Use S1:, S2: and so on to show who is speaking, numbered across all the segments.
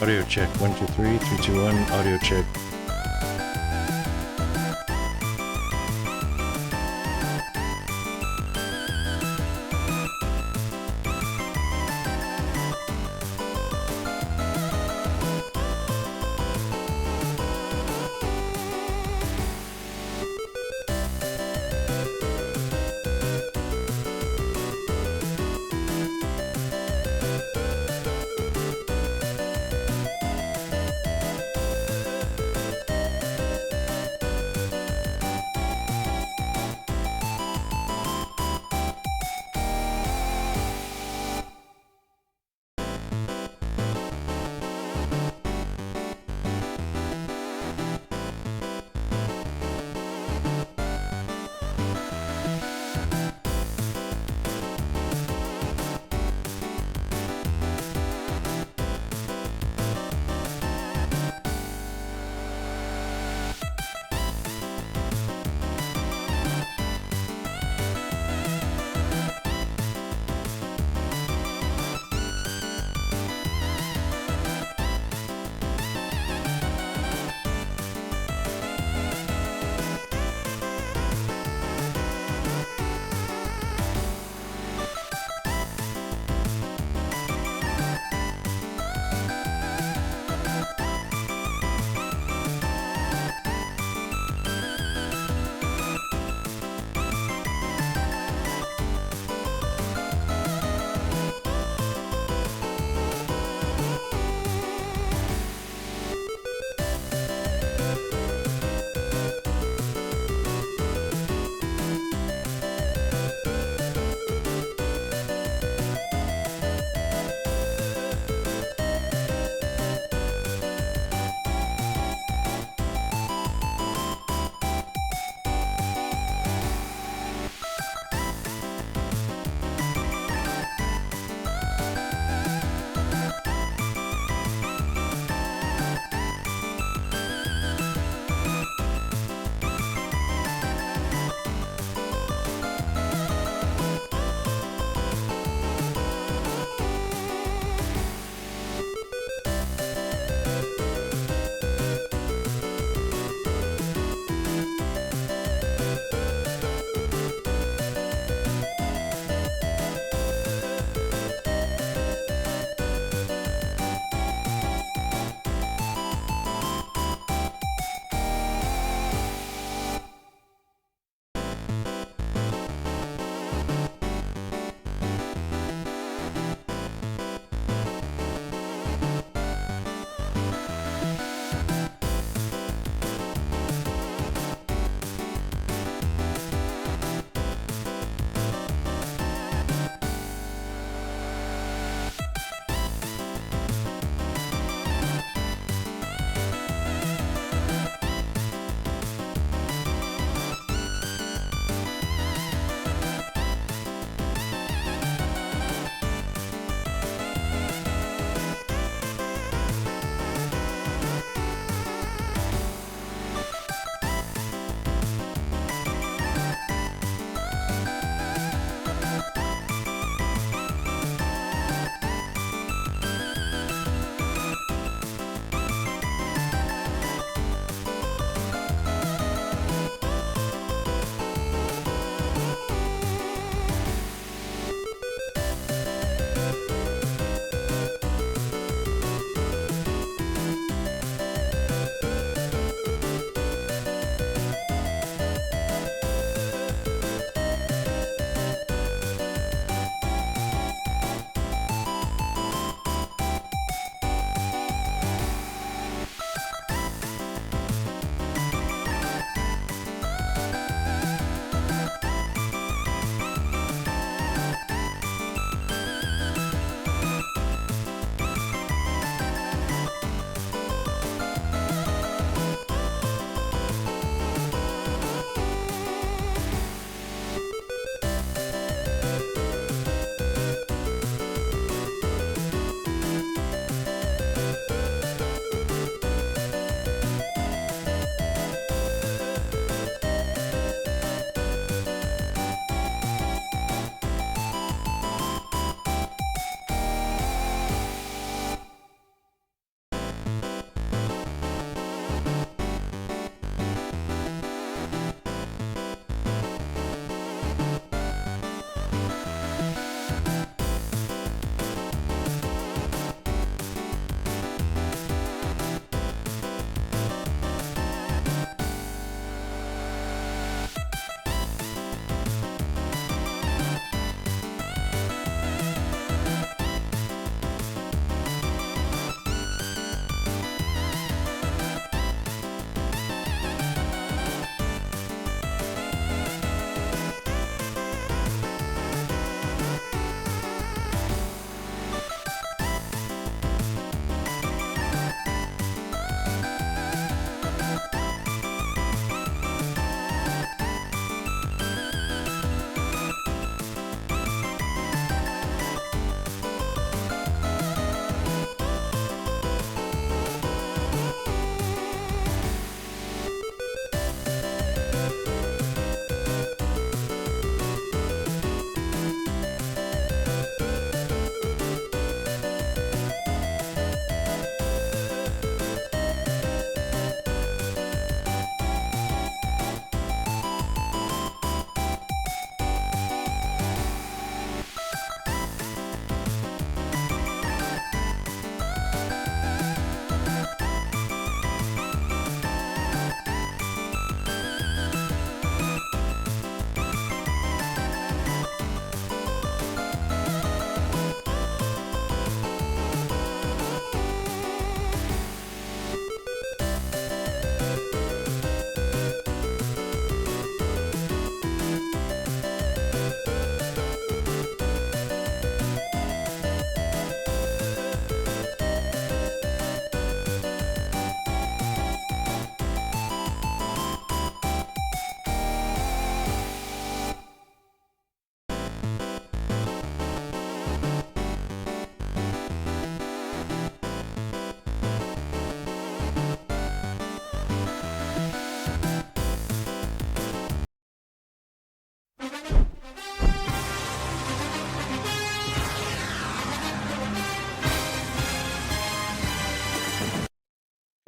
S1: Audio check. 1, 2, 3, 3, 2, 1. Audio check.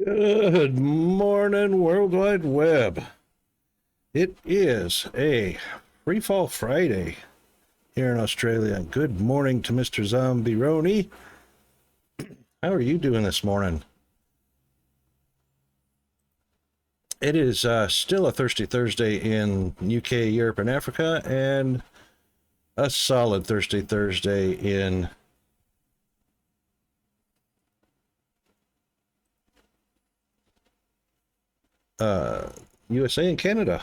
S1: Good morning, World Wide Web. It is a Free Fall Friday here in Australia. Good morning to Mr. Zombie-Roni. How are you doing this morning? It is still a Thirsty Thursday in UK, Europe, and Africa, and a solid Thirsty Thursday in USA and Canada.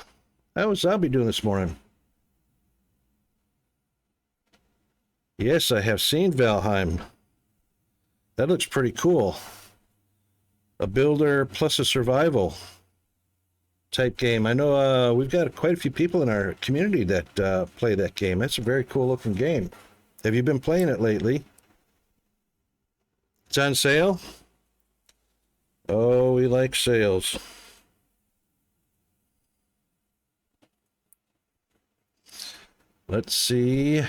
S1: How is Zombie doing this morning? Yes, I have seen Valheim. That looks pretty cool. A builder plus a survival type game. I know we've got quite a few people in our community that play that game. That's a very cool looking game. Have you been playing it lately? It's on sale? Oh, we like sales. Let's see.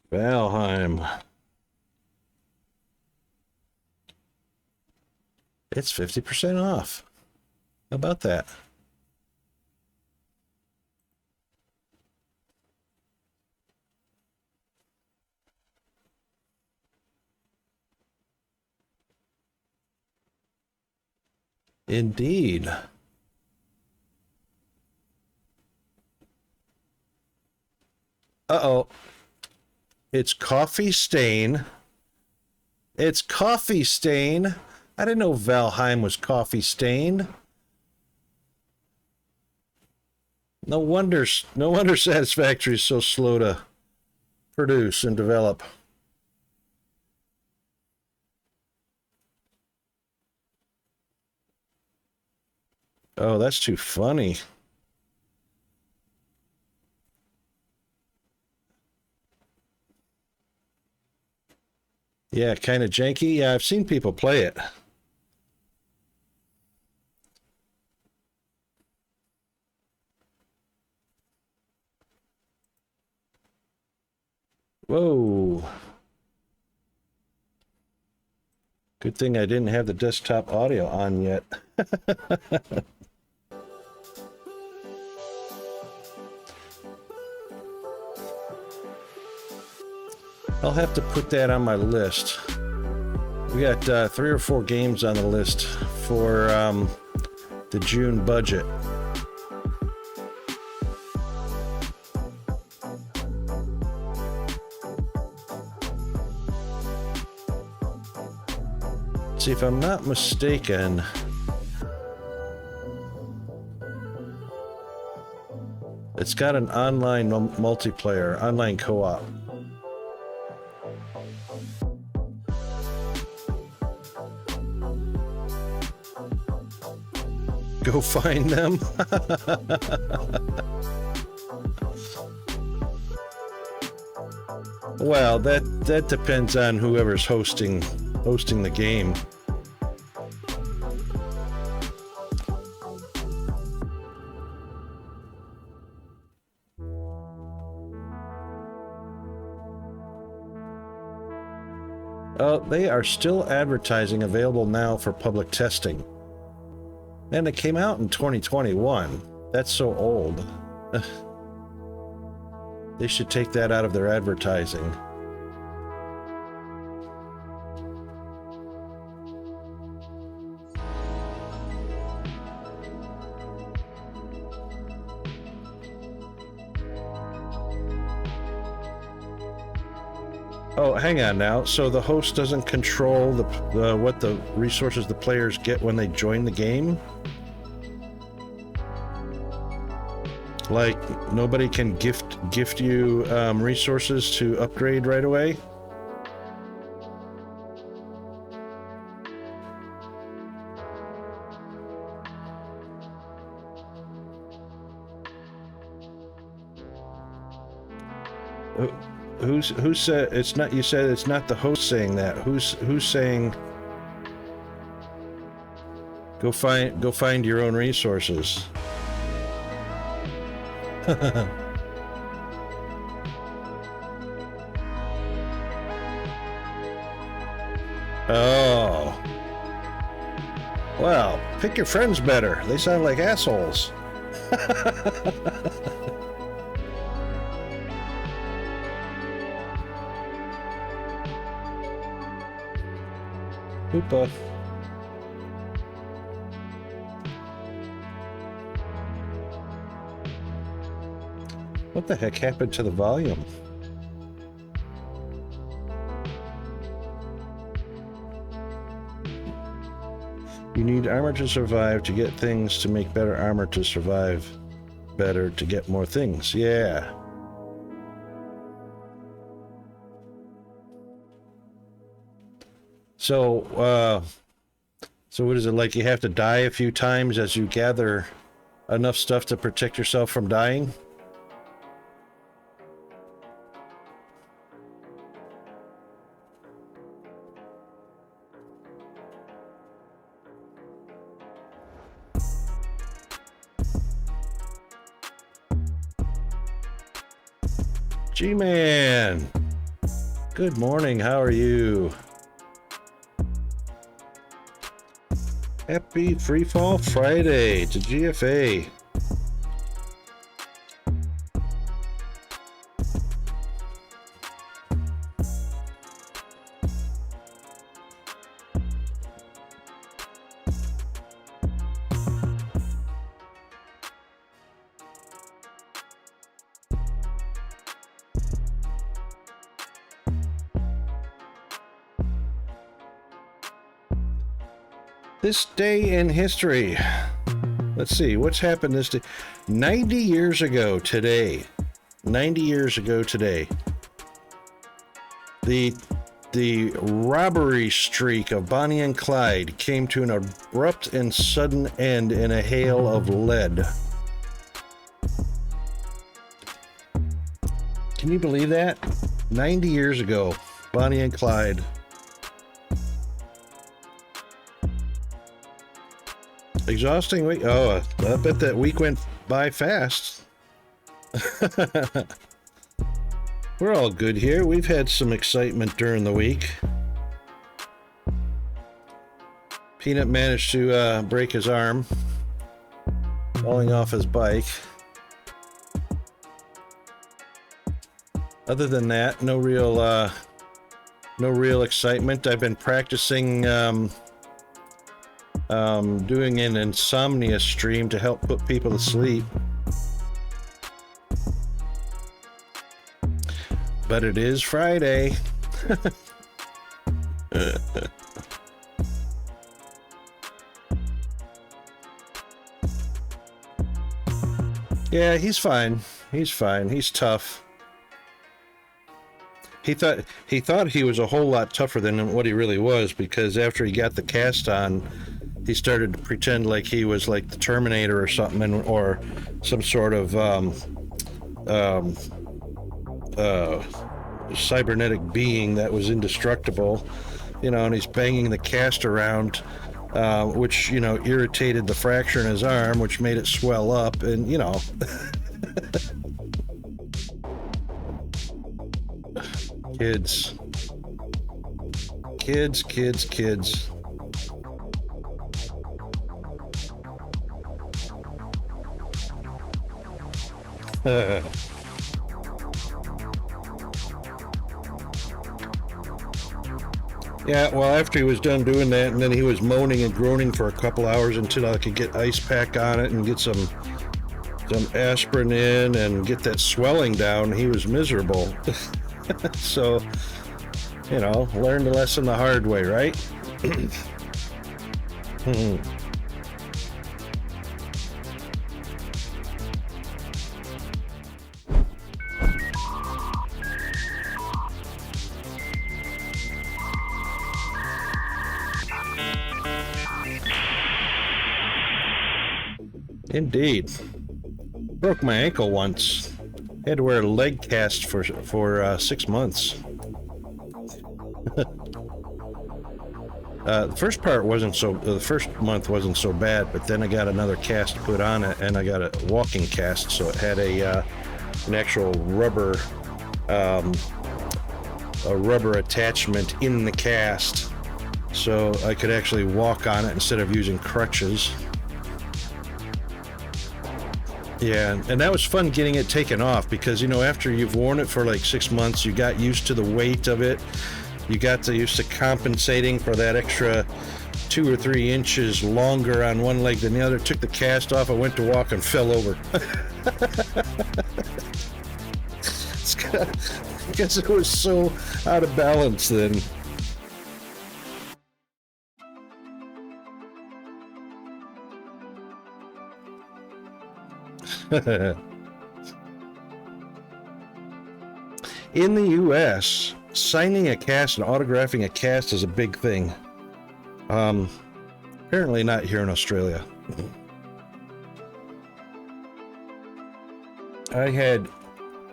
S1: Valheim. It's 50% off. How about that? Indeed. Uh-oh. It's Coffee Stain. It's Coffee Stain. I didn't know Valheim was Coffee Stain. No wonder Satisfactory is so slow to produce and develop. Oh, that's too funny. Yeah, kind of janky. Yeah, I've seen people play it. Whoa. Good thing I didn't have the desktop audio on yet. I'll have to put that on my list. We got 3 or 4 games on the list for the June budget. See, if I'm not mistaken, it's got an online multiplayer, online co-op. Go find them. Well, that depends on whoever's hosting the game. They are still advertising, available now for public testing. And it came out in 2021. That's so old. They should take that out of their advertising. Oh, hang on now. So the host doesn't control what the resources the players get when they join the game? Like, nobody can gift you resources to upgrade right away? Who said it's not? You said it's not the host saying that. Who's saying go find your own resources? Oh. Well, pick your friends better. They sound like assholes. Hoopa. What the heck happened to the volume? You need armor to survive to get things to make better armor to survive better to get more things. Yeah. So what is it like? You have to die a few times as you gather enough stuff to protect yourself from dying? G-Man! Good morning, how are you? Happy Free Fall Friday to GFA. This day in history. Let's see, what's happened this day? 90 years ago today. 90 years ago today. The robbery streak of Bonnie and Clyde came to an abrupt and sudden end in a hail of lead. Can you believe that? 90 years ago, Bonnie and Clyde. Exhausting week. Oh, I bet that week went by fast. We're all good here. We've had some excitement during the week. Peanut managed to break his arm, falling off his bike. Other than that, no real excitement. I've been practicing doing an insomnia stream to help put people to sleep. But it is Friday. Yeah, he's fine. He's fine. He's tough. He thought he was a whole lot tougher than what he really was, because after he got the cast on, he started to pretend like he was like the Terminator or something, or some sort of cybernetic being that was indestructible, you know, and he's banging the cast around, which, you know, irritated the fracture in his arm, which made it swell up, and, you know. Kids. Yeah, well, after he was done doing that, and then he was moaning and groaning for a couple hours until I could get ice pack on it and get some aspirin in and get that swelling down. He was miserable. So, you know, learn the lesson the hard way, right? Indeed. Broke my ankle once. Had to wear a leg cast for 6 months. The first month wasn't so bad, but then I got another cast put on it, and I got a walking cast, so it had an actual rubber attachment in the cast, so I could actually walk on it instead of using crutches. Yeah, and that was fun getting it taken off because, you know, after you've worn it for like 6 months, you got used to the weight of it. You got used to compensating for that extra 2 or 3 inches longer on one leg than the other. Took the cast off, I went to walk and fell over. Because it was so out of balance then. In the US, signing a cast and autographing a cast is a big thing. Apparently not here in Australia.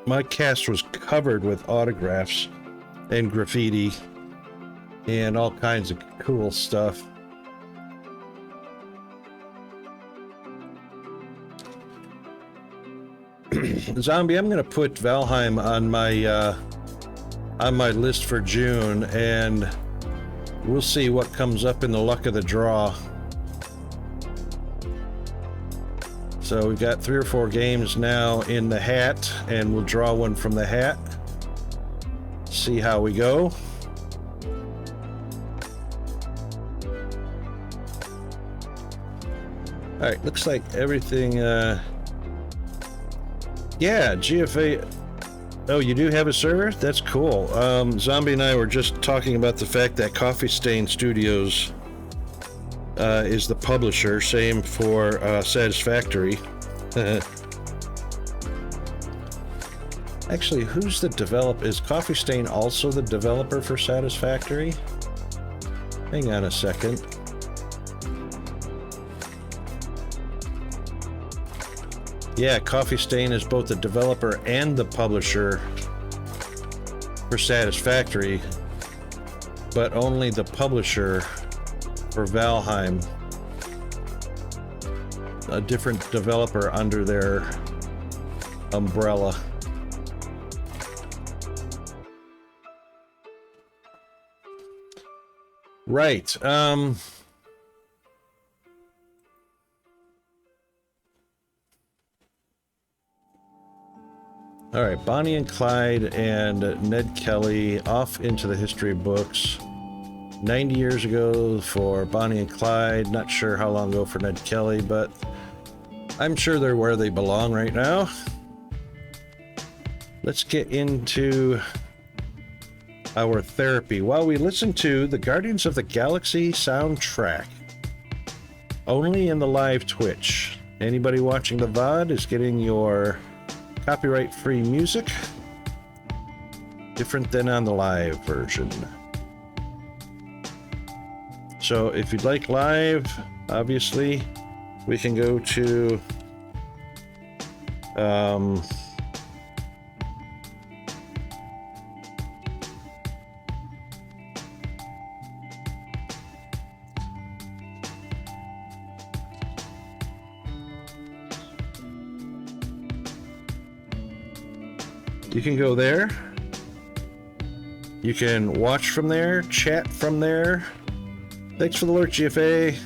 S1: My cast was covered with autographs and graffiti and all kinds of cool stuff. Zombie, I'm going to put Valheim on my list for June, and we'll see what comes up in the luck of the draw. So we've got 3 or 4 games now in the hat, and we'll draw one from the hat. See how we go. All right, looks like everything. Yeah, GFA. Oh, you do have a server? That's cool. Zombie and I were just talking about the fact that Coffee Stain Studios is the publisher. Same for Satisfactory. Actually, who's the developer? Is Coffee Stain also the developer for Satisfactory? Hang on a second. Yeah, Coffee Stain is both the developer and the publisher for Satisfactory, but only the publisher for Valheim. A different developer under their umbrella. Right. All right, Bonnie and Clyde and Ned Kelly off into the history books. 90 years ago for Bonnie and Clyde. Not sure how long ago for Ned Kelly, but I'm sure they're where they belong right now. Let's get into our therapy while we listen to the Guardians of the Galaxy soundtrack. Only in the live Twitch. Anybody watching the VOD is getting your copyright-free music, different than on the live version. So if you'd like live, obviously, we can go to you can go there. You can watch from there, chat from there. Thanks for the alert, GFA.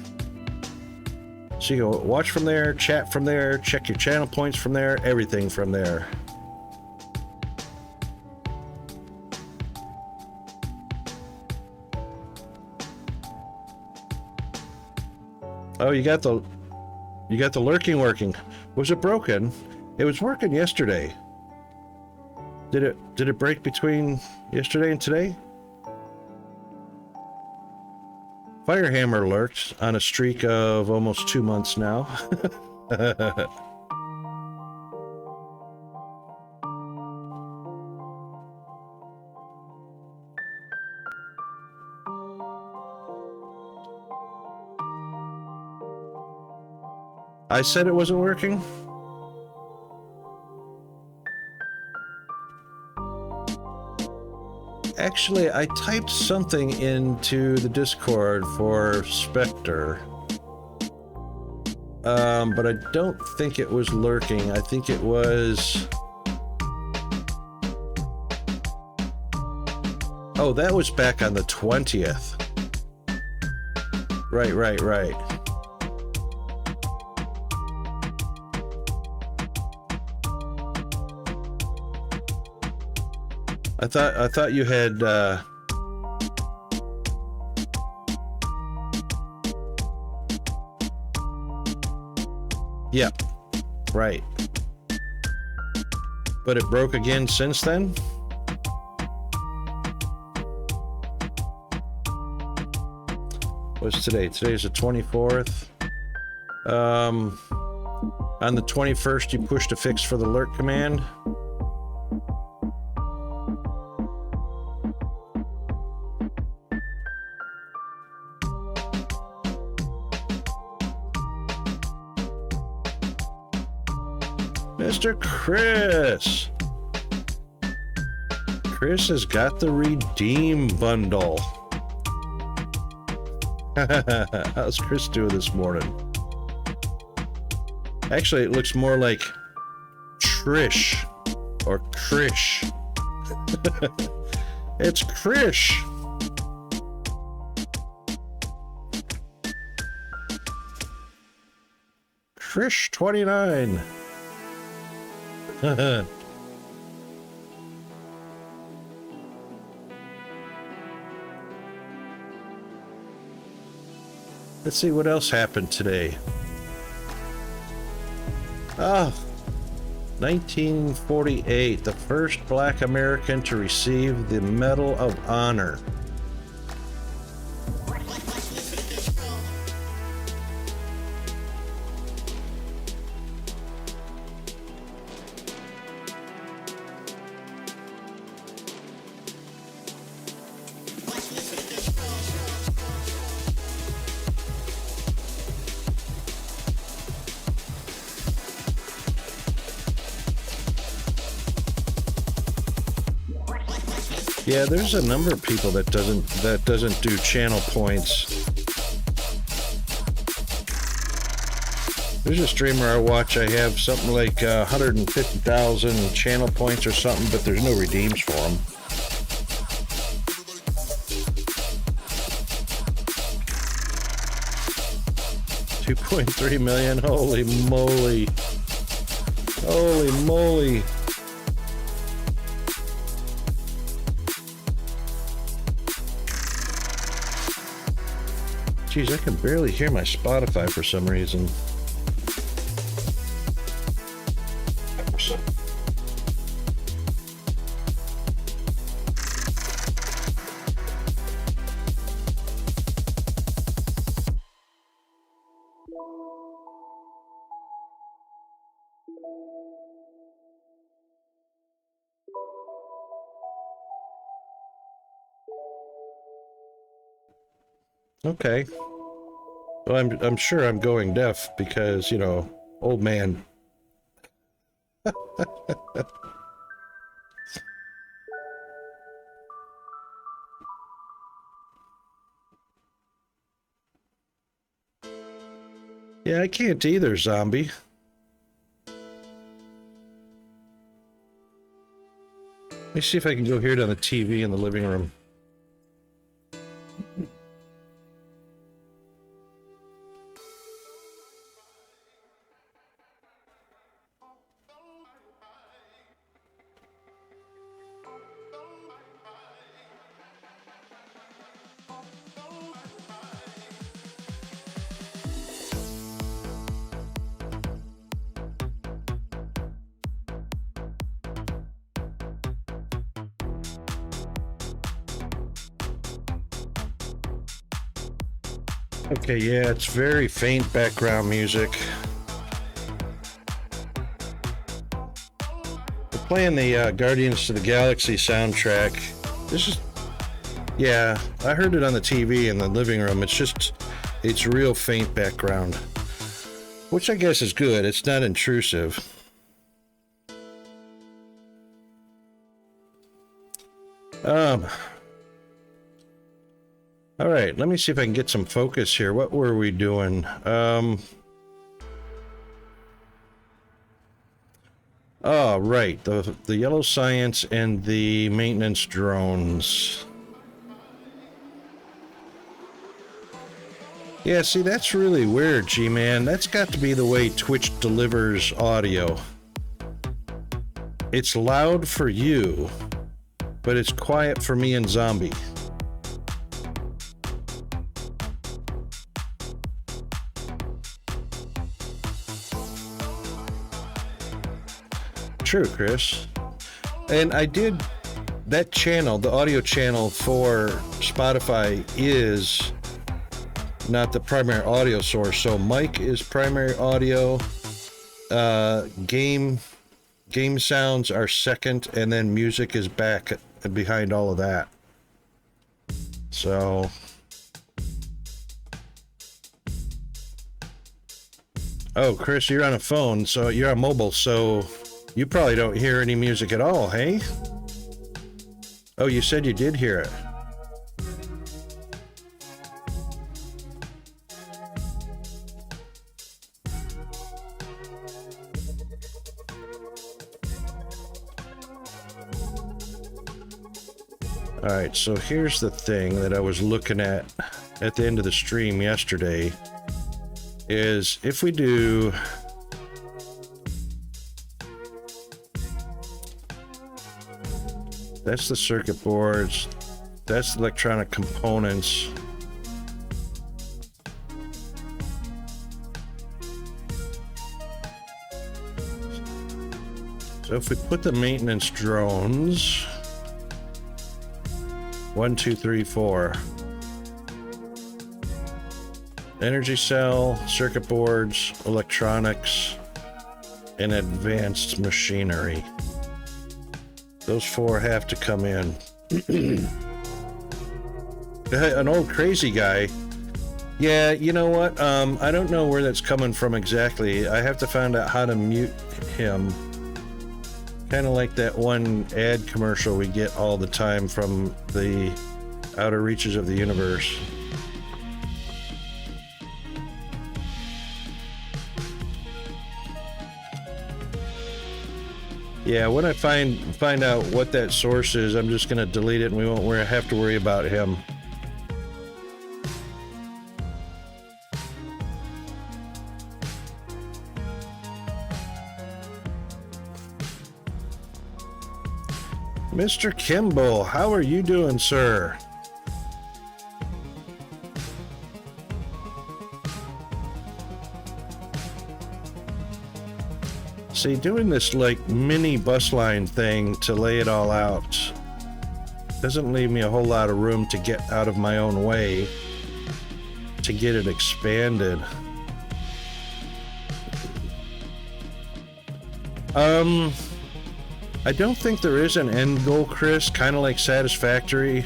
S1: So you go watch from there, chat from there, check your channel points from there, everything from there. Oh, you got the lurking working. Was it broken? It was working yesterday. Did it break between yesterday and today? Firehammer lurked on a streak of almost 2 months now. I said it wasn't working? Actually, I typed something into the Discord for Spectre. But I don't think it was lurking. I think it was... Oh, that was back on the 20th. Right. I thought you had yeah, right. But it broke again since then? What's today? Today's the 24th. On the 21st, you pushed a fix for the alert command. Mr. Chris. Chris has got the Redeem bundle. How's Chris doing this morning? Actually, it looks more like Trish or Krish. It's Krish. Krish 29. Let's see what else happened today. 1948, the first Black American to receive the Medal of Honor. Yeah, there's a number of people that doesn't do channel points. There's a streamer I watch. I have something like 150,000 channel points or something, but there's no redeems for them. $2.3 million. Holy moly! Holy moly! Jeez, I can barely hear my Spotify for some reason. Okay. Well, I'm sure I'm going deaf because, you know, old man. Yeah, I can't either, zombie. Let me see if I can go here to the TV in the living room. Okay, yeah, it's very faint background music. We're playing the Guardians of the Galaxy soundtrack. This is, yeah, I heard it on the TV in the living room. It's real faint background, which I guess is good. It's not intrusive. All right, let me see if I can get some focus here. What were we doing? Oh, right, the yellow science and the maintenance drones. Yeah, see, that's really weird, G-Man. That's got to be the way Twitch delivers audio. It's loud for you, but it's quiet for me and Zombie. True, Chris. And I did that channel, the audio channel for Spotify is not the primary audio source. So mic is primary audio, game sounds are second, and then music is back behind all of that. So oh, Chris, you're on a phone, so you're on mobile, so you probably don't hear any music at all, hey? Oh, you said you did hear it. All right, so here's the thing that I was looking at the end of the stream yesterday is if we do that's the circuit boards, that's the electronic components. So if we put the maintenance drones, 1, 2, 3, 4. Energy cell, circuit boards, electronics, and advanced machinery. Those 4 have to come in. An old crazy guy. Yeah, you know what? I don't know where that's coming from exactly. I have to find out how to mute him. Kind of like that one ad commercial we get all the time from the outer reaches of the universe. Yeah, when I find out what that source is, I'm just gonna delete it and we won't have to worry about him. Mr. Kimball, how are you doing, sir? See, doing this like mini bus line thing to lay it all out doesn't leave me a whole lot of room to get out of my own way to get it expanded. I don't think there is an end goal, Chris, kind of like Satisfactory.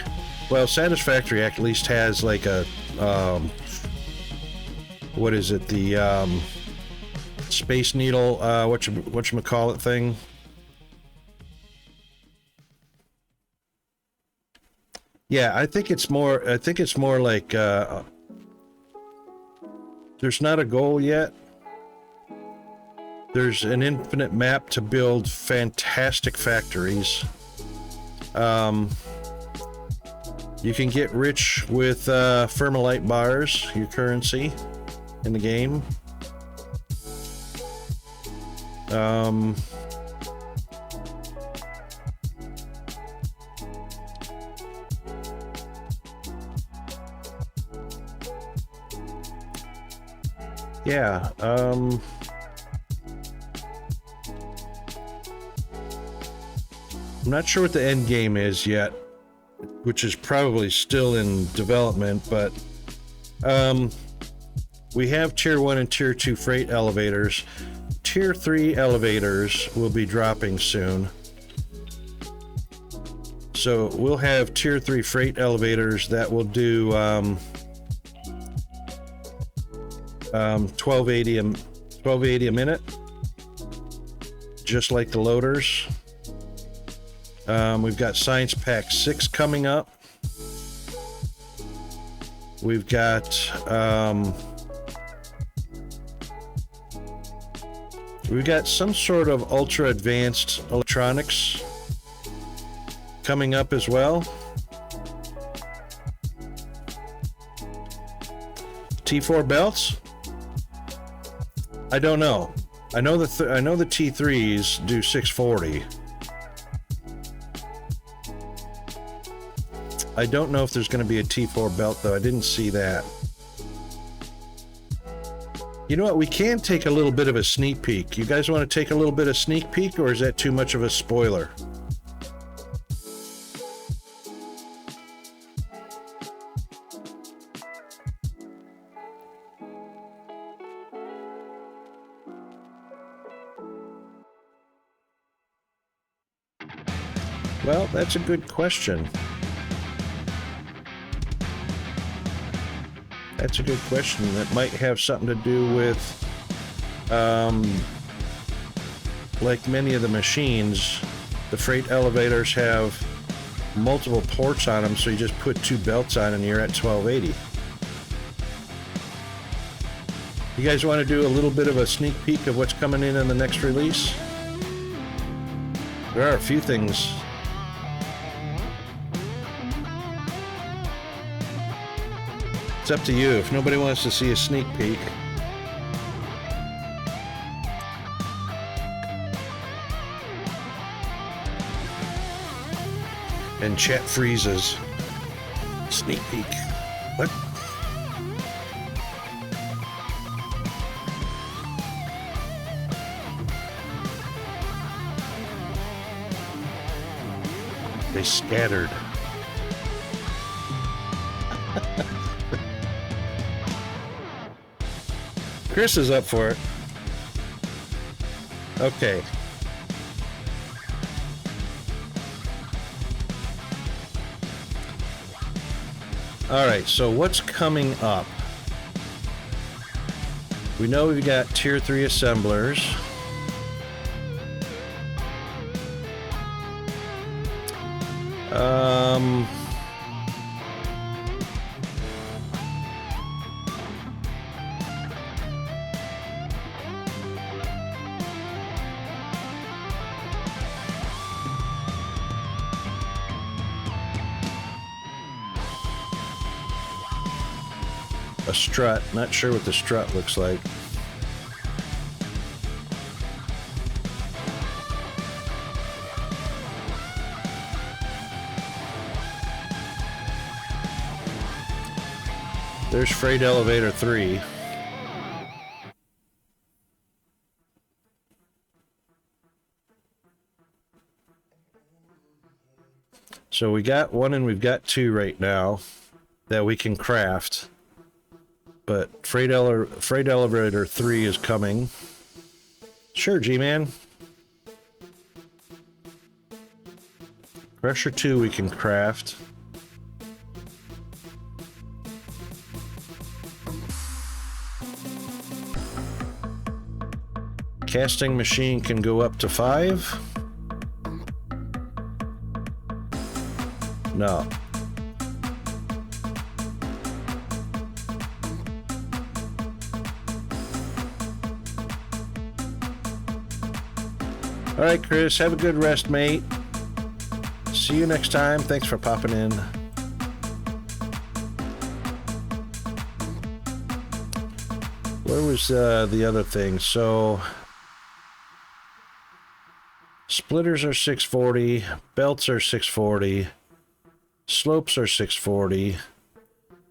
S1: Well, Satisfactory at least has like a, what is it, the Space Needle, whatchamacallit thing? Yeah, I think it's more like, there's not a goal yet. There's an infinite map to build fantastic factories. You can get rich with Fermilite bars, your currency in the game. Yeah, I'm not sure what the end game is yet, which is probably still in development, but we have tier 1 and tier 2 freight elevators. Tier 3 elevators will be dropping soon. So we'll have tier 3 freight elevators that will do 1280 a minute, just like the loaders. We've got Science Pack 6 coming up. We've got some sort of ultra advanced electronics coming up as well. T4 belts? I don't know. I know the T3s do 640. I don't know if there's going to be a T4 belt though. I didn't see that. You know what? We can take a little bit of a sneak peek. You guys want to take a little bit of sneak peek, or is that too much of a spoiler? Well, that's a good question. That's a good question. That might have something to do with, like many of the machines, the freight elevators have multiple ports on them, so you just put 2 belts on and you're at 1280. You guys want to do a little bit of a sneak peek of what's coming in the next release? There are a few things. It's up to you. If nobody wants to see a sneak peek. And chat freezes. Sneak peek. What? They scattered. Chris is up for it. Okay. All right, so what's coming up? We know we've got Tier 3 assemblers. A strut. Not sure what the strut looks like. There's Freight Elevator 3. So we got 1 and we've got 2 right now that we can craft. But Freight Elevator 3 is coming. Sure, G-Man. Crusher 2 we can craft. Casting machine can go up to 5. No. All right, Chris, have a good rest, mate. See you next time. Thanks for popping in. Where was the other thing? So, splitters are 640, belts are 640, slopes are 640.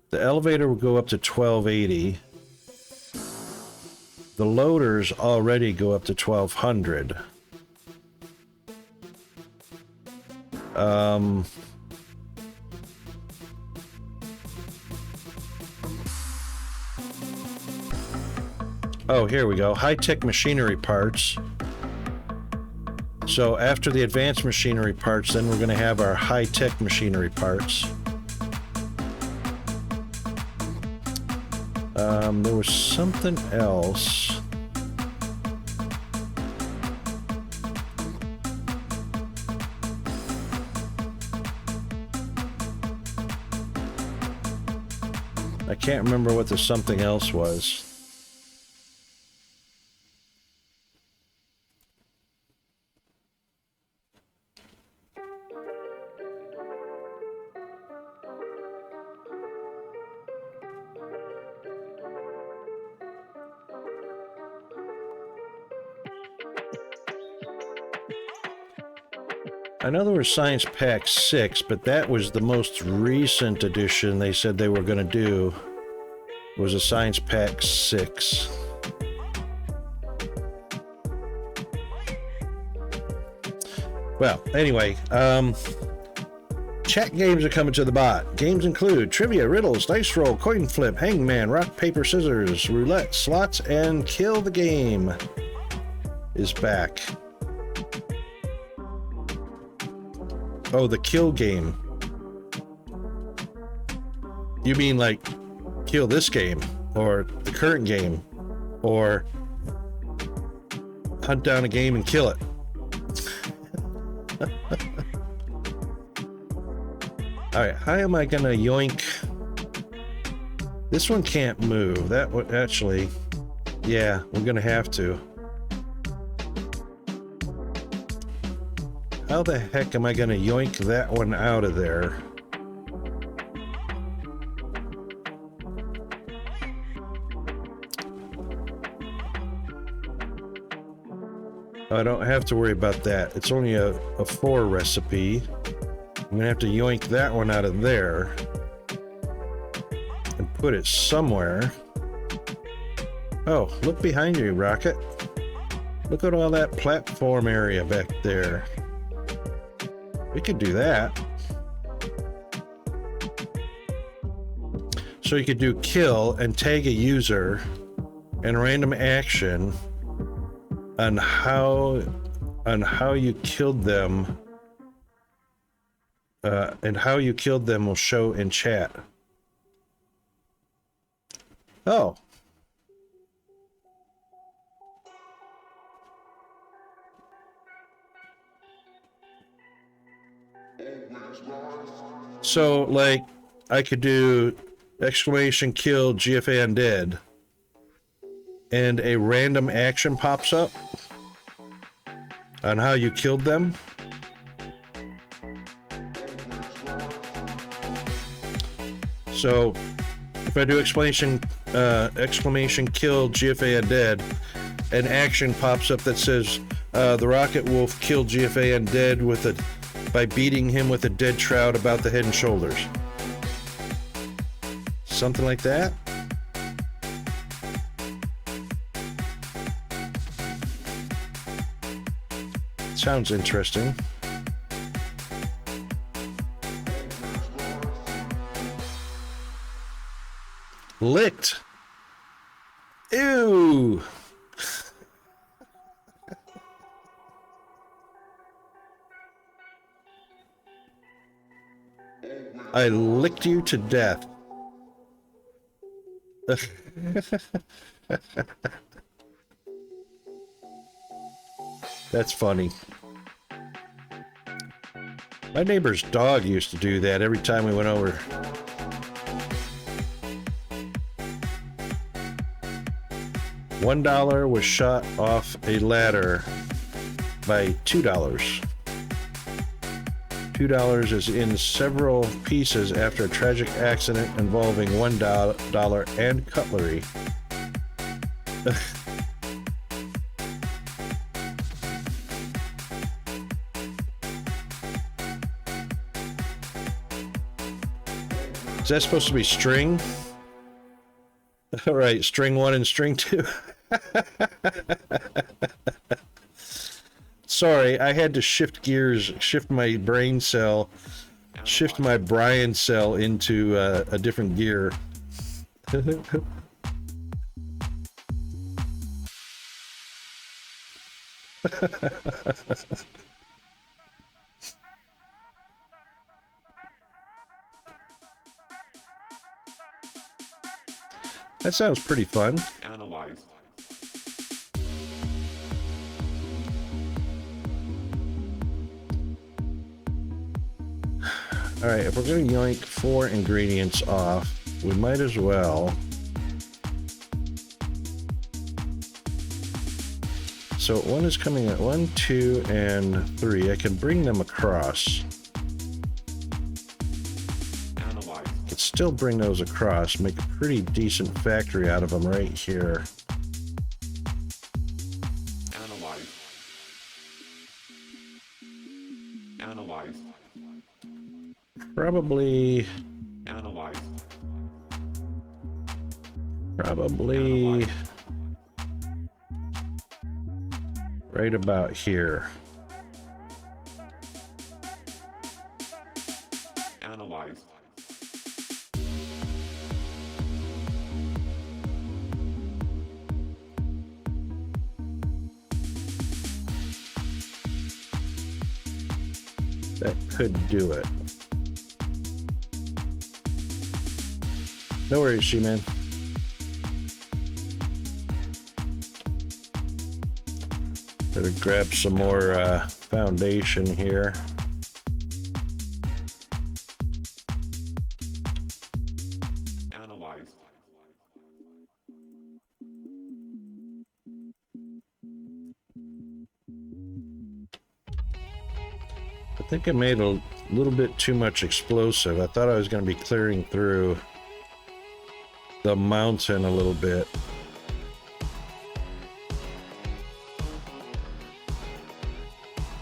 S1: The elevator will go up to 1280. The loaders already go up to 1200. Oh, here we go. High-tech machinery parts. So after the advanced machinery parts, then we're going to have our high-tech machinery parts. There was something else. I can't remember what the something else was. I know there was Science Pack 6, but that was the most recent edition they said they were going to do. Was a Science Pack 6. Well, anyway, chat games are coming to the bot. Games include trivia, riddles, dice roll, coin flip, hangman, rock, paper, scissors, roulette, slots, and Kill the Game is back. Oh, the Kill Game. You mean like kill this game, or the current game, or hunt down a game and kill it? Alright, how am I gonna yoink? This one can't move. That would actually, yeah, we're gonna have to. How the heck am I gonna yoink that one out of there? I don't have to worry about that. It's only a 4 recipe. I'm gonna have to yoink that one out of there and put it somewhere. Oh, look behind you, Rocket. Look at all that platform area back there. We could do that. So you could do kill and tag a user and random action on how you killed them, and how you killed them will show in chat. Oh. So, like, I could do exclamation kill GFA undead, and a random action pops up on how you killed them. So if I do exclamation kill GFA undead, an action pops up that says the Rocket Wolf killed GFA undead by beating him with a dead shroud about the head and shoulders. Something like that. Sounds interesting. Licked. Ew. I licked you to death. That's funny. My neighbor's dog used to do that every time we went over. $1 was shot off a ladder by $2. $2 is in several pieces after a tragic accident involving $1 and cutlery. Is that supposed to be string? All right, string 1 and string 2. Sorry, I had to shift gears, shift my brain cell, shift my Brian cell into a different gear. That sounds pretty fun.
S2: Analyze.
S1: All right, if we're going to yoink 4 ingredients off, we might as well. So 1 is coming at 1, 2, and 3. I can bring them across. Could still bring those across, make a pretty decent factory out of them right here.
S2: Analyze.
S1: Probably right about here.
S2: Analyze.
S1: That could do it. No worries, She-Man. Better grab some more foundation here.
S2: Analyze.
S1: I think I made a little bit too much explosive. I thought I was going to be clearing through the mountain a little bit.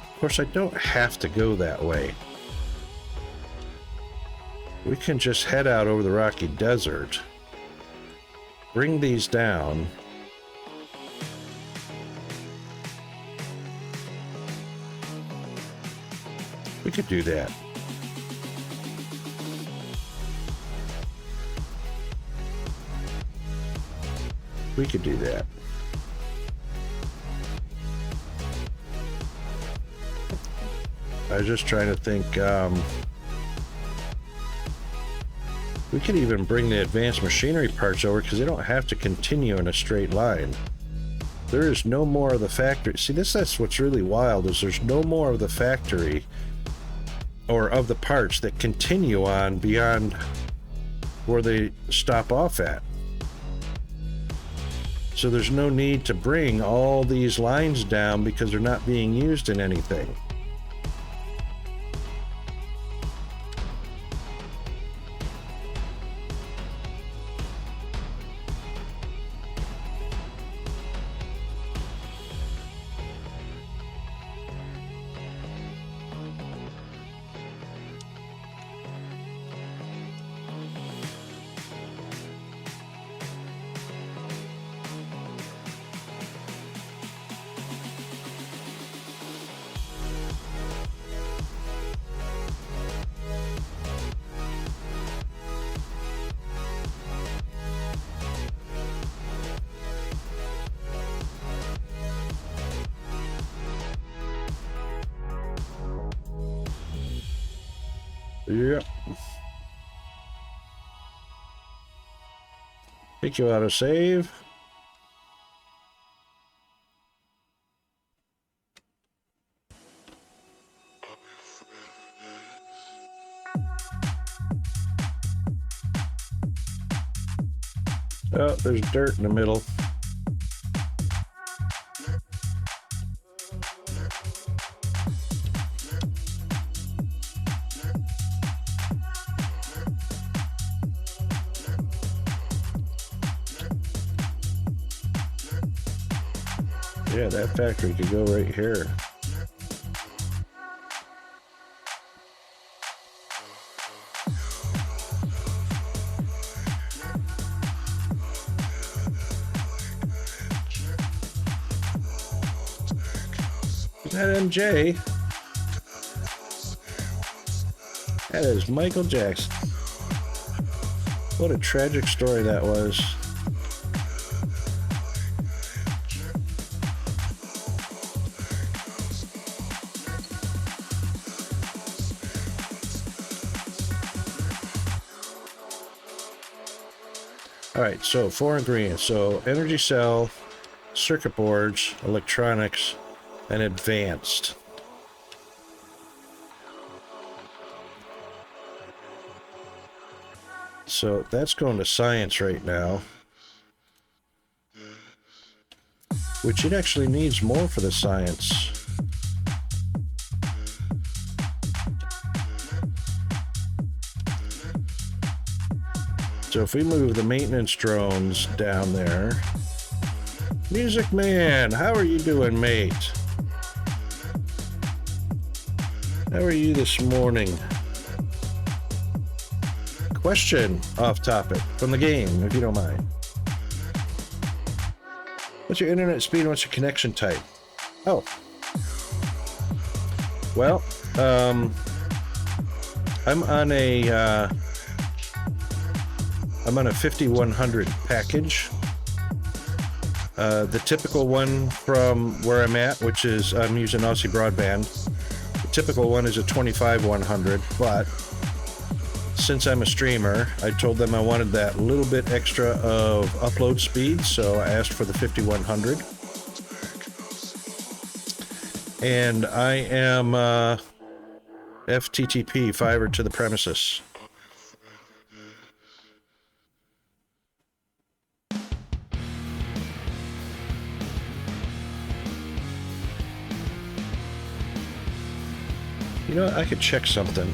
S1: Of course, I don't have to go that way. We can just head out over the rocky desert, bring these down, we could do that. We could do that. I was just trying to think, we could even bring the advanced machinery parts over because they don't have to continue in a straight line. There is no more of the factory. See, that's what's really wild, is there's no more of the factory or of the parts that continue on beyond where they stop off at. So there's no need to bring all these lines down because they're not being used in anything. Yep. Take you out of save. Oh, there's dirt in the middle. Yeah, that factory could go right here. Is that MJ? That is Michael Jackson. What a tragic story that was. All right, so 4 ingredients. So energy cell, circuit boards, electronics, and advanced. So that's going to science right now, which it actually needs more for the science. So if we move the maintenance drones down there. Music Man, how are you doing, mate? How are you this morning? Question off topic from the game, if you don't mind. What's your internet speed? What's your connection type? Oh. Well, I'm on a 5100 package. The typical one from where I'm at, which is I'm using Aussie Broadband. The typical one is a 25100, but since I'm a streamer, I told them I wanted that little bit extra of upload speed, so I asked for the 5100. And I am FTTP, fiber to the premises. You know, I could check something.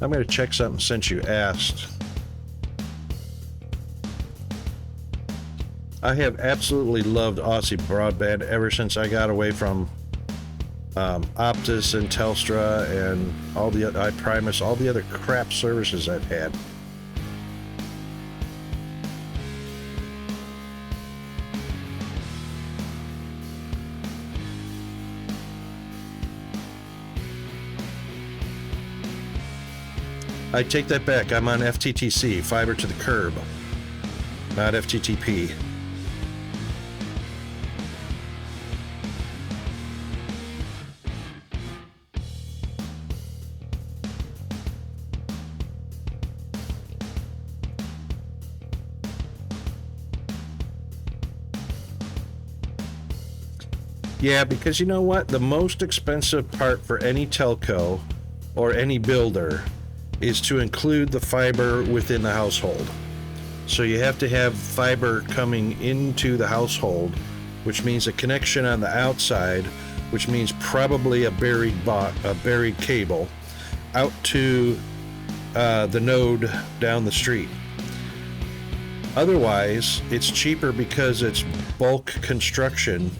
S1: I'm going to check something since you asked. I have absolutely loved Aussie Broadband ever since I got away from Optus and Telstra and all the iPrimus, all the other crap services I've had. I take that back. I'm on FTTC, fiber to the curb, not FTTP. Yeah, because you know what? The most expensive part for any telco or any builder is to include the fiber within the household. So you have to have fiber coming into the household, which means a connection on the outside, which means probably a buried cable out to the node down the street. Otherwise, it's cheaper because it's bulk construction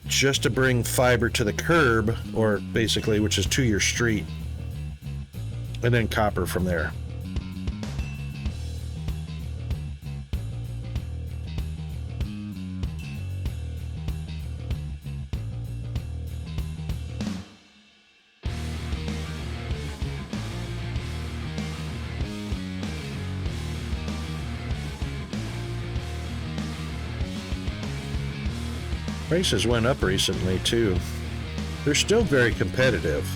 S1: just to bring fiber to the curb, or basically, which is to your street, and then copper from there. Prices went up recently too. They're still very competitive.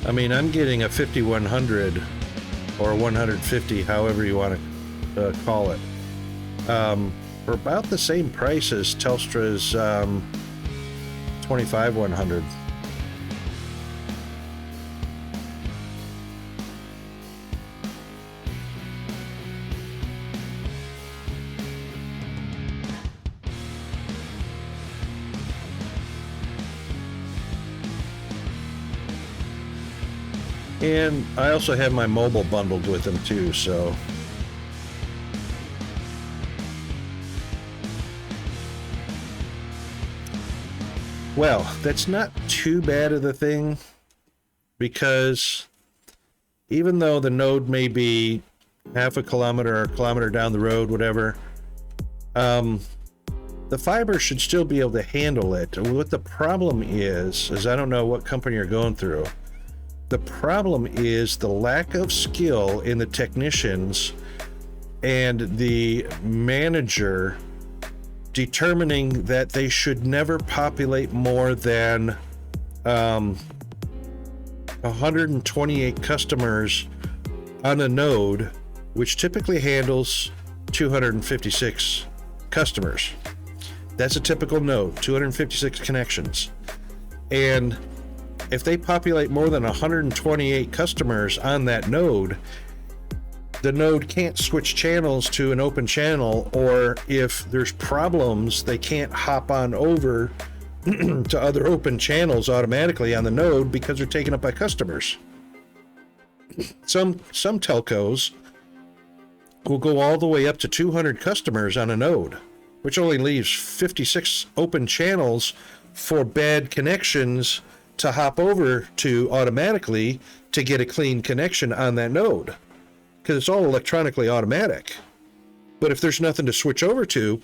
S1: I mean, I'm getting a 5100 or 150, however you want to call it, for about the same price as Telstra's 25100. And I also have my mobile bundled with them too, so. Well, that's not too bad of a thing, because even though the node may be half a kilometer or a kilometer down the road, whatever, the fiber should still be able to handle it. What the problem is I don't know what company you're going through. The problem is the lack of skill in the technicians and the manager determining that they should never populate more than 128 customers on a node, which typically handles 256 customers. That's a typical node, 256 connections. And if they populate more than 128 customers on that node, the node can't switch channels to an open channel, or if there's problems, they can't hop on over to other open channels automatically on the node because they're taken up by customers. Some telcos will go all the way up to 200 customers on a node, which only leaves 56 open channels for bad connections to hop over to automatically to get a clean connection on that node, because it's all electronically automatic. But if there's nothing to switch over to,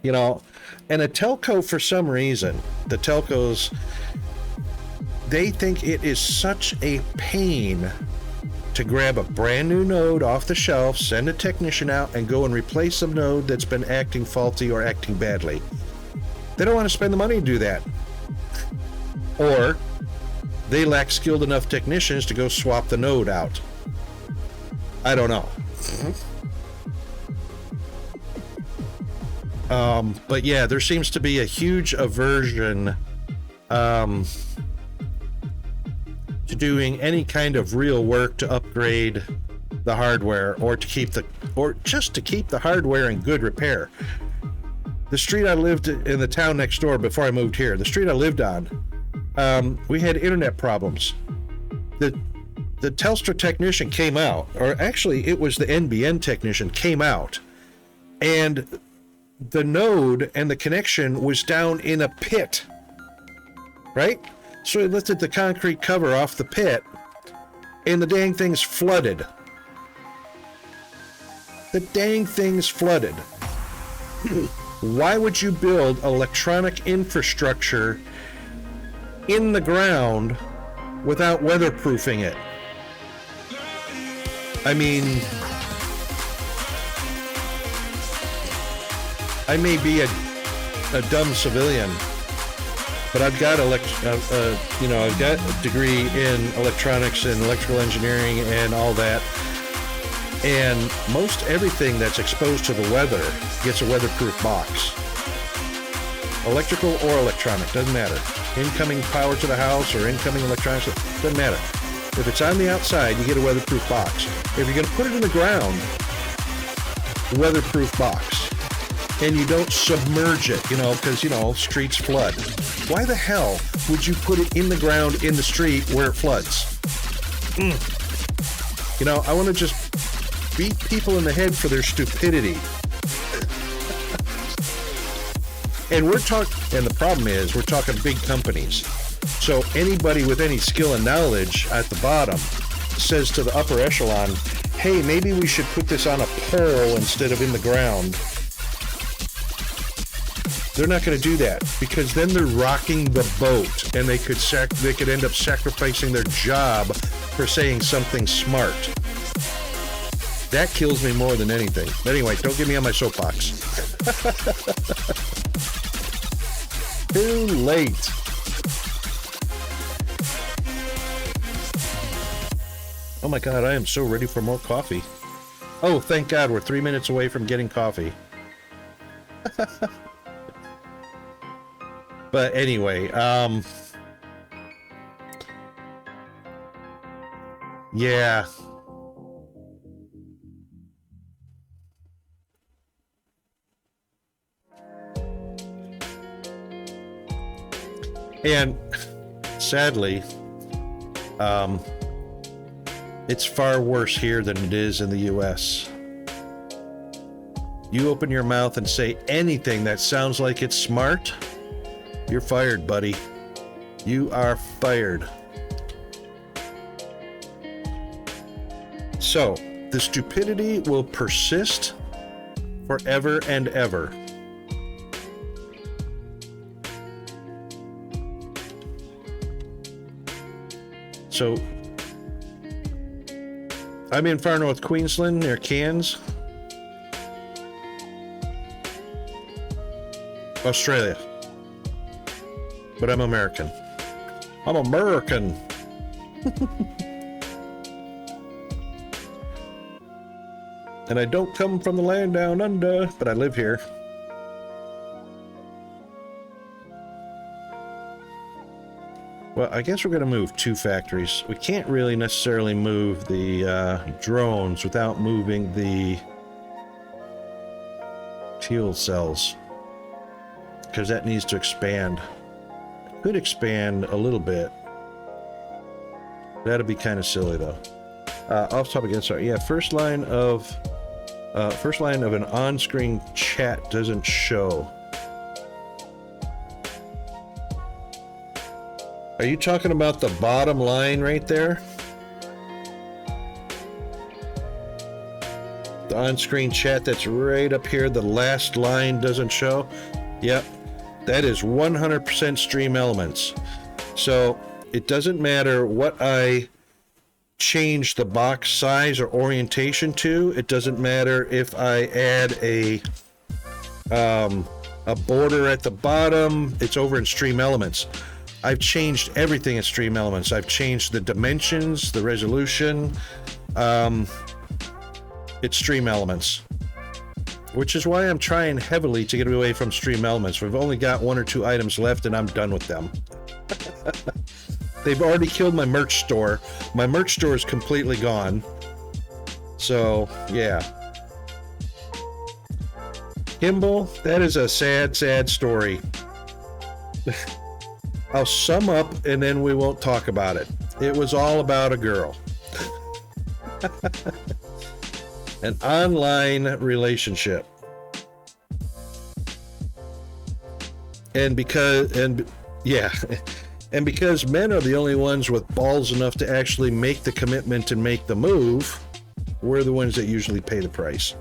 S1: you know, and a telco, for some reason, the telcos, they think it is such a pain to grab a brand new node off the shelf, send a technician out, and go and replace a node that's been acting faulty or acting badly. They don't want to spend the money to do that. Or they lack skilled enough technicians to go swap the node out. I don't know. But yeah, there seems to be a huge aversion to doing any kind of real work to upgrade the hardware, or just to keep the hardware in good repair. The street I lived in, the town next door before I moved here, the street I lived on, we had internet problems. The Telstra technician came out, or actually it was the NBN technician came out, and the node and the connection was down in a pit, right? So he lifted the concrete cover off the pit, and the dang thing's flooded. The dang thing's flooded. Why would you build electronic infrastructure in the ground without weatherproofing it? I mean, I may be a dumb civilian, but I've got I've got a degree in electronics and electrical engineering and all that. And most everything that's exposed to the weather gets a weatherproof box. Electrical or electronic, doesn't matter. Incoming power to the house or incoming electronics, doesn't matter. If it's on the outside, you get a weatherproof box. If you're going to put it in the ground, weatherproof box. And you don't submerge it, because, streets flood. Why the hell would you put it in the ground in the street where it floods? I want to just beat people in the head for their stupidity. And the problem is, we're talking big companies. So anybody with any skill and knowledge at the bottom says to the upper echelon, hey, maybe we should put this on a pole instead of in the ground. They're not going to do that, because then they're rocking the boat, and they could end up sacrificing their job for saying something smart. That kills me more than anything. But anyway, don't get me on my soapbox. Too late. Oh my God, I am so ready for more coffee. Oh, thank God, we're 3 minutes away from getting coffee. But anyway, yeah. And sadly, it's far worse here than it is in the US. You open your mouth and say anything that sounds like it's smart, you're fired, buddy. You are fired. So, the stupidity will persist forever and ever. So, I'm in far north Queensland, near Cairns, Australia. But I'm American. I'm American. And I don't come from the land down under, but I live here. Well, I guess we're going to move 2 factories. We can't really necessarily move the drones without moving the fuel cells, because that needs to expand. Could expand a little bit. That'd be kind of silly, though. Off topic again, sorry. Yeah, first line of First line of an on-screen chat doesn't show. Are you talking about the bottom line right there? The on-screen chat that's right up here, the last line doesn't show? Yep, that is 100% Stream Elements. So it doesn't matter what I change the box size or orientation to. It doesn't matter if I add a border at the bottom. It's over in Stream Elements. I've changed everything in Stream Elements. I've changed the dimensions, the resolution. It's Stream Elements, which is why I'm trying heavily to get away from Stream Elements. We've only got 1 or 2 items left and I'm done with them. They've already killed my merch store. My merch store is completely gone. So, yeah. Kimball, that is a sad, sad story. I'll sum up and then we won't talk about it. It was all about a girl. An online relationship. And because men are the only ones with balls enough to actually make the commitment and make the move, we're the ones that usually pay the price.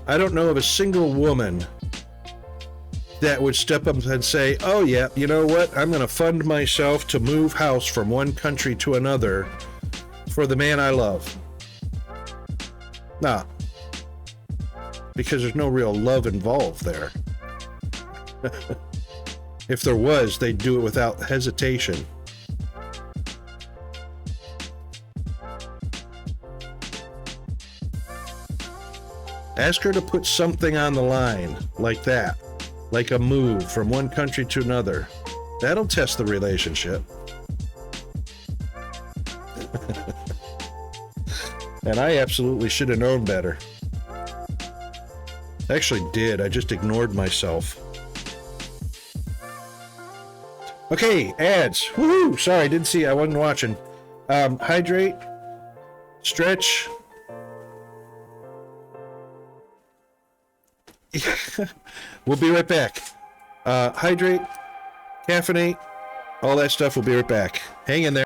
S1: I don't know of a single woman that would step up and say, oh yeah, you know what? I'm going to fund myself to move house from one country to another for the man I love. Nah. Because there's no real love involved there. If there was, they'd do it without hesitation. Ask her to put something on the line like that. Like a move from one country to another. That'll test the relationship. And I absolutely should have known better. I actually did. I just ignored myself. Okay, ads. Woohoo! Sorry, I didn't see. I wasn't watching. Hydrate. Stretch. We'll be right back. Hydrate, caffeinate, all that stuff. We'll be right back. Hang in there.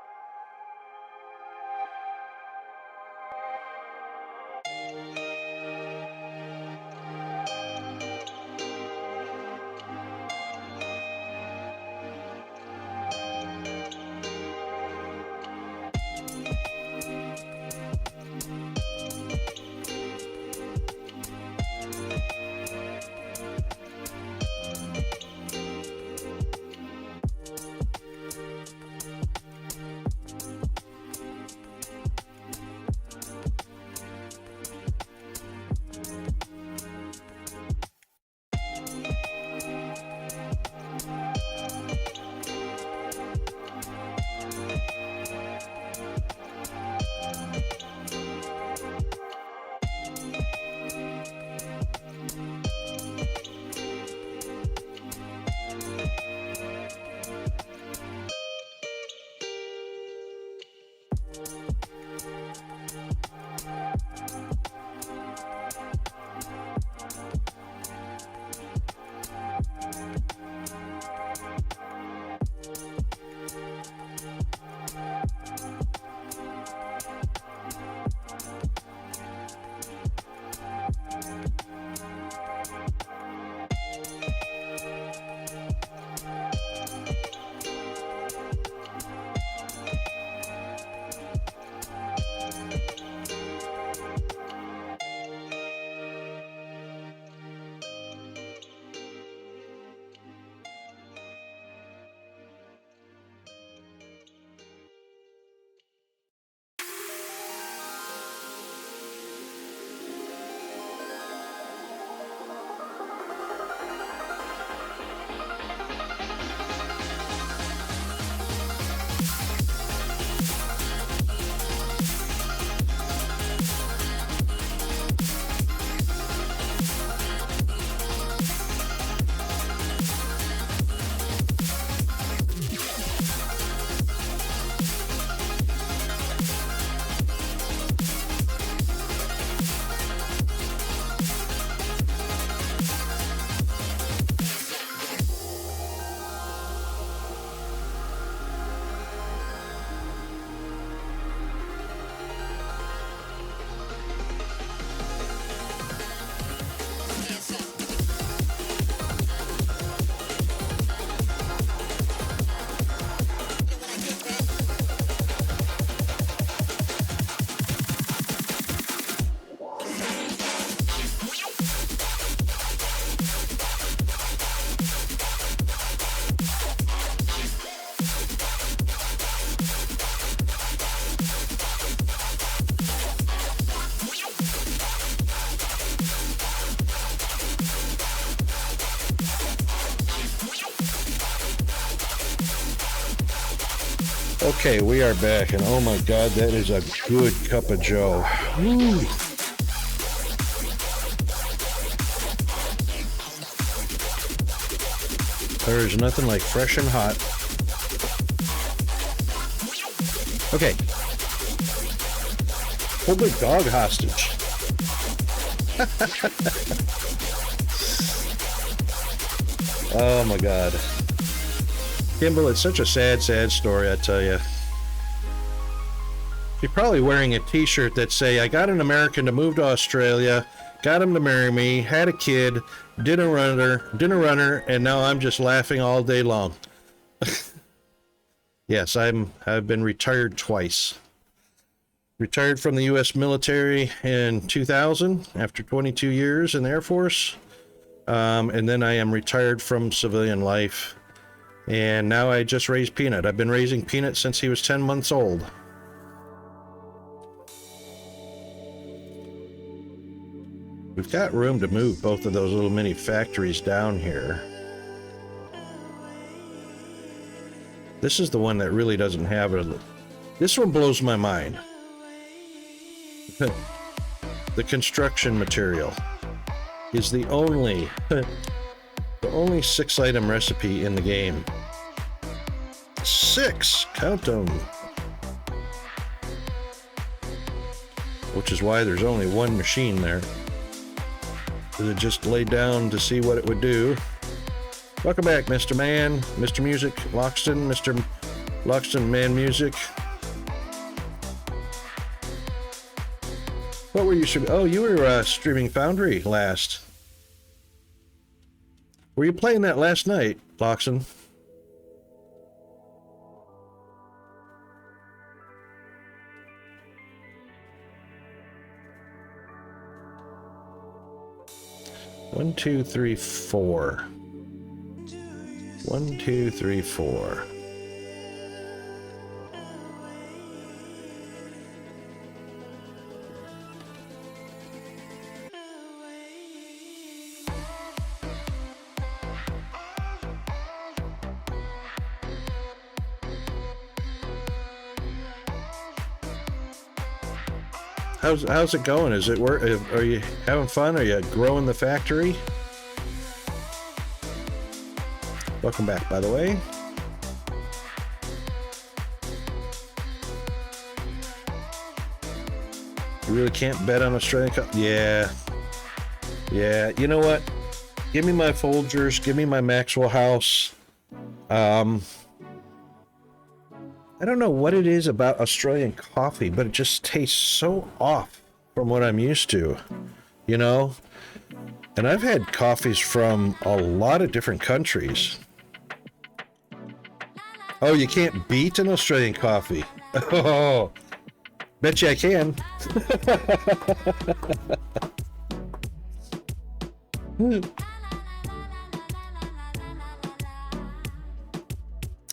S1: Okay, we are back, and oh my god, that is a good cup of joe. Woo. There is nothing like fresh and hot. Okay. Hold the dog hostage. Oh my god. Kimball, it's such a sad, sad story, I tell you. You're probably wearing a t-shirt that say, I got an American to move to Australia, got him to marry me, had a kid, didn't run her, and now I'm just laughing all day long. Yes, I've been retired twice. Retired from the U.S. military in 2000 after 22 years in the Air Force. And then I am retired from civilian life. And now I just raise Peanut. I've been raising Peanut since he was 10 months old. We've got room to move both of those little mini factories down here. This is the one that really doesn't have it. This one blows my mind. The construction material is the only 6-item recipe in the game. 6! Count them. Which is why there's only one machine there. It just laid down to see what it would do. Welcome back, Mr. Man, Mr. Music, Loxton, Mr. Loxton Man Music. What were you streaming? Oh, you were streaming Foundry last. Were you playing that last night, Loxton? One, two, three, four. 1, 2, 3, 4. How's it going? Is it work? Are you having fun? Are you growing the factory? Welcome back, by the way. You really can't bet on Australian Cup? Yeah. Yeah, you know what? Give me my Folgers. Give me my Maxwell House. I don't know what it is about Australian coffee, but it just tastes so off from what I'm used to, you know? And I've had coffees from a lot of different countries. Oh, you can't beat an Australian coffee. Oh, bet you I can.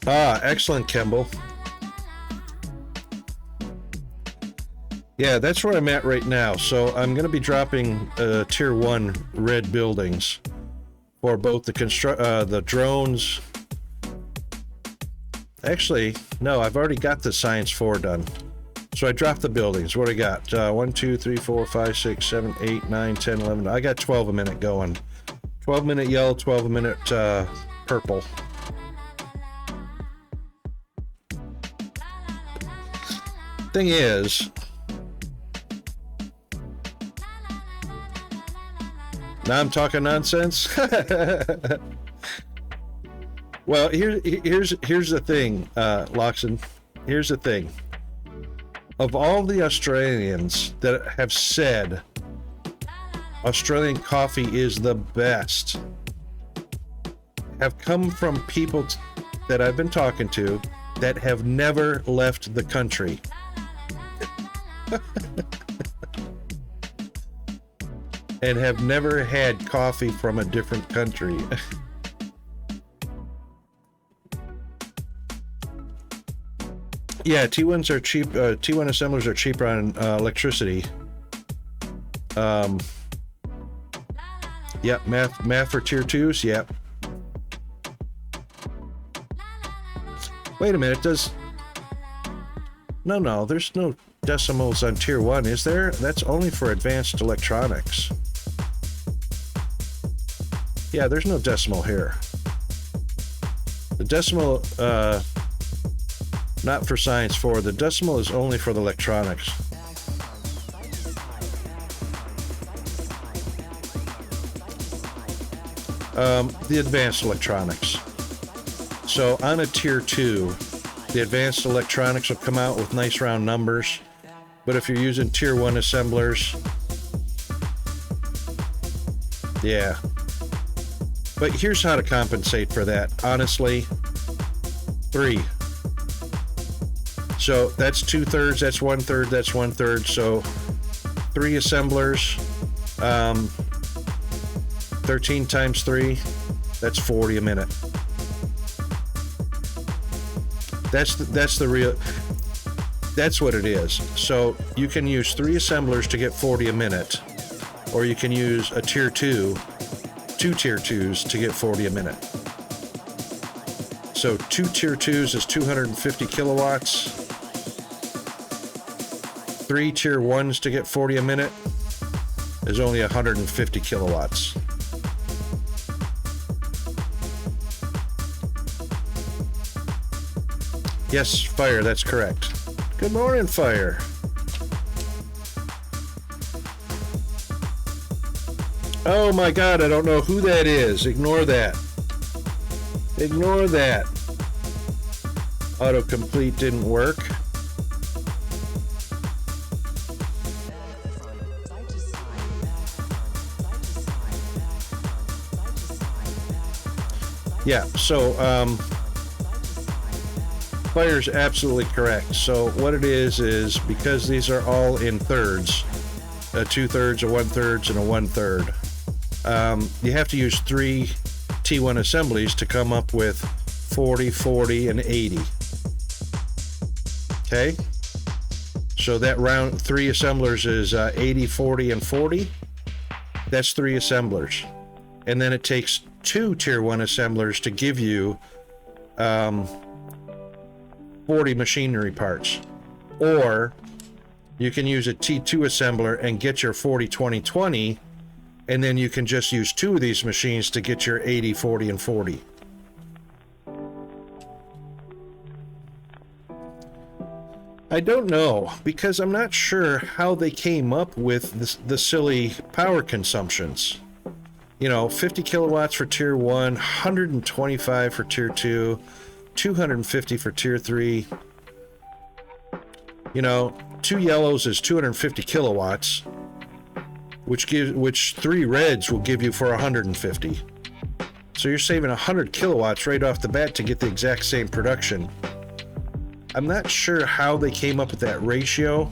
S1: Ah, excellent, Kimball. Yeah, that's where I'm at right now. So I'm going to be dropping tier 1 red buildings for both the drones. Actually, no, I've already got the Science 4 done. So I dropped the buildings. What do I got? 1, 2, 3, 4, 5, 6, 7, 8, 9, 10, 11. I got 12 a minute going. 12 a minute yellow, 12 a minute purple. Thing is, now I'm talking nonsense. Well, here's the thing, Loxon. Here's the thing. Of all the Australians that have said Australian coffee is the best, have come from people that I've been talking to that have never left the country. And have never had coffee from a different country. Yeah, T1s are cheap. T1 assemblers are cheaper on electricity. Yep, math for tier 2s. Yep. Wait a minute. No, there's no decimals on tier 1, is there? That's only for advanced electronics. Yeah, there's no decimal here. The decimal, not for science 4, the decimal is only for the electronics. The advanced electronics. So on a tier 2, the advanced electronics will come out with nice round numbers, but if you're using tier 1 assemblers, yeah. But here's how to compensate for that. Honestly, 3. So that's 2/3, that's 1/3, that's 1/3. So 3 assemblers, 13 times 3, that's 40 a minute. That's the real, that's what it is. So you can use 3 assemblers to get 40 a minute, or you can use a tier 2, 2 tier 2s to get 40 a minute. So 2 tier 2s is 250 kilowatts. 3 tier 1s to get 40 a minute is only 150 kilowatts. Yes, Fire, that's correct. Good morning, Fire. Oh my God, I don't know who that is. Ignore that. Ignore that. Autocomplete didn't work. Yeah, so Fire's absolutely correct. So what it is because these are all in thirds, a 2/3, a 1/3, and a 1/3. You have to use 3 T1 assemblies to come up with 40, 40, and 80. Okay? So that round 3 assemblers is 80, 40, and 40. That's 3 assemblers. And then it takes 2 tier 1 assemblers to give you 40 machinery parts. Or you can use a T2 assembler and get your 40, 20, 20, and then you can just use 2 of these machines to get your 80, 40, and 40. I don't know, because I'm not sure how they came up with the silly power consumptions. You know, 50 kilowatts for tier 1, 125 for tier 2, 250 for tier 3. You know, 2 yellows is 250 kilowatts, which 3 reds will give you for 150. So you're saving 100 kilowatts right off the bat to get the exact same production. I'm not sure how they came up with that ratio.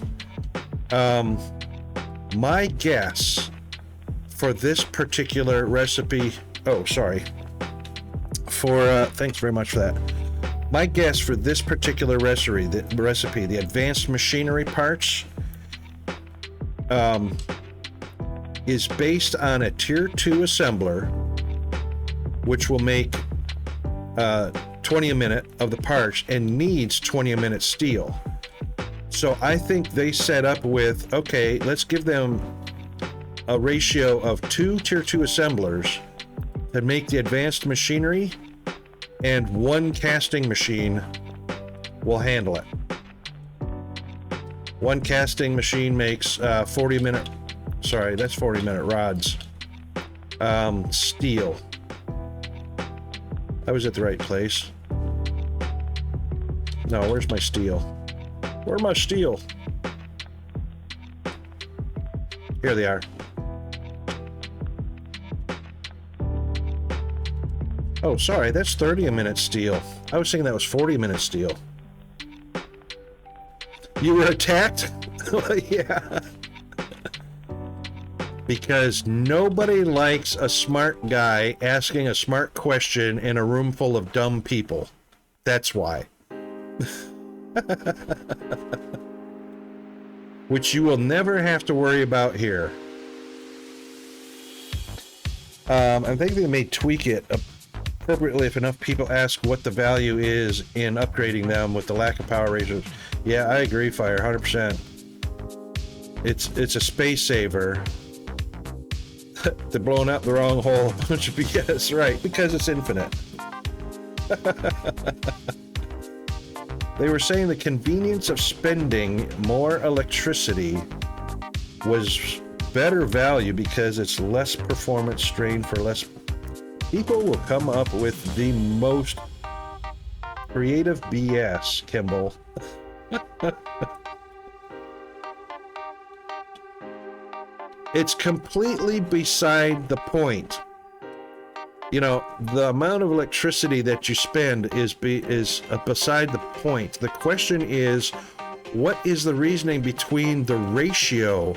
S1: My guess for this particular recipe, thanks very much for that. My guess for this particular recipe, the advanced machinery parts, is based on a tier 2 assembler, which will make 20 a minute of the parts and needs 20 a minute steel. So I think they set up with, okay, let's give them a ratio of 2 tier 2 assemblers that make the advanced machinery, and 1 casting machine will handle it. 1 casting machine makes 40 minute rods. Steel. I was at the right place. No, where's my steel? Where's my steel? Here they are. Oh, sorry, that's 30 a minute steel. I was thinking that was 40 a minute steel. You were attacked? Yeah. Because nobody likes a smart guy asking a smart question in a room full of dumb people. That's why. Which you will never have to worry about here. I think they may tweak it appropriately if enough people ask what the value is in upgrading them with the lack of power ratios. Yeah, I agree, Fire, 100%. It's a space saver. They're blowing out the wrong hole. A bunch of BS, right? Because it's infinite. They were saying the convenience of spending more electricity was better value because it's less performance strain for less. People will come up with the most creative BS, Kimball. It's completely beside the point. You know, the amount of electricity that you spend is beside the point. The question is, what is the reasoning between the ratio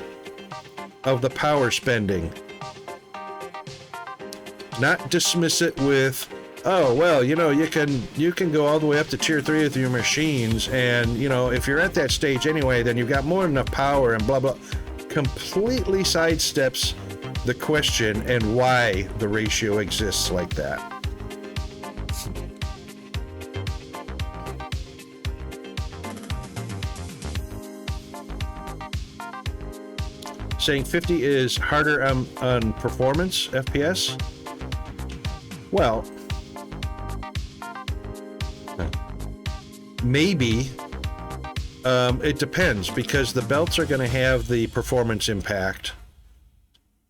S1: of the power spending? Not dismiss it with, oh, well, you know, you can go all the way up to tier 3 with your machines, and, you know, if you're at that stage anyway, then you've got more than enough power and blah, blah. Completely sidesteps the question and why the ratio exists like that. Saying 50 is harder on performance, FPS? Well, maybe. It depends, because the belts are going to have the performance impact.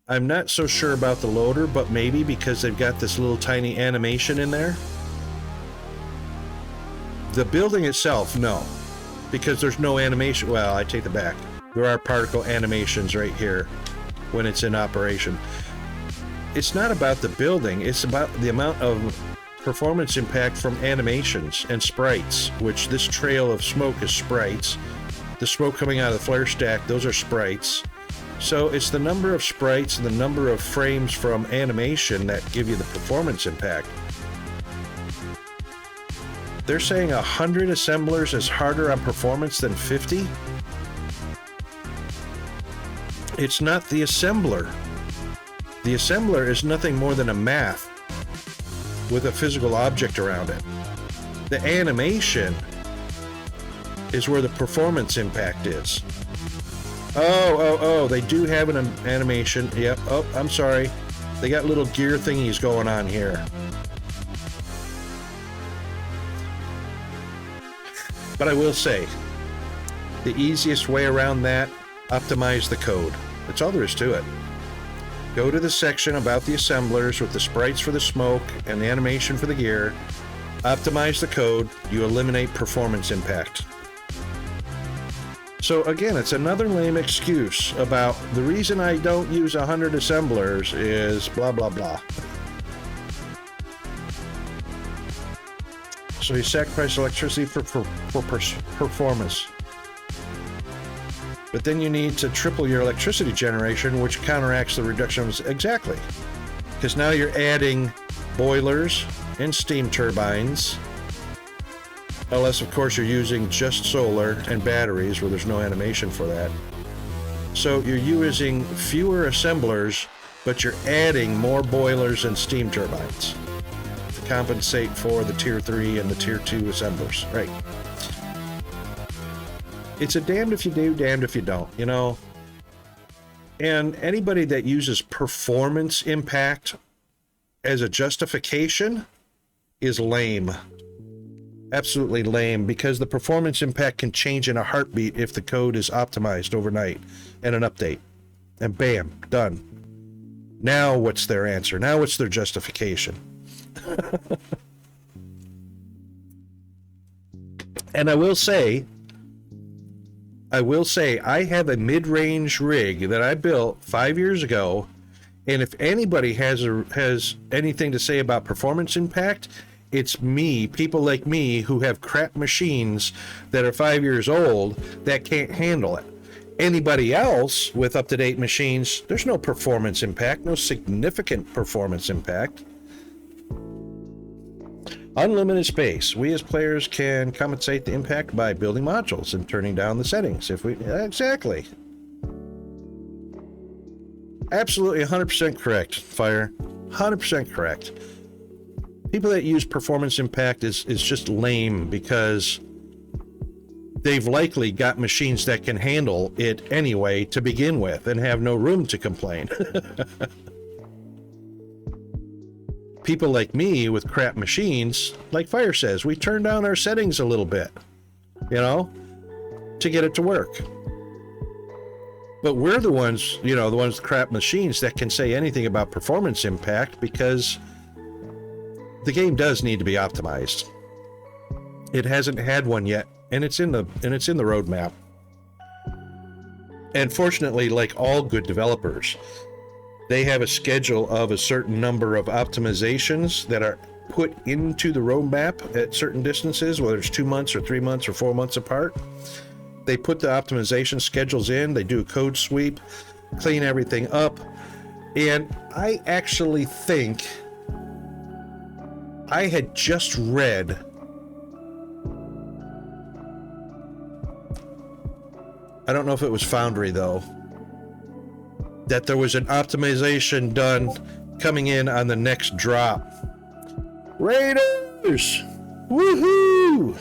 S1: I'm not so sure about the loader, but maybe because they've got this little tiny animation in there. The building itself, no, because there's no animation. Well, I take it back. There are particle animations right here when it's in operation. It's not about the building, it's about the amount of performance impact from animations and sprites, which this trail of smoke is sprites. The smoke coming out of the flare stack, those are sprites. So it's the number of sprites and the number of frames from animation that give you the performance impact. They're saying 100 assemblers is harder on performance than 50? It's not the assembler. The assembler is nothing more than a math with a physical object around it. The animation is where the performance impact is. Oh, they do have an animation. Yep. Oh, I'm sorry. They got little gear thingies going on here. But I will say, the easiest way around that, optimize the code. That's all there is to it. Go to the section about the assemblers with the sprites for the smoke and the animation for the gear. Optimize the code. You eliminate performance impact. So again, it's another lame excuse about the reason I don't use 100 assemblers is blah, blah, blah. So you sacrifice electricity for performance. But then you need to triple your electricity generation, which counteracts the reduction of... Exactly. Because now you're adding boilers and steam turbines. Unless, of course, you're using just solar and batteries where there's no animation for that. So you're using fewer assemblers, but you're adding more boilers and steam turbines to compensate for the tier 3 and the tier 2 assemblers. Right. It's a damned if you do, damned if you don't, you know? And anybody that uses performance impact as a justification is lame. Absolutely lame, because the performance impact can change in a heartbeat if the code is optimized overnight and an update. And bam, done. Now what's their answer? Now what's their justification? And I will say I have a mid-range rig that I built 5 years ago, and if anybody has anything to say about performance impact, it's me, people like me who have crap machines that are 5 years old that can't handle it. Anybody else with up-to-date machines, there's no performance impact, no significant performance impact. Unlimited space. We as players can compensate the impact by building modules and turning down the settings. Exactly. Absolutely 100% correct, Fire. 100% correct. people that use performance impact is just lame, because they've likely got machines that can handle it anyway to begin with and have no room to complain. People like me with crap machines, like Fire says, we turn down our settings a little bit, you know, to get it to work. But we're the ones, you know, the ones with crap machines that can say anything about performance impact, because the game does need to be optimized. It hasn't had one yet, and it's in the roadmap. And fortunately, like all good developers, they have a schedule of a certain number of optimizations that are put into the roadmap at certain distances, whether it's 2 months or 3 months or 4 months apart. They put the optimization schedules in, they do a code sweep, clean everything up, and I actually think I had just read I don't know if it was Foundry though, that there was an optimization done coming in on the next drop. Raiders! Woohoo!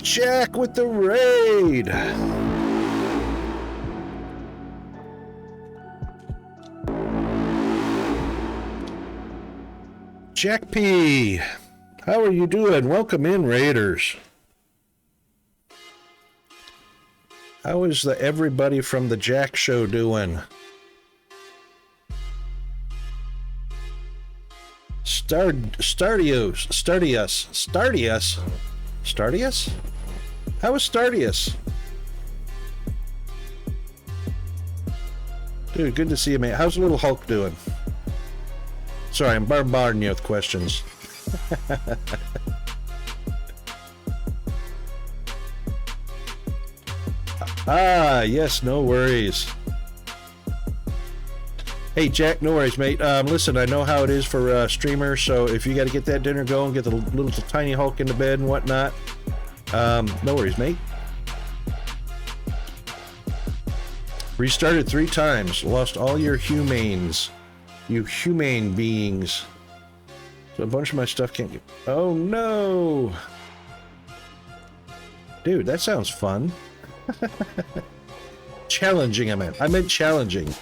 S1: Jack with the raid! Jack P, how are you doing? Welcome in, Raiders. How is the everybody from the Jack Show doing? Stardius? How is Stardius? Dude, good to see you, mate. How's Little Hulk doing? Sorry, I'm bombarding you with questions. Yes, no worries. Hey, Jack, no worries, mate. Listen, I know how it is for streamers, so if you got to get that dinner going, get the little tiny Hulk into bed and whatnot, no worries, mate. Restarted 3 times, lost all your humanes. You humane beings. So a bunch of my stuff can't get... Oh, no! Dude, that sounds fun. Challenging, I meant challenging.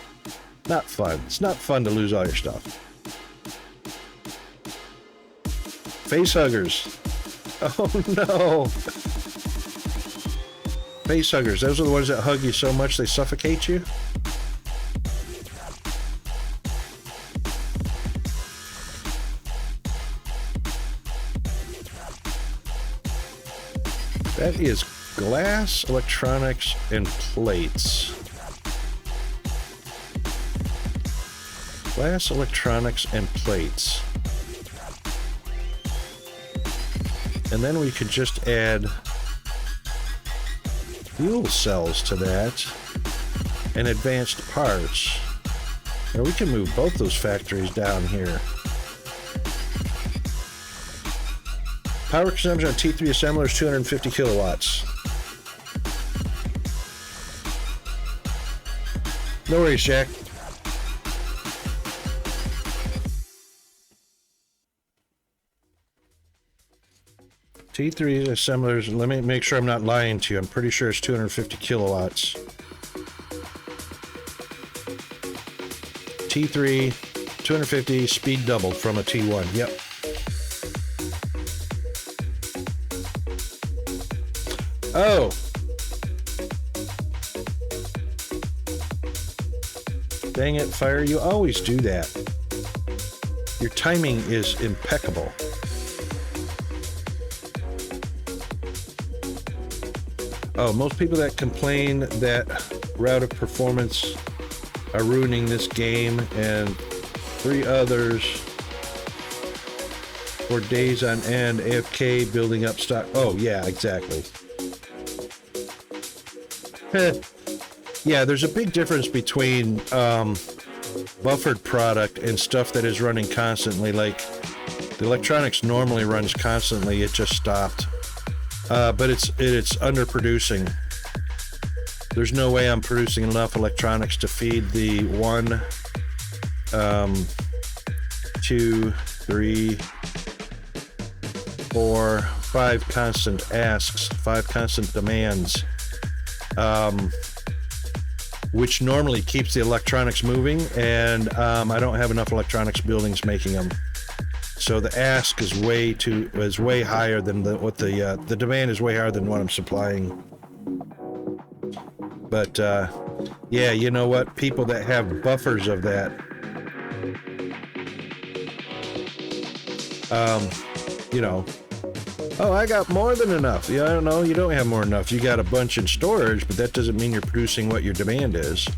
S1: Not fun. It's not fun to lose all your stuff. Facehuggers. Oh, no! Facehuggers, those are the ones that hug you so much they suffocate you? That is glass, electronics, and plates. Glass, electronics, and plates. And then we could just add fuel cells to that and advanced parts. Now we can move both those factories down here. Power consumption on T3 assembler is 250 kilowatts. No worries, Jack. T3 assemblers, let me make sure I'm not lying to you. I'm pretty sure it's 250 kilowatts. T3, 250, speed doubled from a T1. Yep. Oh. Dang it, Fire, you always do that. Your timing is impeccable. Oh, most people that complain that route of performance are ruining this game, and 3 others for days on end, AFK, building up stock. Oh, yeah, exactly. Yeah, there's a big difference between buffered product and stuff that is running constantly. Like, the electronics normally runs constantly, it just stopped. But it's underproducing. There's no way I'm producing enough electronics to feed the one 2, 3, 4, 5 constant asks, 5 constant demands, which normally keeps the electronics moving, and I don't have enough electronics buildings making them. So the ask is way higher than the demand is way higher than what I'm supplying. But yeah, you know what? People that have buffers of that, you know, oh, I got more than enough. Yeah, I don't know. You don't have more than enough. You got a bunch in storage, but that doesn't mean you're producing what your demand is.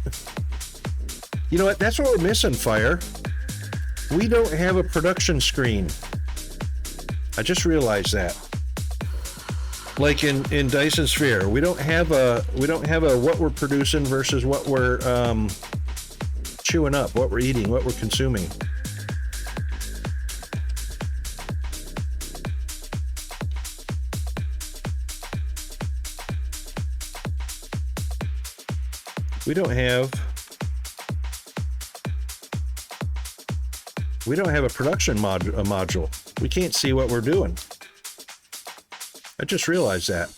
S1: You know what? That's what we're missing, Fire. We don't have a production screen. I just realized that. Like in Dyson Sphere, we don't have a what we're producing versus what we're chewing up, what we're eating, what we're consuming. We don't have a production module. We can't see what we're doing. I just realized that.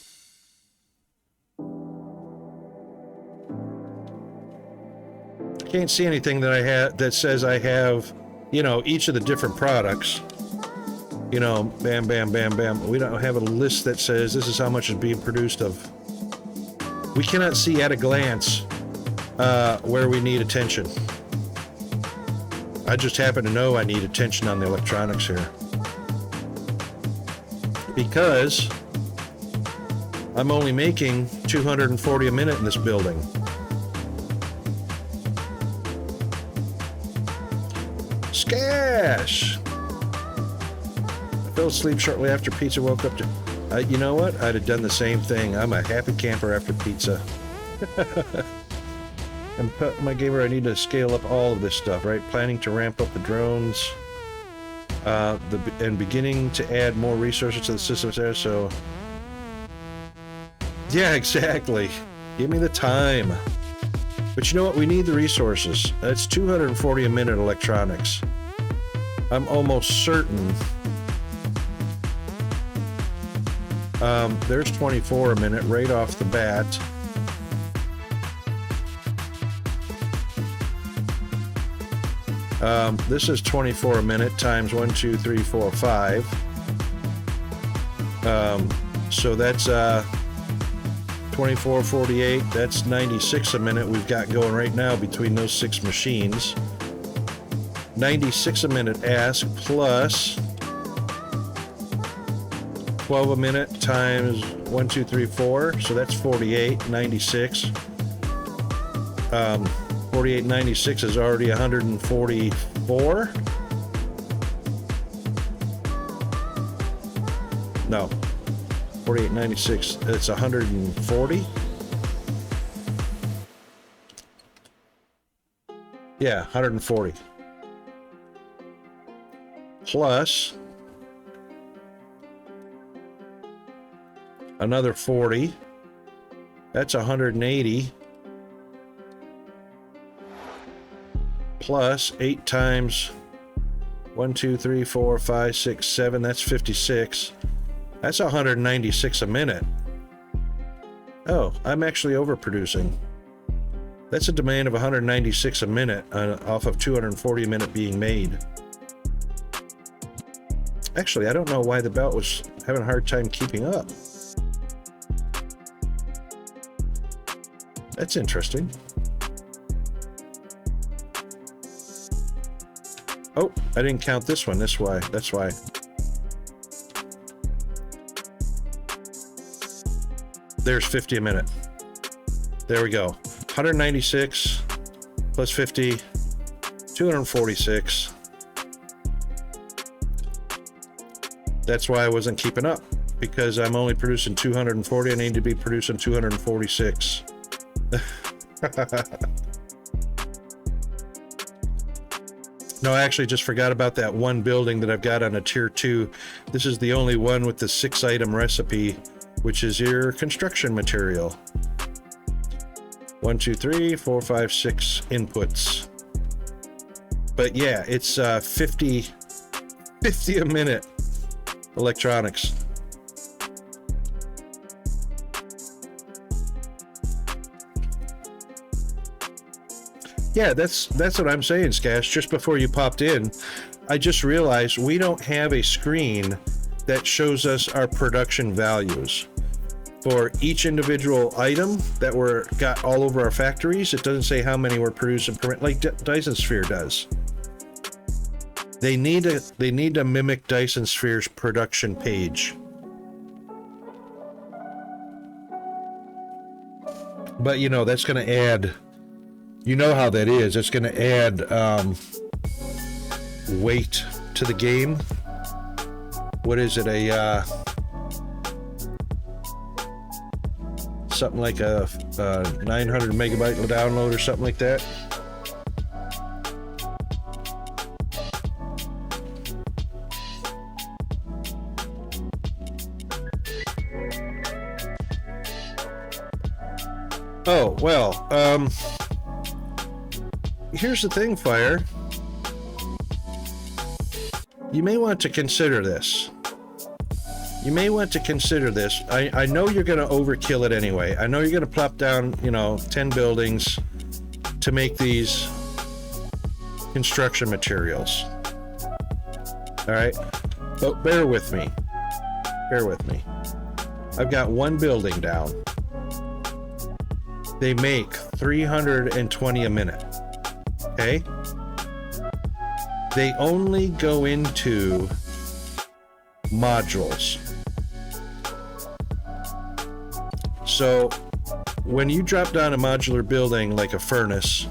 S1: I can't see anything that I have that says I have, you know, each of the different products. You know, bam, bam, bam, bam. We don't have a list that says this is how much is being produced of. We cannot see at a glance where we need attention. I just happen to know I need attention on the electronics here. Because I'm only making 240 a minute in this building. Scash! I fell asleep shortly after pizza, woke up to... you know what? I'd have done the same thing. I'm a happy camper after pizza. And my gamer, I need to scale up all of this stuff, right? Planning to ramp up the drones. And beginning to add more resources to the systems there, so... Yeah, exactly. Give me the time. But you know what? We need the resources. That's 240 a minute electronics. I'm almost certain... there's 24 a minute right off the bat. This is 24 a minute times 1, 2, 3, 4, 5. So that's 24, 48. That's 96 a minute we've got going right now between those 6 machines. 96 a minute ask plus 12 a minute times 1, 2, 3, 4. So that's 48, 96. 4896 is already 144. No, 4896. It's 140. Yeah, 140. Plus another 40. That's 180. Plus 8 times 1, 2, 3, 4, 5, 6, 7. That's 56. That's 196 a minute. Oh, I'm actually overproducing. That's a demand of 196 a minute off of 240 a minute being made. Actually, I don't know why the belt was having a hard time keeping up. That's interesting. Oh, I didn't count this one. That's why. There's 50 a minute. There we go. 196 plus 50, 246. That's why I wasn't keeping up, because I'm only producing 240. I need to be producing 246. No, I actually just forgot about that one building that I've got on a tier 2. This is the only one with the 6-item recipe, which is your construction material. 1, 2, 3, 4, 5, 6 inputs. But yeah, it's 50 50 a minute. Electronics. Yeah, that's what I'm saying, Skash. Just before you popped in, I just realized we don't have a screen that shows us our production values for each individual item that got all over our factories. It doesn't say how many were produced like Dyson Sphere does. They need to mimic Dyson Sphere's production page. But you know, that's going to add, you know how that is. It's going to add weight to the game. What is it? Something like a 900 megabyte download or something like that. Oh, well, here's the thing, Fire. You may want to consider this. You may want to consider this. I know you're going to overkill it anyway. I know you're going to plop down, 10 buildings to make these construction materials. All right? But bear with me. Bear with me. I've got one building down. They make 320 a minute. Okay? They only go into modules. So when you drop down a modular building like a furnace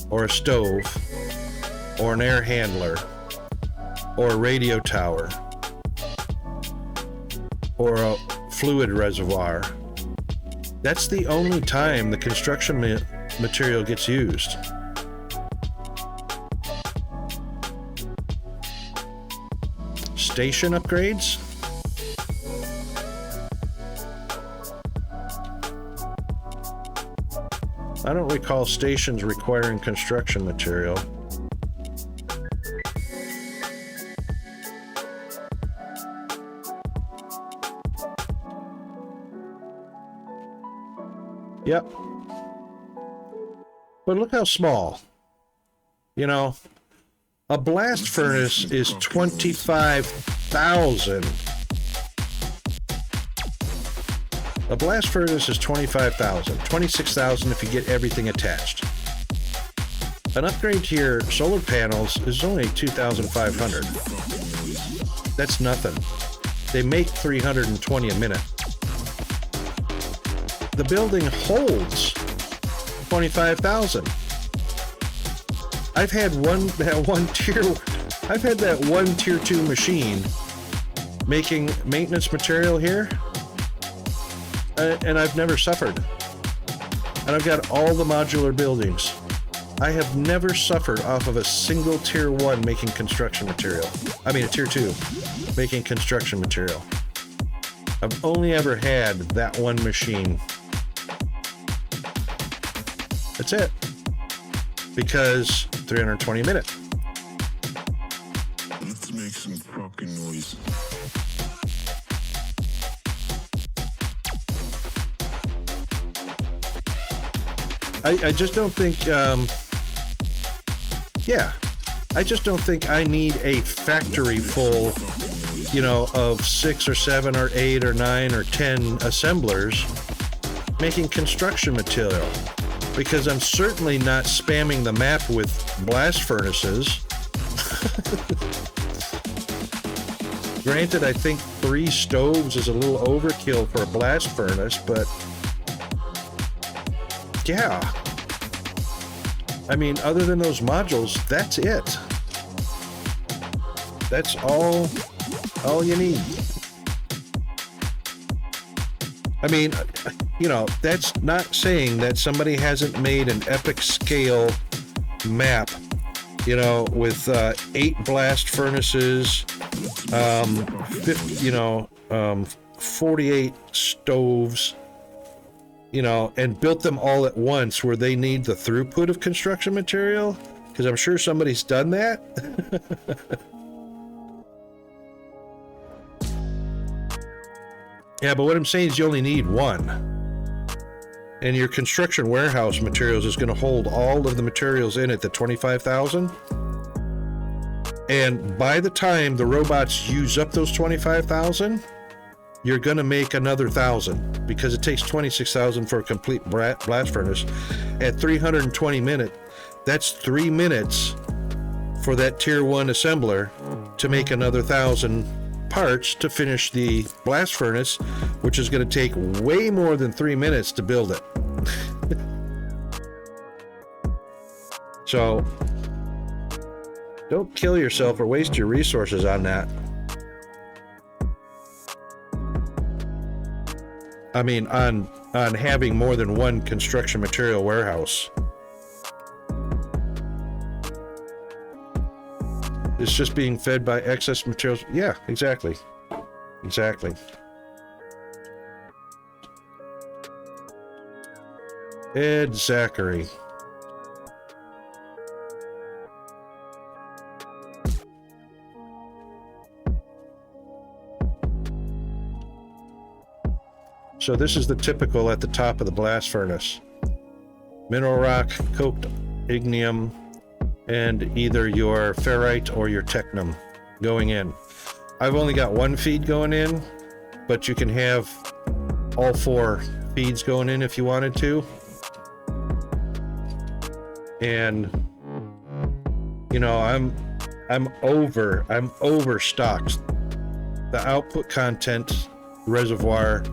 S1: or a stove or an air handler or a radio tower or a fluid reservoir, that's the only time the construction material gets used. Station upgrades? I don't recall stations requiring construction material. Yep. But look how small. A blast furnace is 25,000. A blast furnace is 25,000. 26,000 if you get everything attached. An upgrade to your solar panels is only 2,500. That's nothing. They make 320 a minute. The building holds 25,000. I've had that one tier 2 machine making maintenance material here, and I've never suffered. And I've got all the modular buildings. I have never suffered off of a single tier 1 making construction material. I mean a tier 2 making construction material. I've only ever had that one machine. That's it. Because 320 a minute.
S2: Let's make some fucking noise.
S1: I just don't think, I just don't think I need a factory full, of 6 or 7 or 8 or 9 or 10 assemblers making construction material. Because I'm certainly not spamming the map with blast furnaces. Granted, I think 3 stoves is a little overkill for a blast furnace, but yeah. I mean, other than those modules, that's it. That's all you need. I mean, that's not saying that somebody hasn't made an epic scale map, with 8 blast furnaces, 48 stoves, and built them all at once where they need the throughput of construction material, because I'm sure somebody's done that. Yeah, but what I'm saying is you only need one. And your construction warehouse materials is going to hold all of the materials in it, the 25,000. And by the time the robots use up those 25,000, you're going to make another 1,000 because it takes 26,000 for a complete blast furnace. At 320 minutes, that's 3 minutes for that tier 1 assembler to make another 1,000 parts to finish the blast furnace, which is going to take way more than 3 minutes to build it. So don't kill yourself or waste your resources on that. I mean, on having more than one construction material warehouse. It's just being fed by excess materials. Yeah, exactly. Exactly. Ed Zachary. So this is the typical at the top of the blast furnace. Mineral rock, coked ignium, and either your ferrite or your technum going in. I've only got one feed going in, but you can have all 4 feeds going in if you wanted to. And you know, I'm overstocked. The output content reservoir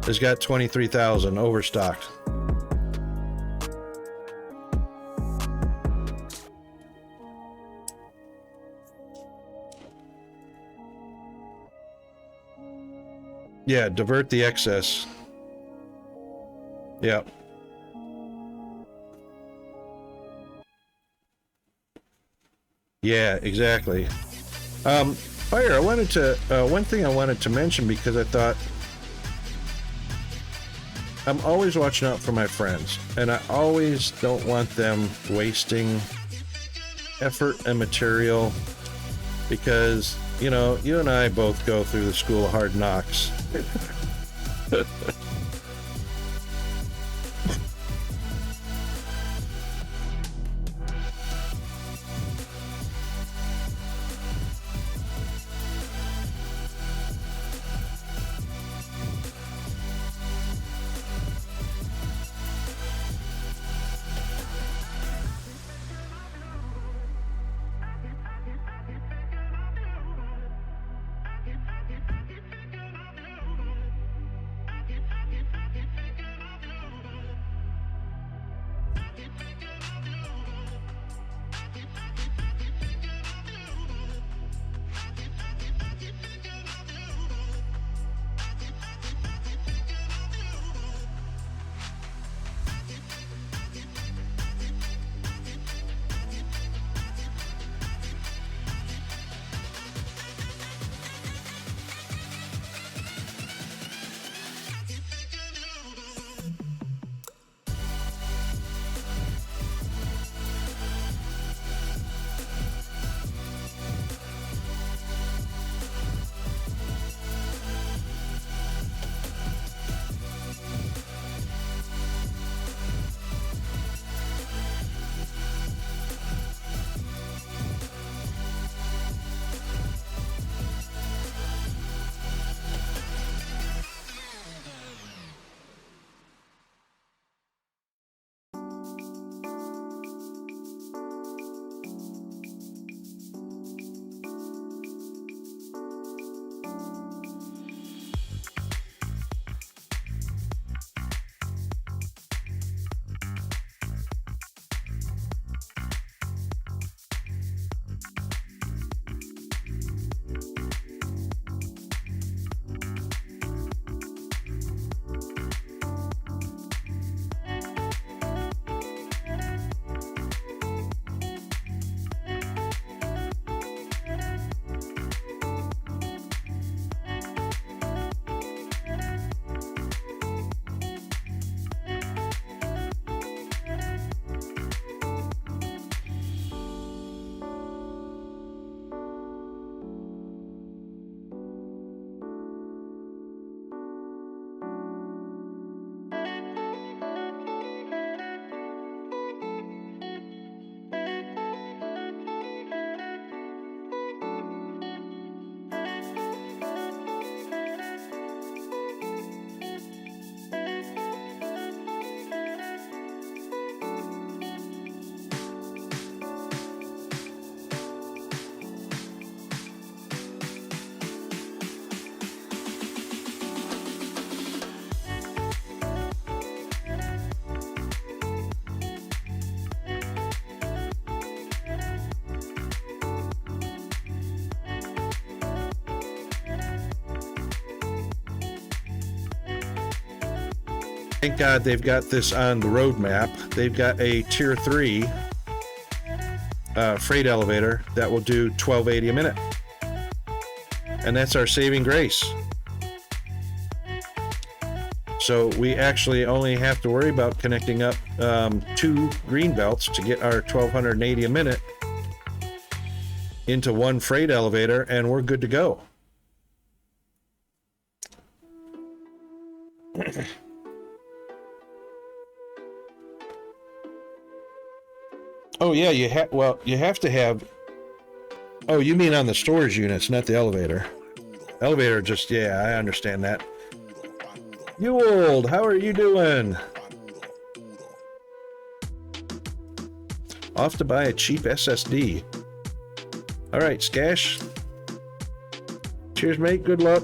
S1: has got 23,000 overstocked. Yeah, divert the excess. Yeah. Yeah, exactly. Fire, I wanted to, one thing I wanted to mention because I thought I'm always watching out for my friends, and I always don't want them wasting effort and material because, you know, you and I both go through the school of hard knocks. Thank God they've got this on the roadmap. They've got a tier 3 freight elevator that will do 1280 a minute. And that's our saving grace. So we actually only have to worry about connecting up 2 green belts to get our 1280 a minute into one freight elevator, and we're good to go. Oh yeah, you have to have. Oh, you mean on the storage units, not the elevator. Elevator, just, yeah, I understand that. You old, how are you doing? Off to buy a cheap SSD. All right, Skash. Cheers, mate. Good luck.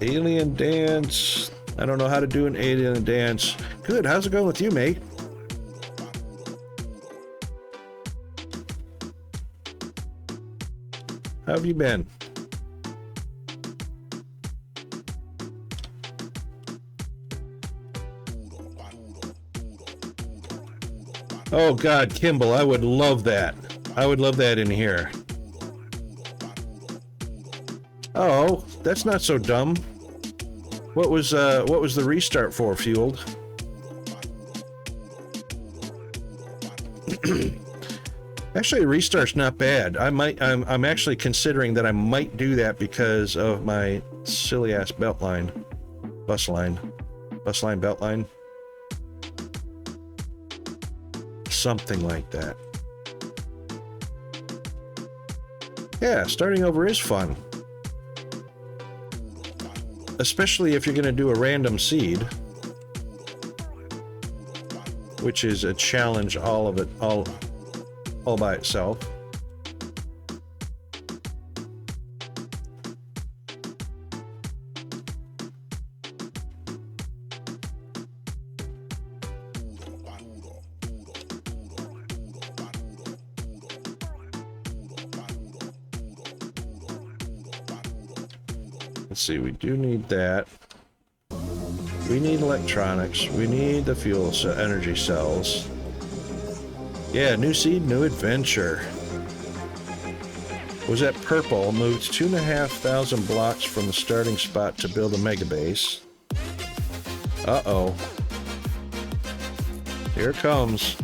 S1: Alien dance. I don't know how to do an alien dance. Good. How's it going with you, mate? How have you been? Oh God, Kimball, I would love that. I would love that in here. Oh, that's not so dumb. What was the restart for, Fueled? Actually, restart's not bad. I'm actually considering that I might do that because of my silly ass belt line. Bus line, belt line. Something like that. Yeah, starting over is fun. Especially if you're going to do a random seed, which is a challenge all by itself. Let's see, we do need that. We need electronics. We need the fuel energy cells. Yeah, new seed, new adventure. Was that purple? Moves 2,500 blocks from the starting spot to build a mega base. Uh-oh. Here it comes.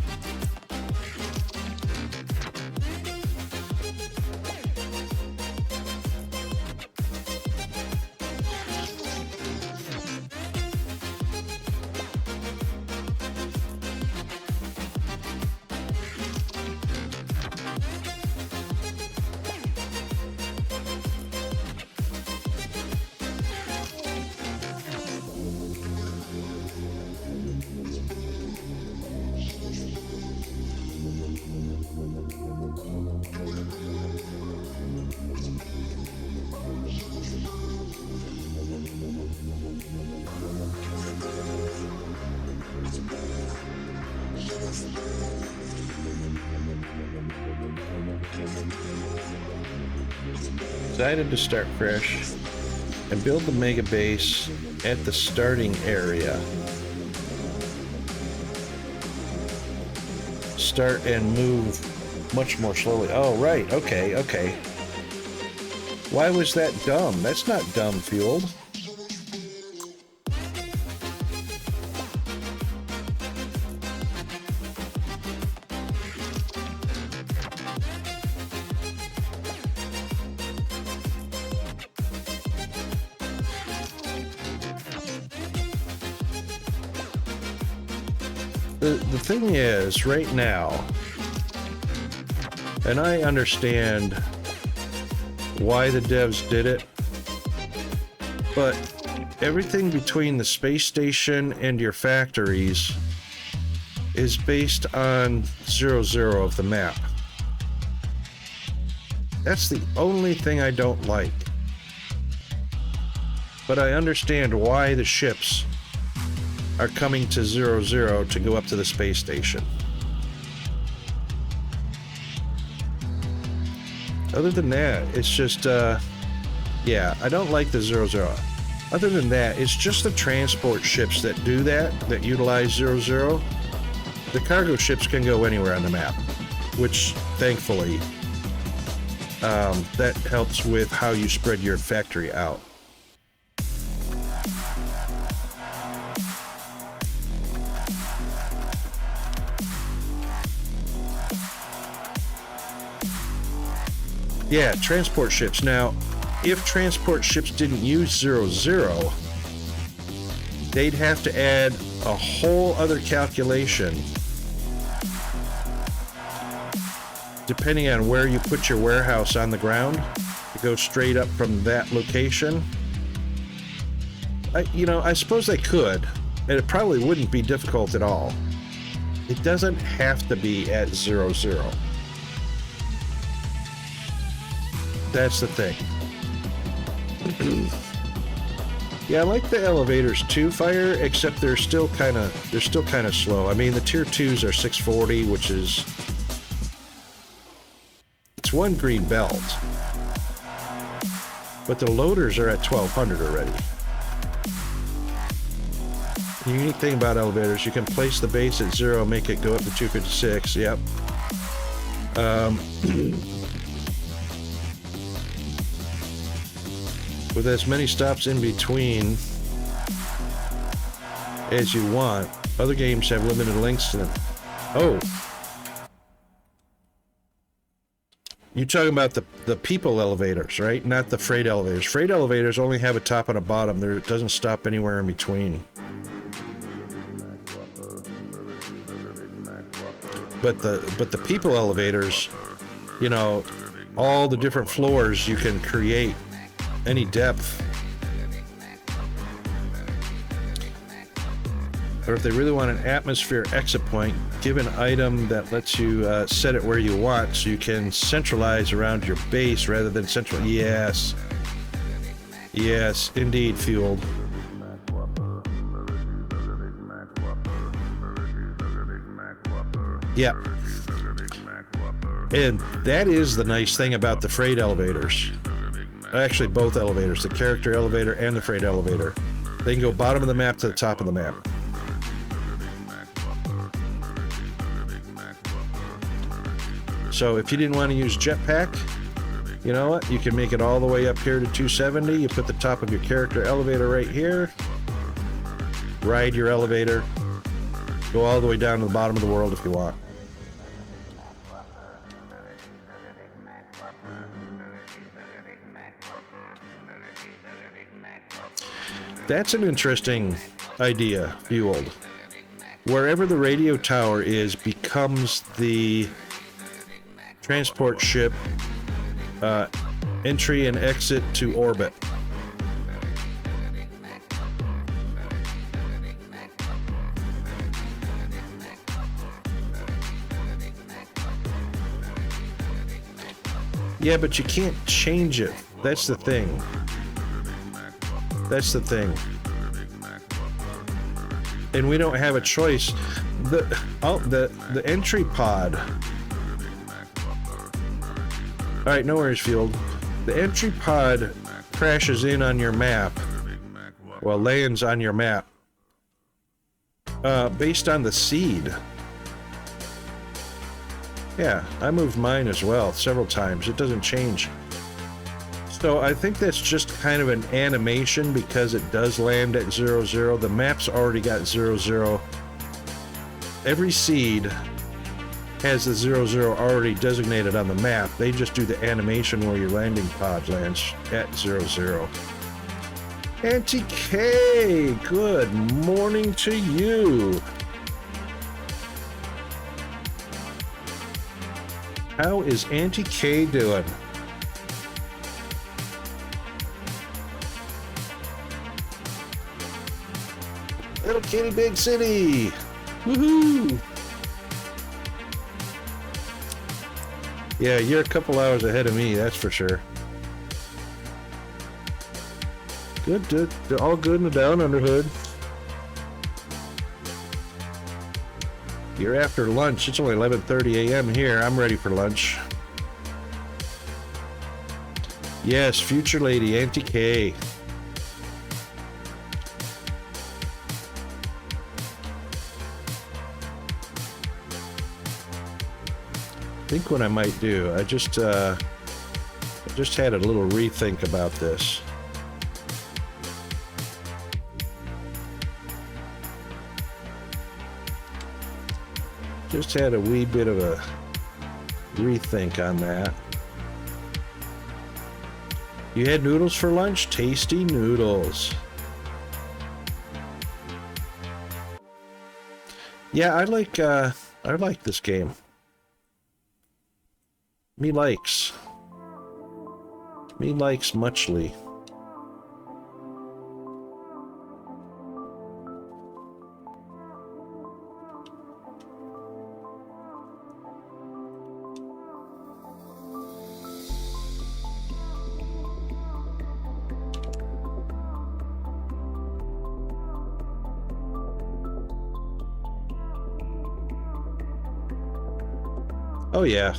S1: Decided to start fresh and build the mega base at the starting area. Start and move much more slowly. Oh, right. Okay. Why was that dumb? That's not dumb, Fueled. The thing is, right now, and I understand why the devs did it, but everything between the space station and your factories is based on 0-0 of the map. That's the only thing I don't like. But I understand why the ships are coming to 0-0 to go up to the space station. Other than that, it's just, yeah, I don't like the 0-0. Other than that, it's just the transport ships that do that utilize 00. The cargo ships can go anywhere on the map, which thankfully that helps with how you spread your factory out. Yeah, transport ships. Now, if transport ships didn't use 00, they'd have to add a whole other calculation depending on where you put your warehouse on the ground to go straight up from that location. I suppose they could, and it probably wouldn't be difficult at all. It doesn't have to be at 00. That's the thing. Yeah, I like the elevators too, Fire, except they're still kind of slow. I mean, the tier 2s are 640, which is it's one green belt. But the loaders are at 1200 already. The unique thing about elevators, you can place the base at 0, make it go up to 256. Yep. With as many stops in between as you want. Other games have limited lengths to them. Oh. You're talking about the people elevators, right? Not the freight elevators. Freight elevators only have a top and a bottom. It doesn't stop anywhere in between. But the people elevators, you know, all the different floors you can create. Any depth. Or if they really want an atmosphere exit point, give an item that lets you set it where you want so you can centralize around your base rather than central. Yes. Yes, indeed, Fueled. Yeah. And that is the nice thing about the freight elevators. Actually, both elevators, the character elevator and the freight elevator. They can go bottom of the map to the top of the map. So if you didn't want to use jetpack, you know what? You can make it all the way up here to 270. You put the top of your character elevator right here. Ride your elevator. Go all the way down to the bottom of the world if you want. That's an interesting idea, Fueled. Wherever the radio tower is becomes the transport ship entry and exit to orbit. Yeah, but you can't change it. That's the thing. That's the thing. And we don't have a choice. The entry pod. Alright, no worries, Field. The entry pod crashes in on your map. Well, lands on your map. Based on the seed. Yeah, I moved mine as well several times. It doesn't change. So I think that's just kind of an animation because it does land at 00. The map's already got 00. Every seed has the 00 already designated on the map. They just do the animation where your landing pod lands at 00. Auntie K, good morning to you. How is Auntie K doing? Little kitty big city. Woohoo! Yeah, you're a couple hours ahead of me, that's for sure. Good, all good in the down under hood. You're after lunch. It's only 11:30 a.m. here. I'm ready for lunch. Yes, future lady, Auntie K. think what I might do, I just had a little rethink about this. Just had a wee bit of a rethink on that. You had noodles for lunch? Tasty noodles. Yeah, I like this game. Me likes muchly. Oh yeah,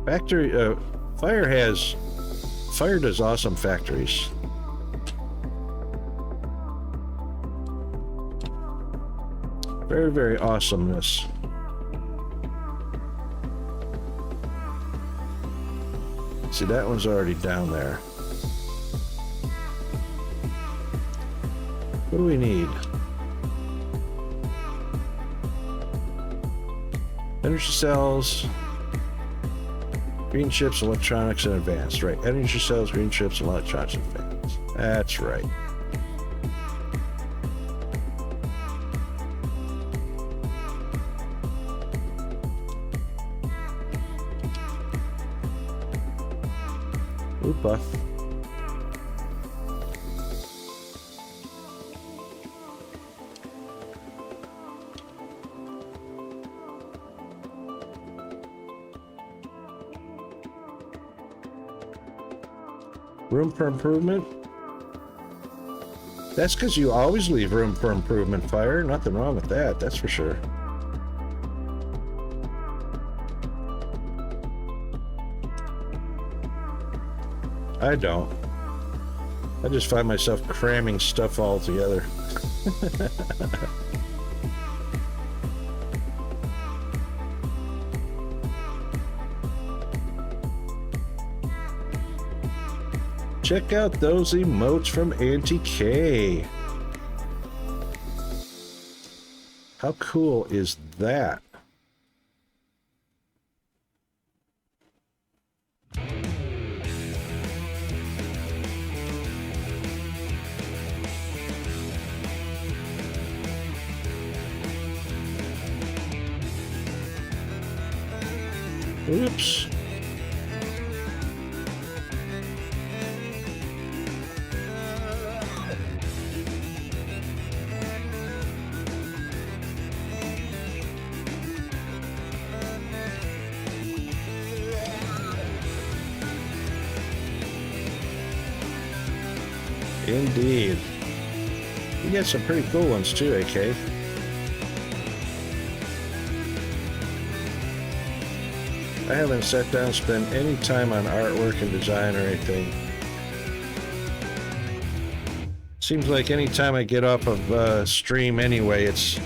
S1: factory. Fire does awesome factories. Very, very awesomeness. See, that one's already down there. What do we need? Energy cells. Green chips, electronics, and advanced. Right. Energy cells, green chips, and electronics, and advanced. That's right. Oopa. Room for improvement? That's because you always leave room for improvement, Fire. Nothing wrong with that, that's for sure. I don't. I just find myself cramming stuff all together. Check out those emotes from Auntie K. How cool is that? Oops. Indeed. You get some pretty cool ones too, AK. I haven't sat down and spent any time on artwork and design or anything. Seems like any time I get off of stream anyway, it's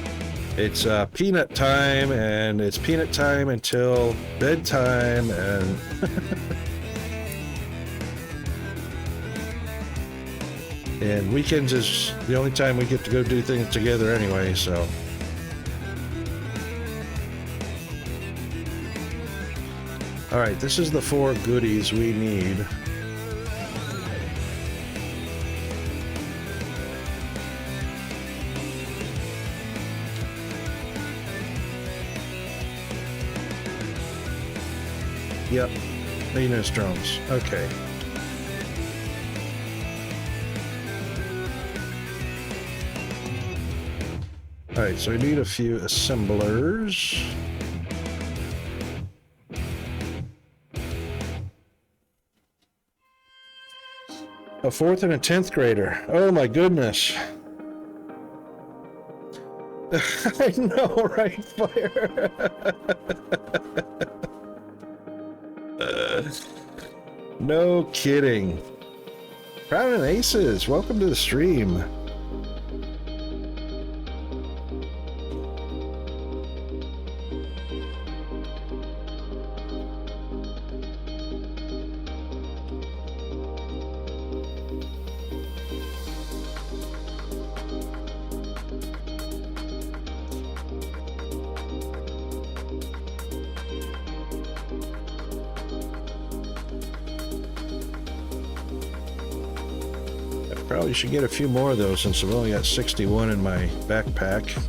S1: peanut time, and it's peanut time until bedtime, and and weekends is the only time we get to go do things together anyway, so. All right, this is the 4 goodies we need. Yep, maintenance drones. Okay. All right, so we need a few assemblers. A 4th and a 10th grader. Oh my goodness. I know, right, Fire? No kidding. Crown and Aces, welcome to the stream. Probably should get a few more of those since I've only got 61 in my backpack.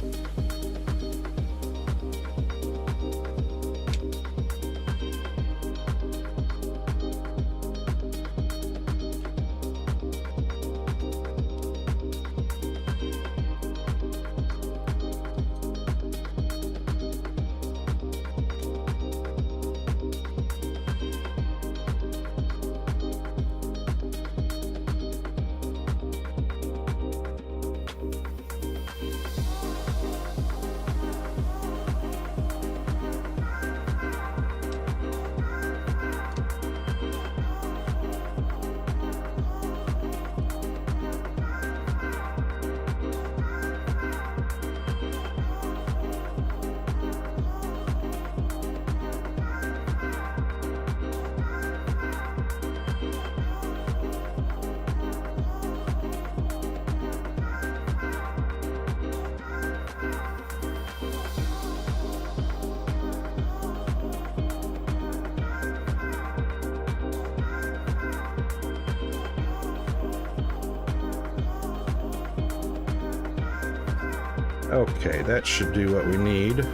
S1: Okay, that should do what we need.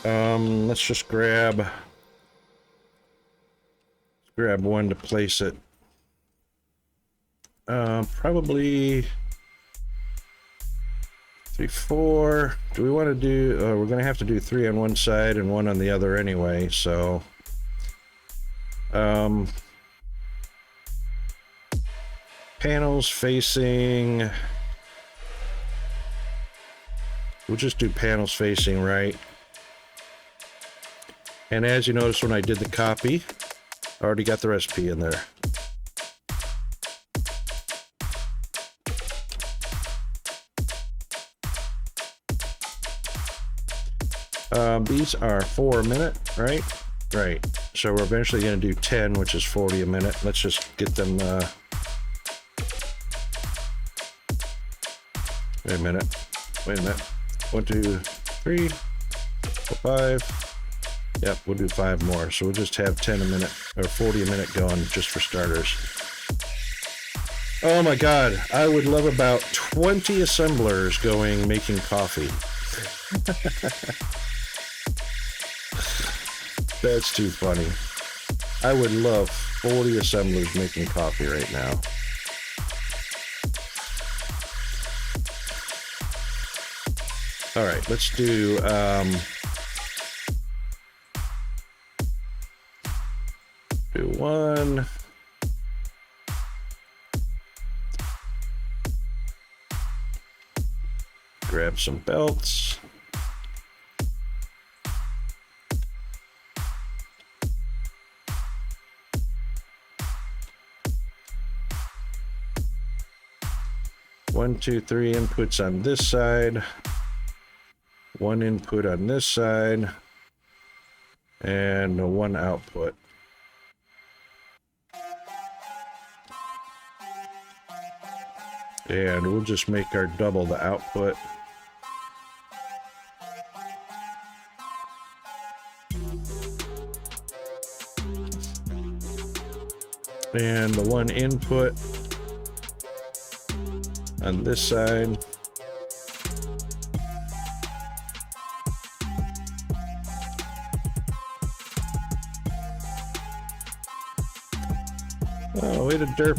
S1: Let's just grab one to place it. Probably 3, 4. Do we want to do? We're going to have to do 3 on one side and 1 on the other anyway. So, panels facing. We'll just do panels facing right. And as you notice when I did the copy, I already got the recipe in there. These are 4 a minute, right? Right. So we're eventually going to do 10, which is 40 a minute. Let's just get them. Wait a minute. 1, 2, 3, 4, 5. Yep, we'll do 5 more. So we'll just have 10 a minute or 40 a minute going just for starters. Oh my God, I would love about 20 assemblers going making coffee. That's too funny. I would love 40 assemblers making coffee right now. All right, let's do one. Grab some belts. One, 2, 3 inputs on this side. 1 input on this side. And 1 output. And we'll just make our double the output. And the 1 input on this side. Oh, way to derp.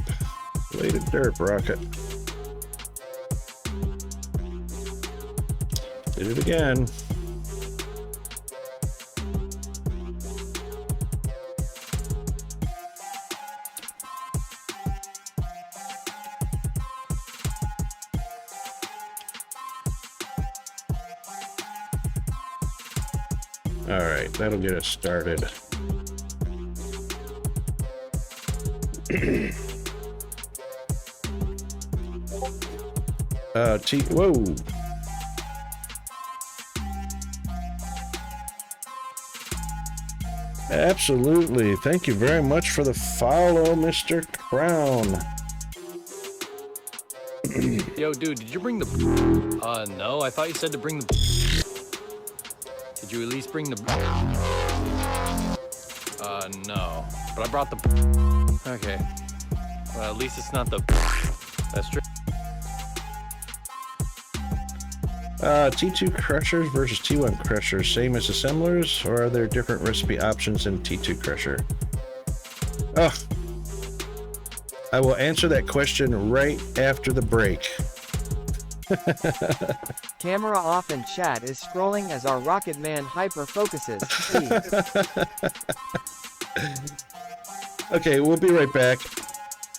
S1: Way to derp, Rocket. Did it again. All right, that'll get us started. Whoa. Absolutely. Thank you very much for the follow, Mr. Crown.
S3: Yo, dude, did you bring the... no, I thought you said to bring the... Did you at least bring the... No, but I brought the... Okay. Well, at least it's not the... That's true.
S1: T2 crushers versus T1 crushers, same as assemblers, or are there different recipe options in T2 crusher? Oh, I will answer that question right after the break.
S4: Camera off and chat is scrolling as our rocket man hyper focuses.
S1: Okay, we'll be right back.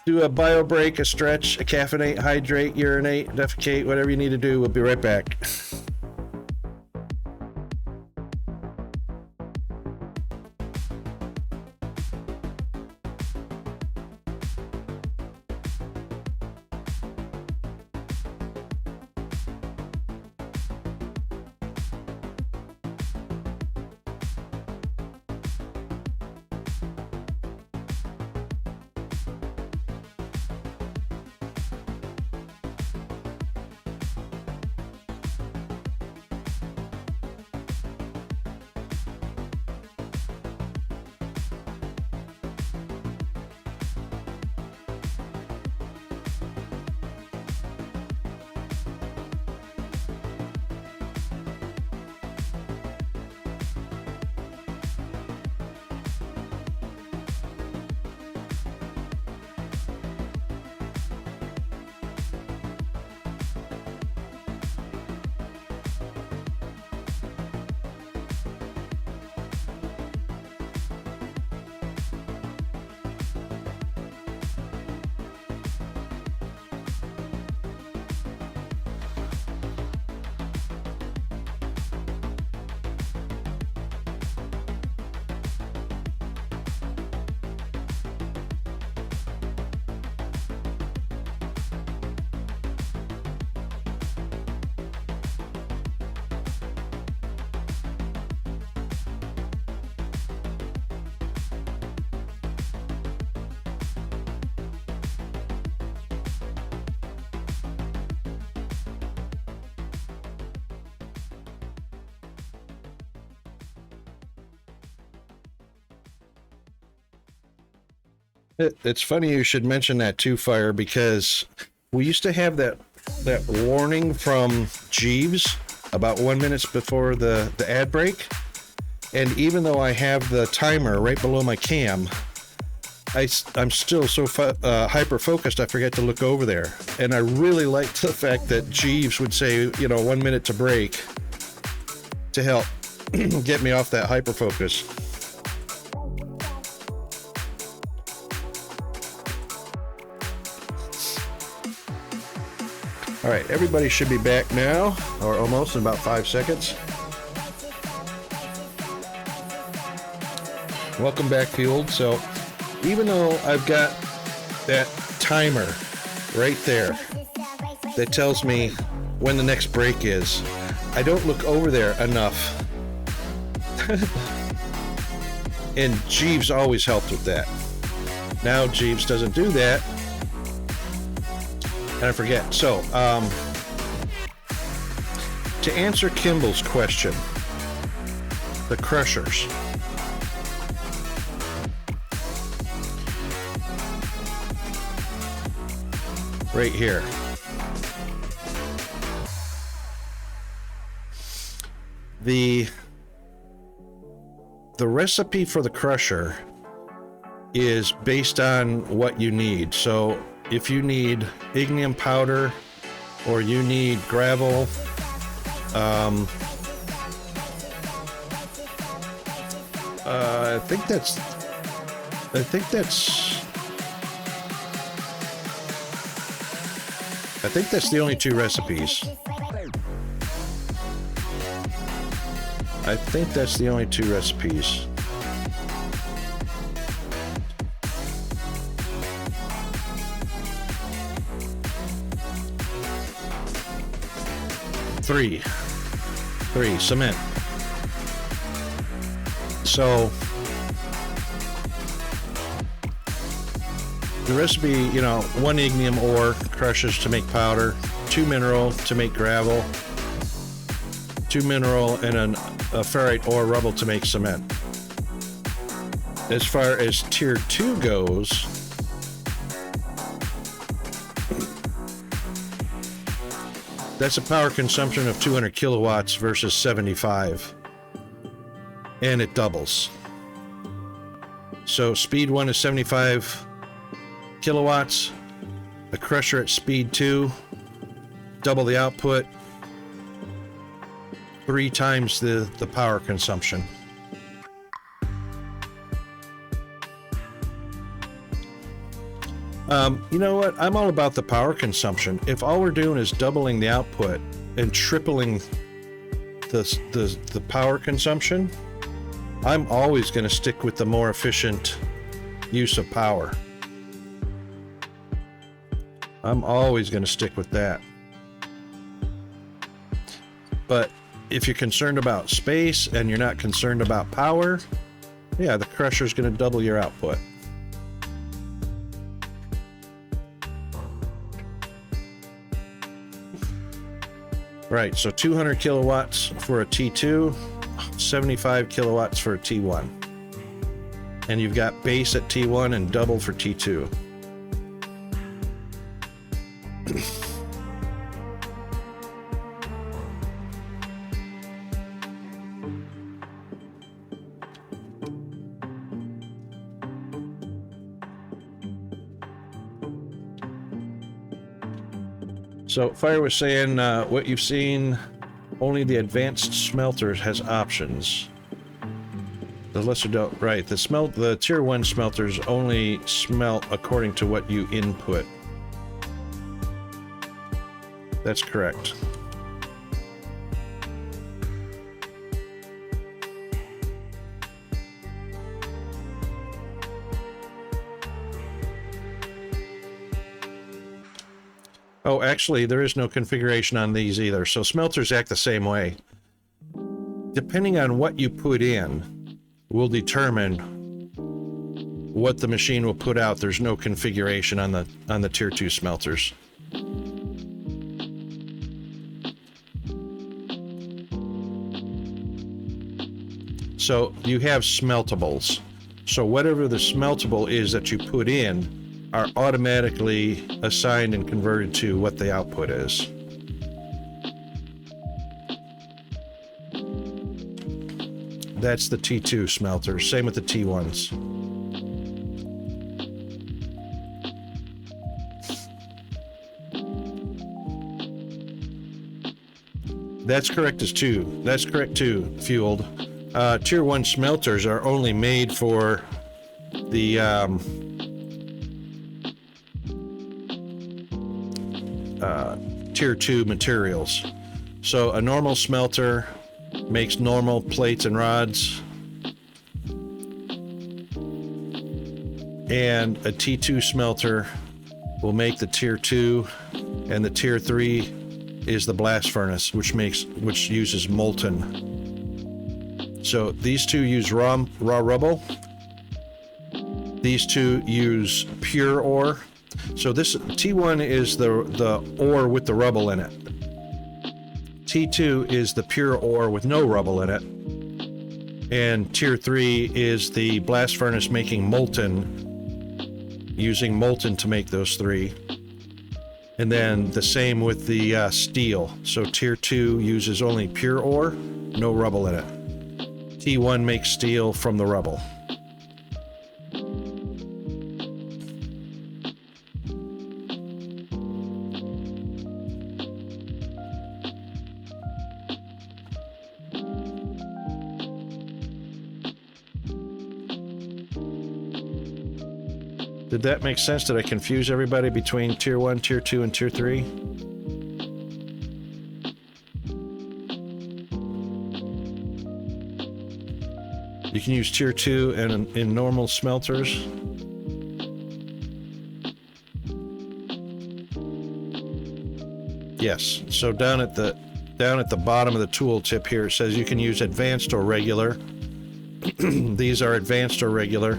S1: Do a bio break, a stretch, a caffeinate, hydrate, urinate, defecate, whatever you need to do. We'll be right back. It's funny you should mention that too, Fire, because we used to have that warning from Jeeves about 1 minute before the ad break. And even though I have the timer right below my cam, I'm still so hyper focused I forget to look over there. And I really liked the fact that Jeeves would say, 1 minute to break to help get me off that hyper focus. All right, everybody should be back now, or almost in about 5 seconds. Welcome back, Fueled. So, even though I've got that timer right there that tells me when the next break is, I don't look over there enough. And Jeeves always helped with that. Now Jeeves doesn't do that. And I forget. So, to answer Kimball's question, the crushers. Right here. The recipe for the crusher is based on what you need. So if you need ignium powder or you need gravel, I think that's the only two recipes. I think that's the only two recipes. Three cement. So the recipe, 1 ignium ore crushes to make powder, 2 mineral to make gravel, 2 mineral and a ferrite ore rubble to make cement. As far as tier 2 goes, That's a power consumption of 200 kilowatts versus 75. And it doubles. So speed 1 is 75 kilowatts. A crusher at speed 2, double the output, 3 times the power consumption. You know what? I'm all about the power consumption. If all we're doing is doubling the output and tripling the power consumption, I'm always going to stick with the more efficient use of power. I'm always going to stick with that. But if you're concerned about space and you're not concerned about power, yeah, the crusher is going to double your output. Right, so 200 kilowatts for a T2, 75 kilowatts for a T1. And you've got base at T1 and double for T2. So Fire was saying what you've seen, only the advanced smelter has options. The lesser don't, right, the tier 1 smelters only smelt according to what you input. That's correct. Oh, actually, there is no configuration on these either, so smelters act the same way. Depending on what you put in will determine what the machine will put out. There's no configuration on the tier 2 smelters. So you have smeltables. So whatever the smeltable is that you put in are automatically assigned and converted to what the output is. That's the T2 smelter. Same with the T1s. That's correct as too. That's correct too, Fueled. Tier 1 smelters are only made for the tier 2 materials. So a normal smelter makes normal plates and rods, and a T2 smelter will make the tier 2, and the tier 3 is the blast furnace, which uses molten. So these two use raw rubble. These two use pure ore. So this T1 is the ore with the rubble in it. T2 is the pure ore with no rubble in it. And tier 3 is the blast furnace making molten, using molten to make those 3. And then the same with the steel. So tier 2 uses only pure ore, no rubble in it. T1 makes steel from the rubble. Did that make sense? Did I confuse everybody between tier 1, tier 2, and tier 3? You can use tier 2 in normal smelters. Yes. So down at the bottom of the tooltip here, it says you can use advanced or regular. These are advanced or regular.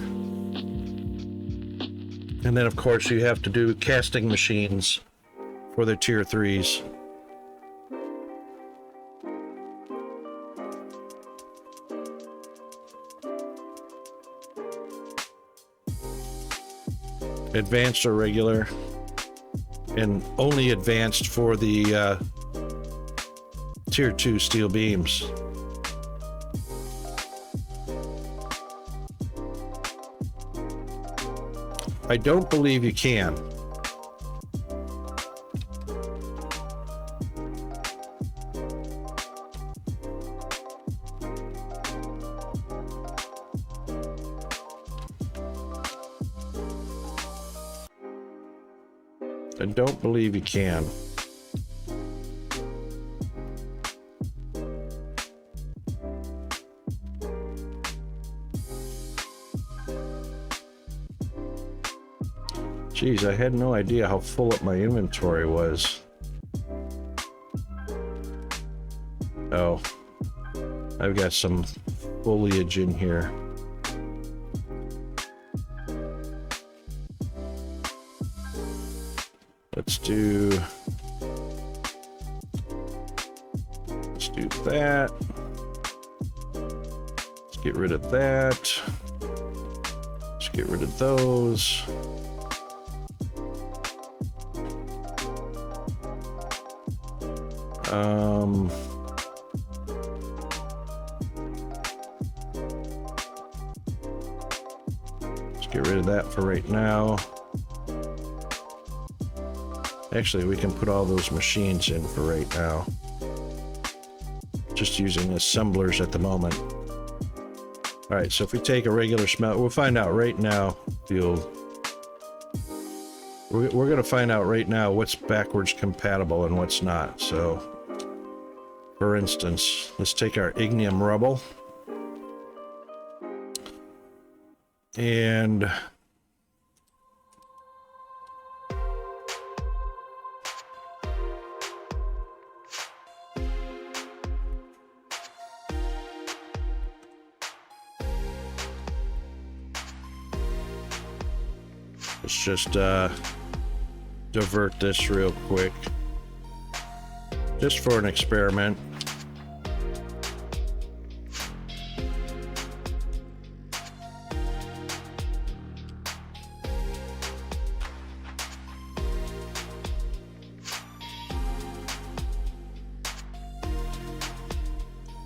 S1: And then, of course, you have to do casting machines for the tier 3s. Advanced or regular, and only advanced for the tier 2 steel beams. I don't believe you can. I don't believe you can. Geez, I had no idea how full up my inventory was. Oh, I've got some foliage in here. Let's do that. Let's get rid of that. Let's get rid of those. Let's get rid of that for right now. Actually, we can put all those machines in for right now. Just using assemblers at the moment. All right, so if we take a regular smelt, we'll find out right now. We're going to find out right now what's backwards compatible and what's not. So, for instance, let's take our ignium rubble. And let's just divert this real quick, just for an experiment.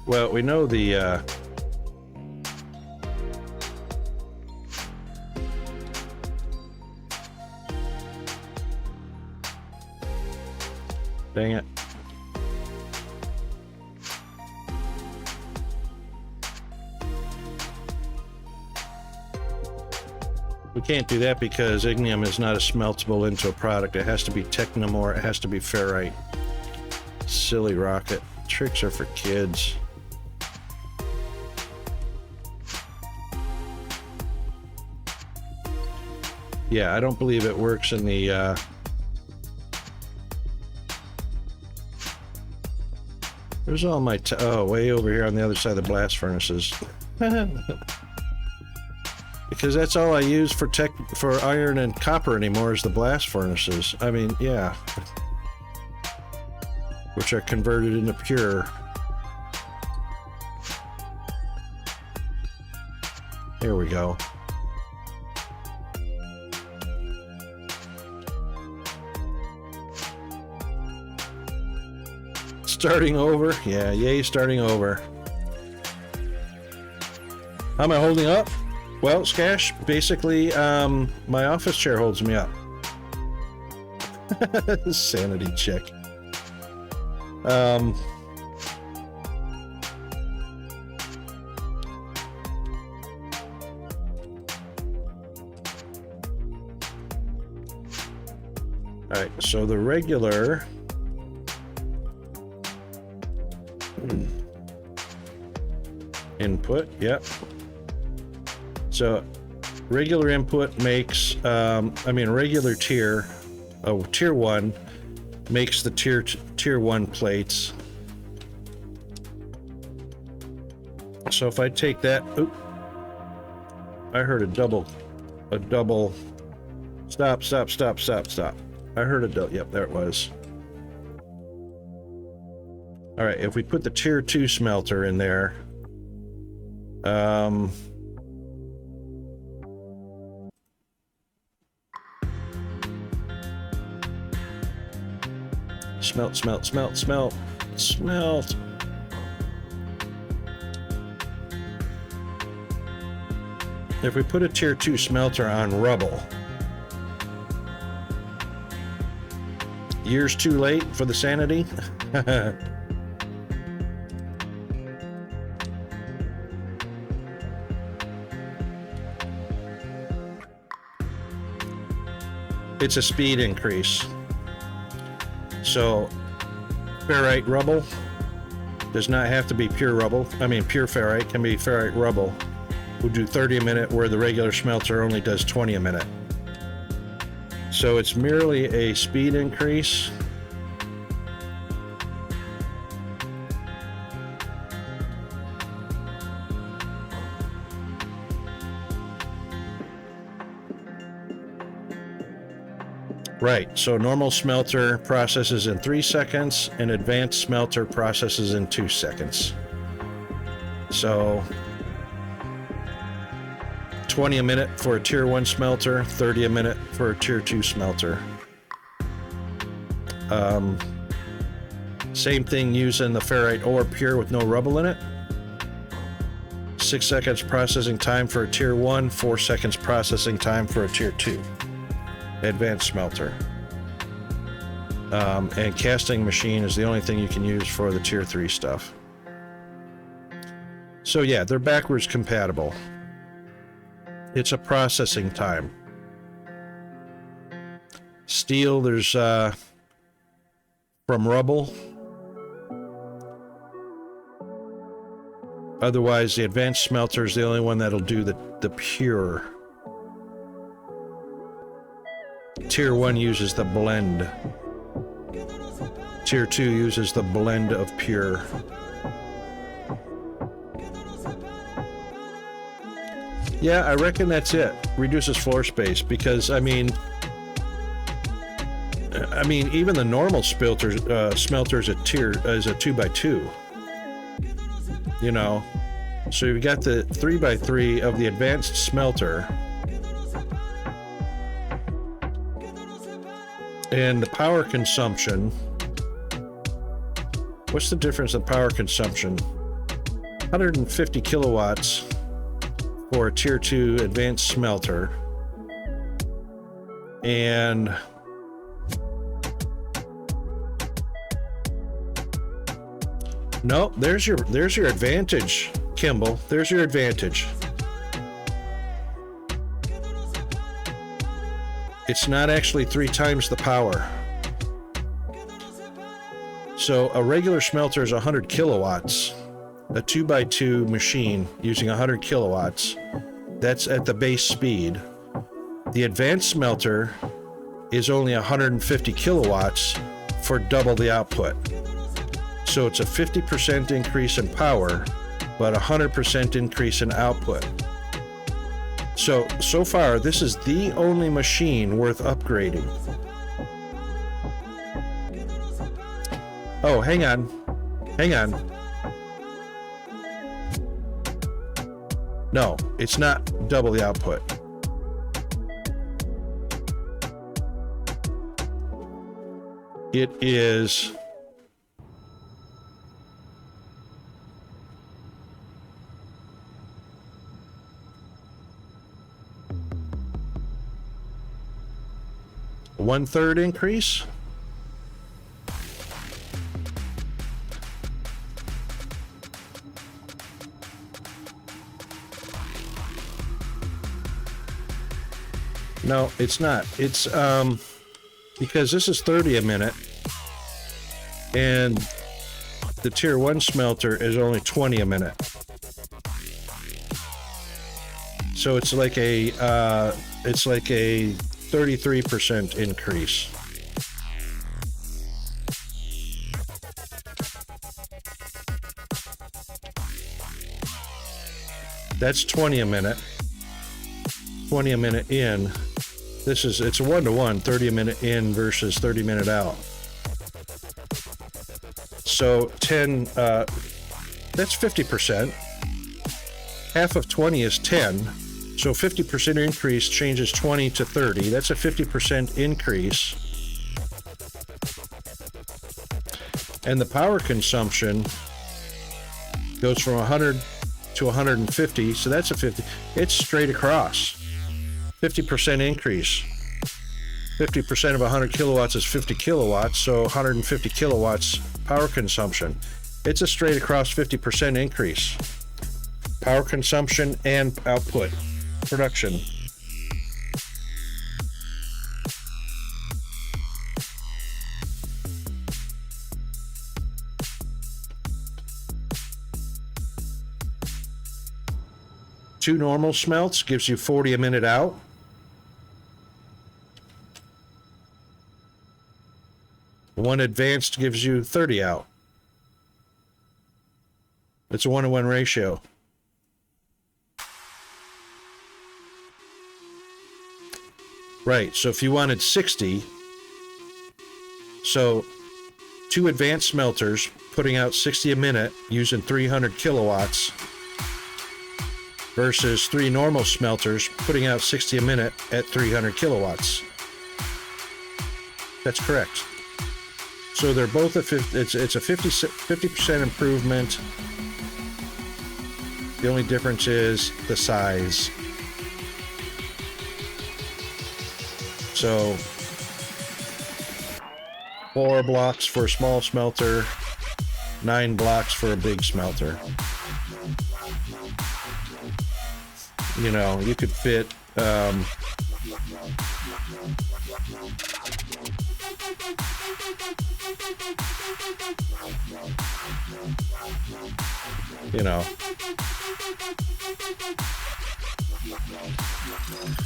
S1: Well, we know the dang it. We can't do that because ignium is not a smeltable into a product. It has to be technum or it has to be ferrite. Silly rocket. Tricks are for kids. Yeah, I don't believe it works in the Where's all my oh, way over here on the other side of the blast furnaces. Because that's all I use for iron and copper anymore is the blast furnaces. I mean, yeah. Which are converted into pure. There we go. Starting over? Yeah, yay, starting over. How am I holding up? Well, Skash, basically, my office chair holds me up. Sanity check. Alright, so the regular input, yep. So regular input makes, regular tier, tier 1 makes the tier 1 plates. So if I take that, oop, I heard a double, stop. I heard a double, yep, there it was. All right, if we put the tier 2 smelter in there, smelt. if we put a tier 2 smelter on rubble, years too late for the sanity? It's a speed increase. So ferrite rubble does not have to be pure rubble. I mean, pure ferrite can be ferrite rubble. We'll do 30 a minute where the regular smelter only does 20 a minute. So it's merely a speed increase. Right, so normal smelter processes in 3 seconds, and advanced smelter processes in 2 seconds. So 20 a minute for a tier 1 smelter, 30 a minute for a tier 2 smelter. Same thing using the ferrite ore pure with no rubble in it. 6 seconds processing time for a tier 1, 4 seconds processing time for a tier 2 advanced smelter. And casting machine is the only thing you can use for the tier 3 stuff. So yeah, they're backwards compatible. It's a processing time. Steel, there's from rubble. Otherwise, the advanced smelter is the only one that'll do the pure. Tier 1 uses the blend. Tier 2 uses the blend of pure. Yeah, I reckon that's it. Reduces floor space because, I mean, even the normal smelter is a 2x2. You know, so you've got the 3x3 of the advanced smelter. And the power consumption, what's the difference in power consumption? 150 kilowatts for a tier 2 advanced smelter. And no, there's your advantage, Kimball. There's your advantage. It's not actually 3 times the power. So a regular smelter is 100 kilowatts. A 2x2 machine using 100 kilowatts. That's at the base speed. The advanced smelter is only 150 kilowatts for double the output. So it's a 50% increase in power, but 100% increase in output. So far, this is the only machine worth upgrading. Oh, hang on. No, it's not double the output. It is... one-third increase. No, it's not. It's because this is 30 a minute, and the tier 1 smelter is only 20 a minute. So it's like a 33% increase. That's 20 a minute. 20 a minute in. It's a 1-to-1, 30 a minute in versus 30 minute out. So 10, that's 50%. Half of 20 is 10. So 50% increase changes 20 to 30. That's a 50% increase. And the power consumption goes from 100 to 150, so that's a 50. It's straight across. 50% increase. 50% of 100 kilowatts is 50 kilowatts, so 150 kilowatts power consumption. It's a straight across 50% increase. Power consumption and output, production. Two normal smelts gives you 40 a minute out. One advanced gives you 30 out. It's a 1-to-1 ratio. Right, so if you wanted 60, so two advanced smelters putting out 60 a minute using 300 kilowatts versus three normal smelters putting out 60 a minute at 300 kilowatts. That's correct. So they're both it's a 50% improvement. The only difference is the size. So 4 blocks for a small smelter, 9 blocks for a big smelter. You know, you could fit you know,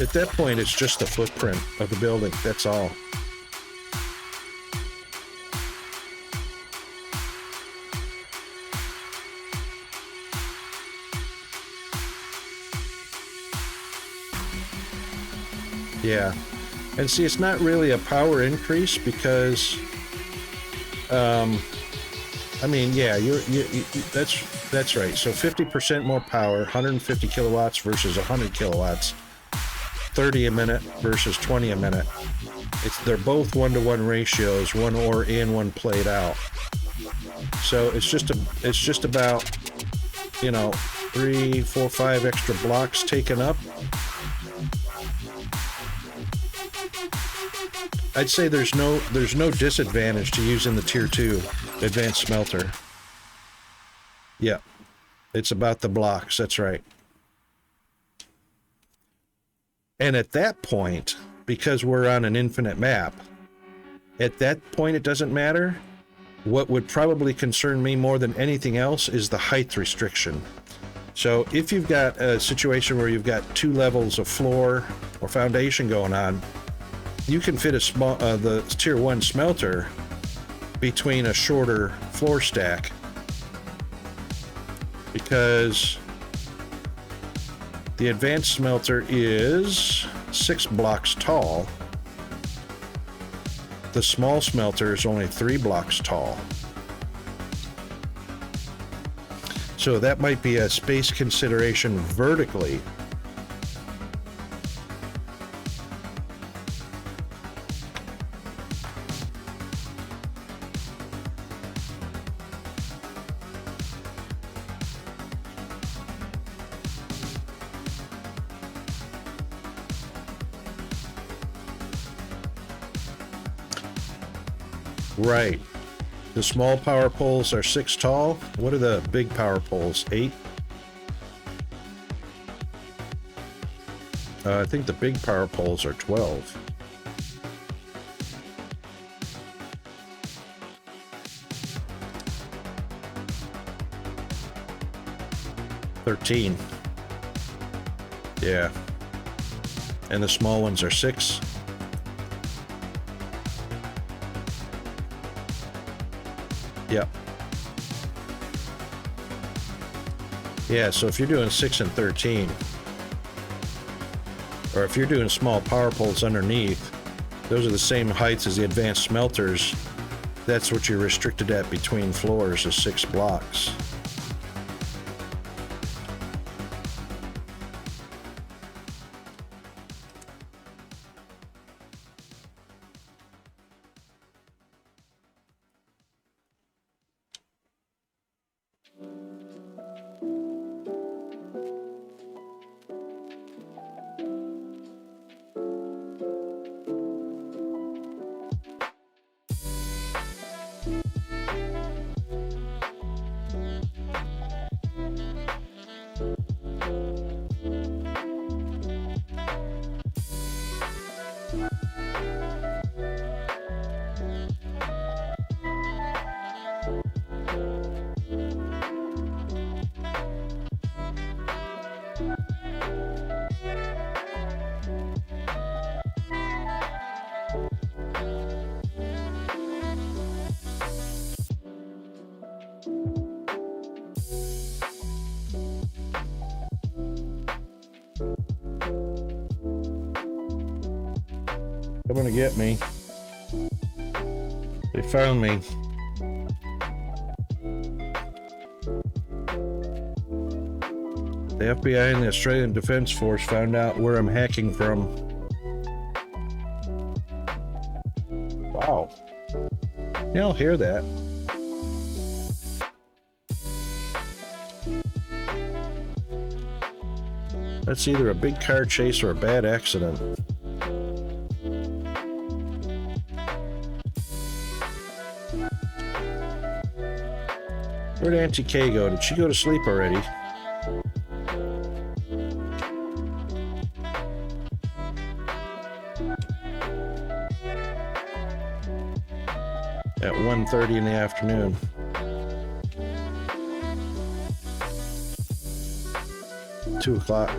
S1: at that point it's just the footprint of the building, that's all. Yeah, and see, it's not really a power increase because, I mean, yeah, you that's right. So 50% more power, 150 kilowatts versus 100 kilowatts, 30 a minute versus 20 a minute. They're both 1-to-1 ratios, one ore in, one played out. So it's just about, you know, 3, 4, 5 extra blocks taken up. I'd say there's no disadvantage to using the tier 2 advanced smelter. Yeah, it's about the blocks, that's right. And at that point, because we're on an infinite map, at that point it doesn't matter. What would probably concern me more than anything else is the height restriction. So if you've got a situation where you've got 2 levels of floor or foundation going on, you can fit the tier 1 smelter between a shorter floor stack, because the advanced smelter is 6 blocks tall. The small smelter is only 3 blocks tall. So that might be a space consideration vertically. Right. The small power poles are 6 tall. What are the big power poles? 8? I think the big power poles are 12. $13. Yeah. And the small ones are 6. Yep. Yeah, so if you're doing 6 and 13, or if you're doing small power poles underneath, those are the same heights as the advanced smelters. That's what you're restricted at between floors, is 6 blocks. Coming to get me. They found me. The FBI and the Australian Defence Force found out where I'm hacking from. Wow. Yeah, I'll hear that. That's either a big car chase or a bad accident. Where'd Auntie Kay go? Did she go to sleep already? At 1:30 in the afternoon. Two o'clock.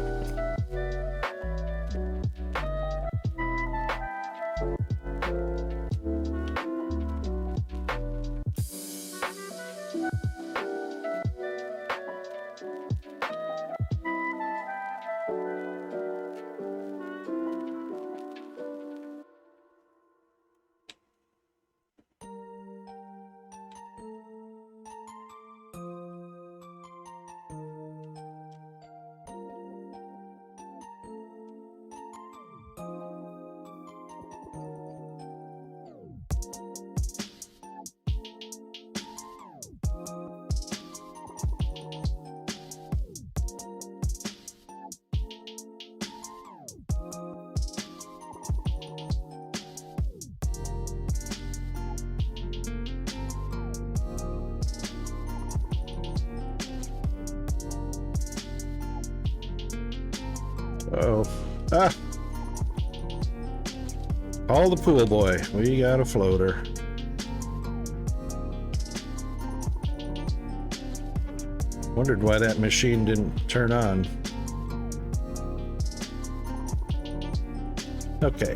S1: Uh-oh. Ah! Call the pool boy. We got a floater. Wondered why that machine didn't turn on. Okay.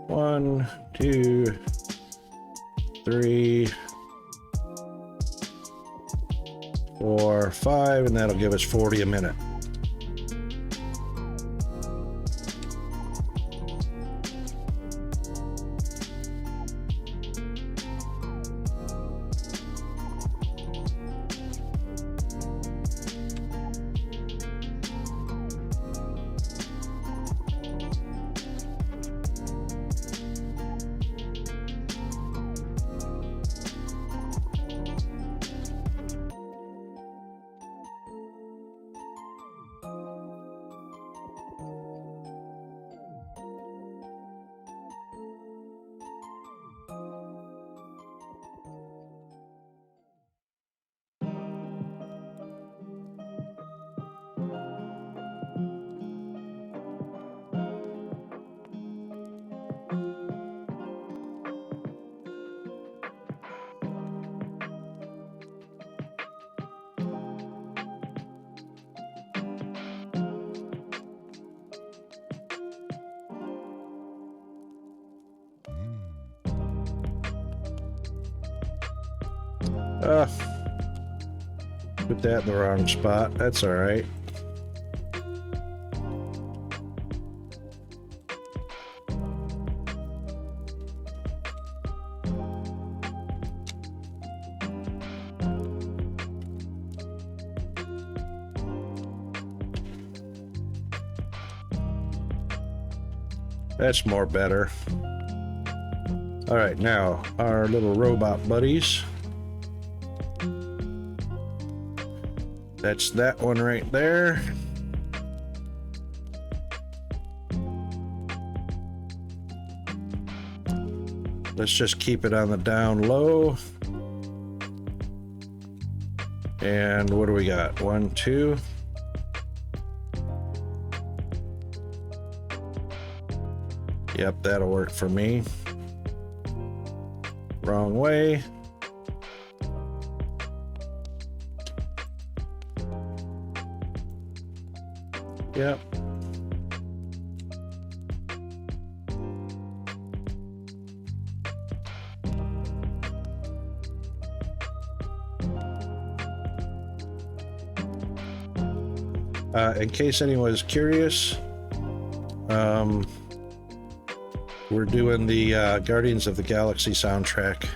S1: One, two, three, 4, 5, and that'll give us 40 a minute. Put that in the wrong spot. That's all right. That's more better. All right, now our little robot buddies. That's that one right there. Let's just keep it on the down low. And what do we got? 1, 2. Yep, that'll work for me. Wrong way. Yep. In case anyone is curious, we're doing the Guardians of the Galaxy soundtrack.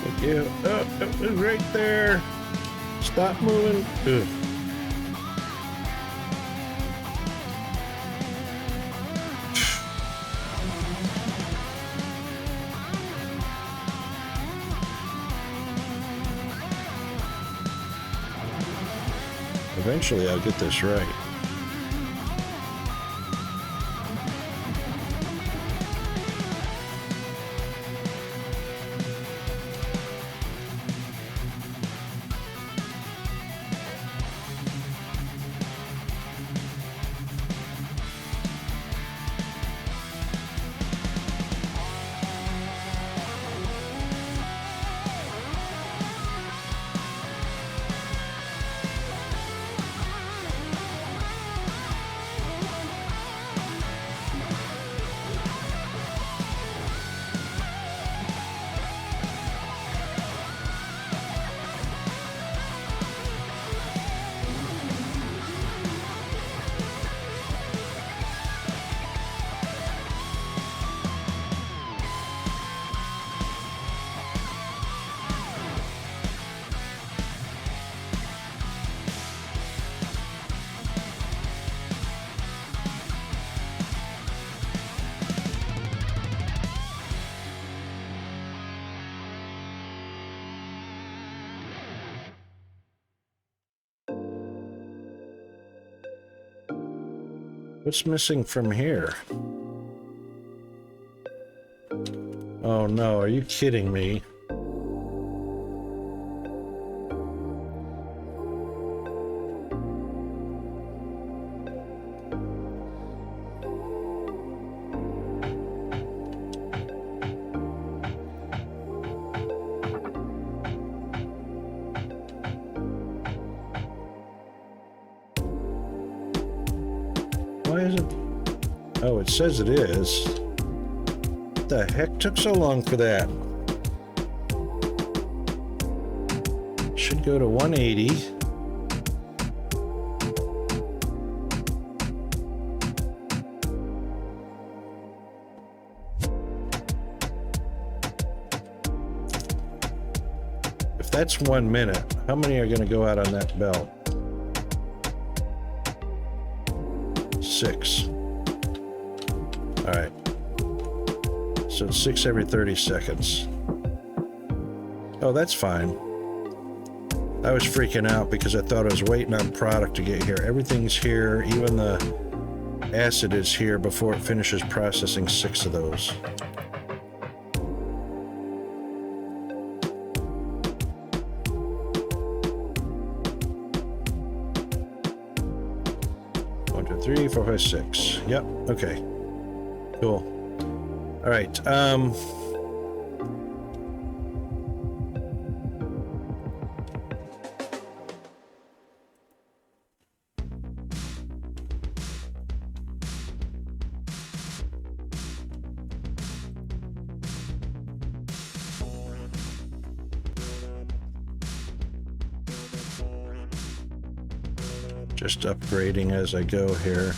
S1: Thank you. Oh, it was right there. Stop moving. Ugh. Eventually I'll get this right. What's missing from here? Oh no, are you kidding me? Why isn't... Oh, it says it is. What the heck took so long for that? Should go to 180. If that's 1 minute, how many are going to go out on that belt? 6. All right. So it's 6 every 30 seconds. Oh, that's fine. I was freaking out because I thought I was waiting on product to get here. Everything's here. Even the acid is here before it finishes processing 6 of those. One, two, three, four, five, 6. Yep. Okay. Cool. All right. Just upgrading as I go here.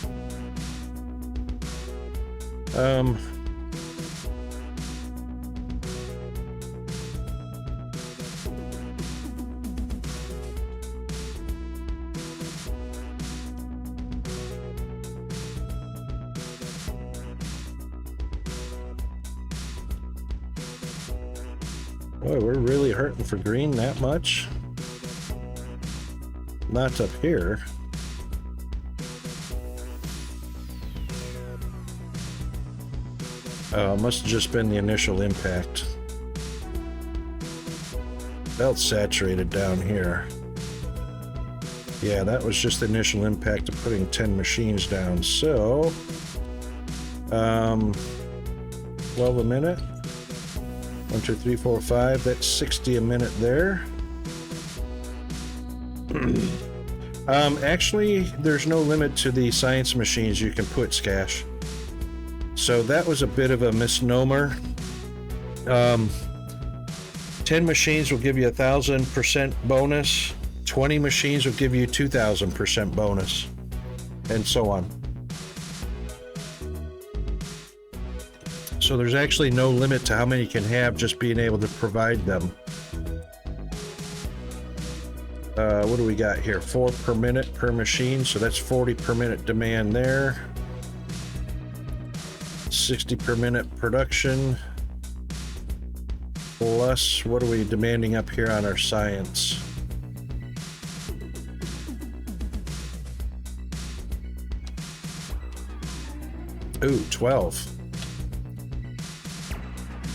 S1: Boy, we're really hurting for green that much. Not up here. Oh, it must have just been the initial impact. Belt's saturated down here. Yeah, that was just the initial impact of putting 10 machines down. So, 12 a minute. 1, 2, 3, 4, 5. That's 60 a minute there. Actually, there's no limit to the science machines you can put, Skash. So that was a bit of a misnomer. 10 machines will give you 1,000% bonus. 20 machines will give you 2,000% bonus, and so on. So there's actually no limit to how many you can have, just being able to provide them. What do we got here? 4 per minute per machine, so that's 40 per minute demand there. 60 per minute production. Plus, what are we demanding up here on our science? Ooh, 12.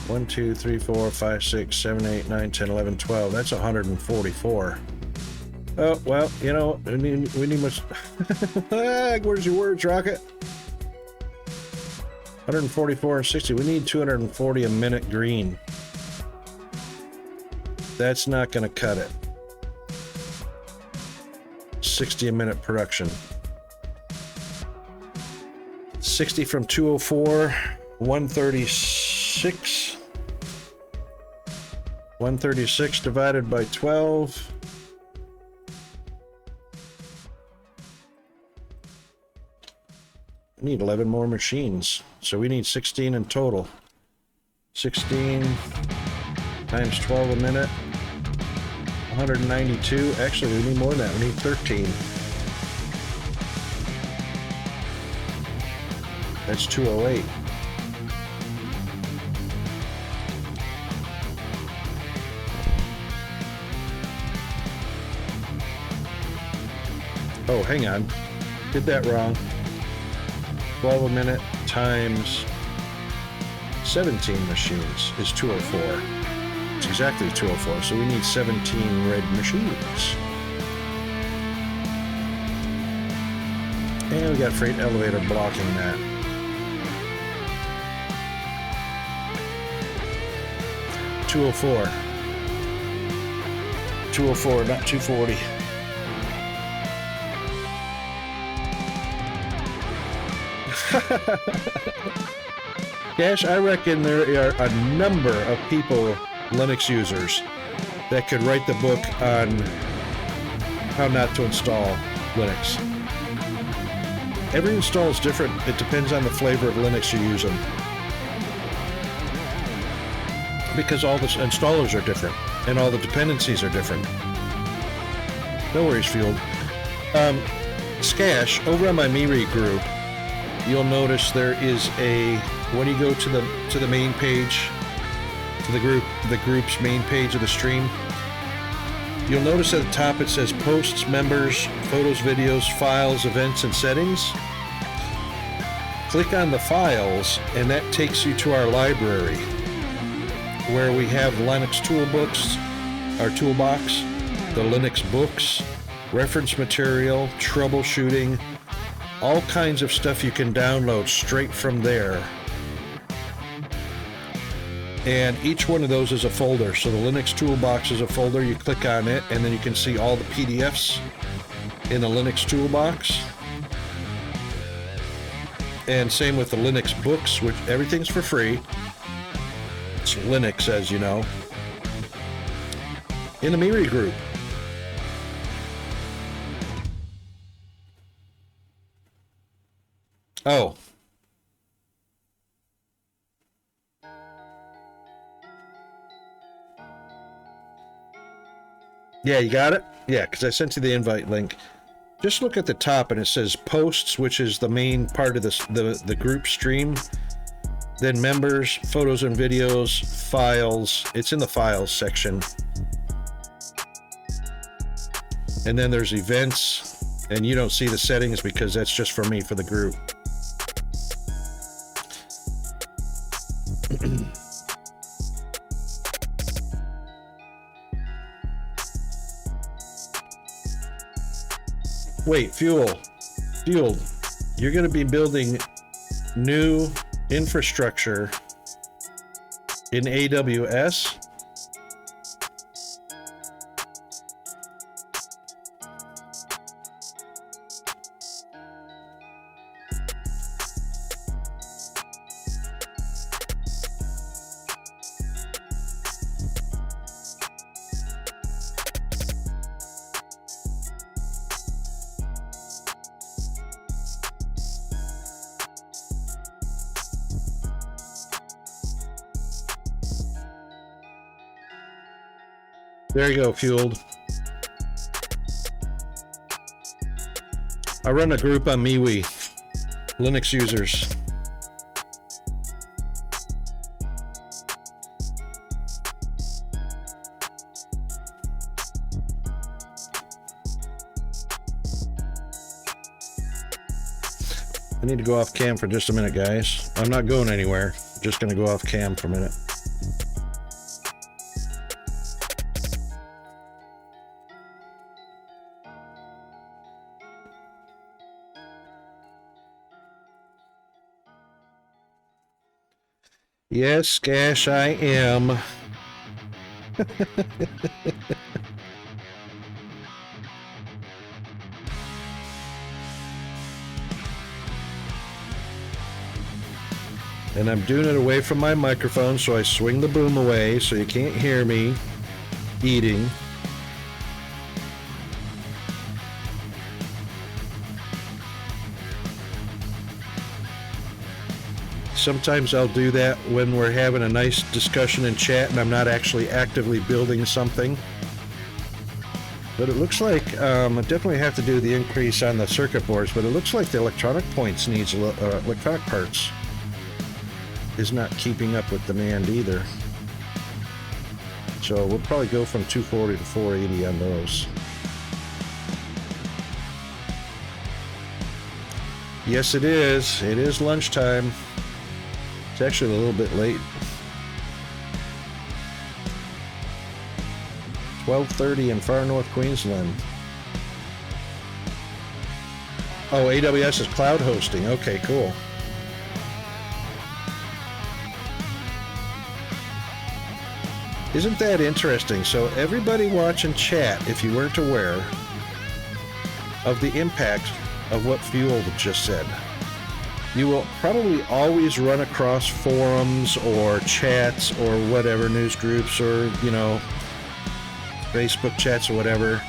S1: 1, 2, 3, 4, 5, 6, 7, 8, 9, 10, 11, 12. That's 144. Oh, well, you know, we need much. Where's your words, Rocket? 144 and 60. We need 240 a minute green. That's not going to cut it. 60 a minute production. 60 from 204, 136. 136 divided by 12. We need 11 more machines, so we need 16 in total. 16 times 12 a minute, 192. Actually, we need more than that. We need 13. That's 208. Oh, hang on. Did that wrong. 12 a minute times 17 machines is 204. It's exactly 204, so we need 17 red machines. And we got freight elevator blocking that. $204. 204, not 240. Cash, I reckon there are a number of people, Linux users, that could write the book on how not to install Linux. Every install is different. It depends on the flavor of Linux you're using. Because all the installers are different, and all the dependencies are different. No worries, Field. Skash, over on my MeRead group, you'll notice there is a, when you go to the main page, to the group's main page of the stream, you'll notice at the top it says posts, members, photos, videos, files, events, and settings. Click on the files, and that takes you to our library, where we have Linux toolbooks, our toolbox, the Linux books, reference material, troubleshooting, all kinds of stuff you can download straight from there. And each one of those is a folder. So the Linux toolbox is a folder. You click on it, and then you can see all the PDFs in the Linux toolbox. And same with the Linux books, which everything's for free. It's Linux, as you know. In the MeRead group. Oh. Yeah, you got it? Yeah, because I sent you the invite link. Just look at the top and it says posts, which is the main part of the group stream. Then members, photos and videos, files. It's in the files section. And then there's events, and you don't see the settings because that's just for me for the group. Wait, Fuel, you're going to be building new infrastructure in AWS? There you go, Fueled. I run a group on MeWe, Linux users. I need to go off cam for just a minute, guys. I'm not going anywhere. I'm just going to go off cam for a minute. Yes, Gash, I am. And I'm doing it away from my microphone, so I swing the boom away so you can't hear me eating. Sometimes I'll do that when we're having a nice discussion and chat and I'm not actually actively building something. But it looks like I definitely have to do the increase on the circuit boards, but it looks like the electronic points needs electronic parts is not keeping up with demand either. So we'll probably go from 240 to 480 on those. Yes, it is. It is lunchtime. It's actually a little bit late. 12:30 in far north Queensland. Oh, AWS is cloud hosting. Okay, cool. Isn't that interesting? So everybody watching chat, if you weren't aware of the impact of what Fuel just said, you will probably always run across forums or chats or whatever, news groups or, Facebook chats or whatever,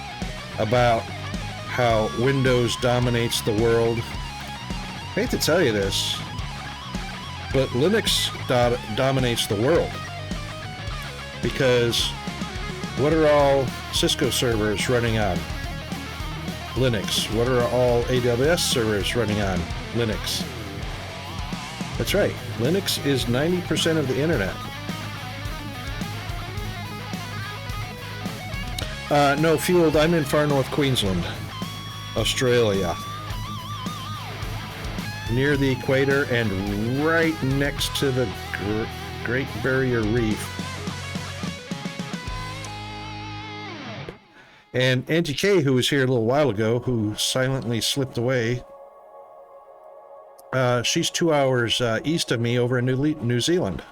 S1: about how Windows dominates the world. I hate to tell you this, but Linux dominates the world. Because what are all Cisco servers running on? Linux. What are all AWS servers running on? Linux. That's right. Linux is 90% of the internet. No, Field, I'm in far north Queensland, Australia. Near the equator and right next to the Great Barrier Reef. And Angie K, who was here a little while ago, who silently slipped away, she's 2 hours east of me over in New Zealand.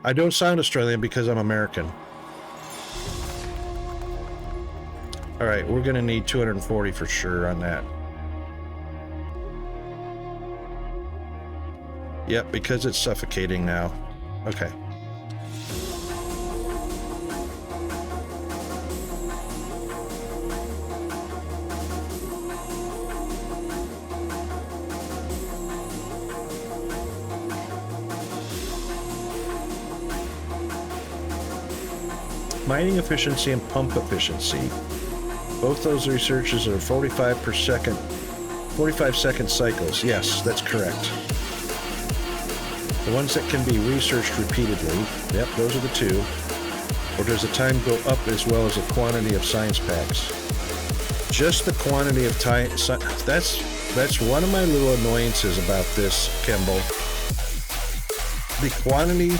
S1: I don't sound Australian because I'm American. All right, we're going to need 240 for sure on that. Yep, because it's suffocating now. Okay. Mining efficiency and pump efficiency. Both those researches are 45 second cycles. Yes, that's correct. The ones that can be researched repeatedly. Yep, those are the two. Or does the time go up as well as the quantity of science packs? Just the quantity of time. That's one of my little annoyances about this, Kemble. The quantity.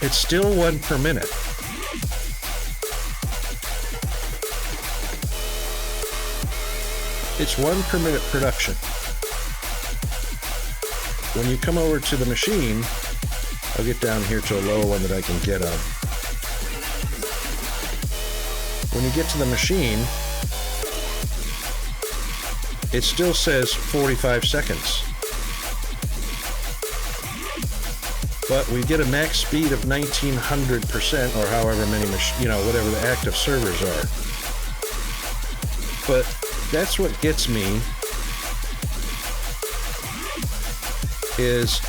S1: It's still 1 per minute. It's 1 per minute production. When you come over to the machine, I'll get down here to a lower one that I can get on. When you get to the machine, it still says 45 seconds. But we get a max speed of 1900% or however many, whatever the active servers are. But that's what gets me is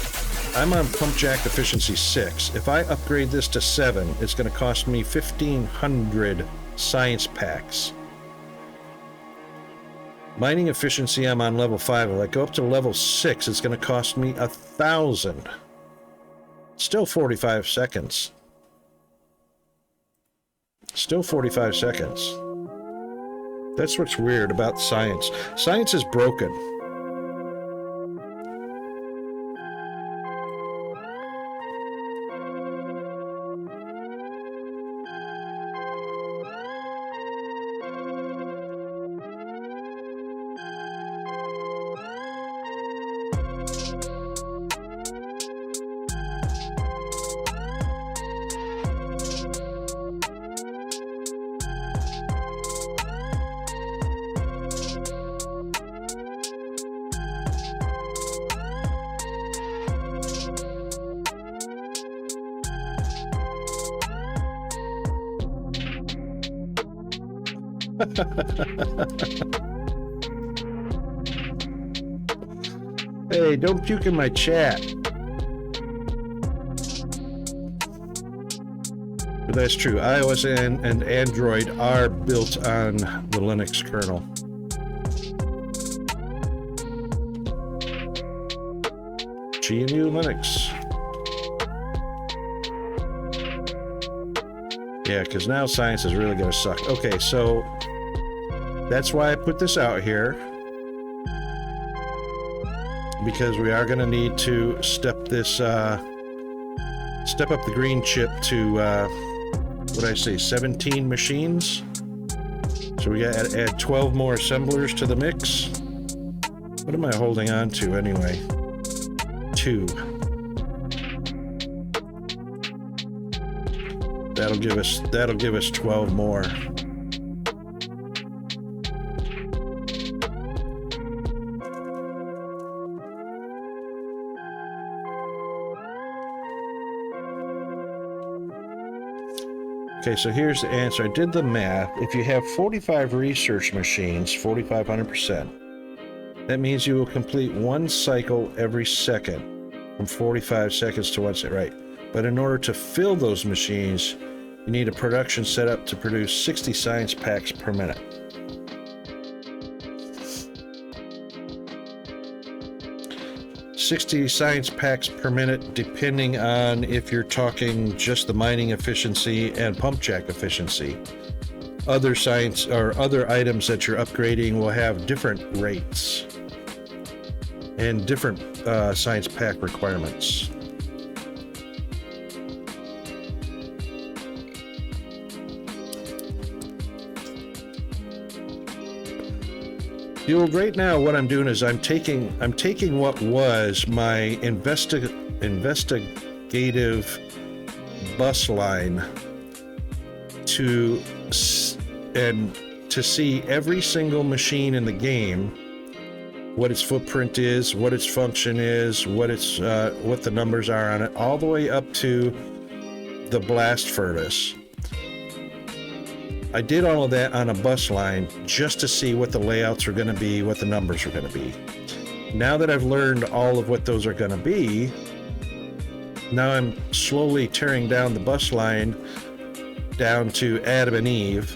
S1: I'm on pump jack efficiency 6. If I upgrade this to 7, it's going to cost me 1,500 science packs. Mining efficiency, I'm on level 5. If I go up to level 6, it's going to cost me 1,000. Still 45 seconds. Still 45 seconds. That's what's weird about science. Science is broken. Hey, don't puke in my chat. But that's true. iOS and Android are built on the Linux kernel. GNU Linux. Yeah, because now science is really going to suck. Okay, so That's why I put this out here, because we are going to need to step up the green chip to what did I say, 17 machines. So we got to add 12 more assemblers to the mix. What am I holding on to anyway? 2. That'll give us 12 more. Okay, so here's the answer. I did the math. If you have 45 research machines, 4,500%, that means you will complete 1 cycle every second, from 45 seconds to 1 second, right? But in order to fill those machines, you need a production setup to produce 60 science packs per minute. $60 science packs per minute, depending on if you're talking just the mining efficiency and pump jack efficiency. Other science or other items that you're upgrading will have different rates and different science pack requirements. Right now, what I'm doing is I'm taking what was my investigative bus line to see every single machine in the game, what its footprint is, what its function is, what the numbers are on it, all the way up to the blast furnace. I did all of that on a bus line just to see what the layouts are going to be, what the numbers are going to be. Now that I've learned all of what those are going to be, now I'm slowly tearing down the bus line down to Adam and Eve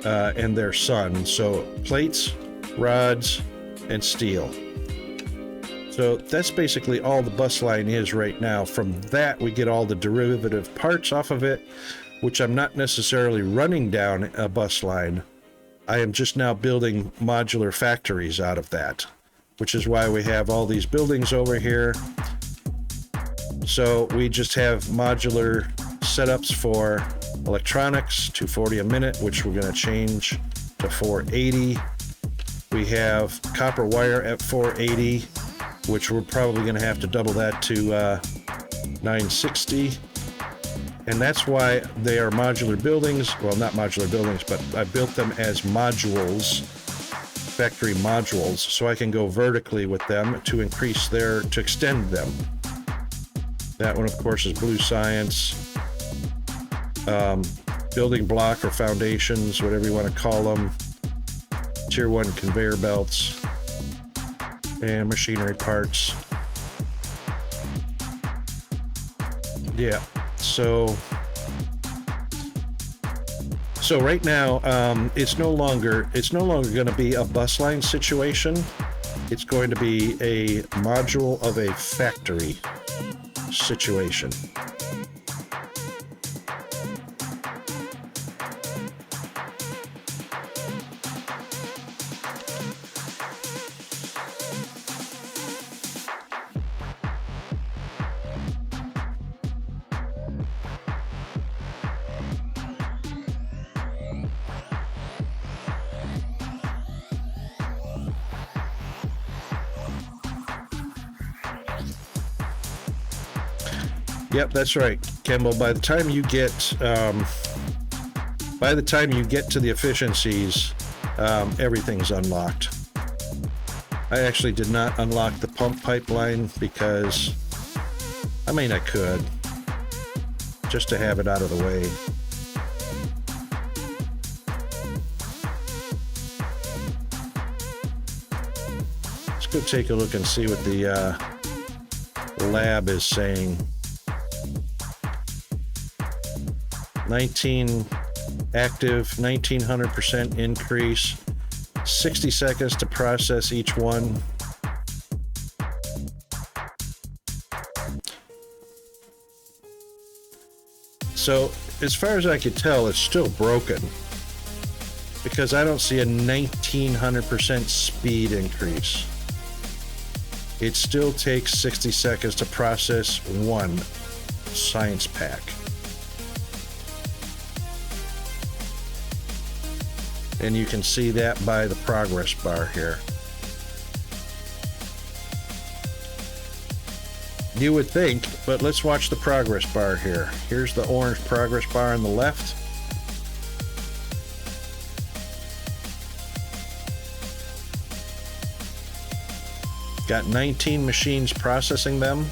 S1: and their son. So plates, rods, and steel. So that's basically all the bus line is right now. From that, we get all the derivative parts off of it, which I'm not necessarily running down a bus line. I am just now building modular factories out of that, which is why we have all these buildings over here. So we just have modular setups for electronics, 240 a minute, which we're going to change to 480. We have copper wire at 480, which we're probably going to have to double that to 960. And that's why they are modular buildings. Well, not modular buildings, but I built them as modules, factory modules, so I can go vertically with them to extend them. That one, of course, is Blue Science. Building block or foundations, whatever you want to call them. Tier 1 conveyor belts and machinery parts. Yeah. So right now, it's no longer going to be a bus line situation. It's going to be a module of a factory situation. Yep, that's right, Kimball. By the time you get to the efficiencies, everything's unlocked. I actually did not unlock the pump pipeline because, I mean, I could, just to have it out of the way. Let's go take a look and see what the lab is saying. 19 active, 1900% increase, 60 seconds to process each one. So as far as I could tell, it's still broken. because I don't see a 1900% speed increase. It still takes 60 seconds to process one science pack. And you can see that by the progress bar here. You would think, but let's watch the progress bar here. Here's the orange progress bar on the left. Got 19 machines processing them.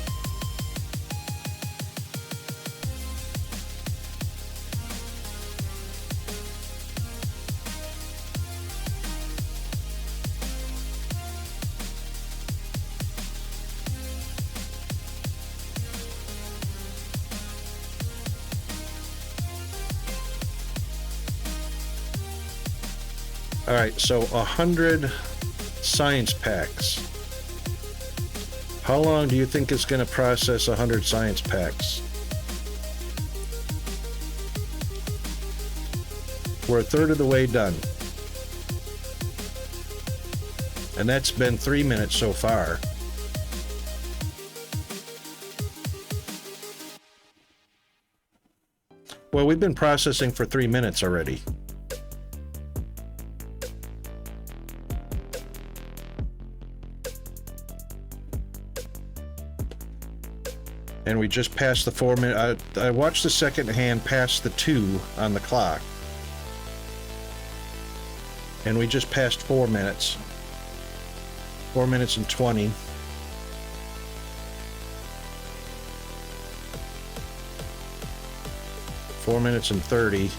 S1: All right, so 100 science packs. How long do you think it's going to process 100 science packs? We're a third of the way done. And that's been 3 minutes so far. Well, we've been processing for 3 minutes already. And we just passed the 4 minute. I watched the second hand pass the 2 on the clock. And we just passed 4 minutes. 4 minutes and 20. Four minutes and 30.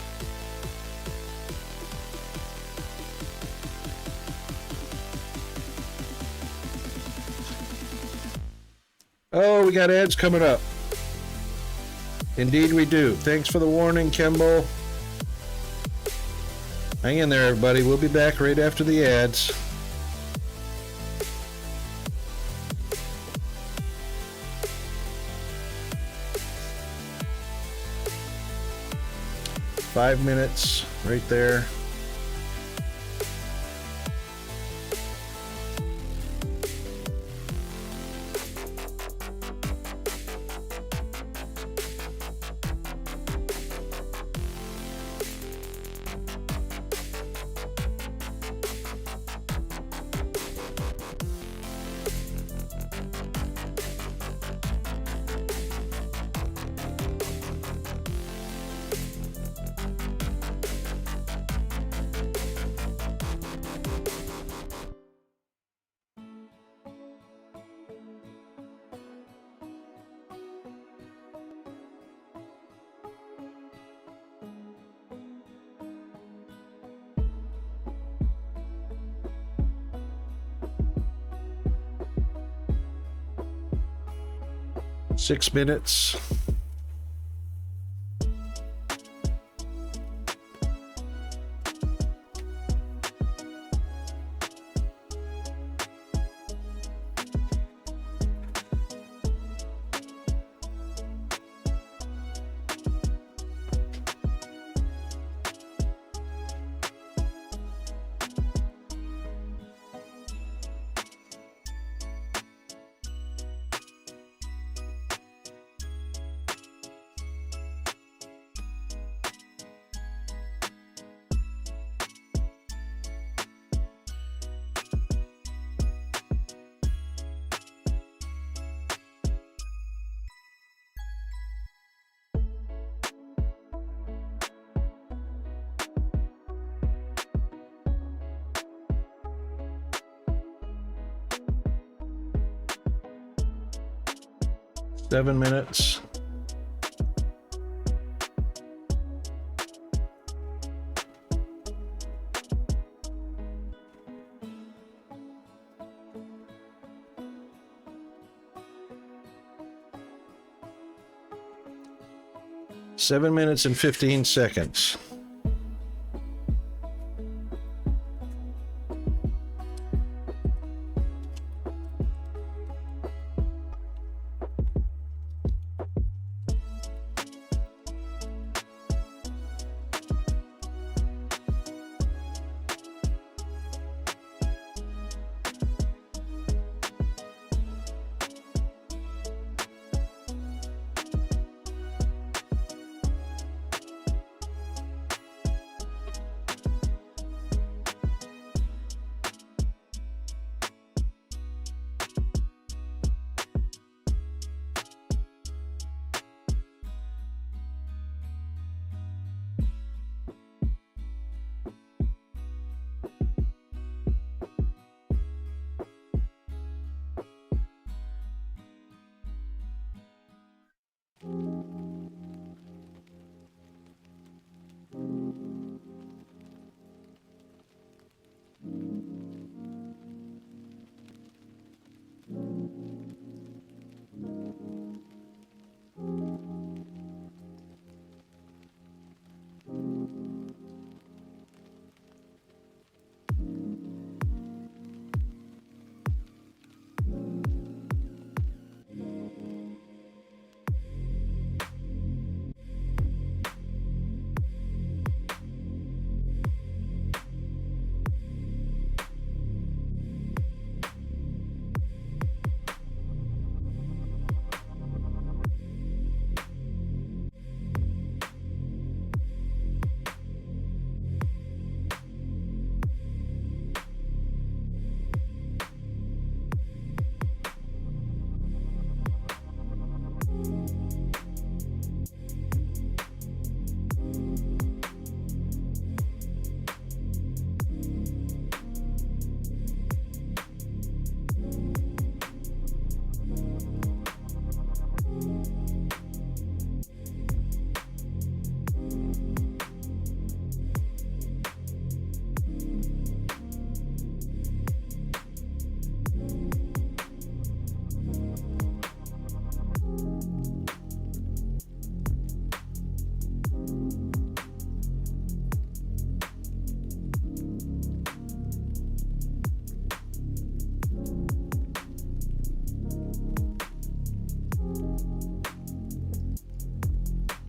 S1: Oh, we got ads coming up. Indeed we do. Thanks for the warning, Kembo. Hang in there, everybody. We'll be back right after the ads. Five minutes right there. Six minutes. Seven minutes. Seven minutes and 15 seconds.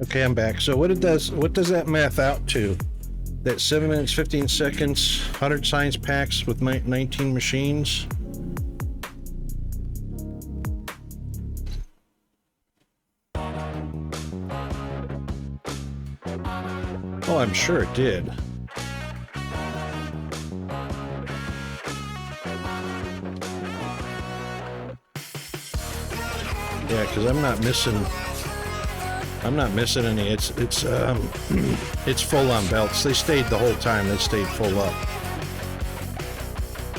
S1: Okay, I'm back. So what does that math out to? That 7 minutes 15 seconds, 100 science packs with 19 machines. Oh, I'm sure it did. Yeah, because I'm not missing any. It's it's full on belts. They stayed the whole time. They stayed full up.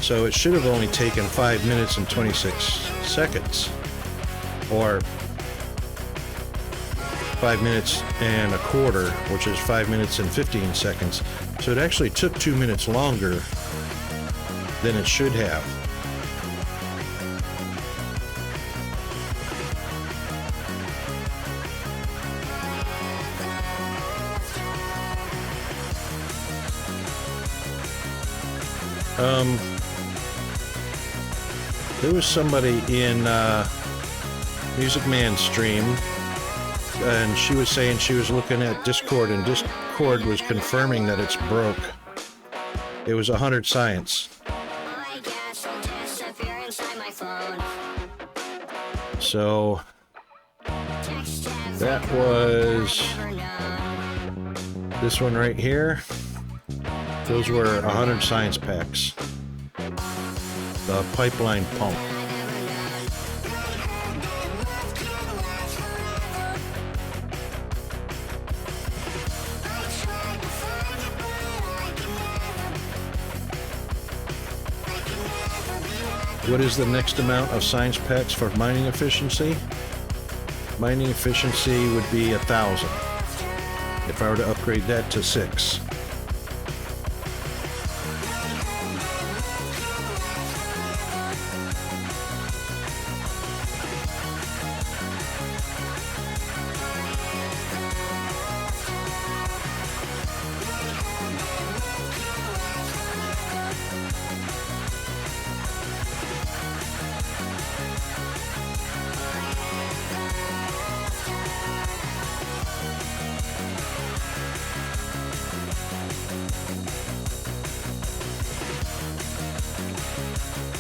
S1: So it should have only taken 5 minutes and 26 seconds, or 5 minutes and a quarter, which is 5 minutes and 15 seconds. So it actually took 2 minutes longer than it should have. There was somebody in Music Man's stream, and she was saying she was looking at Discord, and Discord was confirming that it's broke. It was 100 science. So that was this one right here. Those were 100 science packs. The pipeline pump. What is the next amount of science packs for mining efficiency? Mining efficiency would be 1,000 if I were to upgrade that to 6.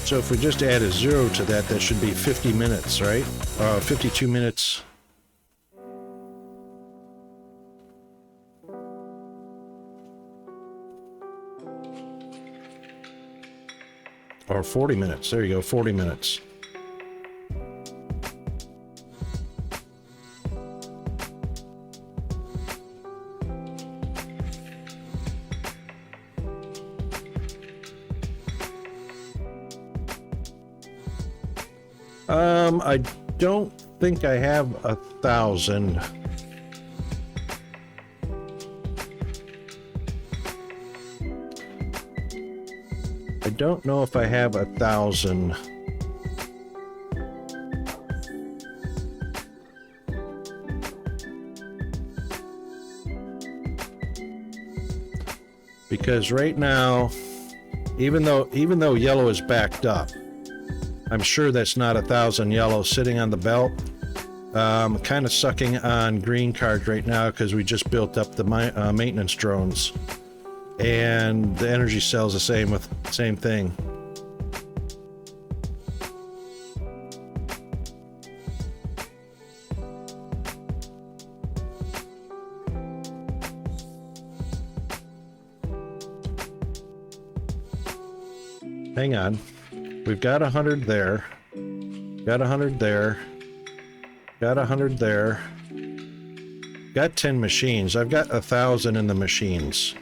S1: So if we just add a 0 to that, that should be 50 minutes, right? 52 minutes. Or 40 minutes. There you go, 40 minutes. I don't think I have 1,000. I don't know if I have 1,000. Because right now, even though yellow is backed up, I'm sure that's not 1,000 yellow sitting on the belt. Kind of sucking on green cards right now because we just built up the maintenance drones, and the energy cell's the same thing. Hang on. We've got 100 there. Got 100 there. Got 100 there. Got 10 machines. I've got 1,000 in the machines.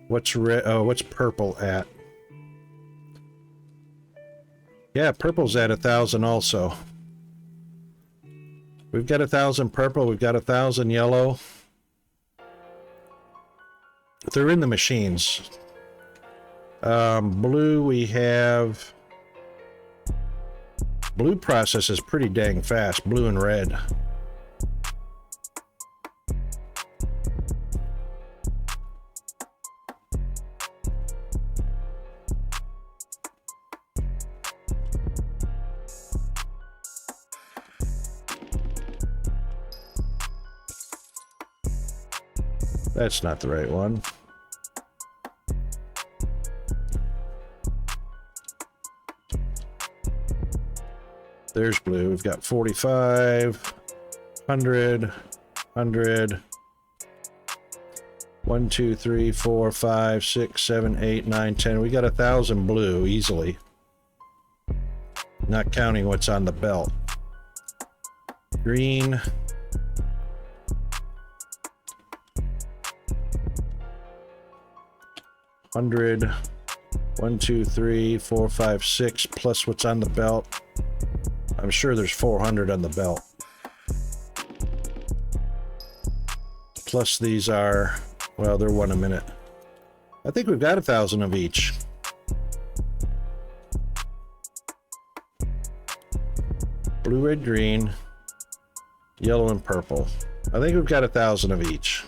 S1: What's red? Oh, what's purple at? Yeah, purple's at 1,000 also. We've got 1,000 purple. We've got 1,000 yellow. They're in the machines. Blue, we have... Blue processes pretty dang fast, blue and red. That's not the right one. There's blue. We've got 45, 100, 100. 1, 2, 3, 4, 5, 6, 7, 8, 9, 10. We got 1,000 blue easily. Not counting what's on the belt. Green. $100. 1, 2, 3, 4, 5, 6 plus what's on the belt. I'm sure there's 400 on the belt. Plus these are, well, they're 1 a minute. I think we've got 1,000 of each. Blue, red, green, yellow, and purple. I think we've got 1,000 of each.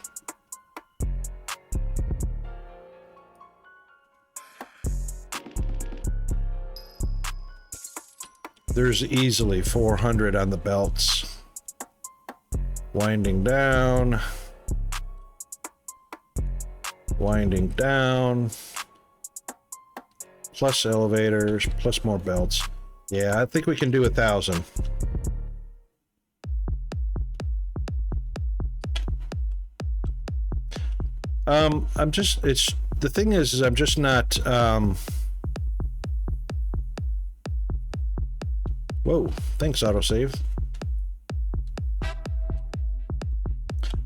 S1: There's easily 400 on the belts. Winding down. Winding down. Plus elevators, plus more belts. Yeah, I think we can do 1,000. The thing is I'm just not, whoa, thanks, autosave.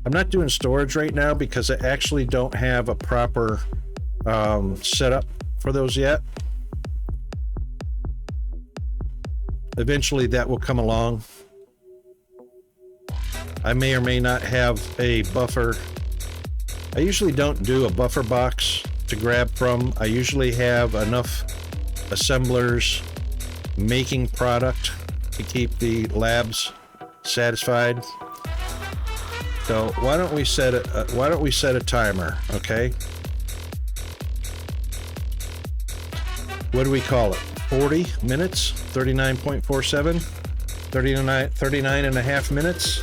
S1: I'm not doing storage right now because I actually don't have a proper setup for those yet. Eventually that will come along. I may or may not have a buffer. I usually don't do a buffer box to grab from. I usually have enough assemblers making product to keep the labs satisfied. So why don't we set a timer, okay? What do we call it? 40 minutes? 39.47? 39 and a half minutes?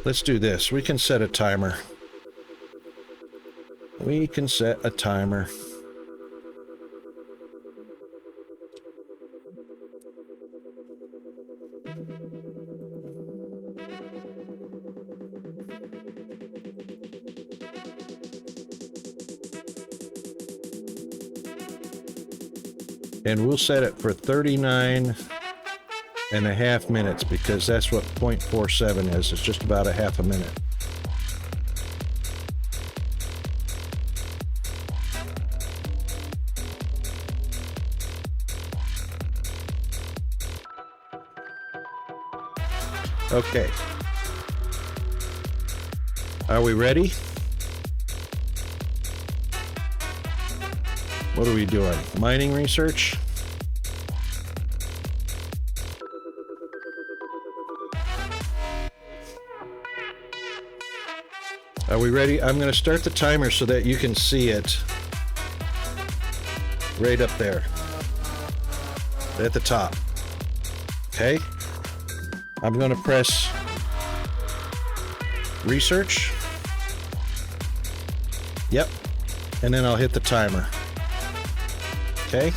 S1: Let's do this. We can set a timer. We can set a timer. And we'll set it for 39 and a half minutes because that's what 0.47 is. It's just about a half a minute. Okay. Are we ready? What are we doing? Mining research? Are we ready? I'm going to start the timer so that you can see it right up there at the top. Okay? I'm going to press research. Yep. And then I'll hit the timer. Okay.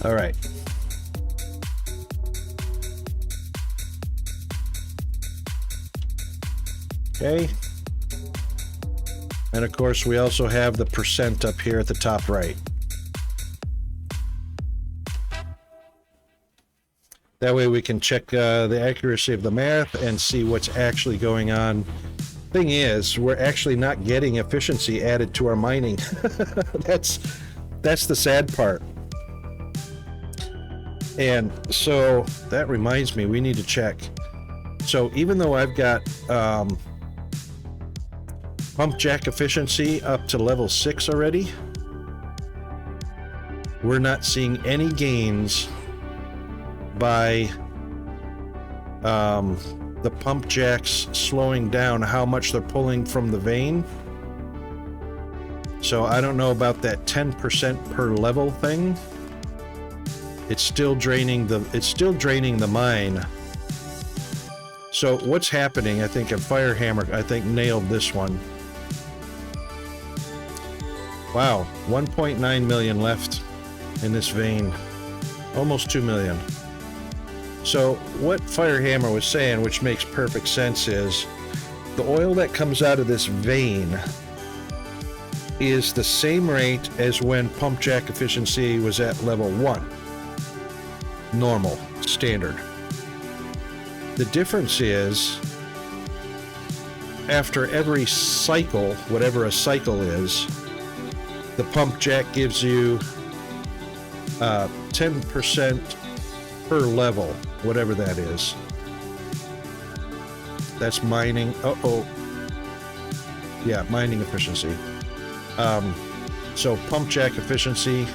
S1: All right. Okay. And of course, we also have the percent up here at the top right. That way we can check the accuracy of the math and see what's actually going on. Thing is, we're actually not getting efficiency added to our mining. That's the sad part. And so that reminds me, we need to check. So even though I've got pump jack efficiency up to level 6 already, we're not seeing any gains by the pump jacks slowing down how much they're pulling from the vein. So I don't know about that 10% per level thing. It's still draining the mine. So what's happening, I think a fire hammer, I think nailed this one. Wow, 1.9 million left in this vein. Almost 2 million. So what Firehammer was saying, which makes perfect sense, is the oil that comes out of this vein is the same rate as when pump jack efficiency was at level 1. Normal, standard. The difference is after every cycle, whatever a cycle is, the pump jack gives you 10% per level, whatever that is. That's mining. Yeah, mining efficiency. So pump jack efficiency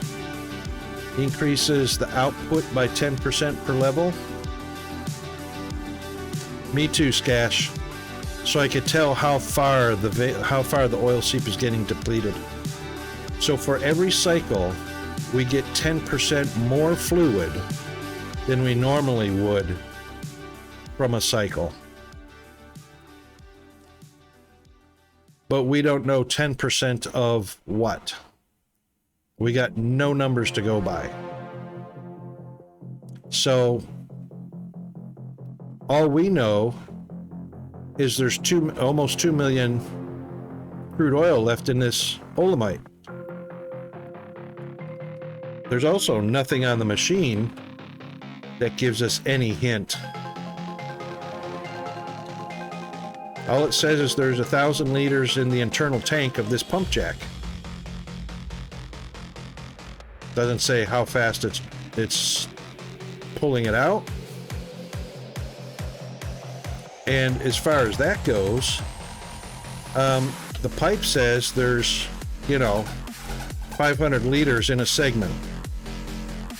S1: increases the output by 10% per level. Me too, Skash. So I could tell how far the oil seep is getting depleted. So for every cycle, we get 10% more fluid than we normally would from a cycle. But we don't know 10% of what. We got no numbers to go by. So all we know is there's almost 2 million crude oil left in this olamite. There's also nothing on the machine that gives us any hint. All it says is there's 1,000 liters in the internal tank of this pump jack. Doesn't say how fast it's pulling it out. And as far as that goes, the pipe says there's, 500 liters in a segment.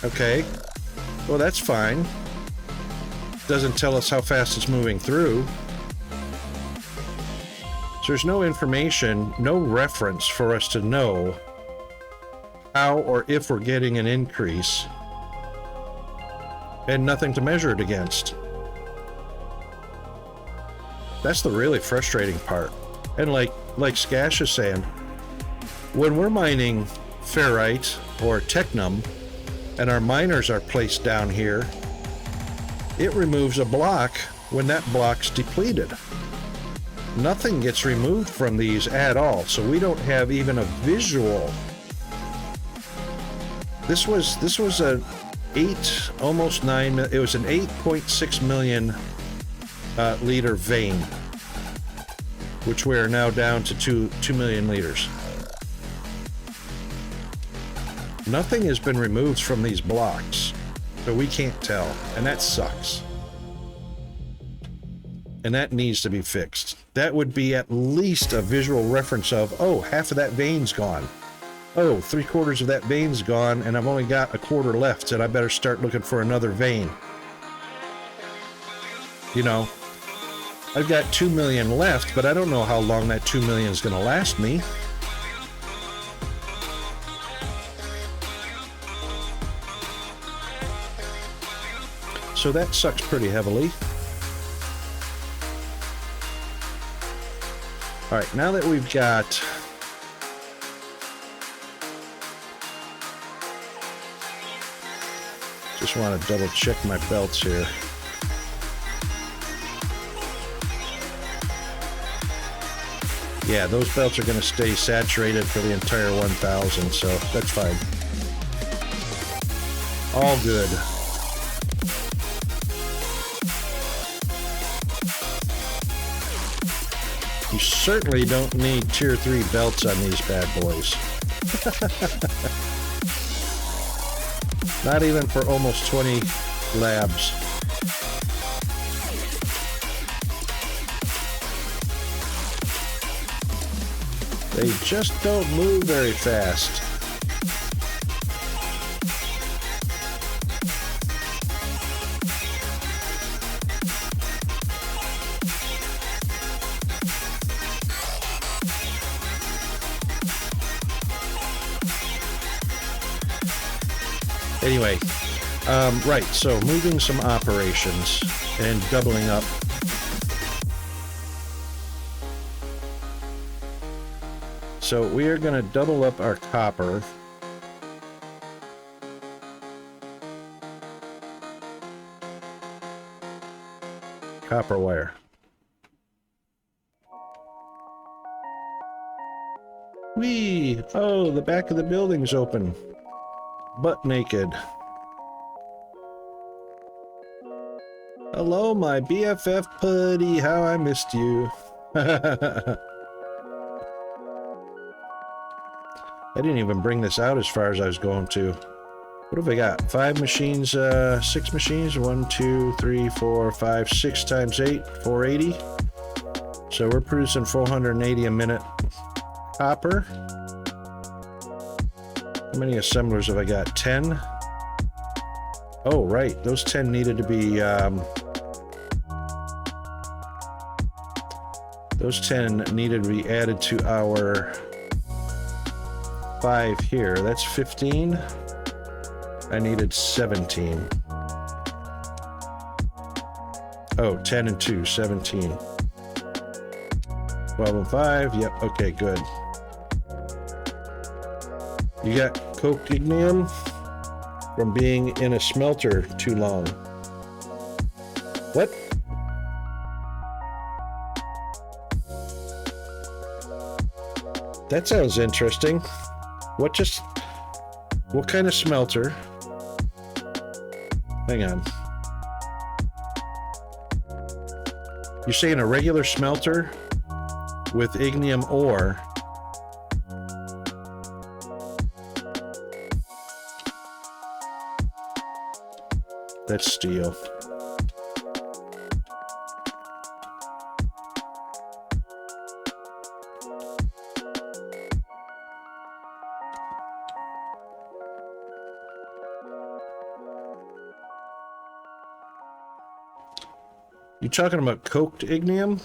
S1: Okay, well that's fine. Doesn't tell us how fast it's moving through. So there's no information, no reference for us to know how or if we're getting an increase, and nothing to measure it against. That's the really frustrating part. And like Skash is saying, when we're mining ferrite or technum, and our miners are placed down here, it removes a block when that block's depleted. Nothing gets removed from these at all, so we don't have even a visual. This was an 8.6 million liter vein, which we are now down to 2 million liters. Nothing has been removed from these blocks, so we can't tell, and that sucks. And that needs to be fixed. That would be at least a visual reference of, oh, half of that vein's gone. Oh, 3/4 of that vein's gone, and I've only got a quarter left, and I better start looking for another vein. I've got 2 million left, but I don't know how long that 2 million is going to last me. So that sucks pretty heavily. All right, now that we've got just want to double check my belts here. Yeah, those belts are going to stay saturated for the entire 1,000, so that's fine. All good. You certainly don't need tier 3 belts on these bad boys. Not even for almost 20 labs. They just don't move very fast. Anyway, Right, so moving some operations and doubling up. So we are going to double up our copper. Copper wire. Whee! Oh, the back of the building's open. Butt naked. Hello, my BFF putty. How I missed you. I didn't even bring this out as far as I was going to. What have I got? 5 machines, 6 machines. 1, 2, 3, 4, 5, 6 times 8, 480. So we're producing 480 a minute. Copper. How many assemblers have I got? 10. Oh, right. Those 10 needed to be, those 10 needed to be added to our 5 here. That's 15. I needed 17. Oh, 10 and 2, 17. 12 and 5. Yep. Okay, good. You got coked ignium from being in a smelter too long. What? That sounds interesting. What kind of smelter? Hang on. You're saying a regular smelter with ignium ore? That's steel. You talking about coked ignium?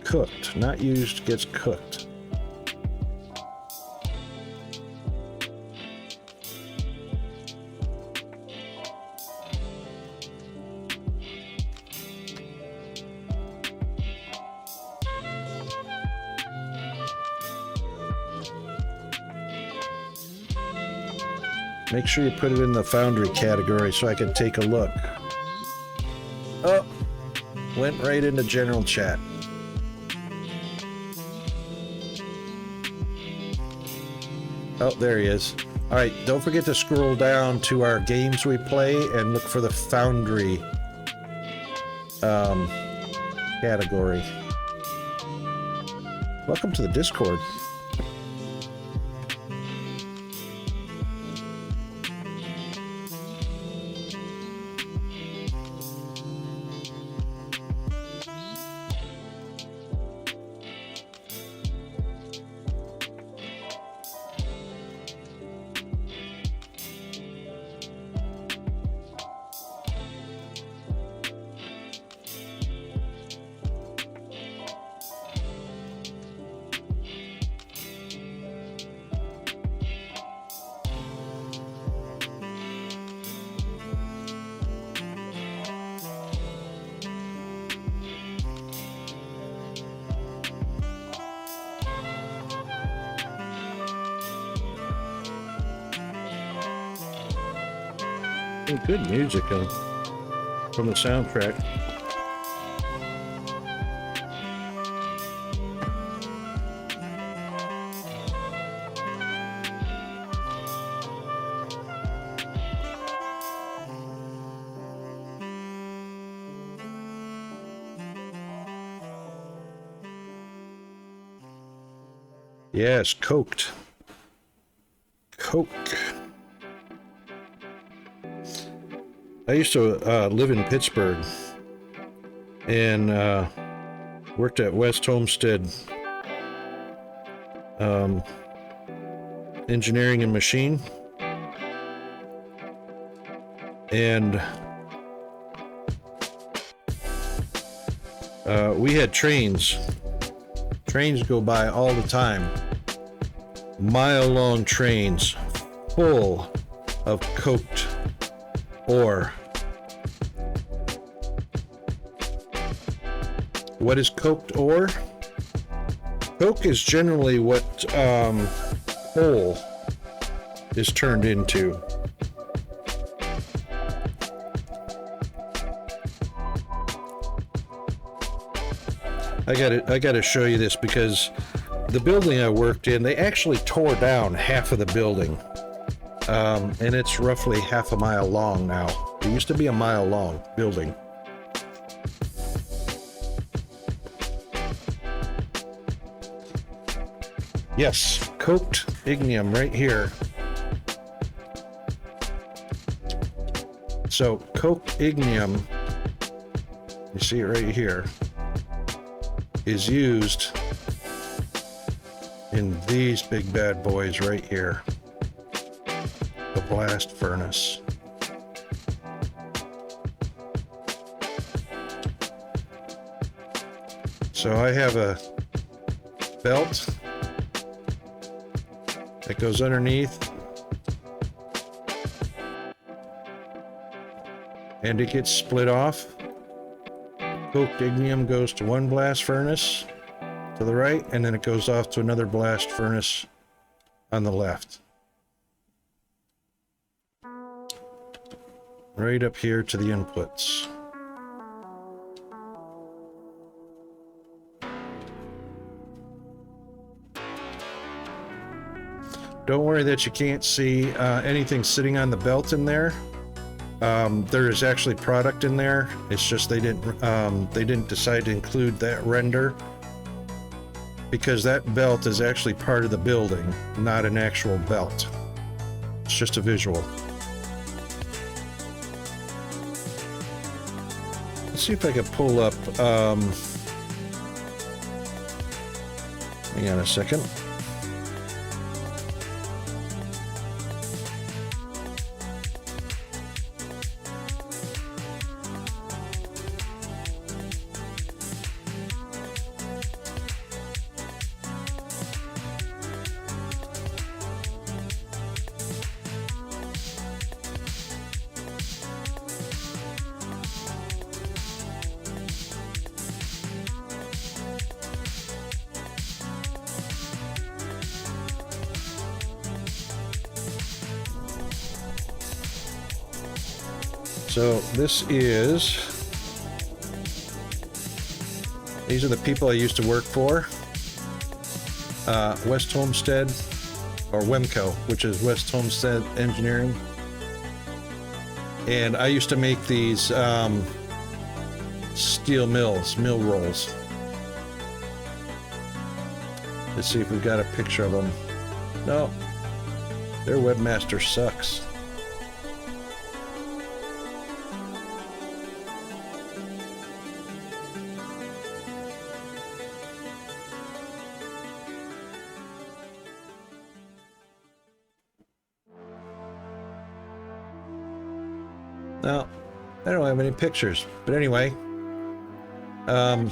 S1: Cooked, not used, gets cooked. Make sure you put it in the foundry category so I can take a look. Oh, went right into general chat. Oh, there he is. All right, don't forget to scroll down to our games we play and look for the Foundry category. Welcome to the Discord. Good music from the soundtrack. Yes, coked. Coke. I used to live in Pittsburgh and worked at West Homestead engineering and machine. And we had trains. Trains go by all the time. Mile-long trains full of coked ore. What is coked ore? Coke is generally what coal is turned into. I gotta show you this because the building I worked in, they actually tore down half of the building. And it's roughly half a mile long now. It used to be a mile long building. Yes, coked ignium right here. So coked ignium, you see it right here, is used in these big bad boys right here. The blast furnace. So I have a belt that goes underneath, and it gets split off. Coked ignium goes to one blast furnace to the right, and then it goes off to another blast furnace on the left. Right up here to the inputs. Don't worry that you can't see anything sitting on the belt in there. There is actually product in there. It's just they didn't decide to include that render because that belt is actually part of the building, not an actual belt. It's just a visual. Let's see if I can pull up. Hang on a second. So these are the people I used to work for. West Homestead, or WEMCO, which is West Homestead Engineering. And I used to make these steel mill rolls. Let's see if we've got a picture of them. No, their webmaster sucks. No, I don't have any pictures, but anyway, no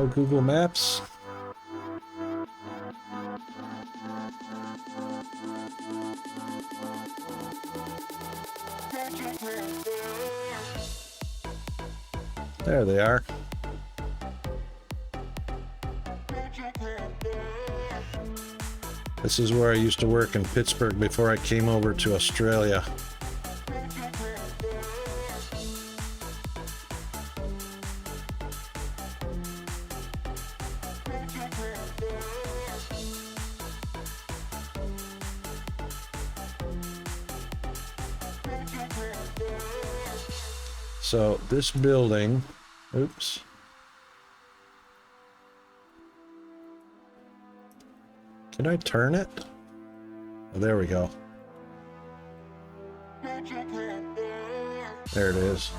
S1: Google Maps. There they are. This is where I used to work in Pittsburgh before I came over to Australia. So this building, oops. Can I turn it? Oh, there we go. There it is.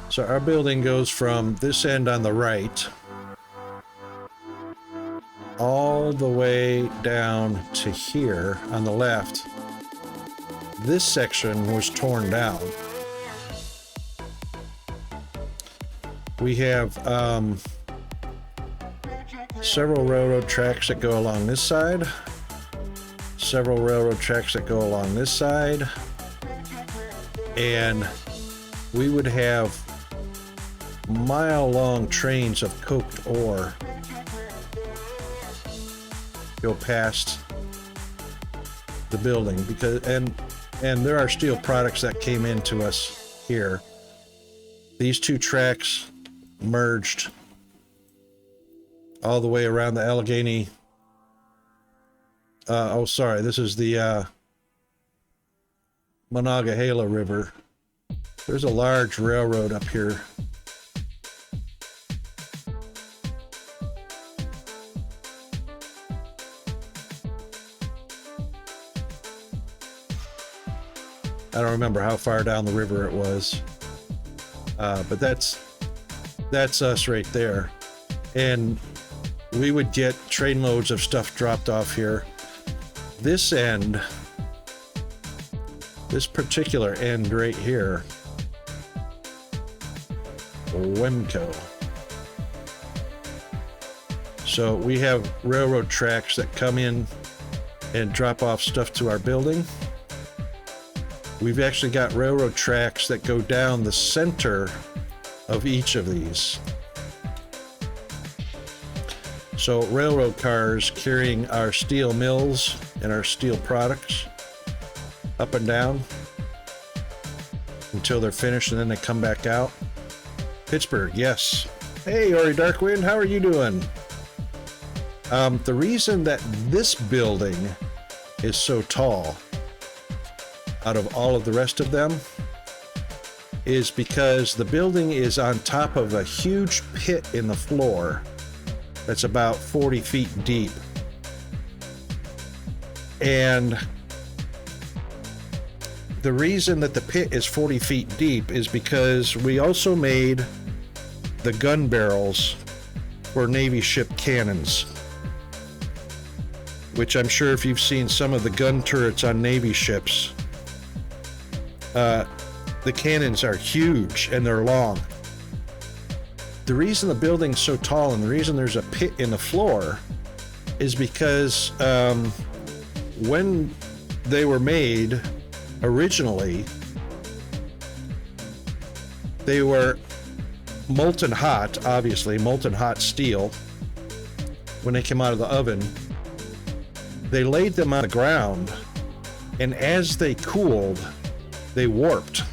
S1: So our building goes from this end on the right all the way down to here on the left. This section was torn down. We have several railroad tracks that go along this side, several railroad tracks that go along this side, and we would have mile-long trains of coked ore go past the building, because and there are steel products that came into us here. These two tracks merged all the way around the Allegheny. Oh, sorry, this is the Monongahela River. There's a large railroad up here. I don't remember how far down the river it was, but that's us right there. And we would get trainloads of stuff dropped off here. This end, this particular end right here, Wemco. So we have railroad tracks that come in and drop off stuff to our building. We've actually got railroad tracks that go down the center of each of these. So railroad cars carrying our steel mills and our steel products up and down until they're finished, and then they come back out. Pittsburgh, yes. Hey, Ori Darkwind, how are you doing? The reason that this building is so tall out of all of the rest of them is because the building is on top of a huge pit in the floor that's about 40 feet deep. And the reason that the pit is 40 feet deep is because we also made the gun barrels for Navy ship cannons, which I'm sure if you've seen some of the gun turrets on Navy ships, the cannons are huge and they're long. The reason the building's so tall and the reason there's a pit in the floor is because when they were made originally, they were molten hot, obviously, molten hot steel. When they came out of the oven, they laid them on the ground, and as they cooled, they warped.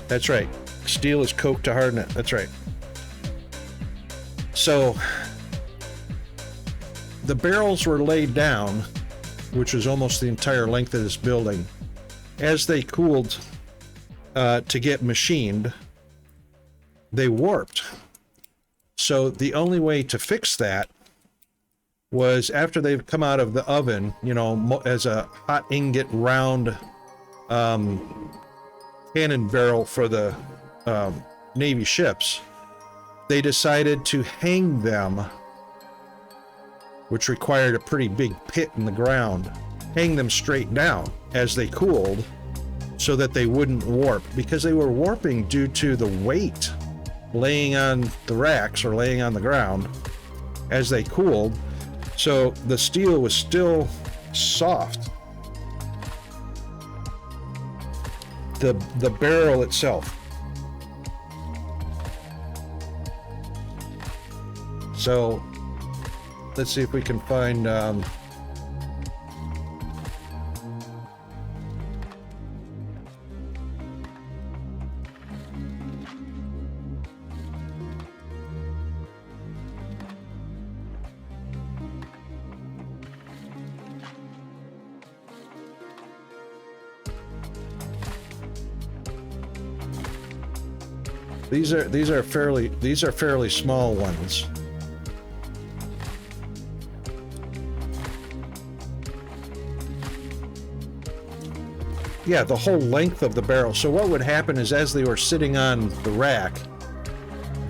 S1: That's right. Steel is coked to harden it. That's right. So the barrels were laid down, which was almost the entire length of this building. As they cooled to get machined, they warped. So the only way to fix that was after they've come out of the oven, you know, as a hot ingot round cannon barrel for the Navy ships, they decided to hang them, which required a pretty big pit in the ground, hang them straight down as they cooled so that they wouldn't warp, because they were warping due to the weight laying on the racks or laying on the ground as they cooled. So the steel was still soft. The barrel itself. So let's see if we can find these are fairly small ones. Yeah, the whole length of the barrel. So what would happen is as they were sitting on the rack,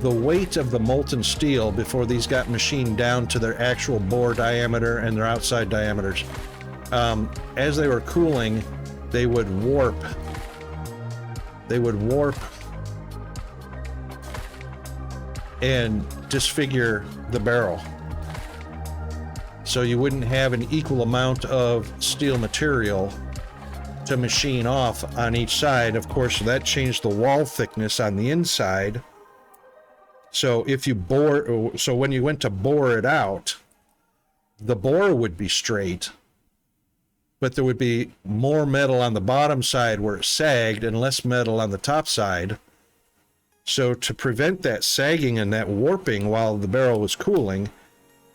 S1: the weight of the molten steel before these got machined down to their actual bore diameter and their outside diameters, as they were cooling, they would warp. They would warp and disfigure the barrel. So you wouldn't have an equal amount of steel material to machine off on each side. Of course, that changed the wall thickness on the inside. So if you bore, so when you went to bore it out, the bore would be straight, but there would be more metal on the bottom side where it sagged and less metal on the top side. So to prevent that sagging and that warping while the barrel was cooling,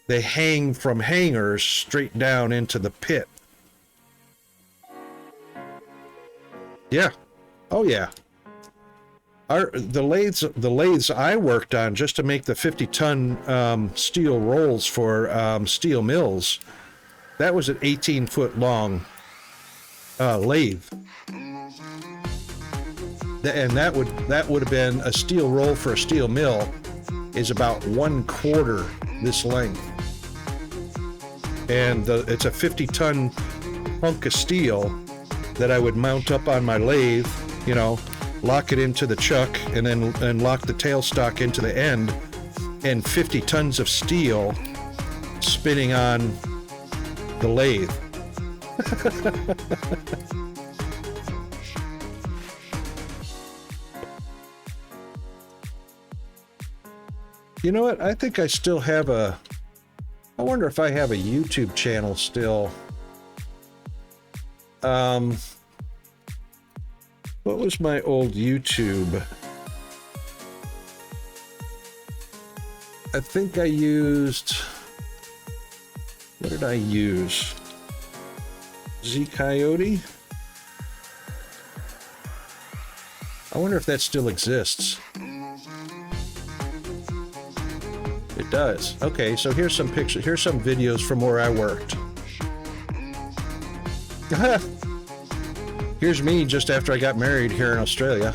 S1: they hang from hangers straight down into the pit. Yeah. Oh yeah. The lathes I worked on just to make the 50-ton steel rolls for steel mills, that was an 18-foot long lathe. And that would have been a steel roll for a steel mill is about 1/4 this length. And it's a 50-ton hunk of steel that I would mount up on my lathe, you know, lock it into the chuck and then lock the tailstock into the end, and 50 tons of steel spinning on the lathe. You know what? I think I still have I wonder if I have a YouTube channel still. What was my old YouTube? I think I used, what did I use? Z Coyote? I wonder if that still exists. It does. Okay, so here's some pictures, here's some videos from where I worked. Here's me just after I got married here in Australia.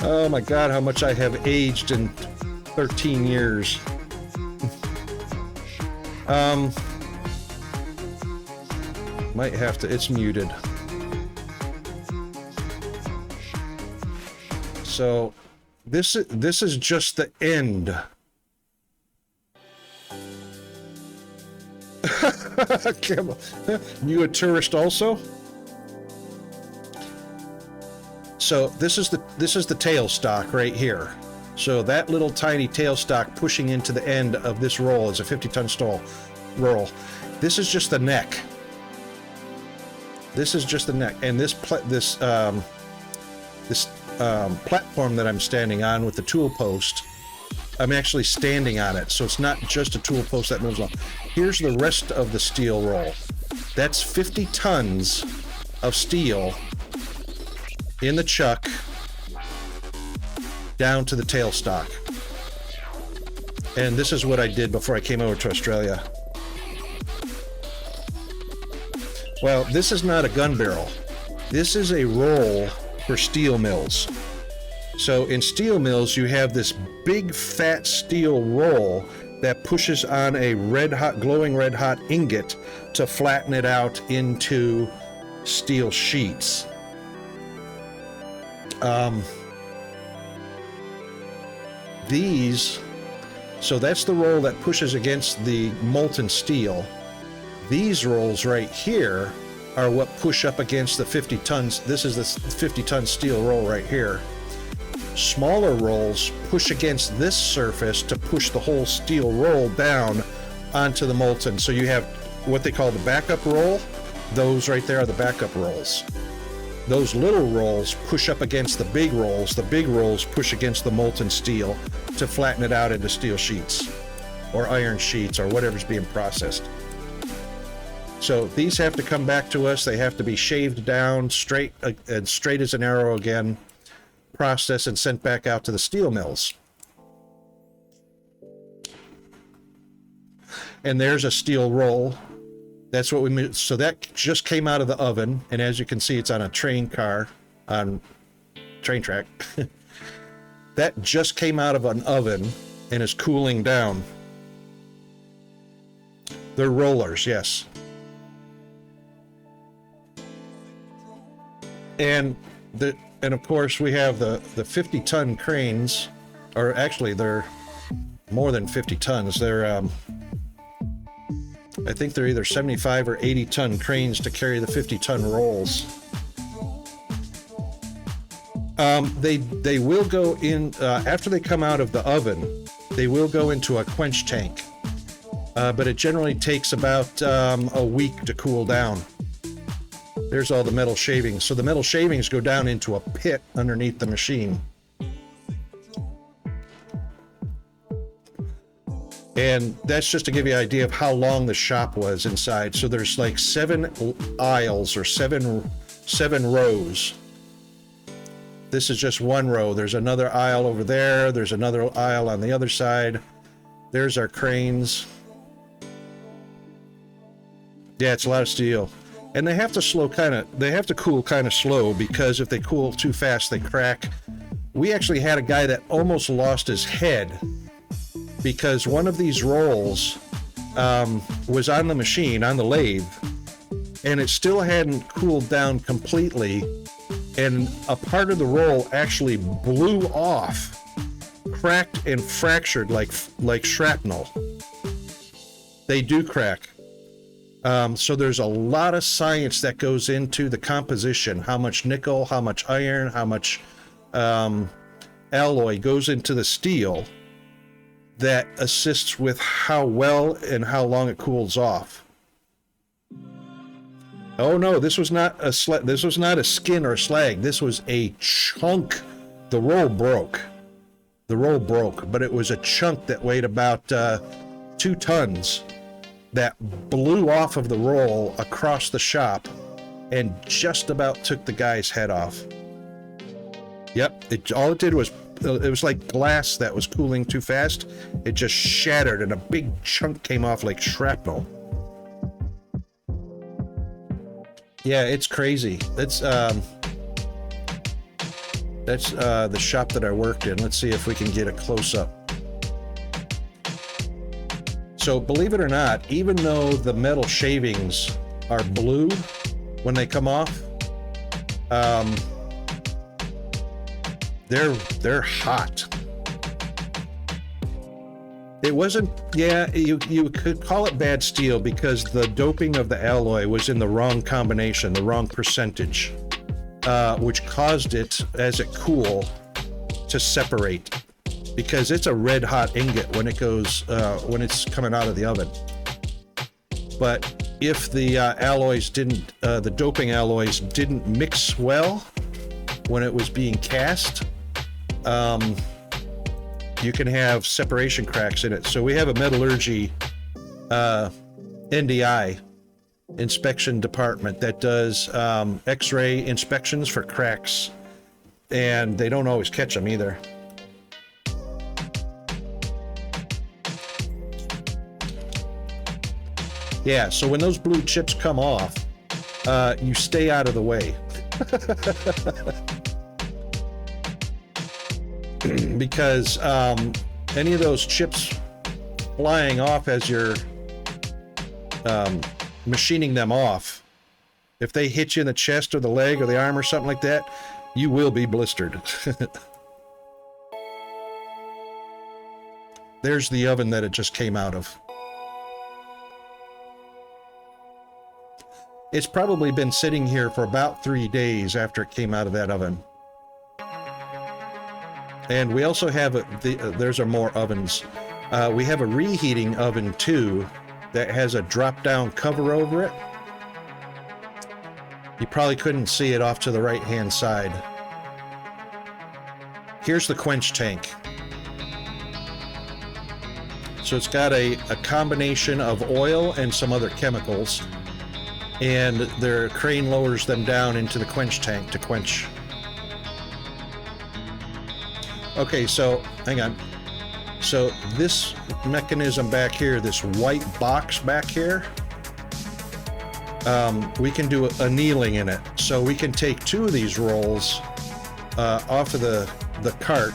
S1: Oh my God, how much I have aged in 13 years. Might have to, it's muted. So this is just the end. You a tourist also? So this is the tailstock right here. So that little tiny tailstock pushing into the end of this roll is a 50-ton steel roll. This is just the neck. This is just the neck, and this platform that I'm standing on with the tool post, I'm actually standing on it, so it's not just a tool post that moves on. Here's the rest of the steel roll. That's 50 tons of steel in the chuck down to the tailstock. And this is what I did before I came over to Australia. Well, this is not a gun barrel. This is a roll for steel mills. So in steel mills, you have this big fat steel roll that pushes on a glowing red hot ingot to flatten it out into steel sheets. So that's the roll that pushes against the molten steel. These rolls right here are what push up against the 50 tons. This is the 50-ton steel roll right here. Smaller rolls push against this surface to push the whole steel roll down onto the molten. So you have what they call the backup roll. Those right there are the backup rolls. Those little rolls push up against the big rolls. The big rolls push against the molten steel to flatten it out into steel sheets or iron sheets or whatever's being processed. So these have to come back to us. They have to be shaved down straight as an arrow again, processed and sent back out to the steel mills. And there's a steel roll That's what so that just came out of the oven, and as you can see, it's on a train car, on train track. That just came out of an oven and is cooling down. They're rollers, yes. And of course we have the 50-ton cranes, or actually they're more than 50 tons. They're I think they're either 75 or 80-ton cranes to carry the 50-ton rolls. They will go in after they come out of the oven. They will go into a quench tank, but it generally takes about a week to cool down. There's all the metal shavings. So the metal shavings go down into a pit underneath the machine. And that's just to give you an idea of how long the shop was inside. So there's like 7 aisles or seven rows. This is just one row. There's another aisle over there. There's another aisle on the other side. There's our cranes. Yeah, it's a lot of steel. And they have to cool kind of slow, because if they cool too fast, they crack. We actually had a guy that almost lost his head because one of these rolls was on the machine, on the lathe, and it still hadn't cooled down completely, and a part of the roll actually blew off, cracked and fractured like shrapnel. They do crack. So there's a lot of science that goes into the composition, how much nickel, how much iron, how much alloy goes into the steel that assists with how well and how long it cools off. Oh no, this was not a skin or slag. This was a chunk. The roll broke, but it was a chunk that weighed about 2 tons that blew off of the roll across the shop and just about took the guy's head off. Yep, all it did was, it was like glass that was cooling too fast. It just shattered and a big chunk came off like shrapnel. Yeah, it's crazy. That's the shop that I worked in. Let's see if we can get a close-up. So believe it or not, even though the metal shavings are blue when they come off, they're hot. It wasn't, yeah, you could call it bad steel because the doping of the alloy was in the wrong combination, the wrong percentage, which caused it, as it cooled, to separate. Because it's a red hot ingot when it goes, when it's coming out of the oven. But if the alloys didn't, the doping alloys didn't mix well when it was being cast, you can have separation cracks in it. So we have a metallurgy NDI inspection department that does X-ray inspections for cracks, and they don't always catch them either. Yeah, so when those blue chips come off, you stay out of the way. Because any of those chips flying off as you're machining them off, if they hit you in the chest or the leg or the arm or something like that, you will be blistered. There's the oven that it just came out of. It's probably been sitting here for about 3 days after it came out of that oven. And we also have there's more ovens. We have a reheating oven too that has a drop-down cover over it. You probably couldn't see it off to the right-hand side. Here's the quench tank. So it's got a combination of oil and some other chemicals, and their crane lowers them down into the quench tank to quench. Okay, so hang on. So this mechanism back here, this white box back here, we can do annealing in it. So we can take 2 of these rolls off of the cart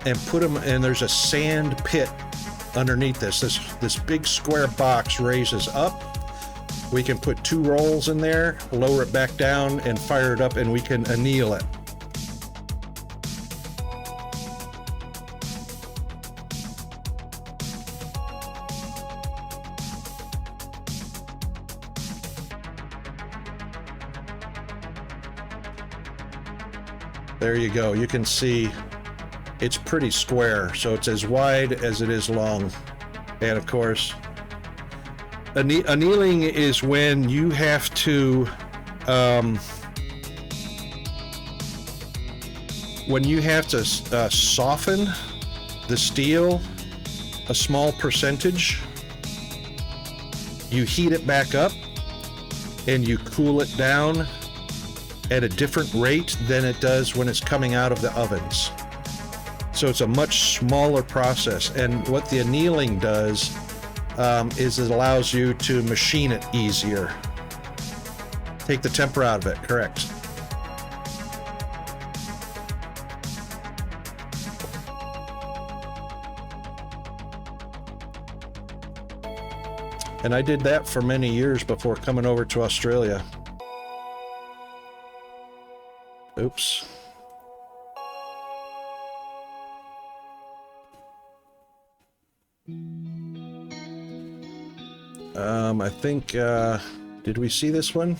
S1: and put them, and there's a sand pit underneath this big square box raises up. We can put 2 rolls in there, lower it back down, and fire it up, and we can anneal it. There you go. You can see it's pretty square, so it's as wide as it is long. And of course, annealing is when you have to soften the steel a small percentage. You heat it back up and you cool it down at a different rate than it does when it's coming out of the ovens. So it's a much smaller process, and what the annealing does is it allows you to machine it easier. Take the temper out of it, correct. And I did that for many years before coming over to Australia. Oops. I think, did we see this one?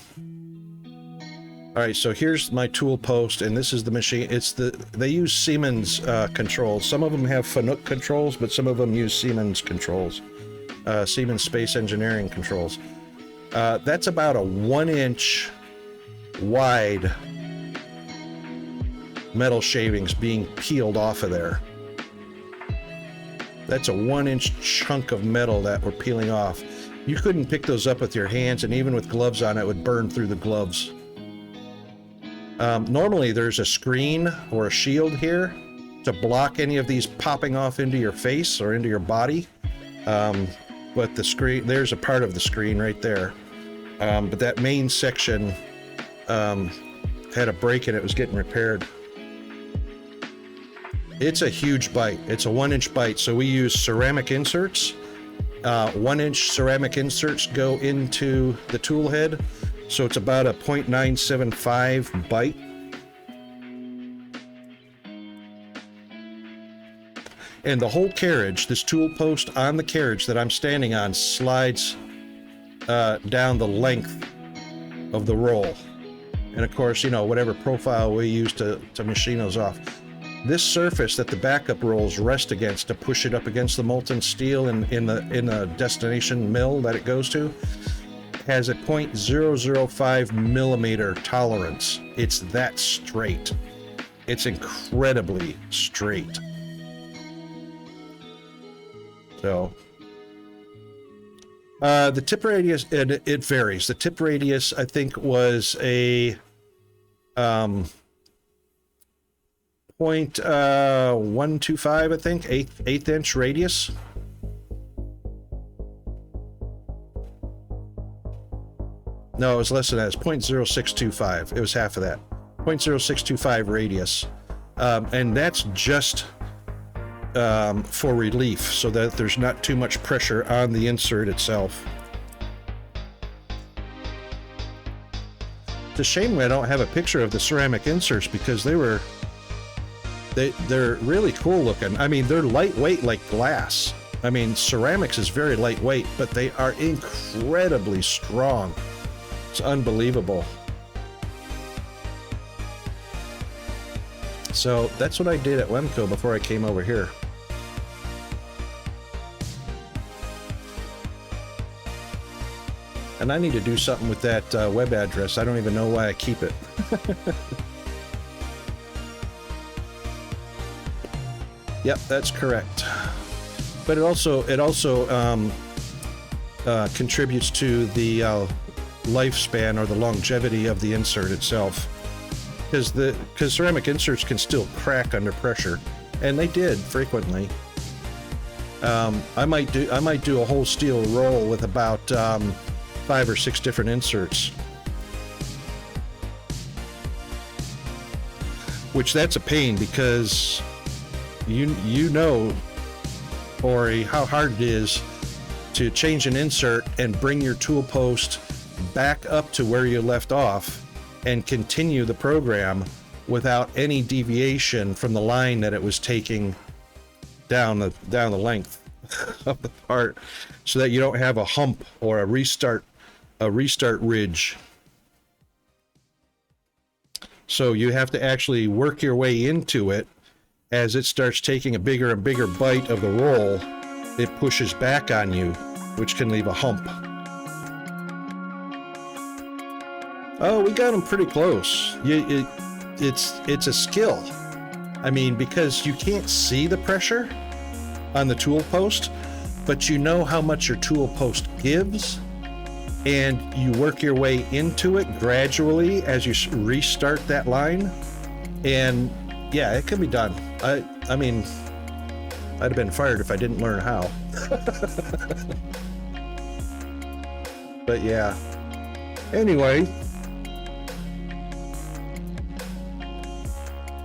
S1: All right, so here's my tool post, and this is the machine. They use Siemens controls. Some of them have Fanuc controls, but some of them use Siemens controls. Siemens Space Engineering controls. That's about a 1-inch wide metal shavings being peeled off of there. That's a 1-inch chunk of metal that we're peeling off. You couldn't pick those up with your hands, and even with gloves on, it would burn through the gloves. Normally there's a screen or a shield here to block any of these popping off into your face or into your body. But the screen, there's a part of the screen right there. But that main section had a break and it was getting repaired. It's a huge bite. It's a 1-inch bite. So we use ceramic inserts. 1-inch ceramic inserts go into the tool head. So it's about a 0.975 bite. And the whole carriage, this tool post on the carriage that I'm standing on, slides down the length of the roll. And of course, you know, whatever profile we use to machine those off. This surface that the backup rolls rest against to push it up against the molten steel in the destination mill that it goes to has a 0.005 millimeter tolerance. It's that straight. It's incredibly straight. So the tip radius, and it varies. The tip radius, I think, was a 0.125, I think, eighth inch radius. No, it was less than that. It's 0.0625. It was half of that. 0.0625 radius. And that's just for relief, so that there's not too much pressure on the insert itself. It's a shame I don't have a picture of the ceramic inserts, because they're really cool looking. I mean, they're lightweight like glass. I mean, ceramics is very lightweight, but they are incredibly strong. It's unbelievable. So that's what I did at Wemco before I came over here. And I need to do something with that web address. I don't even know why I keep it. Yep, that's correct. But it also contributes to the lifespan or the longevity of the insert itself, because ceramic inserts can still crack under pressure, and they did frequently. I might do a whole steel roll with about 5 or 6 different inserts. Which that's a pain because you know, Ori, how hard it is to change an insert and bring your tool post back up to where you left off and continue the program without any deviation from the line that it was taking down the length of the part, so that you don't have a hump or a restart ridge. So you have to actually work your way into it. As it starts taking a bigger and bigger bite of the roll, it pushes back on you, which can leave a hump. Oh, we got them pretty close. It's a skill. I mean, because you can't see the pressure on the tool post, but you know how much your tool post gives, and you work your way into it gradually as you restart that line. And yeah, it can be done. I mean, I'd have been fired if I didn't learn how. But yeah. Anyway,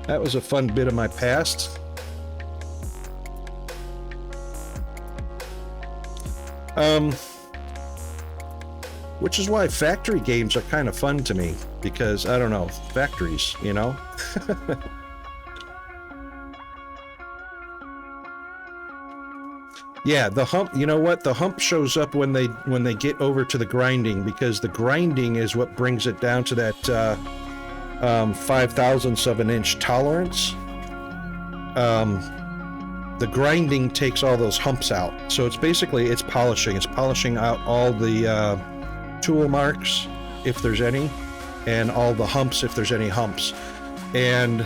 S1: that was a fun bit of my past. Which is why factory games are kind of fun to me, because I don't know, factories, you know? Yeah, the hump, you know what? The hump shows up when they get over to the grinding, because the grinding is what brings it down to that 5 thousandths of an inch tolerance. The grinding takes all those humps out. So it's basically, it's polishing out all the tool marks, if there's any, and all the humps, if there's any humps. And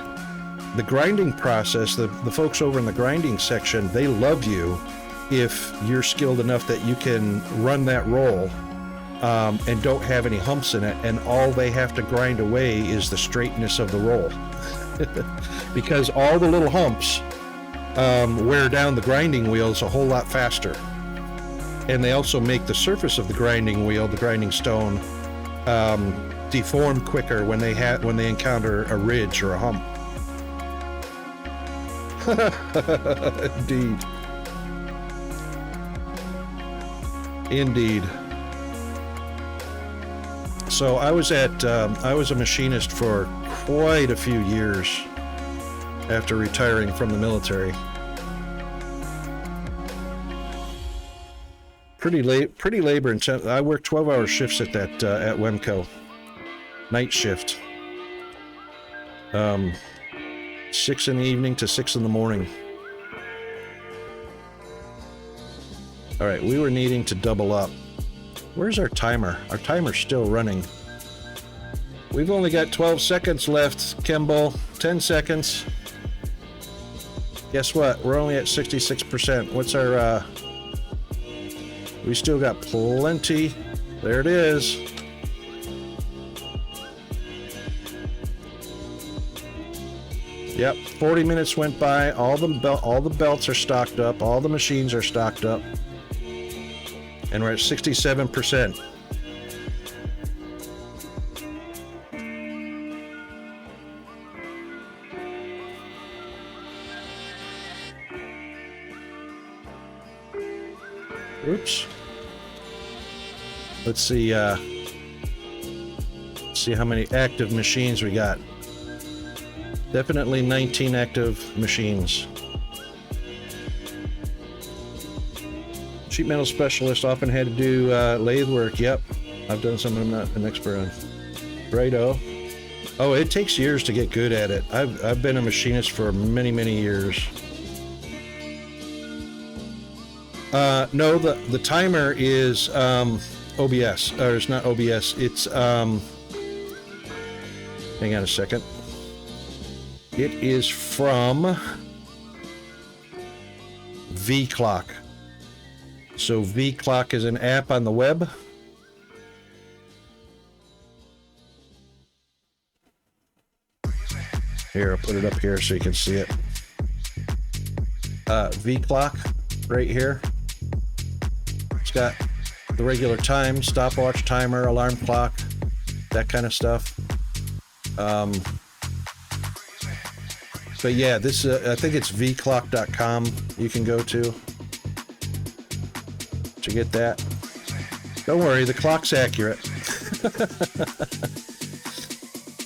S1: the grinding process, the folks over in the grinding section, they love you if you're skilled enough that you can run that roll and don't have any humps in it, and all they have to grind away is the straightness of the roll. Because all the little humps wear down the grinding wheels a whole lot faster. And they also make the surface of the grinding wheel, the grinding stone, deform quicker when they encounter a ridge or a hump. Indeed. So I was a machinist for quite a few years after retiring from the military. Pretty labor intensive. I worked 12-hour shifts at Wemco, night shift. 6 in the evening to 6 in the morning. All right, we were needing to double up. Where's our timer? Our timer's still running. We've only got 12 seconds left, Kimball. 10 seconds. Guess what? We're only at 66%. What's our, we still got plenty. There it is. Yep, 40 minutes went by. All the belts are stocked up. All the machines are stocked up. And we're at 67%. Oops. Let's see how many active machines we got. Definitely 19 active machines. Sheet metal specialist, often had to do lathe work. Yep, I've done some. I'm not an expert on. Righto. Oh, it takes years to get good at it. I've been a machinist for many years. No, the timer is OBS, or it's not OBS. It's hang on a second. It is from VClock. So VClock is an app on the web. Here, I'll put it up here so you can see it. VClock right here. It's got the regular time, stopwatch, timer, alarm clock, that kind of stuff. But yeah, this I think it's vclock.com you can go to get that. Don't worry, the clock's accurate.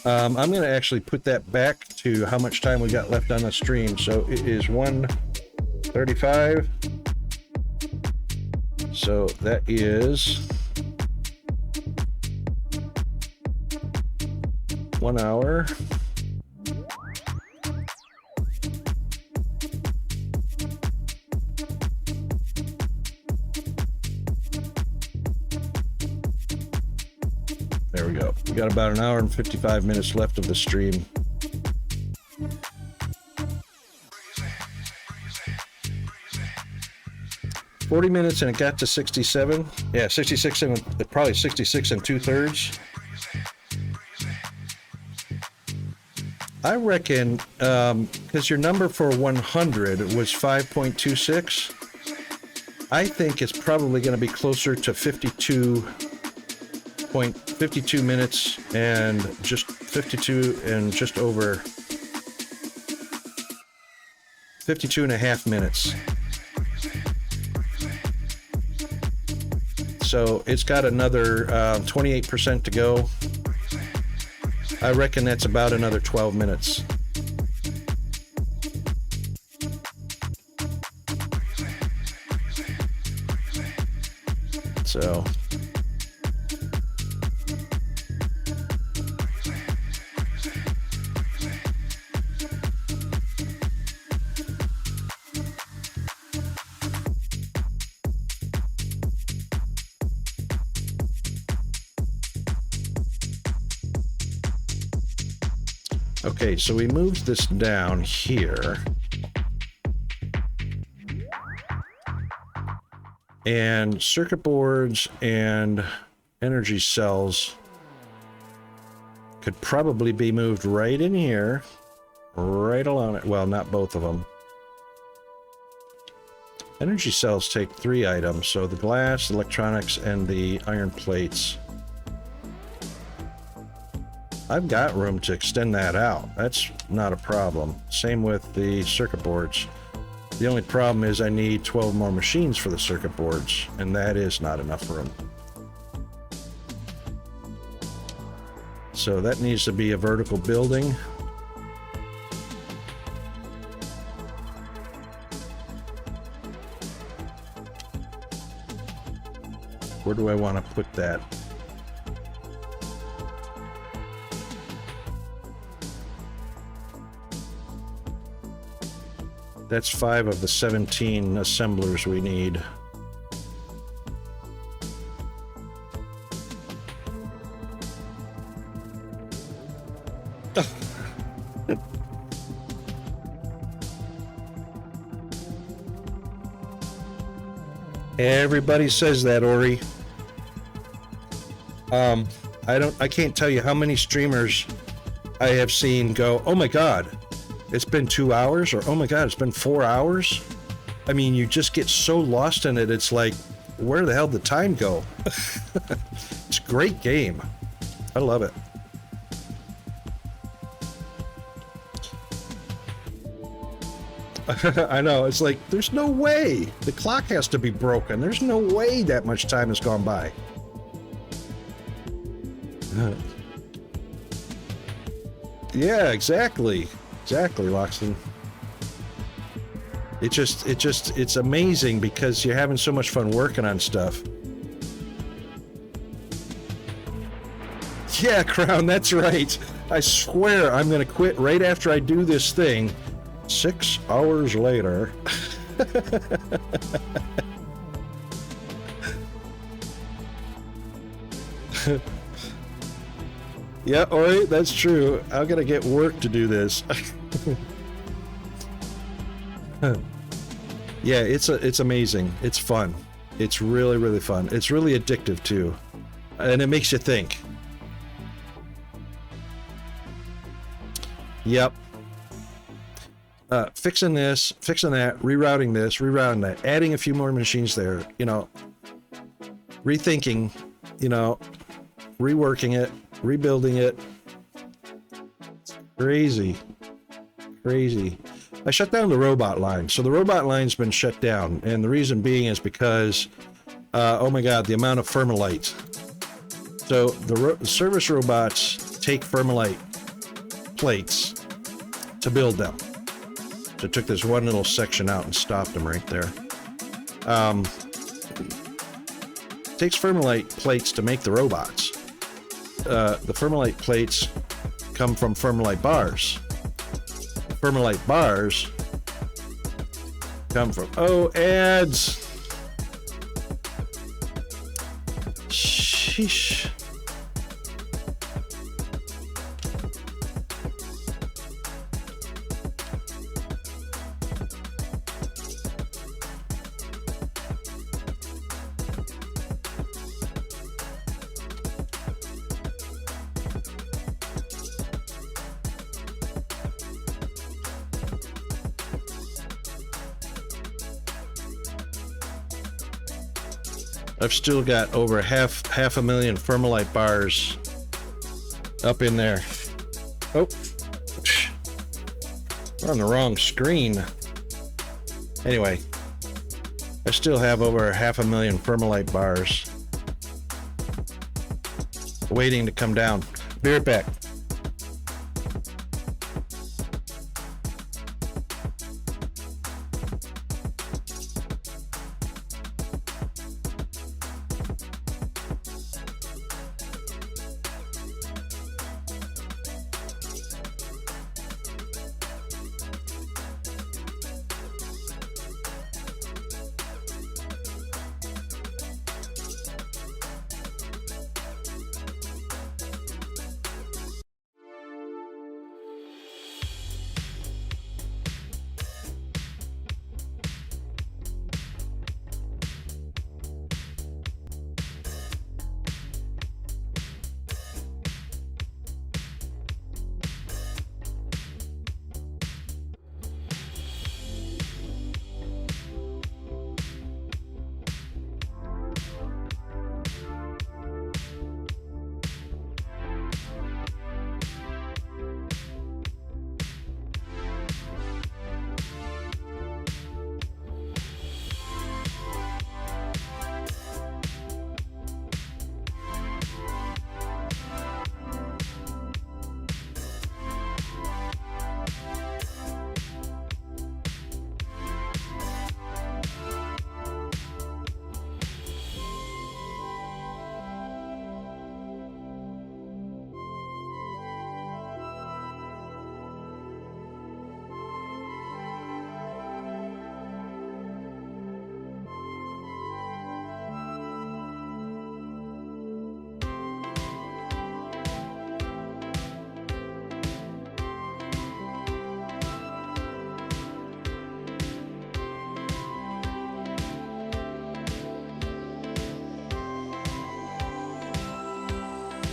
S1: I'm going to actually put that back to how much time we got left on the stream. So it is 1:35. So that is 1 hour. There we go. We got about an hour and 55 minutes left of the stream. $40 minutes and it got to 67. Yeah, 66 and probably 66 and 2/3. I reckon, because your number for 100 was 5.26, I think it's probably going to be closer to 52 minutes and just 52 and just over 52 and a half minutes. So it's got another 28% to go. I reckon that's about another 12 minutes. So okay, so we moved this down here. And circuit boards and energy cells could probably be moved right in here, right along it. Well, not both of them. Energy cells take 3 items, so the glass, electronics, and the iron plates. I've got room to extend that out. That's not a problem. Same with the circuit boards. The only problem is I need 12 more machines for the circuit boards, and that is not enough room. So that needs to be a vertical building. Where do I want to put that? That's 5 of the 17 assemblers we need. Everybody says that, Ori. I can't tell you how many streamers I have seen go, "Oh my God, it's been 2 hours," or "Oh my God, it's been 4 hours." I mean, you just get so lost in it. It's like, where the hell did time go? It's a great game. I love it. I know. It's like, there's no way. The clock has to be broken. There's no way that much time has gone by. Yeah, exactly. Exactly, Loxton. It's amazing because you're having so much fun working on stuff. Yeah, Crown, that's right. I swear I'm going to quit right after I do this thing. 6 hours later. Yeah, alright, that's true. I'm going to get work to do this. Yeah, it's amazing. It's fun. It's really, really fun. It's really addictive too. And it makes you think. Yep. Fixing this, fixing that, rerouting this, rerouting that, adding a few more machines there, you know, rethinking, you know, reworking it, rebuilding it. Crazy. I shut down the robot line. So the robot line's been shut down. And the reason being is because, oh my God, the amount of Thermalite. So the service robots take Thermalite plates to build them. So I took this one little section out and stopped them right there. Takes Thermalite plates to make the robots. The Thermalite plates come from Thermalite bars. Thermalite bars come from, oh, ads. Sheesh. I've still got over half a million Thermalite bars up in there. Oh, we're on the wrong screen. Anyway, I still have over 500,000 Thermalite bars waiting to come down. Be right back.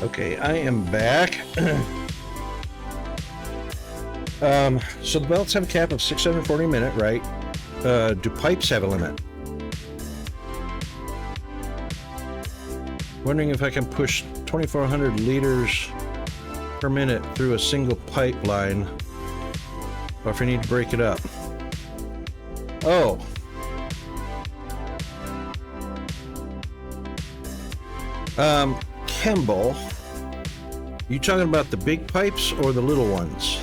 S1: Okay, I am back. So the belts have a cap of 640 a minute, right? Do pipes have a limit? Wondering if I can push 2,400 liters per minute through a single pipeline, or if I need to break it up. Oh. Kemble, you talking about the big pipes or the little ones?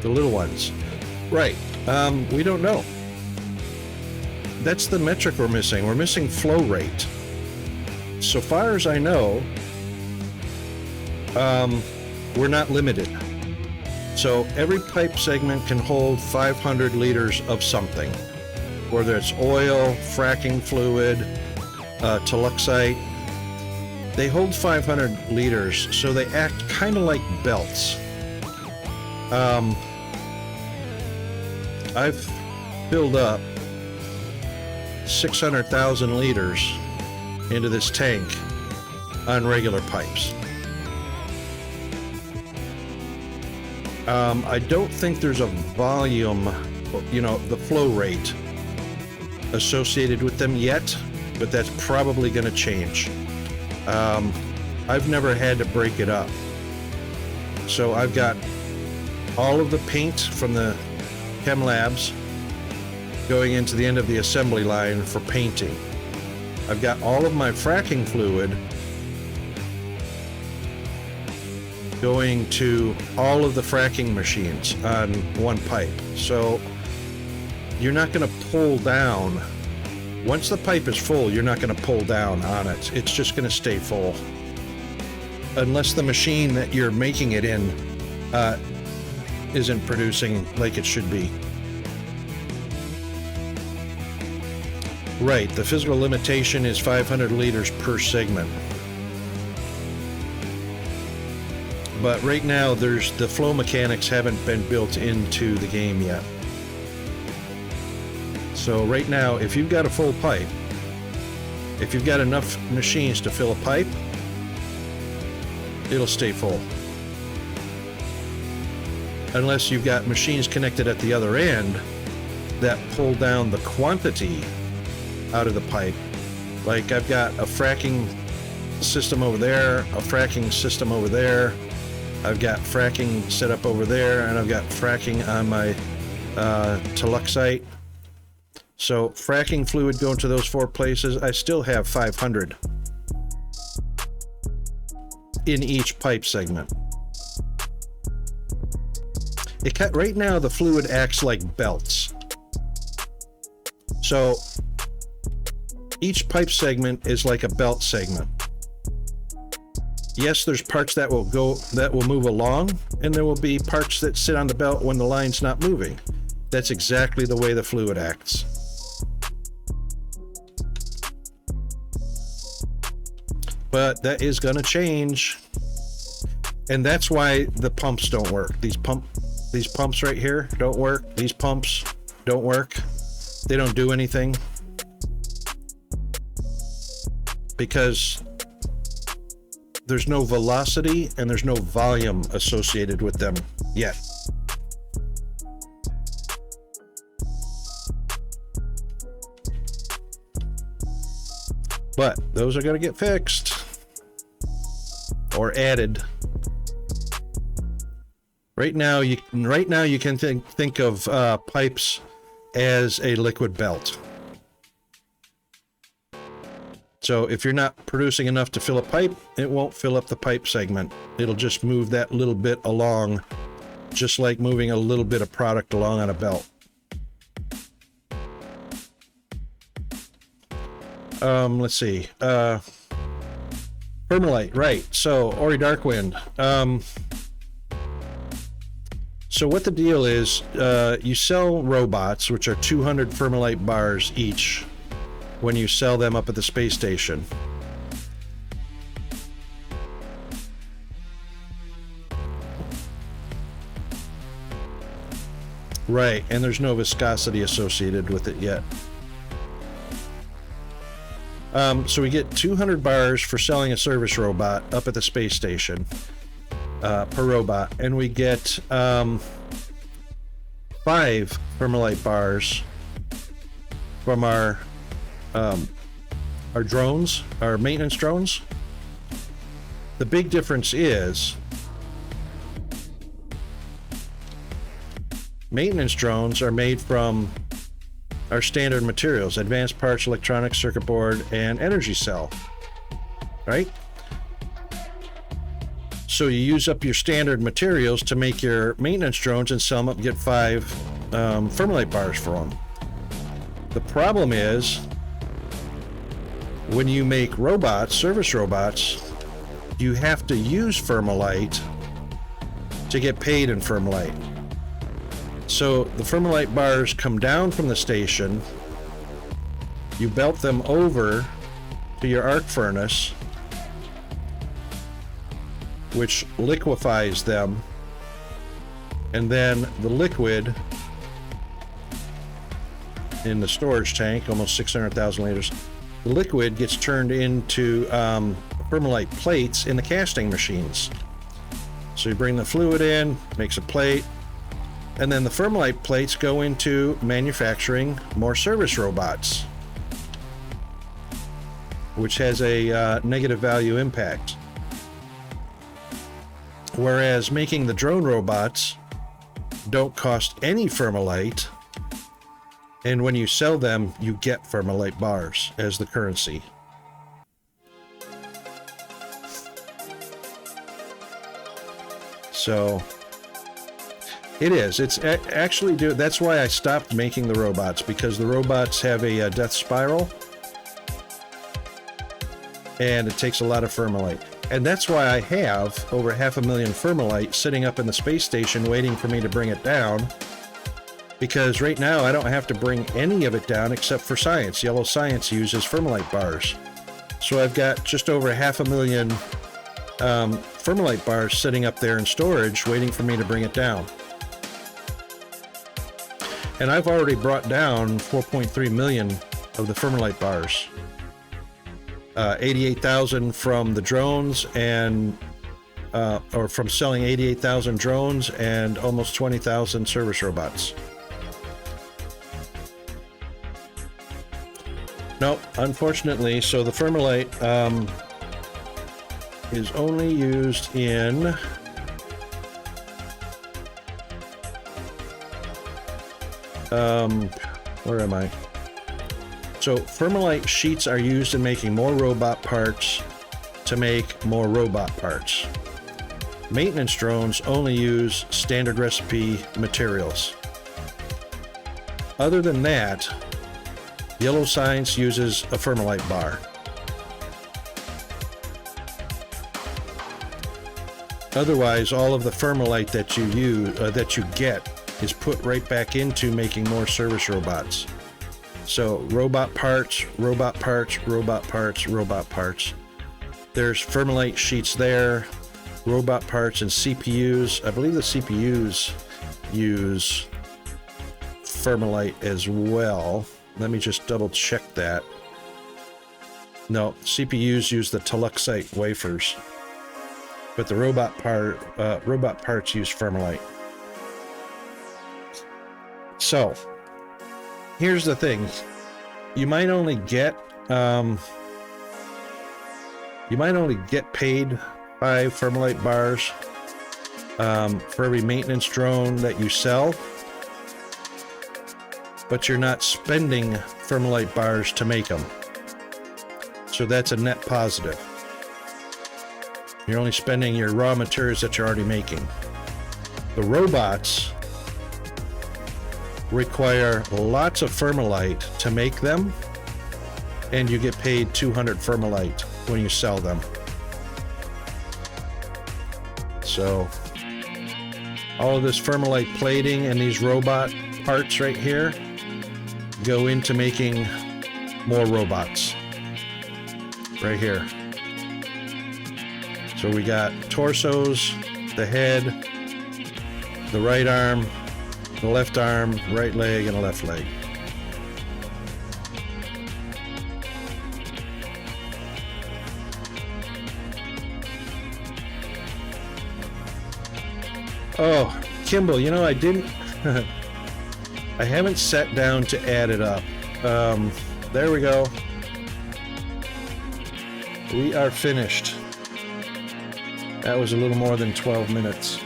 S1: The little ones. Right. We don't know. That's the metric we're missing. We're missing flow rate. So far as I know, we're not limited. So every pipe segment can hold 500 liters of something, whether it's oil, fracking fluid, toluxite. They hold 500 liters, so they act kind of like belts. I've filled up 600,000 liters into this tank on regular pipes. I don't think there's a volume, the flow rate associated with them yet, but that's probably going to change. I've never had to break it up. So I've got all of the paint from the Chem Labs going into the end of the assembly line for painting. I've got all of my fracking fluid going to all of the fracking machines on one pipe. So you're not going to pull down. Once the pipe is full, you're not going to pull down on it. It's just going to stay full. Unless the machine that you're making it in isn't producing like it should be. Right, the physical limitation is 500 liters per segment. But right now, the flow mechanics haven't been built into the game yet. So right now, if you've got a full pipe, if you've got enough machines to fill a pipe, it'll stay full. Unless you've got machines connected at the other end that pull down the quantity out of the pipe. Like I've got a fracking system over there, a fracking system over there. I've got fracking set up over there, and I've got fracking on my Teluxite. So fracking fluid going to those 4 places, I still have 500 in each pipe segment. Right now, the fluid acts like belts. So each pipe segment is like a belt segment. Yes, there's parts that will move along, and there will be parts that sit on the belt when the line's not moving. That's exactly the way the fluid acts. But that is going to change, and that's why the pumps don't work. These pumps right here don't work. These pumps don't work. They don't do anything because there's no velocity and there's no volume associated with them yet. But those are going to get fixed or added. Right now you can think of pipes as a liquid belt. So if you're not producing enough to fill a pipe, it won't fill up the pipe segment. It'll just move that little bit along, just like moving a little bit of product along on a belt. Let's see. Permalite, right. So, Ori Darkwind. So what the deal is, you sell robots, which are 200 Permalite bars each, when you sell them up at the space station. Right, and there's no viscosity associated with it yet. So we get 200 bars for selling a service robot up at the space station per robot, and we get 5 Permalite bars from our drones, our maintenance drones. The big difference is maintenance drones are made from our standard materials: advanced parts, electronics, circuit board, and energy cell, right? So you use up your standard materials to make your maintenance drones and sell them up and get 5 Permalite bars for them. The problem is, when you make robots, service robots, you have to use Permalite to get paid in Permalite. So the Permalite bars come down from the station, you belt them over to your arc furnace, which liquefies them, and then the liquid in the storage tank, almost 600,000 liters, the liquid gets turned into Permalite plates in the casting machines. So you bring the fluid in, makes a plate, and then the Thermalite plates go into manufacturing more service robots, which has a negative value impact. Whereas making the drone robots don't cost any Thermalite, and when you sell them, you get Thermalite bars as the currency. So it is. It's actually that's why I stopped making the robots, because the robots have a death spiral, and it takes a lot of Thermalite. And that's why I have over 500,000 Thermalite sitting up in the space station waiting for me to bring it down. Because right now I don't have to bring any of it down except for science. Yellow science uses Thermalite bars. So I've got just over 500,000 Thermalite bars sitting up there in storage waiting for me to bring it down. And I've already brought down 4.3 million of the Thermalite bars. 88,000 from the drones, and or from selling 88,000 drones, and almost 20,000 service robots. Nope, unfortunately. So the Thermalite is only used in where am I? So Thermalite sheets are used in making more robot parts to make more robot parts. Maintenance drones only use standard recipe materials. Other than that, Yellow Science uses a Thermalite bar. Otherwise, all of the Thermalite that you use, that you get, is put right back into making more service robots. So robot parts, robot parts, robot parts, robot parts. There's Thermalite sheets there, robot parts, and CPUs. I believe the CPUs use Thermalite as well. Let me just double check that. No, CPUs use the Toluxite wafers, but the robot parts use Thermalite. So here's the thing: you might only get paid 5 Thermalite bars for every maintenance drone that you sell, but you're not spending Thermalite bars to make them. So that's a net positive. You're only spending your raw materials that you're already making. The robots require lots of Thermalite to make them, and you get paid 200 Thermalite when you sell them. So all of this Thermalite plating and these robot parts right here go into making more robots right here. So we got torsos, the head, the right arm, the left arm, right leg, and a left leg. Oh, Kimball, you know, I didn't I haven't sat down to add it up. There we go. We are finished. That was a little more than 12 minutes.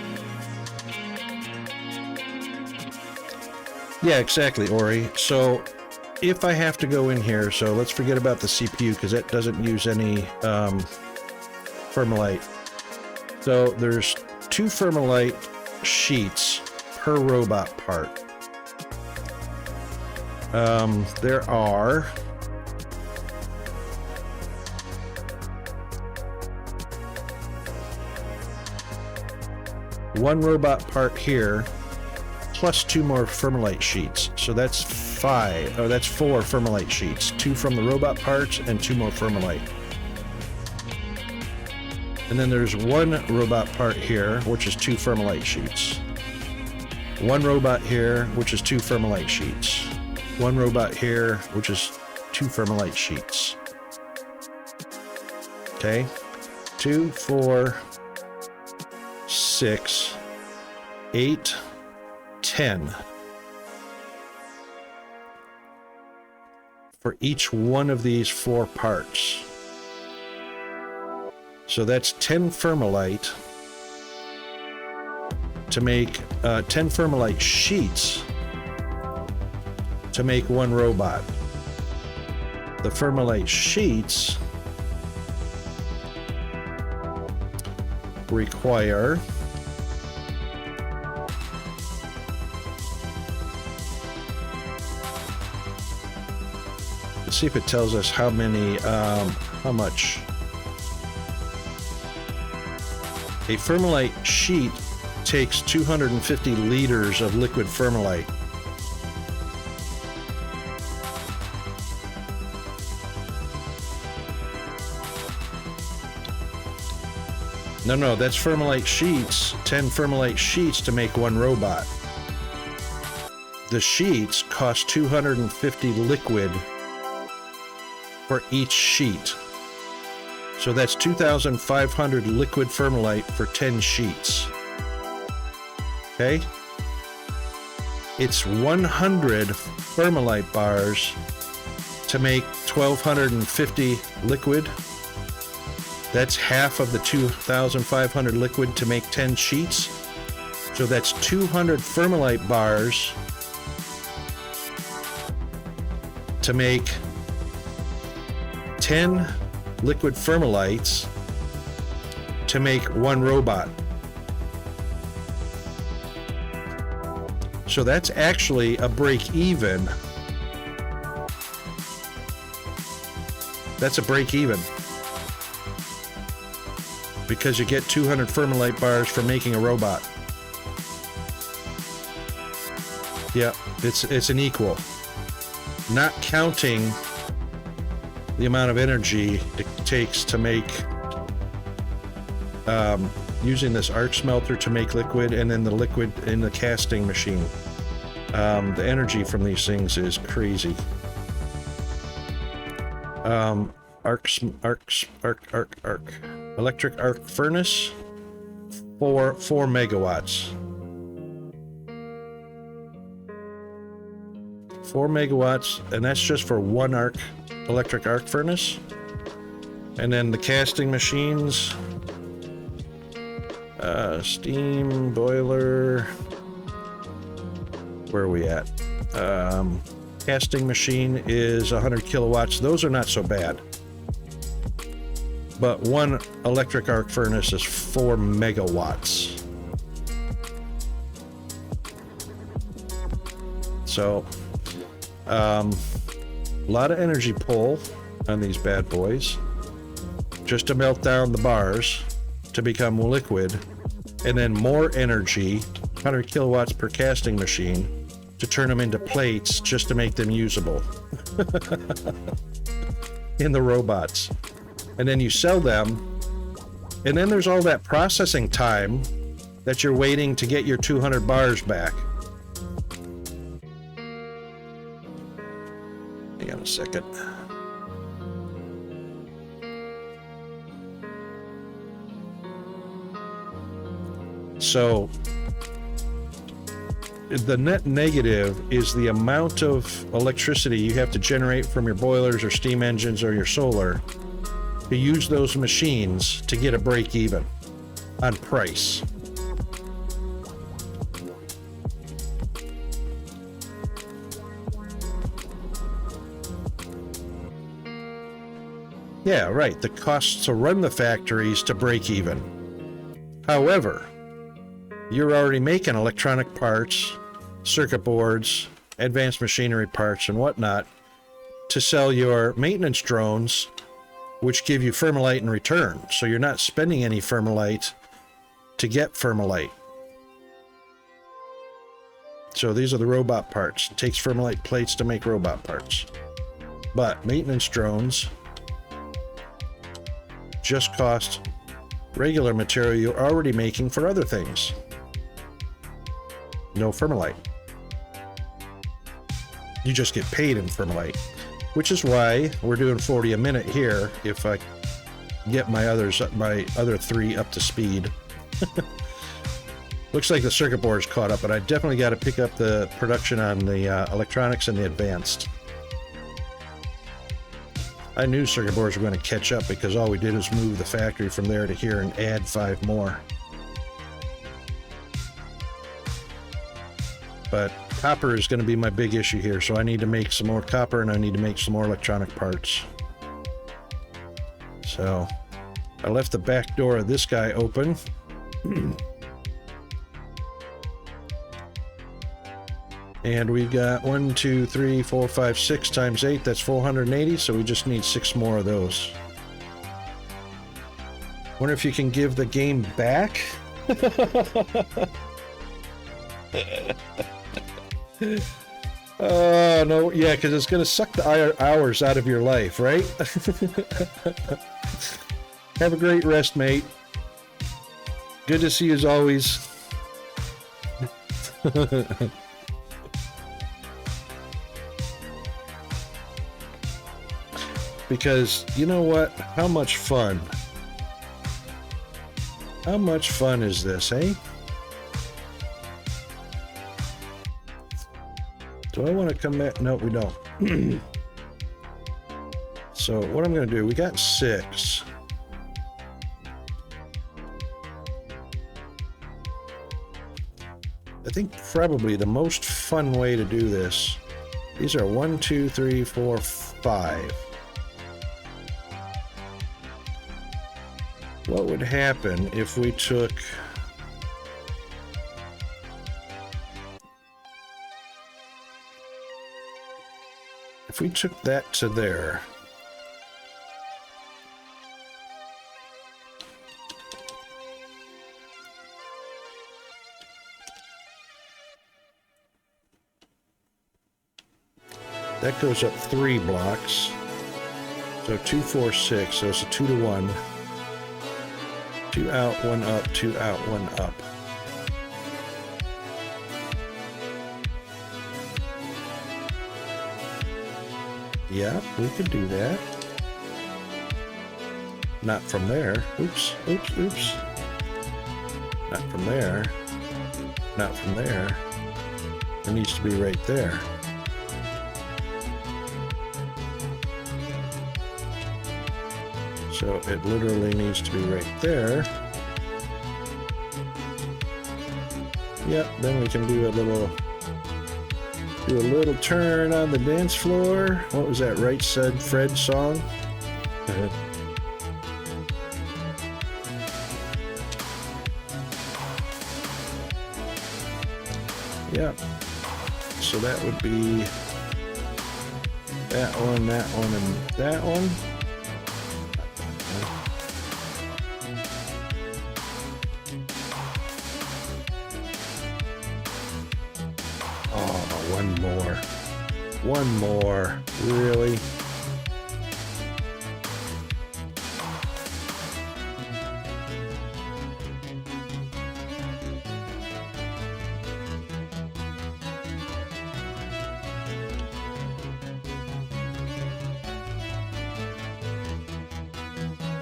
S1: Yeah, exactly, Ori. So if I have to go in here, so let's forget about the CPU because that doesn't use any Thermalite. So there's 2 Thermalite sheets per robot part. There are 1 robot part here, plus 2 more Thermalite sheets. So that's 4 Thermalite sheets. 2 from the robot parts and 2 more Thermalite. And then there's 1 robot part here, which is 2 Thermalite sheets. 1 robot here, which is 2 Thermalite sheets. 1 robot here, which is 2 Thermalite sheets. Okay, 2, 4, 6, 8, 10 for each one of these 4 parts. So that's 10 Thermalite to make 10 Thermalite sheets to make 1 robot. The Thermalite sheets require let's see if it tells us how many how much. A Thermalite sheet takes 250 liters of liquid Thermalite. No, that's Thermalite sheets, 10 Thermalite sheets to make 1 robot. The sheets cost 250 liquid for each sheet. So that's 2,500 liquid Thermalite for 10 sheets. Okay? It's 100 Thermalite bars to make 1,250 liquid. That's half of the 2,500 liquid to make 10 sheets. So that's 200 Thermalite bars to make 10 liquid Thermalites to make 1 robot. So that's actually a break even. That's a break even. Because you get 200 Thermalite bars for making a robot. Yeah, it's an equal. Not counting the amount of energy it takes to make using this arc smelter to make liquid, and then the liquid in the casting machine. The energy from these things is crazy. Electric arc furnace, 4 megawatts. 4 megawatts, and that's just for 1 electric arc furnace. And then the casting machines, steam boiler, where are we at? Casting machine is 100 kilowatts. Those are not so bad. But 1 electric arc furnace is 4 megawatts. So, a lot of energy pull on these bad boys just to melt down the bars to become liquid, and then more energy, 100 kilowatts per casting machine, to turn them into plates just to make them usable in the robots. And then you sell them, and then there's all that processing time that you're waiting to get your 200 bars back. Hang on a second. So the net negative is the amount of electricity you have to generate from your boilers or steam engines or your solar to use those machines to get a break even on price. Yeah, right. The costs to run the factories to break even. However, you're already making electronic parts, circuit boards, advanced machinery parts, and whatnot to sell your maintenance drones, which give you Thermalite in return. So you're not spending any Thermalite to get Thermalite. So these are the robot parts. It takes Thermalite plates to make robot parts. But maintenance drones just cost regular material you're already making for other things. No Thermalite. You just get paid in Thermalite, which is why we're doing 40 a minute here if I get my other 3 up to speed. Looks like the circuit board's caught up, but I definitely got to pick up the production on the electronics and the advanced. I knew circuit boards were going to catch up because all we did was move the factory from there to here and add 5 more. But copper is going to be my big issue here, so I need to make some more copper and I need to make some more electronic parts. So I left the back door of this guy open. And we've got 1, 2, 3, 4, 5, 6 times 8. That's 480, so we just need 6 more of those. Wonder if you can give the game back? Oh, no, yeah, because it's going to suck the hours out of your life, right? Have a great rest, mate. Good to see you as always. Because, you know what? How much fun? How much fun is this, eh? Do I want to come back? No, we don't. So what I'm going to do, we got 6. I think probably the most fun way to do this, these are 1, 2, 3, 4, 5. What would happen if we took that to there? That goes up 3 blocks. So 2, 4, 6. So it's a 2 to 1. 2 out, 1 up, 2 out, 1 up. Yeah, we could do that. Not from there. Oops, oops, oops. Not from there. Not from there. It needs to be right there. So it literally needs to be right there. Yep, then we can do a little turn on the dance floor. What was that Right Said Fred song? Yep. So that would be that one, and that one. One more, really?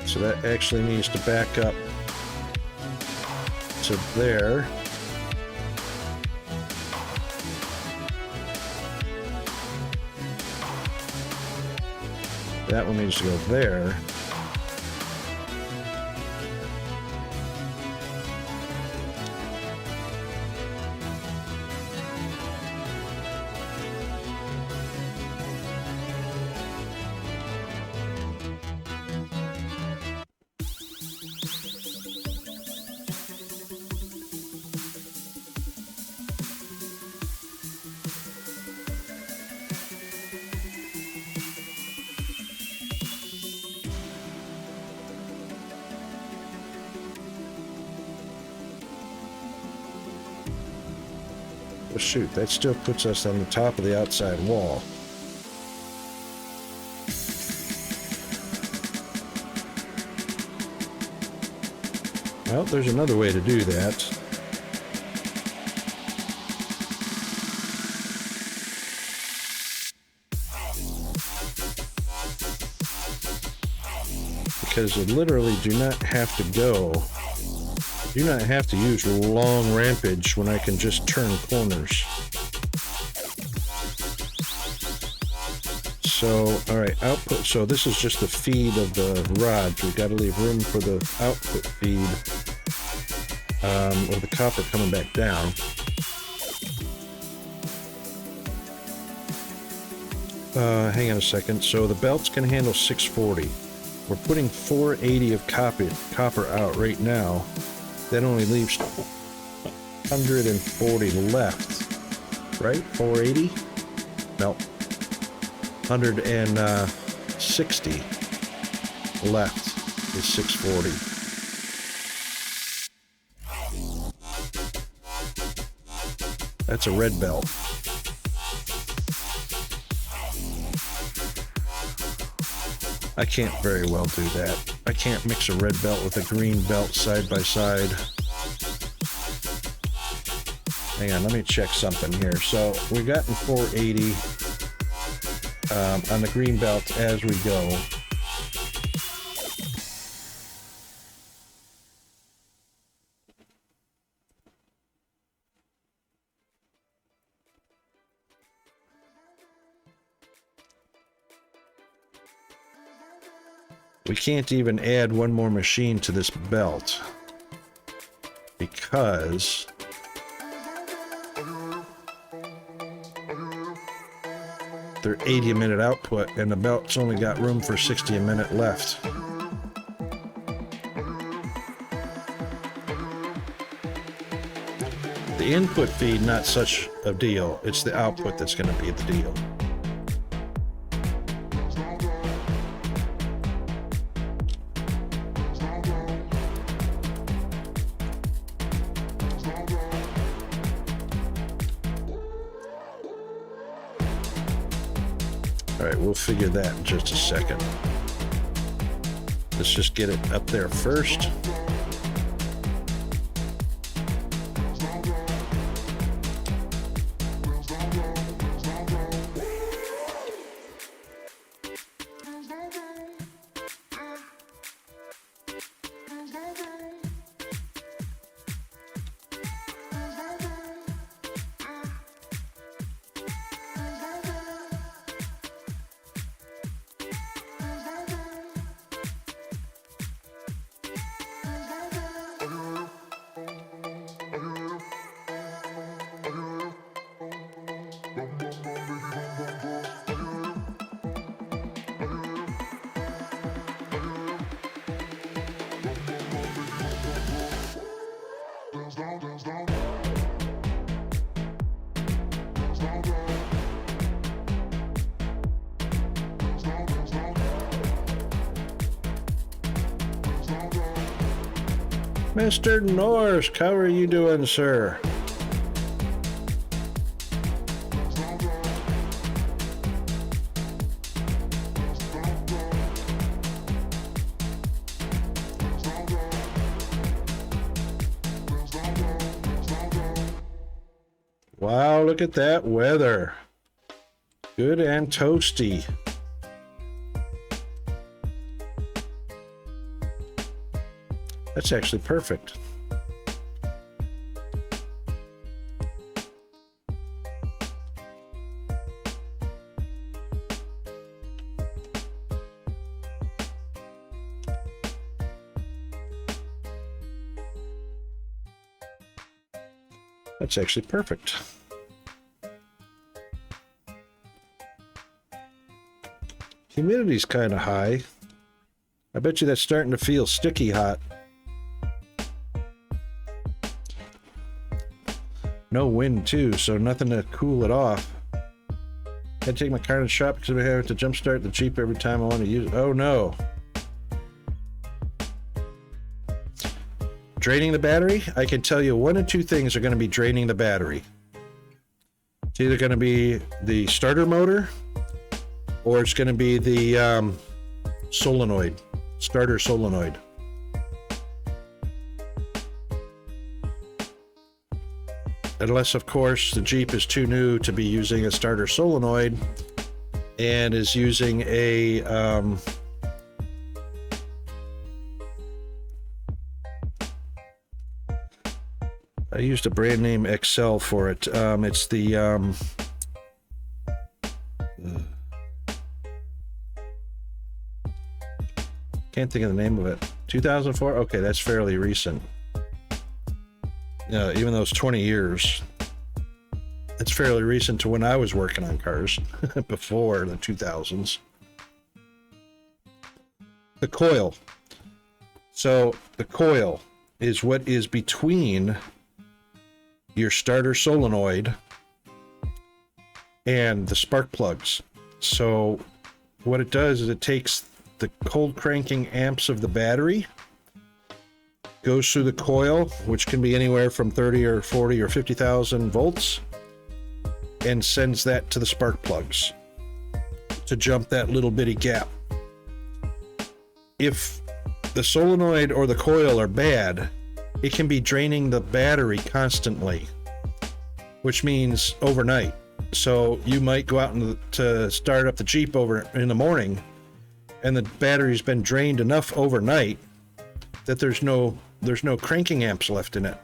S1: So that actually needs to back up to there. That one needs to go there. Well, shoot, that still puts us on the top of the outside wall. Well, there's another way to do that. Because you literally do not have to go Do not have to use long rampage when I can just turn corners. So, all right, output. So this is just the feed of the rods. We've got to leave room for the output feed, or the copper coming back down. Hang on a second. So the belts can handle 640. We're putting 480 of copper out right now. That only leaves 140 left, right? 480? No. 160 left is 640. That's a red belt. I can't very well do that. I can't mix a red belt with a green belt side by side. Hang on, let me check something here. So we got in 480 on the green belt as we go. We can't even add one more machine to this belt because they're 80 a minute output and the belt's only got room for 60 a minute left. The input feed, not such a deal. It's the output that's going to be the deal. All right, we'll figure that in just a second. Let's just get it up there first. Mr. Norse, how are you doing, sir? Wow, look at that weather. Good and toasty. That's actually perfect. That's actually perfect. Humidity's kind of high. I bet you that's starting to feel sticky hot. No wind too, so nothing to cool it off. Can't take my car to the shop because we have to jump start the Jeep every time I want to use it. Oh no. Draining the battery? I can tell you one of two things are going to be draining the battery. It's either going to be the starter motor or it's going to be the solenoid, starter solenoid. Unless, of course, the Jeep is too new to be using a starter solenoid and is using a I used a brand name Excel for it. It's the can't think of the name of it. 2004. Okay, that's fairly recent. Even though it's 20 years, it's fairly recent to when I was working on cars before the 2000s. The coil. So the coil is what is between your starter solenoid and the spark plugs. So what it does is it takes the cold cranking amps of the battery, goes through the coil, which can be anywhere from 30 or 40 or 50,000 volts, and sends that to the spark plugs to jump that little bitty gap. If the solenoid or the coil are bad, it can be draining the battery constantly, which means overnight. So you might go out to start up the Jeep over in the morning, and the battery's been drained enough overnight that there's no cranking amps left in it.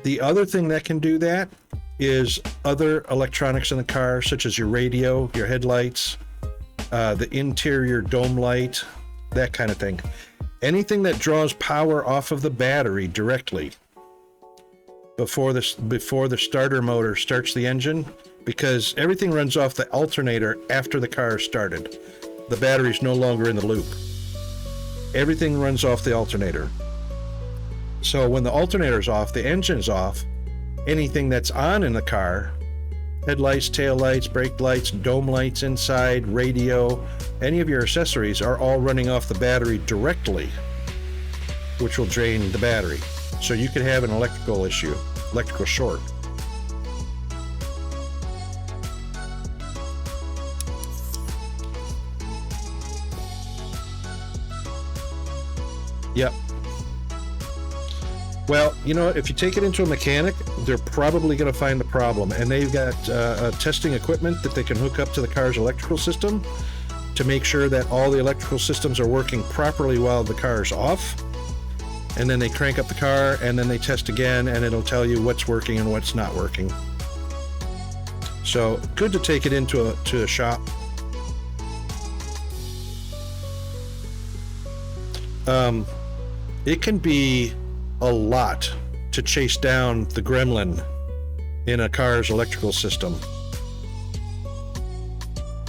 S1: The other thing that can do that is other electronics in the car, such as your radio, your headlights, the interior dome light, that kind of thing. Anything that draws power off of the battery directly before the starter motor starts the engine, because everything runs off the alternator after the car is started. The battery's no longer in the loop. Everything runs off the alternator. So when the alternator's off, the engine's off, anything that's on in the car, headlights, taillights, brake lights, dome lights inside, radio, any of your accessories are all running off the battery directly, which will drain the battery. So you could have an electrical issue, electrical short. Yep. Well, you know, if you take it into a mechanic, they're probably going to find the problem. And they've got testing equipment that they can hook up to the car's electrical system to make sure that all the electrical systems are working properly while the car's off. And then they crank up the car, and then they test again, and it'll tell you what's working and what's not working. So good to take it into a shop. It can be a lot to chase down the gremlin in a car's electrical system.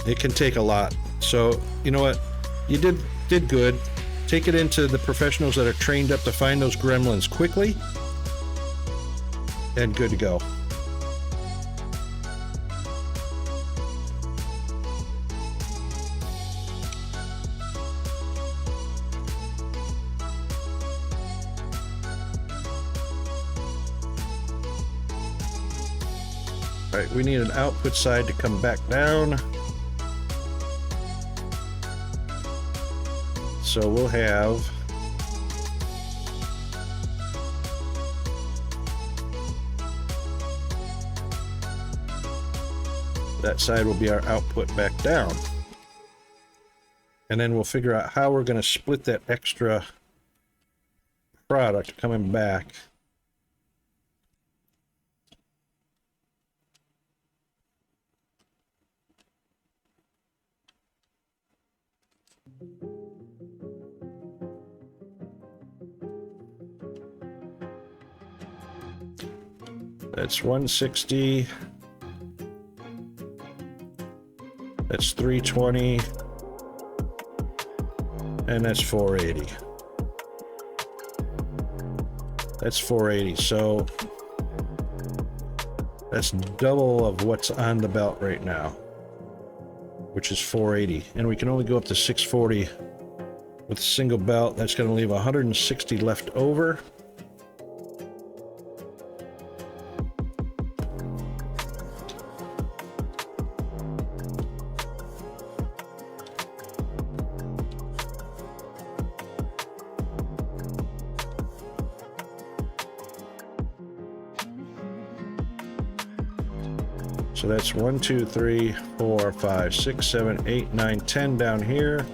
S1: It can take a lot. So, you know what? You did good. Take it into the professionals that are trained up to find those gremlins quickly, and good to go. All right, we need an output side to come back down. So we'll have that side will be our output back down. And then we'll figure out how we're going to split that extra product coming back. That's 160. That's 320. And that's 480. That's 480. So that's double of what's on the belt right now, which is 480. And we can only go up to 640 with a single belt. That's going to leave 160 left over. So that's 1, 2, 3, 4, 5, 6, 7, 8, 9, 10 down here,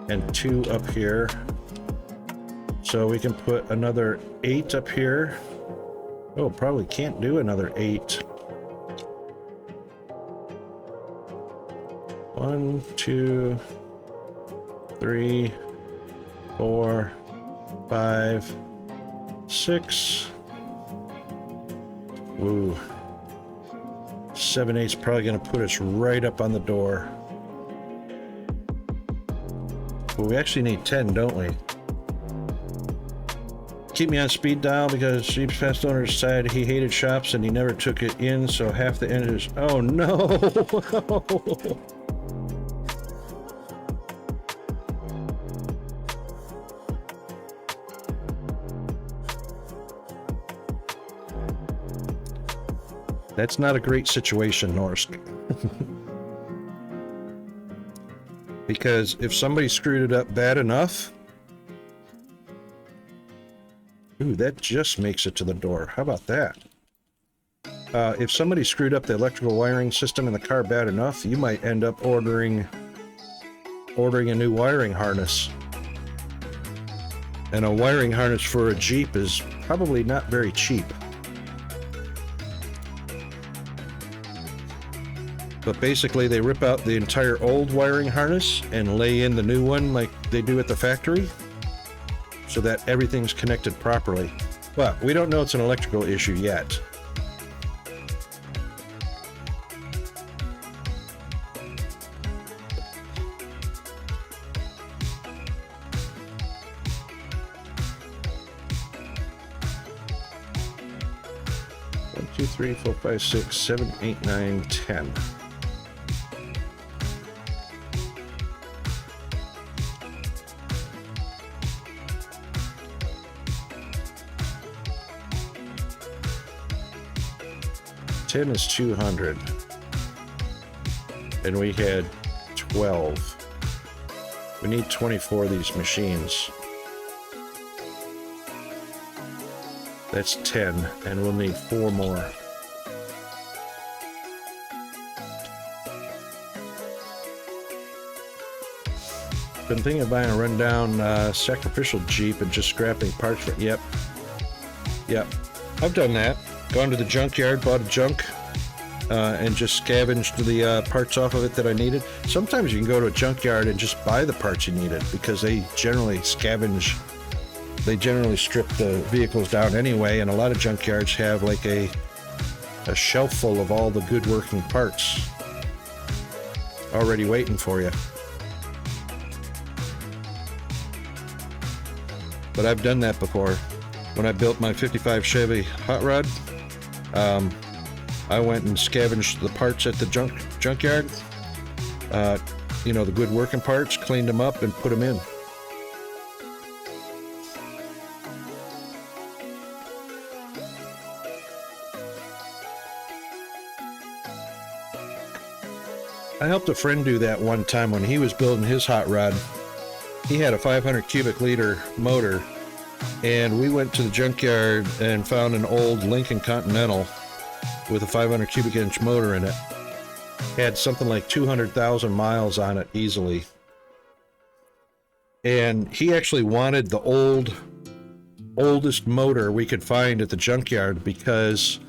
S1: and 2 up here. So we can put another 8 up here. Oh, probably can't do another 8. 1, 2, 3, 4, 5, 6. Woo. 7, 8's probably going to put us right up on the door. But we actually need 10, don't we? Keep me on speed dial because Jeep's past owner decided he hated shops and he never took it in, so half the engine is... Oh no! That's not a great situation, Norsk. Because if somebody screwed it up bad enough... Ooh, that just makes it to the door. How about that? If somebody screwed up the electrical wiring system in the car bad enough, you might end up ordering a new wiring harness. And a wiring harness for a Jeep is probably not very cheap. But basically, they rip out the entire old wiring harness and lay in the new one like they do at the factory, so that everything's connected properly. But we don't know it's an electrical issue yet. One, 2, 3, 4, 5, 6, 7, 8, 9, 10. Ten is 200, and we had 12. We need 24 of these machines. That's 10, and we'll need 4 more. Been thinking of buying a rundown sacrificial Jeep and just scrapping parts for it. Yep. I've done that. Gone to the junkyard, bought a junk, and just scavenged the parts off of it that I needed. Sometimes you can go to a junkyard and just buy the parts you needed because they generally scavenge. They generally strip the vehicles down anyway, and a lot of junkyards have like a shelf full of all the good working parts already waiting for you. But I've done that before. When I built my 55 Chevy hot rod, I went and scavenged the parts at the junkyard, you know, the good working parts, cleaned them up and put them in. I helped a friend do that one time when he was building his hot rod. He had a 500 cubic liter motor, and we went to the junkyard and found an old Lincoln Continental with a 500 cubic inch motor in it. Had something like 200,000 miles on it easily. And he actually wanted the oldest motor we could find at the junkyard because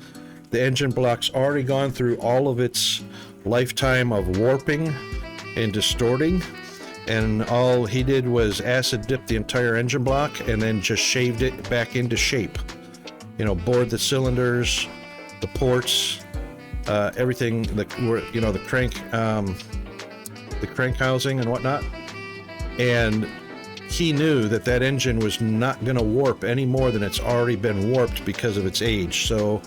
S1: the engine block's already gone through all of its lifetime of warping and distorting. And all he did was acid dip the entire engine block and then just shaved it back into shape. You know, bored the cylinders, the ports, everything, the crank housing and whatnot. And he knew that that engine was not going to warp any more than it's already been warped because of its age. So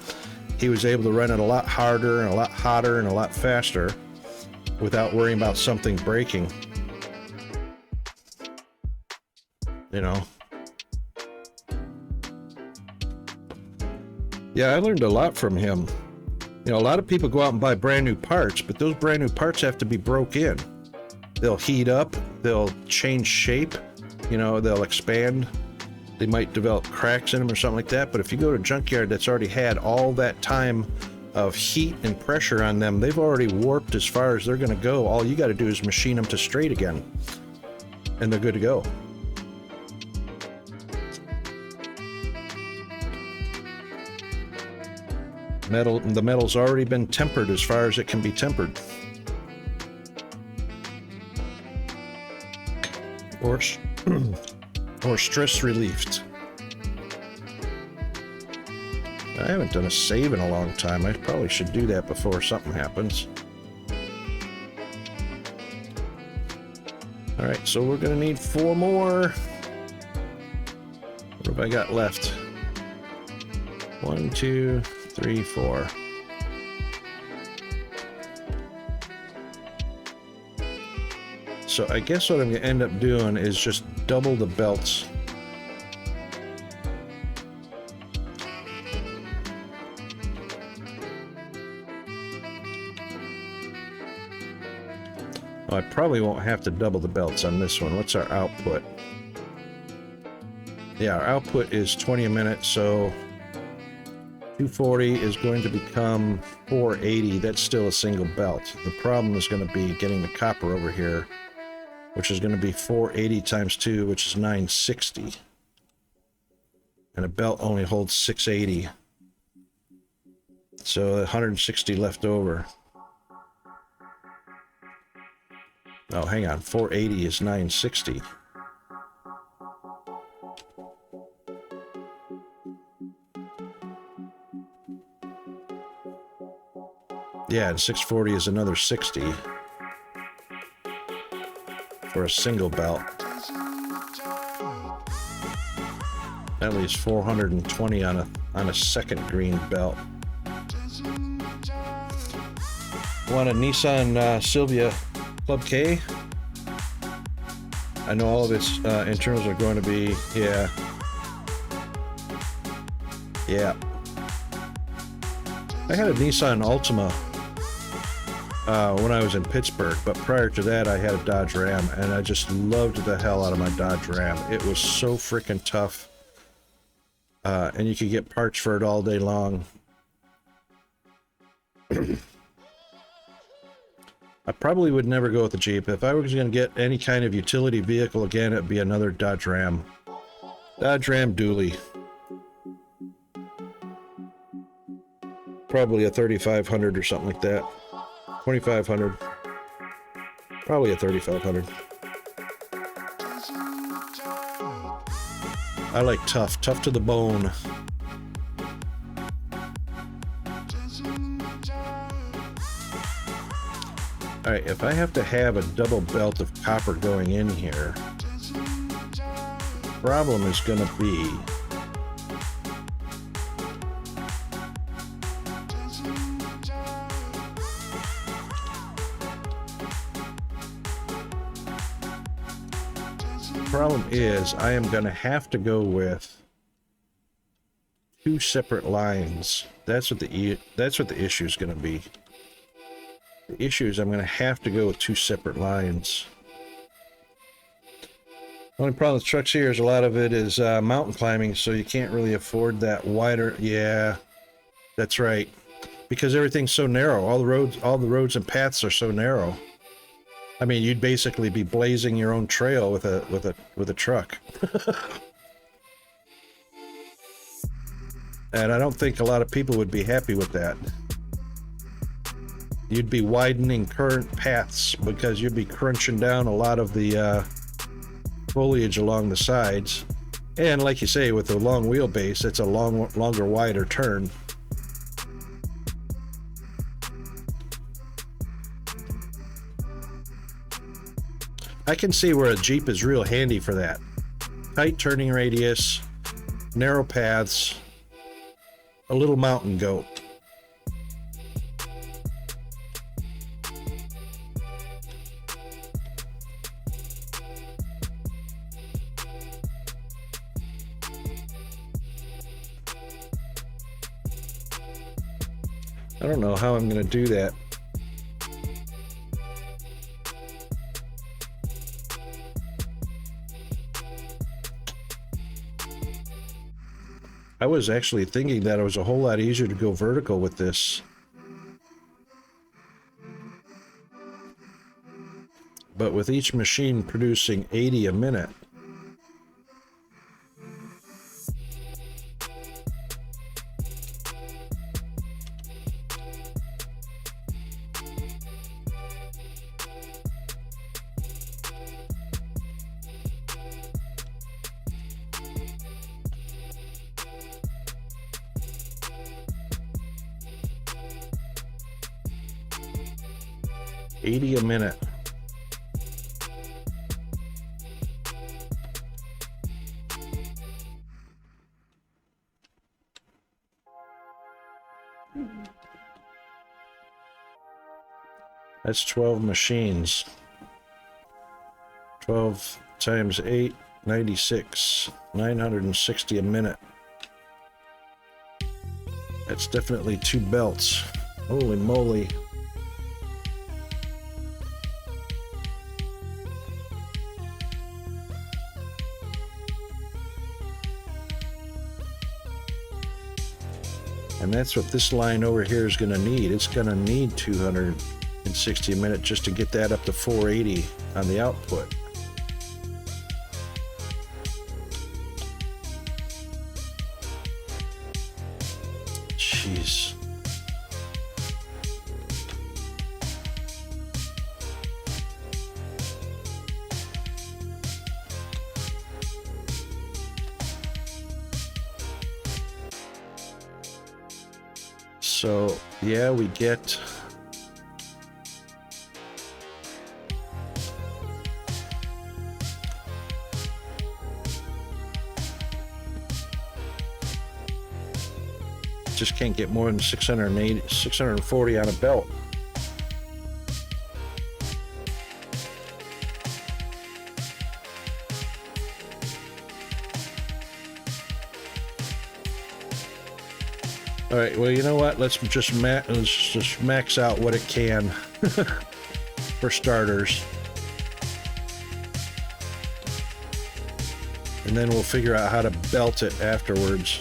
S1: he was able to run it a lot harder and a lot hotter and a lot faster without worrying about something breaking. You know. Yeah, I learned a lot from him. You know, a lot of people go out and buy brand new parts, but those brand new parts have to be broke in. They'll heat up, they'll change shape, you know, they'll expand. They might develop cracks in them or something like that, but if you go to a junkyard that's already had all that time of heat and pressure on them, they've already warped as far as they're going to go. All you got to do is machine them to straight again, and they're good to go. The metal's already been tempered as far as it can be tempered. Or stress relieved. I haven't done a save in a long time. I probably should do that before something happens. Alright, so we're gonna need 4 more. What have I got left? 1, 2, 3, 4. So I guess what I'm gonna end up doing is just double the belts. Oh, I probably won't have to double the belts on this one. What's our output? Yeah, our output is 20 a minute, so 240 is going to become 480. That's still a single belt. The problem is going to be getting the copper over here, which is going to be 480 times 2, which is 960. And a belt only holds 680. So 160 left over. Oh, hang on. 480 is 960. Yeah, and 640 is another 60 for a single belt. That leaves 420 on a second green belt. Want a Nissan Silvia Club K? I know all of its internals are going to be, yeah. I had a Nissan Altima when I was in Pittsburgh, but prior to that I had a Dodge Ram, and I just loved the hell out of my Dodge Ram. It was so freaking tough, and you could get parts for it all day long. I probably would never go with the Jeep. If I was going to get any kind of utility vehicle again, it'd be another Dodge Ram. Dodge Ram dually. Probably a 3500 or something like that. 2500. Probably a 3500. I like tough to the bone. Alright, if I have to have a double belt of copper going in here, the problem is going to be I am going to have to go with 2 separate lines. That's what the issue is going to be. The issue is I'm going to have to go with 2 separate lines. The only problem with trucks here is a lot of it is mountain climbing, so you can't really afford that wider. Yeah, that's right. Because everything's so narrow. All the roads and paths are so narrow. I mean, you'd basically be blazing your own trail with a truck. And I don't think a lot of people would be happy with that. You'd be widening current paths because you'd be crunching down a lot of the foliage along the sides. And like you say, with the long wheelbase, it's a longer, wider turn. I can see where a Jeep is real handy for that. Tight turning radius, narrow paths, a little mountain goat. I don't know how I'm going to do that. I was actually thinking that it was a whole lot easier to go vertical with this. But with each machine producing 80 a minute, 480 a minute. That's 12 machines. 12 times 8, 96. 960 a minute. That's definitely 2 belts. Holy moly. And that's what this line over here is going to need. It's going to need 260 a minute just to get that up to 480 on the output. Jeez. So, yeah, we get just can't get more than 680, 640 on a belt. All right, well, you know what? Let's just max out what it can for starters. And then we'll figure out how to belt it afterwards.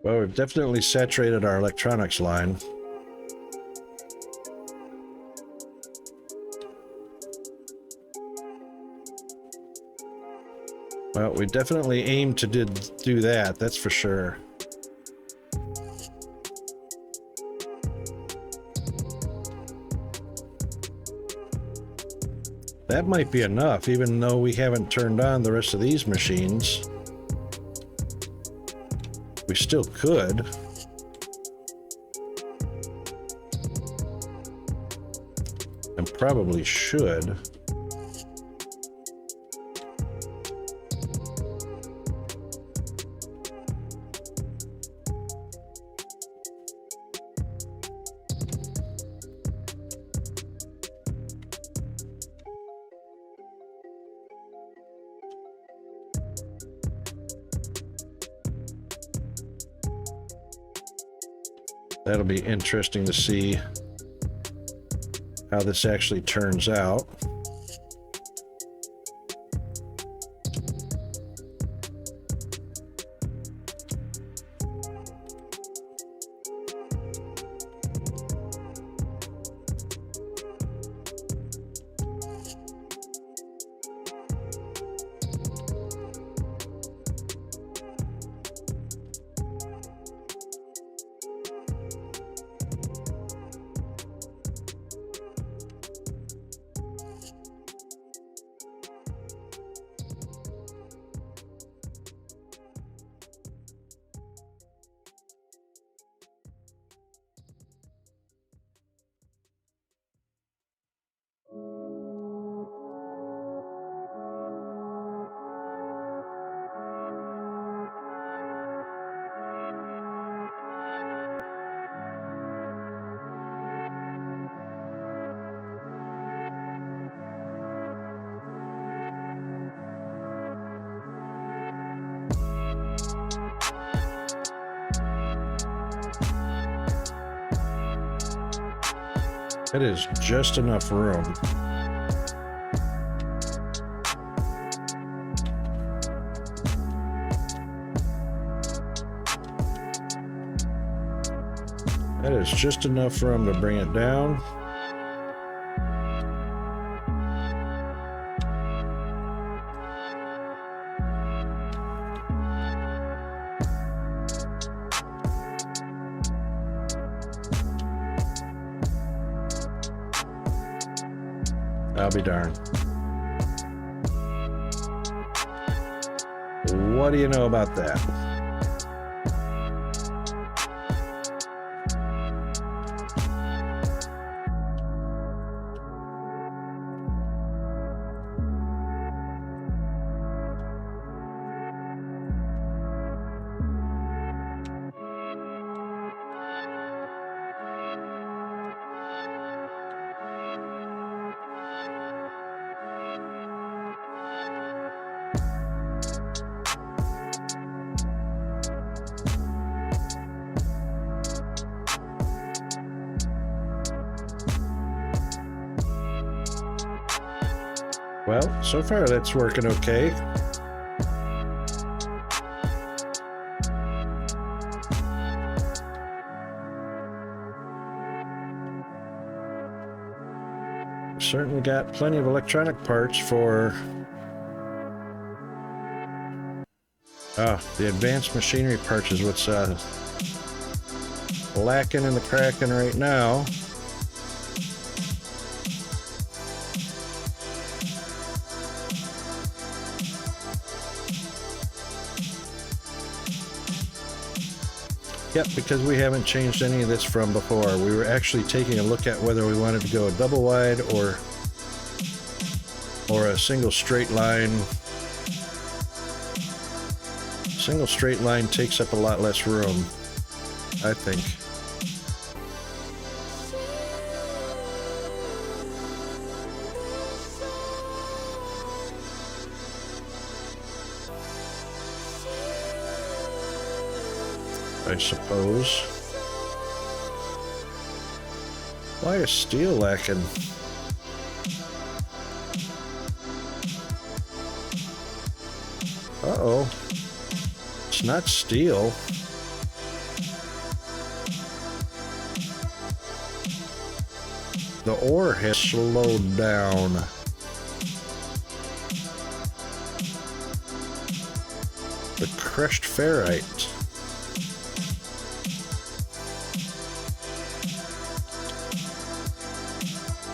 S1: Well, we've definitely saturated our electronics line. Well, we definitely aim to do that, that's for sure. That might be enough, even though we haven't turned on the rest of these machines. We still could. And probably should. That'll be interesting to see how this actually turns out. That is just enough room. That is just enough room to bring it down. I'll be darned. What do you know about that? Well, so far that's working okay. Certainly got plenty of electronic parts for the advanced machinery parts is what's lacking in the Kraken right now. Yep, because we haven't changed any of this from before. We were actually taking a look at whether we wanted to go a double wide or a single straight line. Single straight line takes up a lot less room, I think. I suppose. Why is steel lacking? Uh-oh. It's not steel. The ore has slowed down. The crushed ferrite.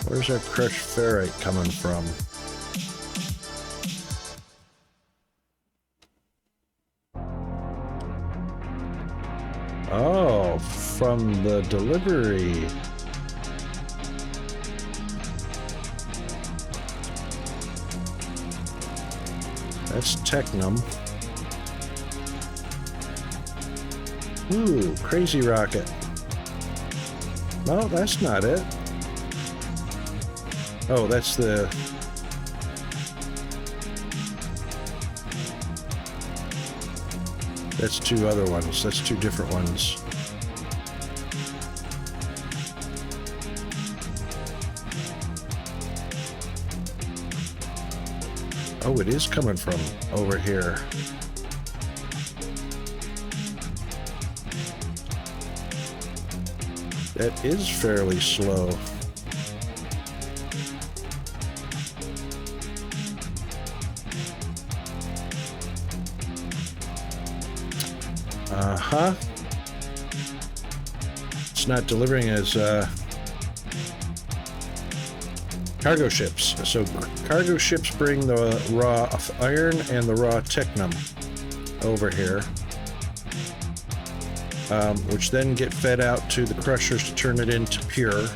S1: Where's our crushed ferrite coming from? Oh, from the delivery. That's Technum. Ooh, crazy rocket. No, that's not it. Oh, that's the... That's two other ones. That's two different ones. Oh, it is coming from over here. That is fairly slow. Uh-huh. It's not delivering as cargo ships. So cargo ships bring the raw iron and the raw technum over here, which then get fed out to the crushers to turn it into pure,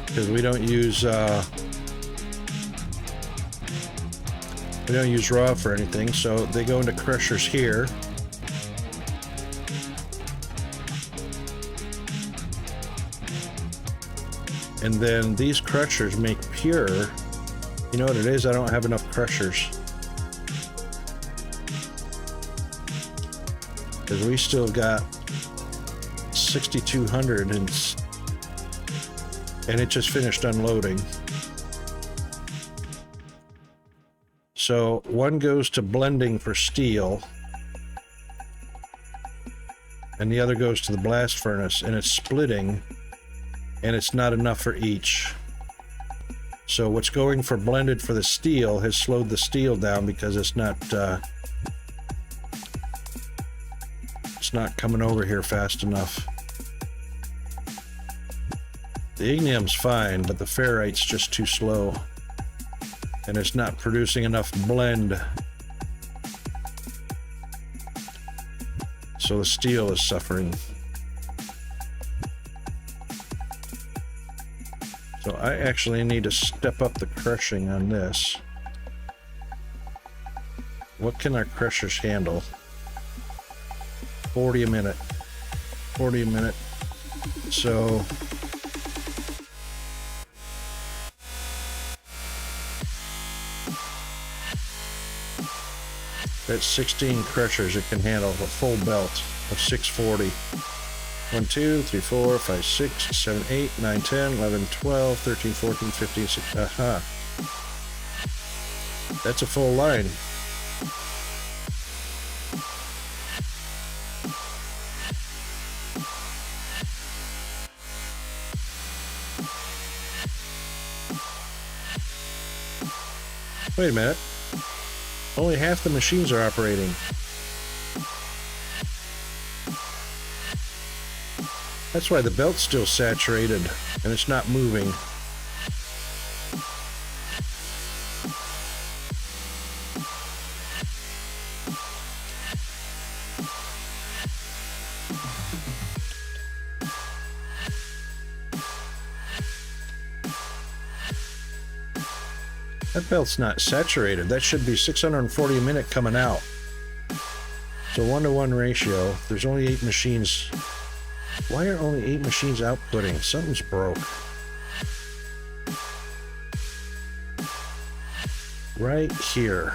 S1: because we don't use raw for anything. So they go into crushers here. And then these crushers make pure. You know what it is? I don't have enough crushers. Because we still got 6,200 and and it just finished unloading. So one goes to blending for steel, and the other goes to the blast furnace, and it's splitting, and it's not enough for each. So what's going for blended for the steel has slowed the steel down because it's not coming over here fast enough. The ignium's fine, but the ferrite's just too slow, and it's not producing enough blend. So the steel is suffering. So I actually need to step up the crushing on this. What can our crushers handle? 40 a minute. 40 a minute. So that's 16 crushers. It can handle a full belt of 640. 1, 2, 3, 4, 5, 6, 7, 8, 9, 10, 11, 12, 13, 14, 15, 16. Aha. That's a full line. Wait a minute. Only half the machines are operating. That's why the belt's still saturated and it's not moving. That belt's not saturated. That should be 640 a minute coming out. So 1-to-1 ratio. There's only 8 machines. Why are only 8 machines outputting? Something's broke. Right here.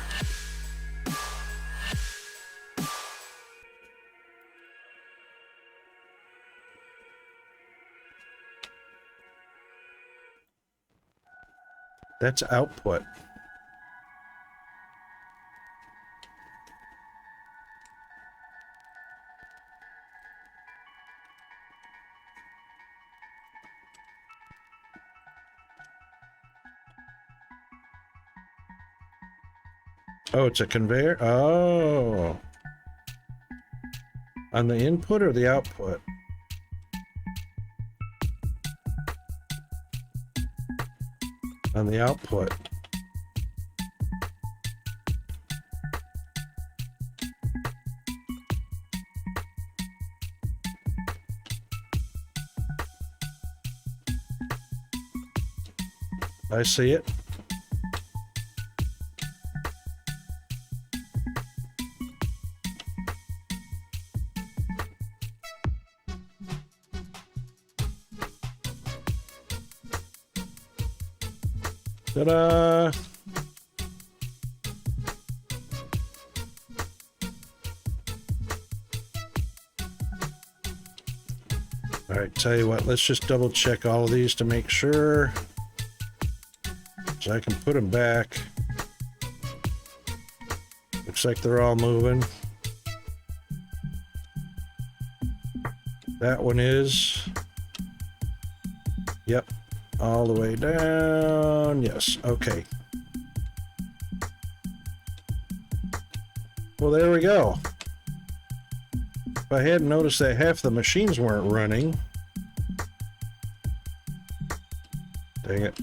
S1: That's output. Oh, it's a conveyor? Oh. On the input or the output? On the output. I see it. Ta-da! All right, tell you what, let's just double check all of these to make sure. So I can put them back. Looks like they're all moving. That one is. Yep. All the way down. Yes. Okay. Well, there we go. If I hadn't noticed that half the machines weren't running. Dang it.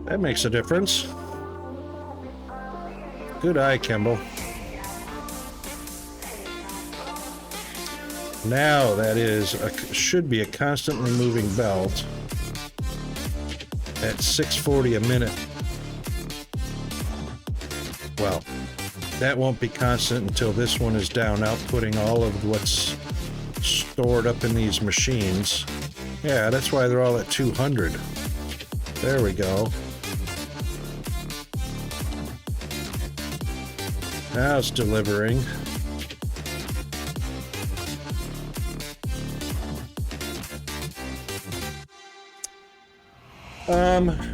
S1: That makes a difference. Good eye, Kimball. Now that is should be a constantly moving belt at 640 a minute. Well, that won't be constant until this one is down, outputting all of what's stored up in these machines. Yeah, that's why they're all at 200. There we go. Now it's delivering.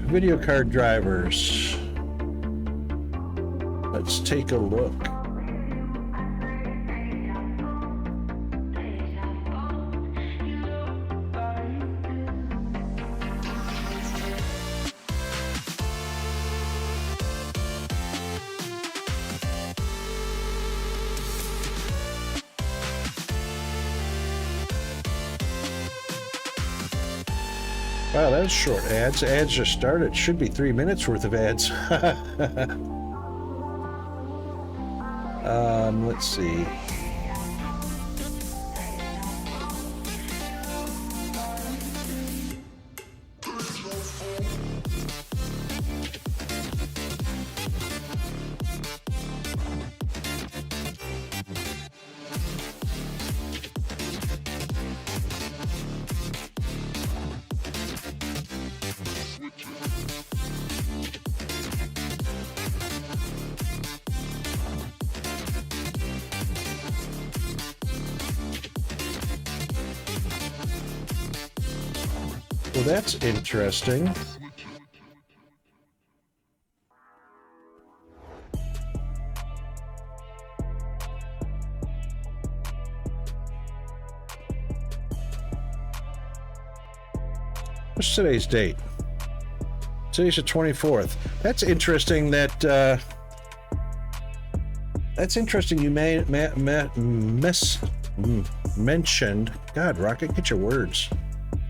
S1: Video card drivers. Let's take a look. Wow, that was short ads. Ads just started. Should be 3 minutes worth of ads. Let's see. Well, that's interesting. What's today's date? Today's the 24th. That's interesting that, that's interesting you mentioned. God, Rocket, get your words.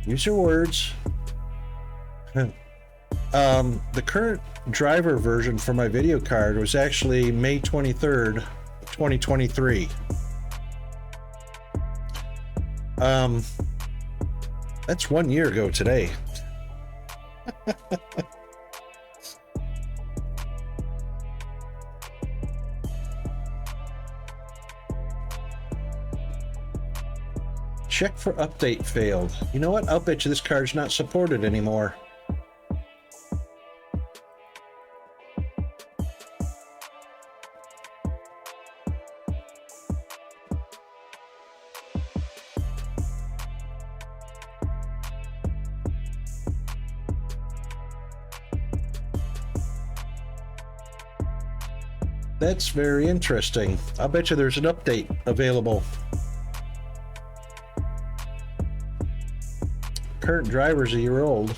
S1: Use your words. The current driver version for my video card was actually May 23rd, 2023. That's 1 year ago today. Check for update failed. You know what? I'll bet you this card's not supported anymore. That's very interesting. I'll bet you there's an update available. Current driver's a year old.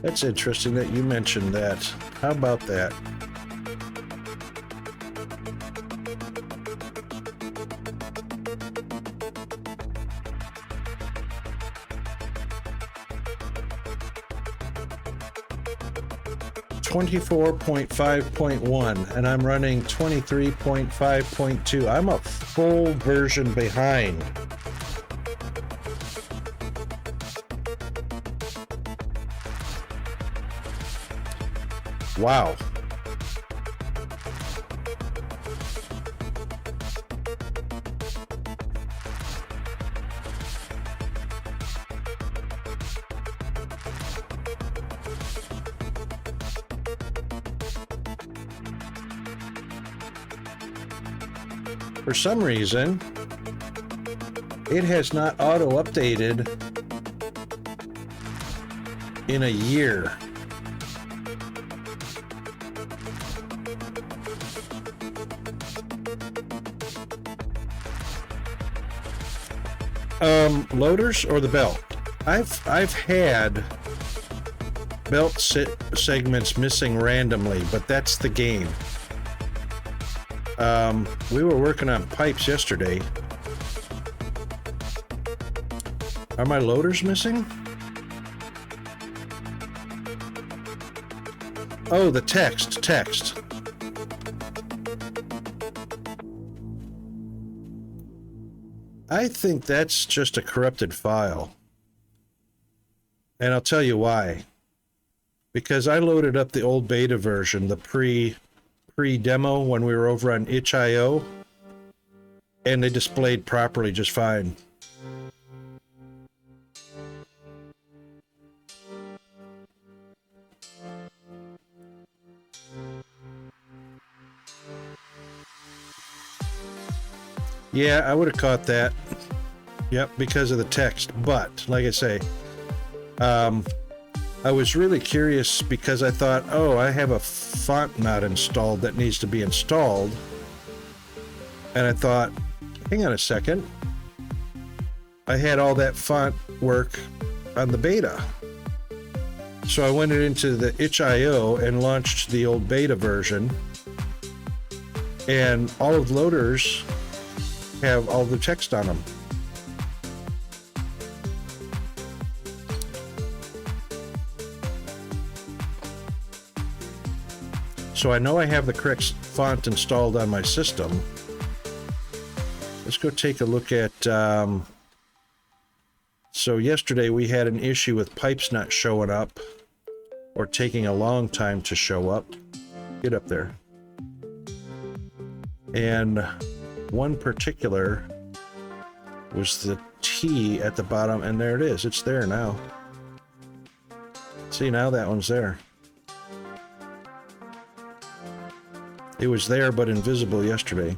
S1: That's interesting that you mentioned that. How about that? .5.1 and I'm running 23.5.2. I'm a full version behind. Wow. For some reason, it has not auto-updated in a year. Loaders or the belt? I've had belt segments missing randomly, but that's the game. We were working on pipes yesterday. Are my loaders missing? Oh, the text. I think that's just a corrupted file. And I'll tell you why. Because I loaded up the old beta version, the pre-demo when we were over on itch.io, and they displayed properly just fine. Yeah, I would have caught that. Yep, because of the text. But, like I say, I was really curious because I thought, oh, I have a font not installed that needs to be installed. And I thought, hang on a second. I had all that font work on the beta. So I went into the itch.io and launched the old beta version. And all of the loaders have all the text on them. So I know I have the correct font installed on my system. Let's go take a look at, so yesterday we had an issue with pipes not showing up or taking a long time to show up. Get up there. And one particular was the T at the bottom, and there it is. It's there now. See, now that one's there. It was there but invisible yesterday.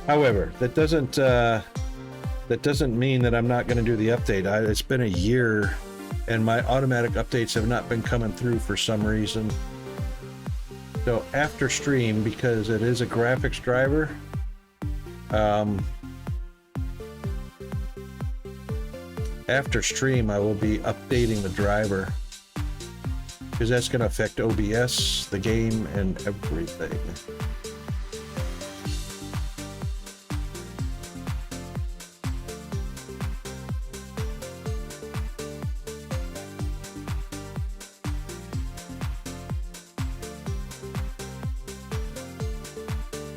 S1: However, that doesn't mean that I'm not going to do the update. It's been a year and my automatic updates have not been coming through for some reason. So after stream, because it is a graphics driver, after stream I will be updating the driver, because that's going to affect OBS, the game, and everything.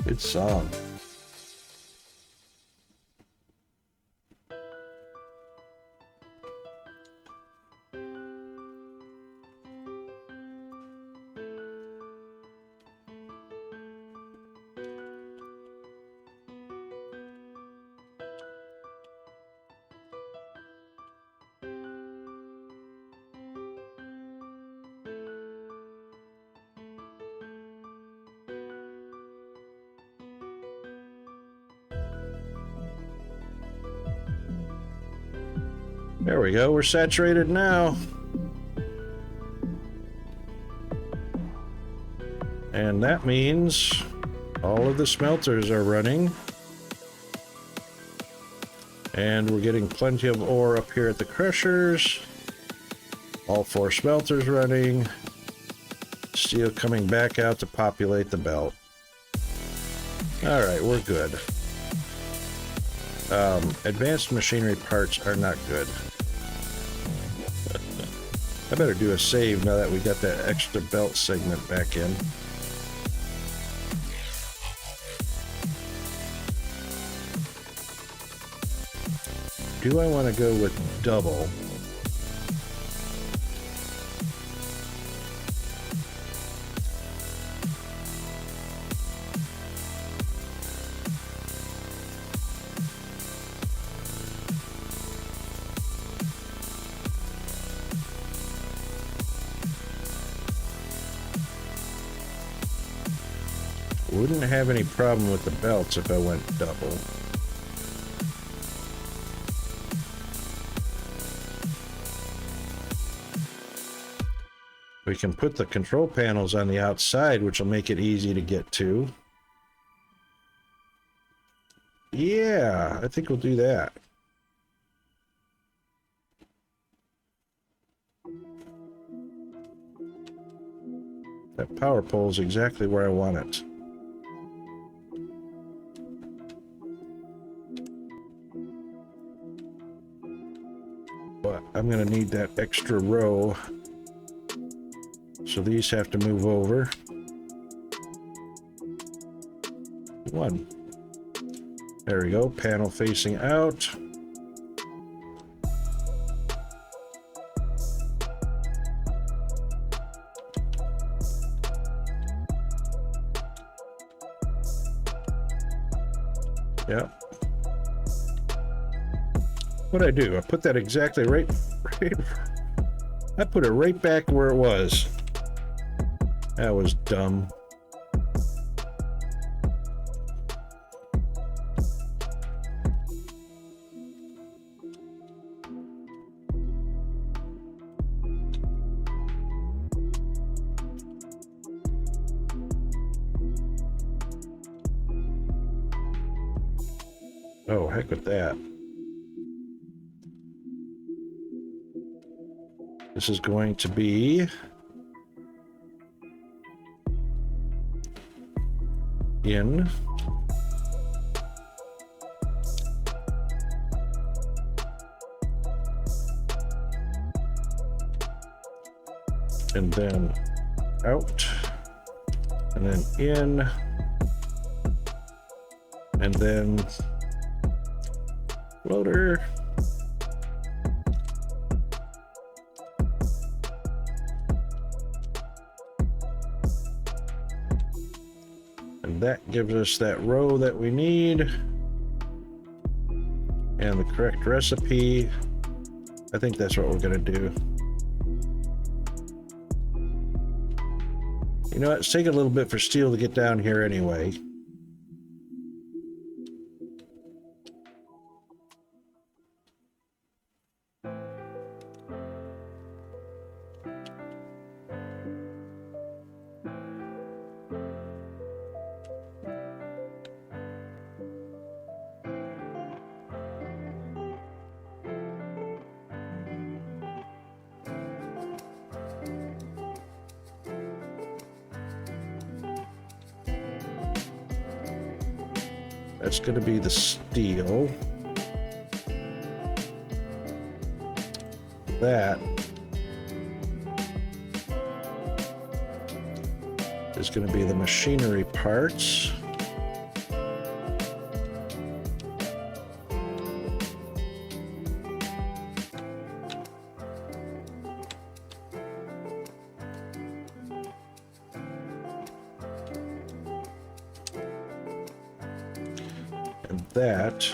S1: Good song. There we go, we're saturated now. And that means all of the smelters are running. And we're getting plenty of ore up here at the crushers. All 4 smelters running. Steel coming back out to populate the belt. Alright, we're good. Advanced machinery parts are not good. I better do a save now that we got that extra belt segment back in. Do I want to go with double? Wouldn't have any problem with the belts if I went double. We can put the control panels on the outside, which will make it easy to get to. Yeah, I think we'll do that. That power pole is exactly where I want it. But I'm going to need that extra row. So these have to move over. One. There we go. Panel facing out. Yeah. What'd I do? I put that exactly right. I put it right back where it was. That was dumb. Oh, heck with that. This is going to be in. And then out. And then in. And then floater. And that gives us that row that we need. And the correct recipe. I think that's what we're going to do. You know what? It's taking a little bit for steel to get down here anyway. That's going to be the steel. That is going to be the machinery parts. And that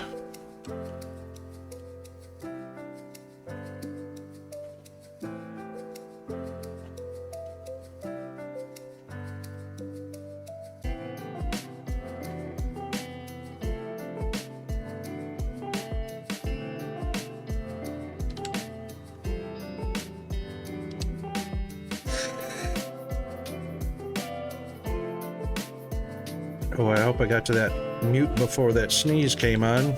S1: oh, I hope I got to that mute before that sneeze came on.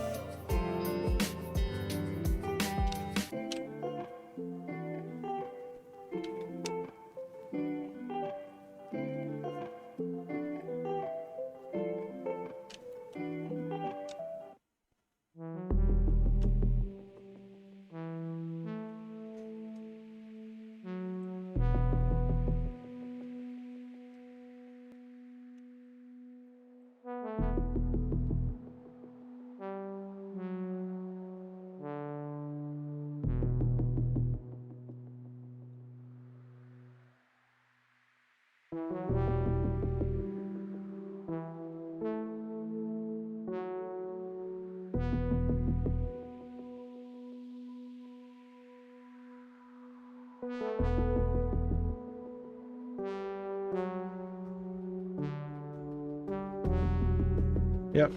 S1: Yep.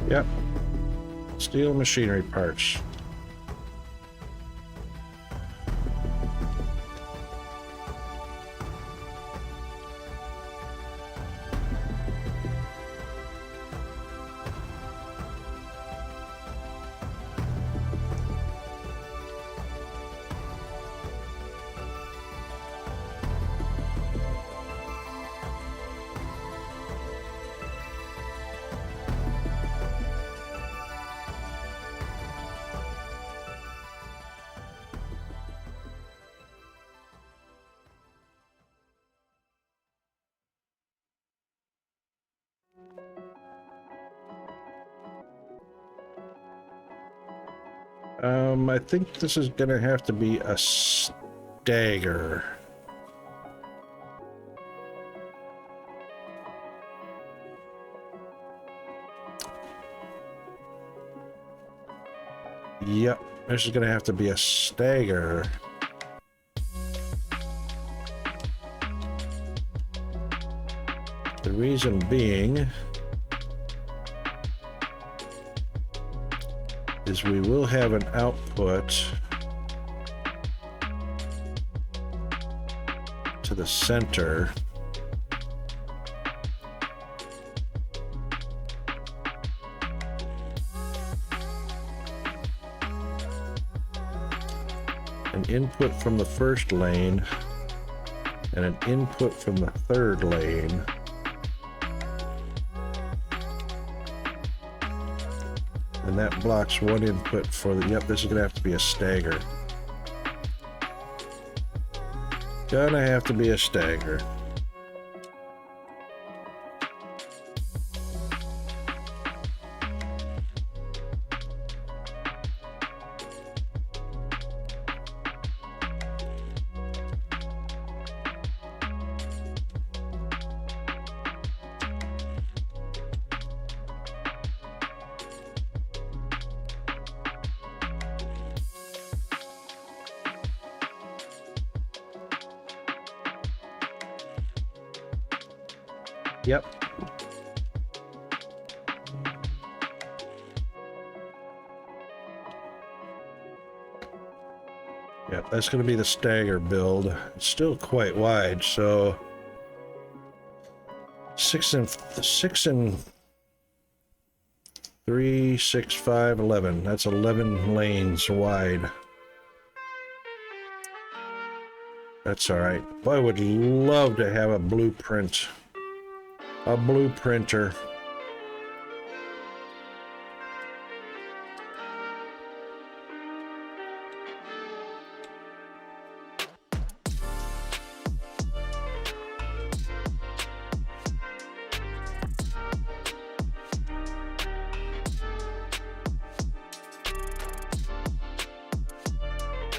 S1: Yep. Steel machinery parts. I think this is gonna have to be a stagger. Yep, this is gonna have to be a stagger. The reason being is we will have an output to the center. An input from the first lane and an input from the third lane. And that blocks one input for the, yep, this is gonna have to be a stagger. Gonna have to be a stagger. Yep. Yep, that's going to be the stagger build. It's still quite wide, so 6 and 3, 6, 5, 11. That's 11 lanes wide. That's all right. Boy, I would love to have a blueprint. A blueprinter.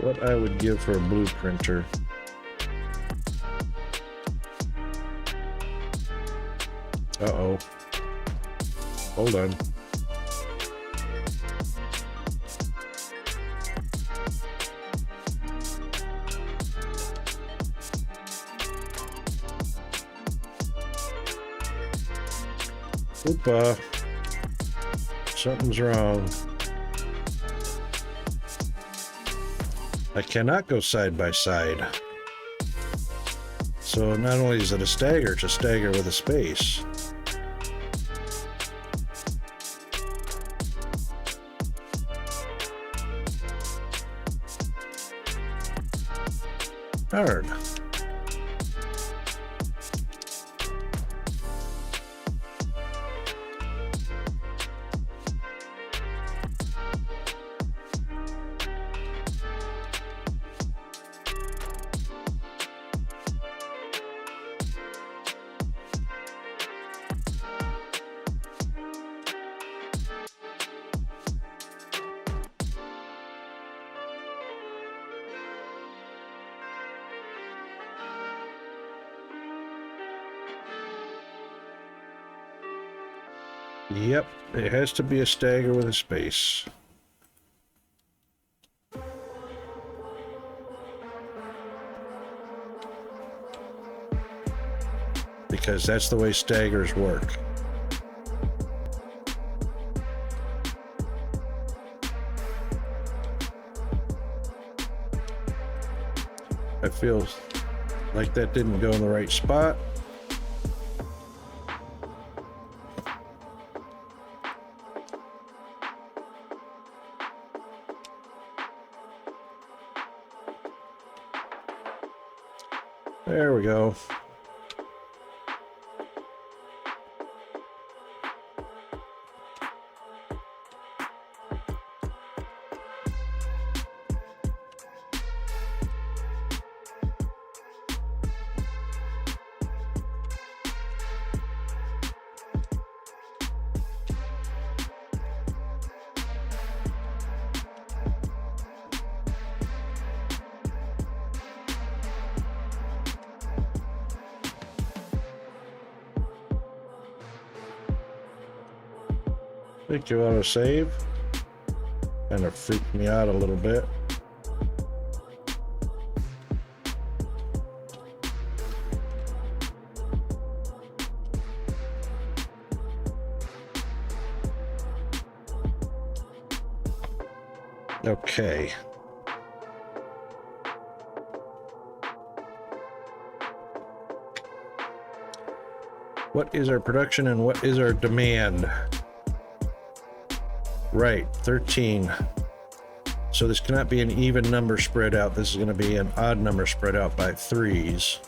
S1: What I would give for a blueprinter. Uh-oh. Hold on. Oopa. Something's wrong. I cannot go side by side. So not only is it a stagger, it's a stagger with a space. Darn. Yep, it has to be a stagger with a space. Because that's the way staggers work. I feel like that didn't go in the right spot. There we go. Think you ought to save. Kind of freaked me out a little bit. Okay. What is our production and what is our demand? Right, 13. So this cannot be an even number spread out. This is going to be an odd number spread out by threes.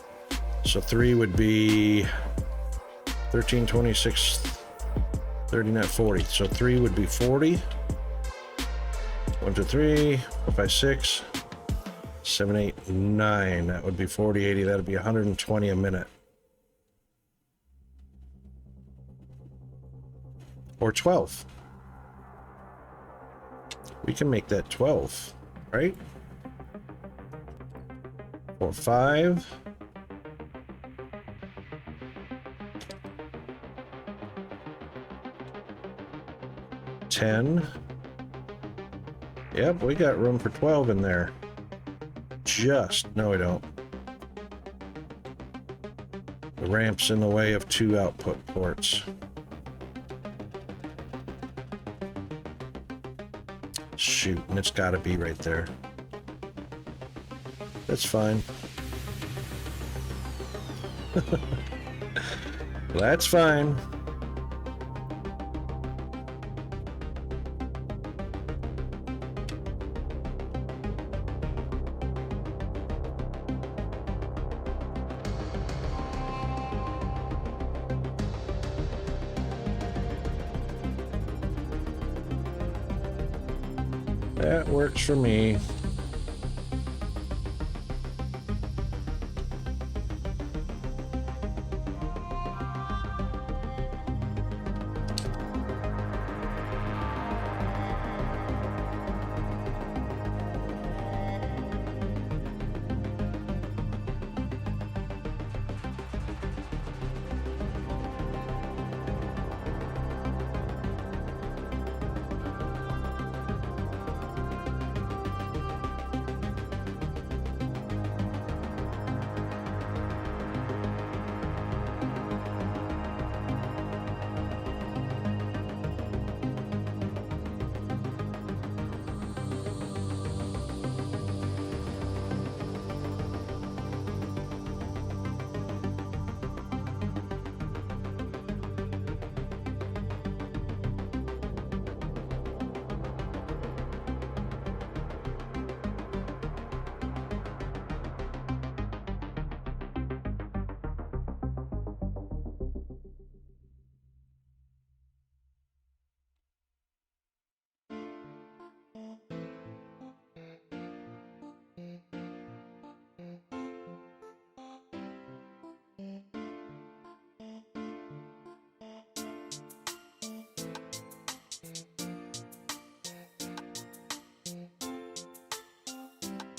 S1: So 3 would be 13, 26, 39, 40. So 3 would be 40. 1, 2, 3, 4, 5, 6, 7, 8, 9. That would be 40, 80. That would be 120 a minute. Or 12. We can make that 12, right? Or 5. $10. Yep, we got room for 12 in there. No, we don't. The ramp's in the way of 2 output ports. Shoot, and it's got to be right there. That's fine. That's fine. That works for me.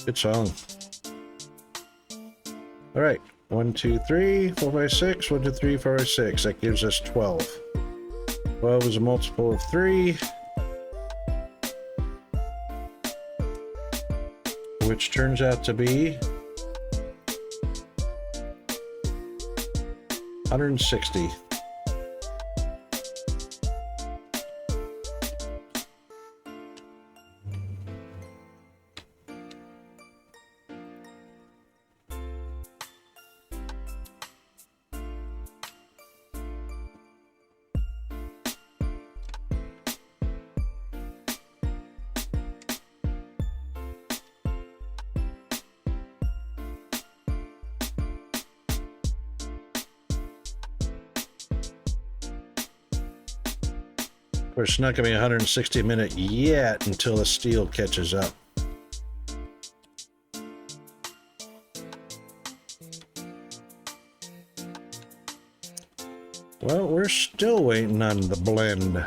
S1: Good song. All right. 1, 2, 3, 4, 5, 6. 1, 2, 3, 4, 5, 6. That gives us 12. 12 is a multiple of 3, which turns out to be 160. Of course, it's not going to be 160 a minute yet until the steel catches up. Well, we're still waiting on the blend.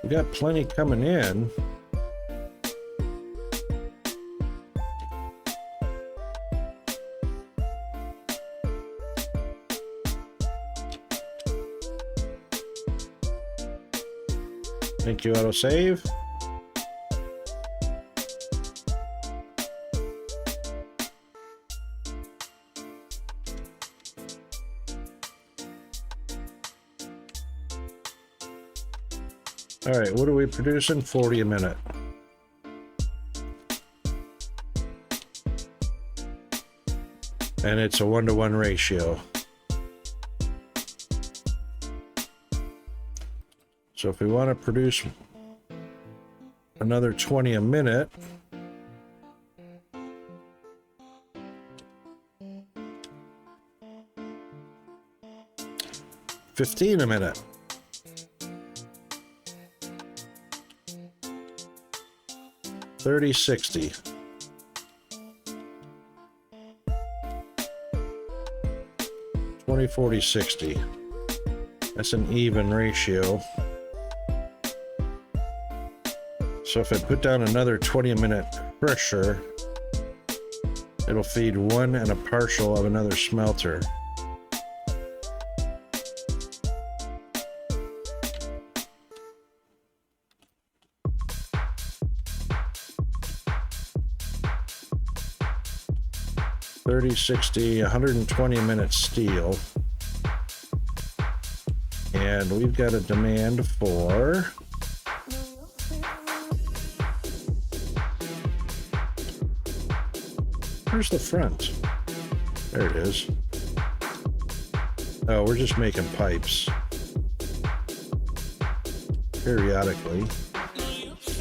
S1: We got plenty coming in. Thank you, autosave. All right, what are we producing? 40 a minute. And it's a 1-to-1 ratio. So if we want to produce another 20 a minute, $15 a minute. $30.60. $20.40.60. That's an even ratio. So if I put down another 20 a minute pressure, it'll feed 1 and a partial of another smelter. $30.60, 120 minute steel. And we've got a demand for where's the front? There it is. Oh, we're just making pipes. Periodically.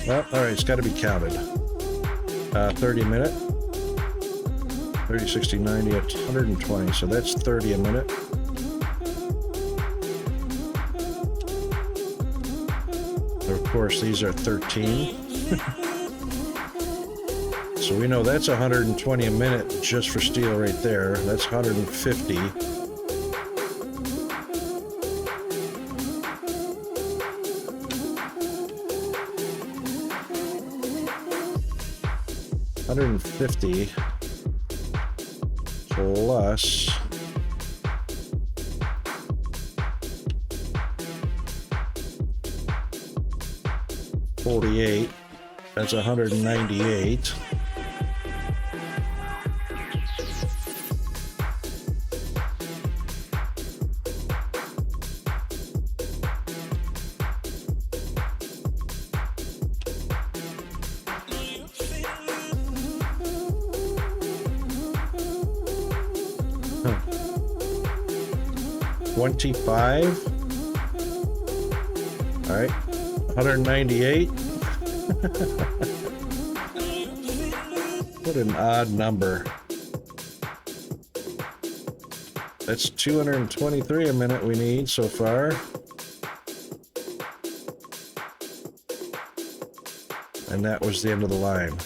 S1: Well, all right, it's got to be counted. 30 a minute. 30, 60, 90, 120. So that's 30 a minute. Of course, these are 13. So we know that's 120 a minute just for steel right there. That's 150. $150 plus $48. That's 198. Huh. 25. All right, 198. What an odd number. That's 223 a minute we need so far. And that was the end of the line.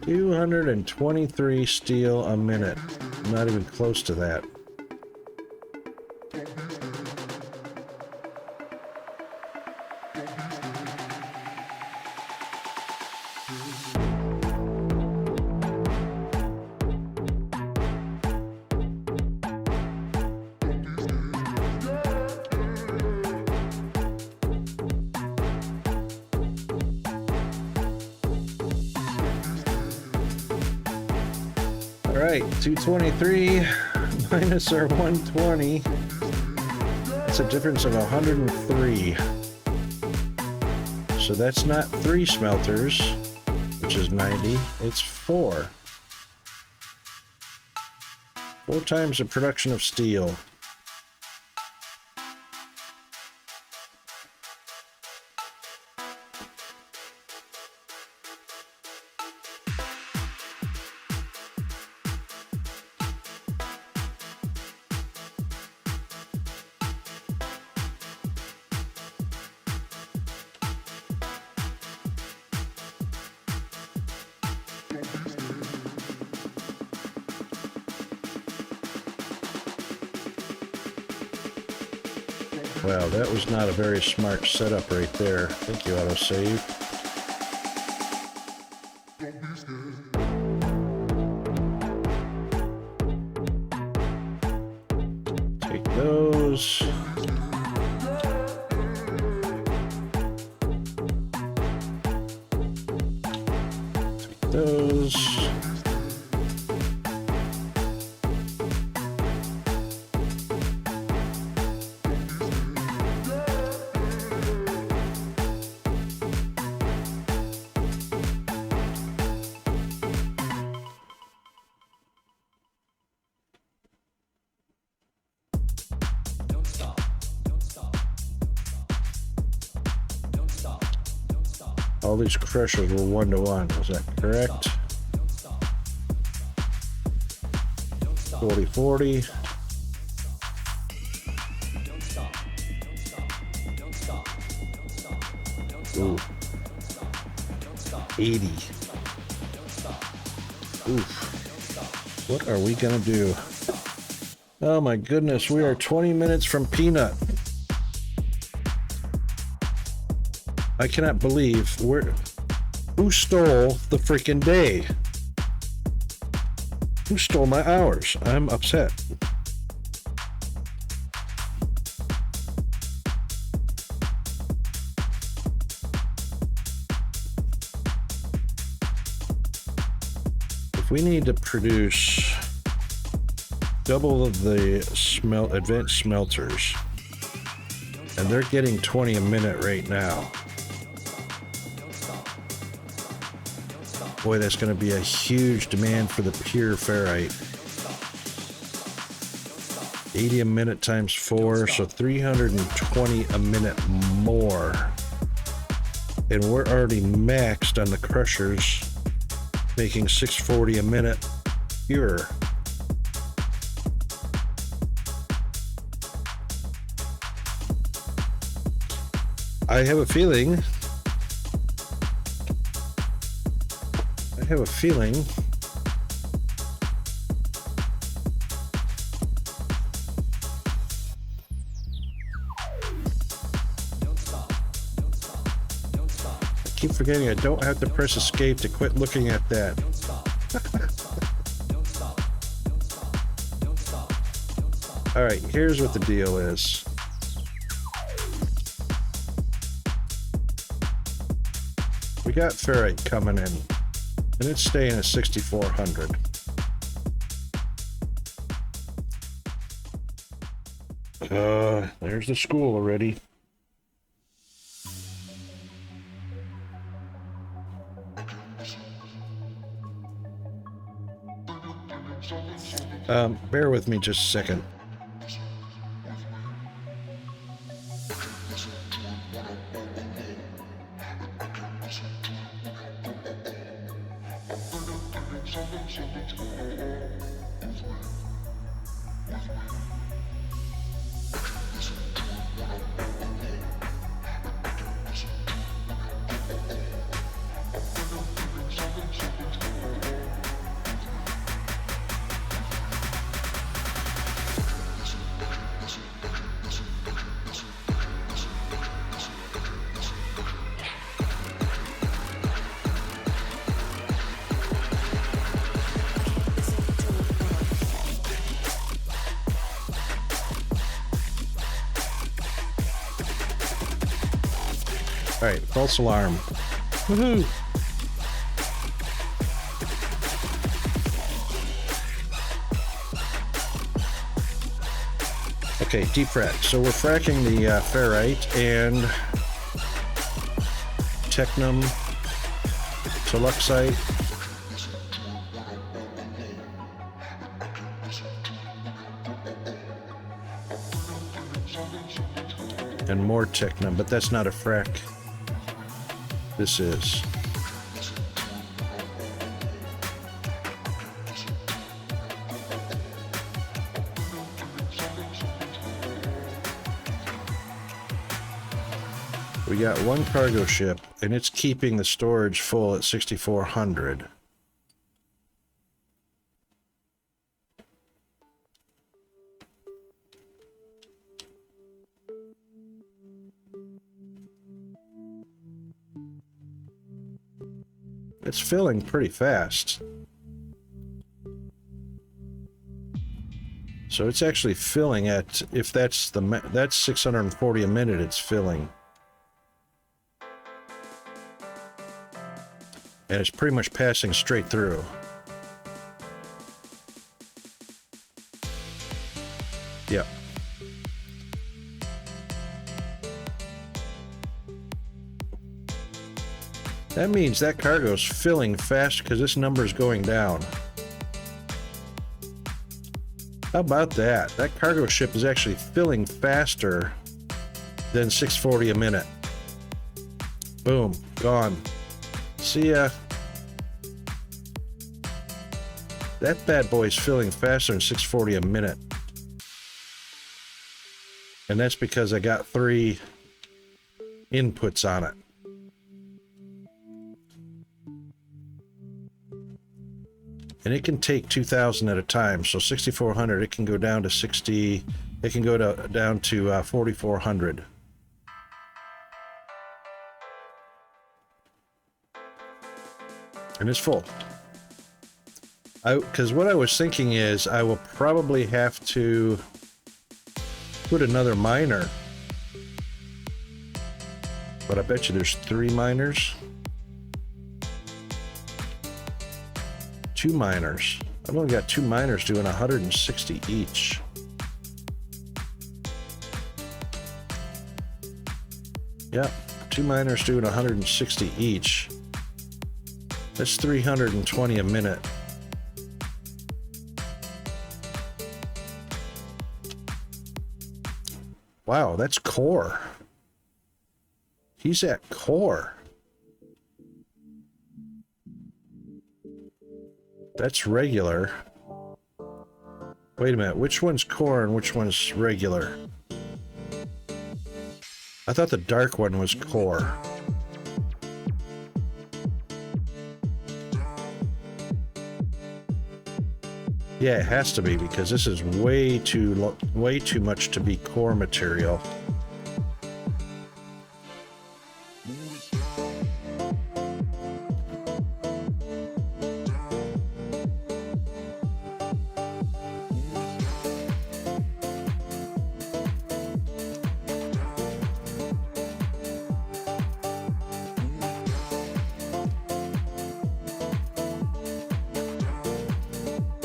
S1: $223 steel a minute. Not even close to that. All right, 223 minus our 120. That's a difference of 103. So that's not 3 smelters, which is 90. It's 4. 4 times the production of steel. Wow, that was not a very smart setup right there. Thank you, autosave. Take those. Take those. All these crushers were 1-to-1, is that correct? 40-40. Ooh. 80. Oof. What are we gonna do? Oh my goodness, we are 20 minutes from peanut. I cannot believe who stole the freaking day? Who stole my hours? I'm upset. If we need to produce double of the advanced smelters, and they're getting 20 a minute right now. Boy, that's going to be a huge demand for the pure ferrite. 80 a minute times 4, so 320 a minute more. And we're already maxed on the crushers, making 640 a minute pure. I have a feeling I keep forgetting I don't have to press escape to quit looking at that. All right, here's what the deal is. We got ferrite coming in, and it's staying at 6,400. There's the school already. Bear with me just a second. Alright, false alarm. Woohoo! Okay, deep frac. So we're fracking the ferrite and technum, toluxite, and more technum, but that's not a frac. This is. We got one cargo ship, and it's keeping the storage full at 6,400. It's filling pretty fast. So it's actually filling at, if that's that's 640 a minute, it's filling. And it's pretty much passing straight through. Yep. That means that cargo's filling fast because this number's going down. How about that? That cargo ship is actually filling faster than 640 a minute. Boom, gone. See ya. That bad boy's filling faster than 640 a minute. And that's because I got 3 inputs on it. And it can take 2,000 at a time. So 6,400, it can go down to 60, it can go down to 4,400. And it's full. Because what I was thinking is I will probably have to put another miner. But I bet you there's 3 miners. 2 miners. I've only got 2 miners doing 160 each. Yep, 2 miners doing 160 each. That's 320 a minute. Wow, that's core. He's at core. That's regular. Wait a minute, which one's core and which one's regular? I thought the dark one was core. Yeah, it has to be because this is way too much to be core material.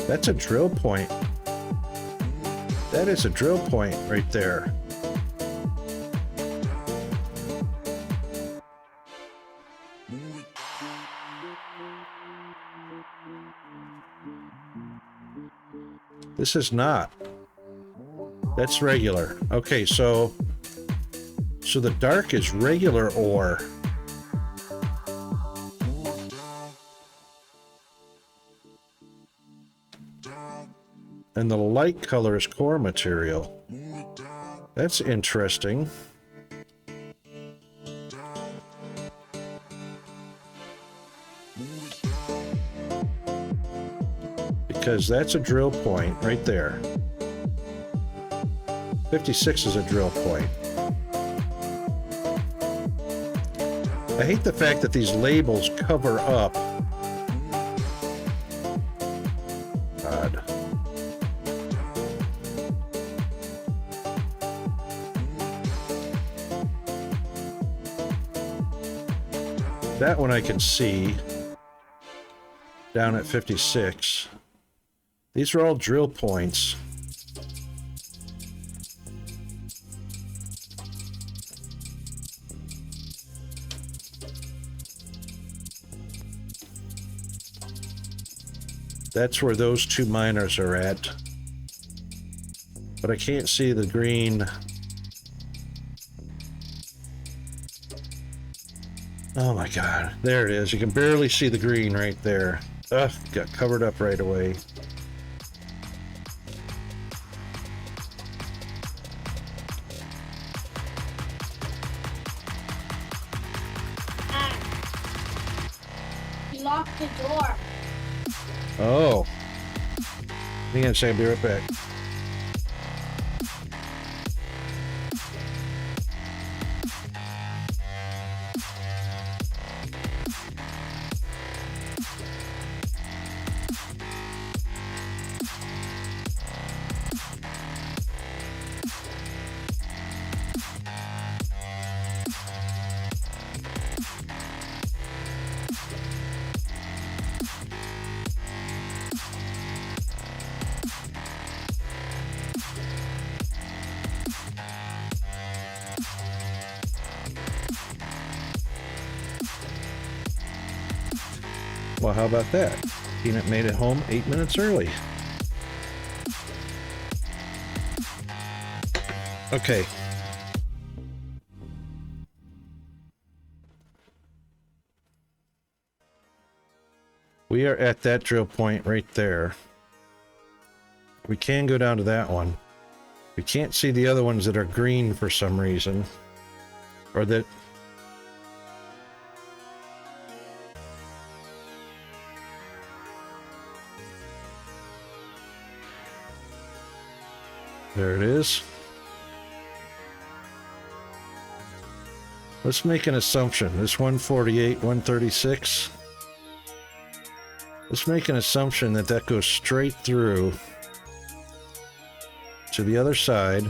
S1: That's a drill point. That is a drill point right there. This is not. That's regular. Okay, so the dark is regular ore. And the light color is core material. That's interesting. Because that's a drill point right there. 56 is a drill point. I hate the fact that these labels cover up. God. That one I can see down at 56. These are all drill points. That's where those two miners are at. But I can't see the green. Oh my god, there it is. You can barely see the green right there. Ugh, got covered up right away.
S5: He locked the door.
S1: Oh. Hang on a second, be right back. Well, how about that? Peanut made it home 8 minutes early. Okay. We are at that drill point right there. We can go down to that one. We can't see the other ones that are green for some reason. Or that... There it is. Let's make an assumption. This 148, 136. Let's make an assumption that that goes straight through to the other side.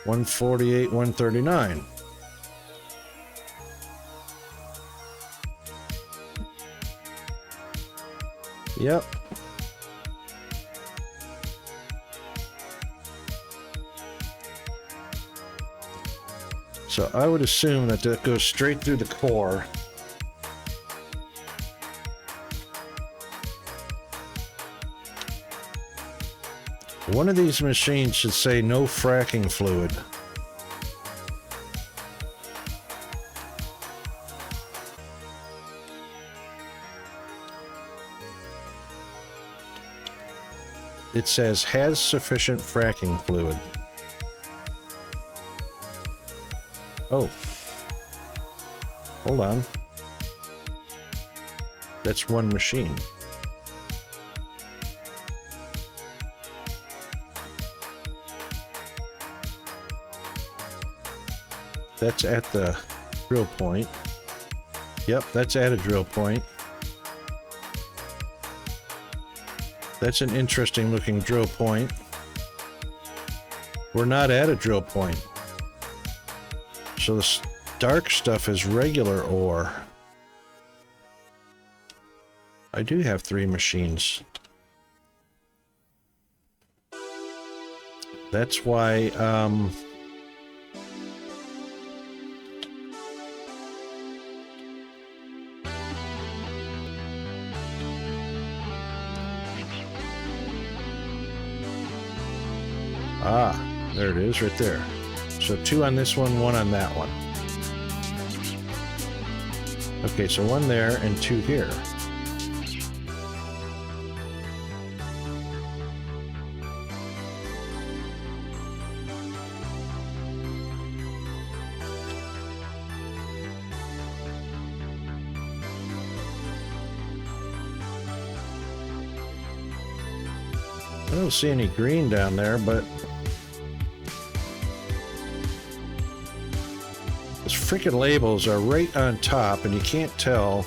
S1: 148, 139. Yep. So I would assume that that goes straight through the core. One of these machines should say no fracking fluid. It says has sufficient fracking fluid. Oh, hold on. That's one machine. That's at the drill point. Yep, that's at a drill point. That's an interesting looking drill point. We're not at a drill point. So this dark stuff is regular ore. I do have 3 machines. That's why, there it is right there. So 2 on this one, 1 on that one. Okay, so 1 there and 2 here. I don't see any green down there, but those freaking labels are right on top and you can't tell.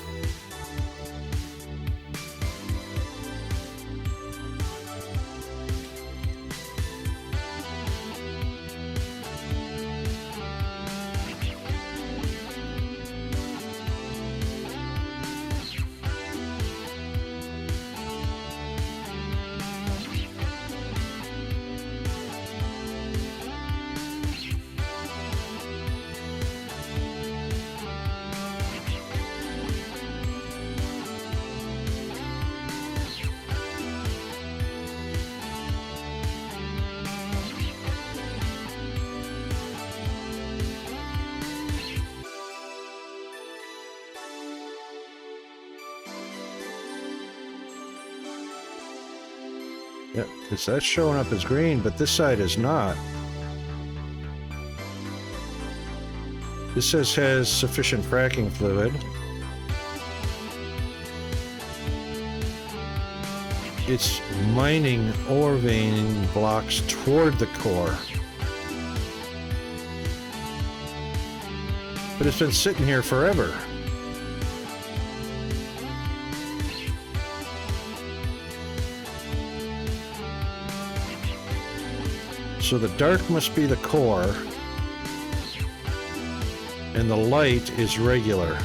S1: Yep, that's showing up as green, but this side is not. This says has sufficient fracking fluid. It's mining ore vein blocks toward the core. But it's been sitting here forever. So the dark must be the core, and the light is regular.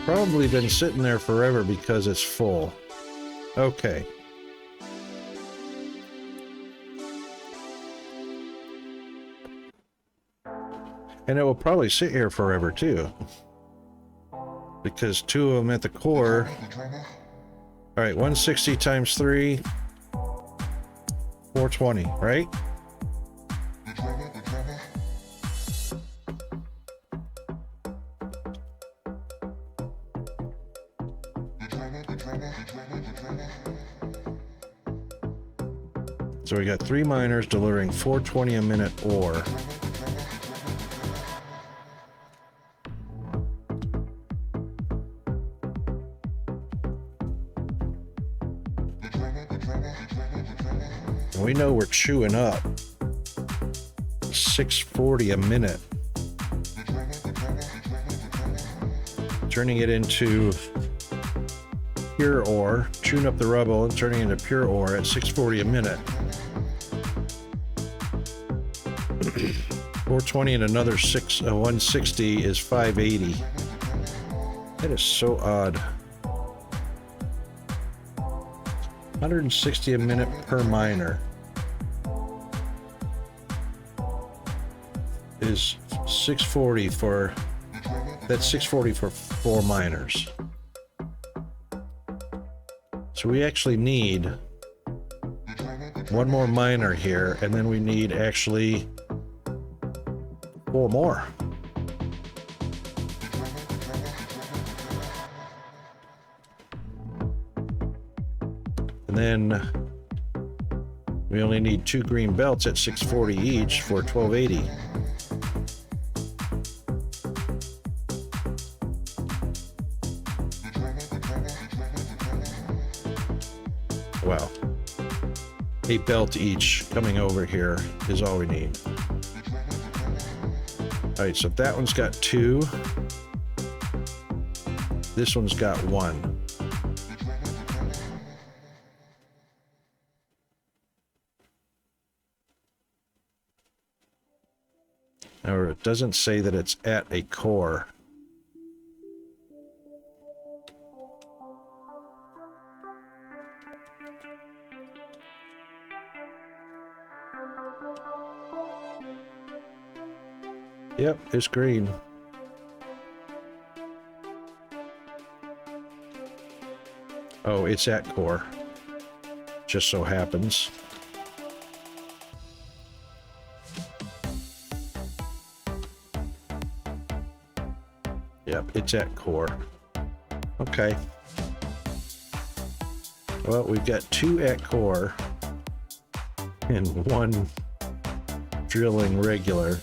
S1: Probably been sitting there forever because it's full. Okay. And it will probably sit here forever too. Because two of them at the core. All right, 160 times 3, 420, right? So we got 3 miners delivering 420 a minute ore. And we know we're chewing up 640 a minute. Turning it into pure ore, chewing up the rubble and turning it into pure ore at 640 a minute. 420 and another 160 is 580. That is so odd. 160 a minute per miner is 640 for, that's 640 for 4 miners. So we actually need 1 more miner here, and then we need actually 4 more. And then we only need 2 green belts at 640 each for 1280. Wow. 8 belt each coming over here is all we need. All right, so that one's got 2. This one's got 1. Or it doesn't say that it's at a core. Yep, it's green. Oh, it's at core. Just so happens. Yep, it's at core. Okay. Well, we've got 2 at core and 1 drilling regular.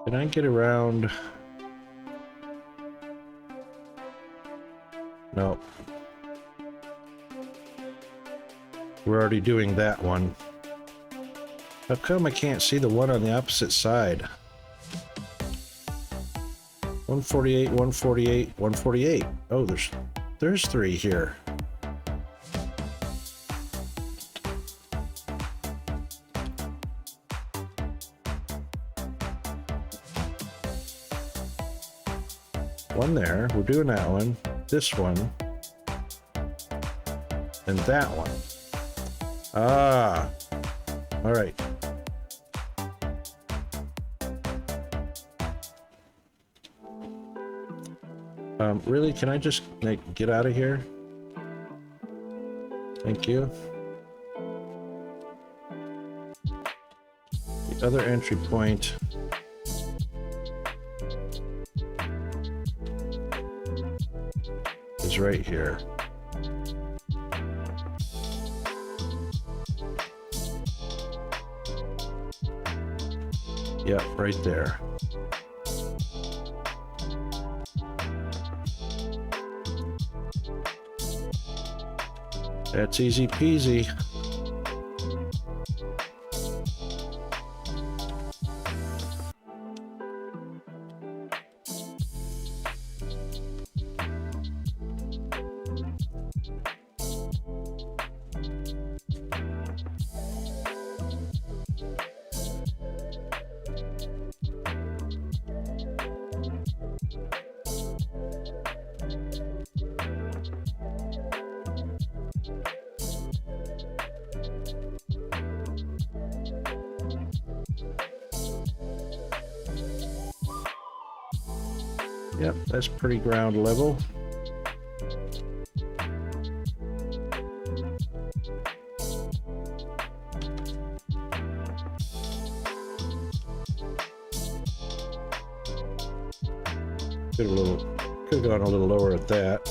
S1: Can I get around? No. We're already doing that one. How come I can't see the one on the opposite side? 148, 148, 148. Oh, there's 3 here. One there, we're doing that one. This one. and that one. Ah, all right. Really, can I just get out of here? Thank you. The other entry point is right here. Yeah, right there. That's easy peasy. Yep, that's pretty ground level. Could have gone a little lower at that.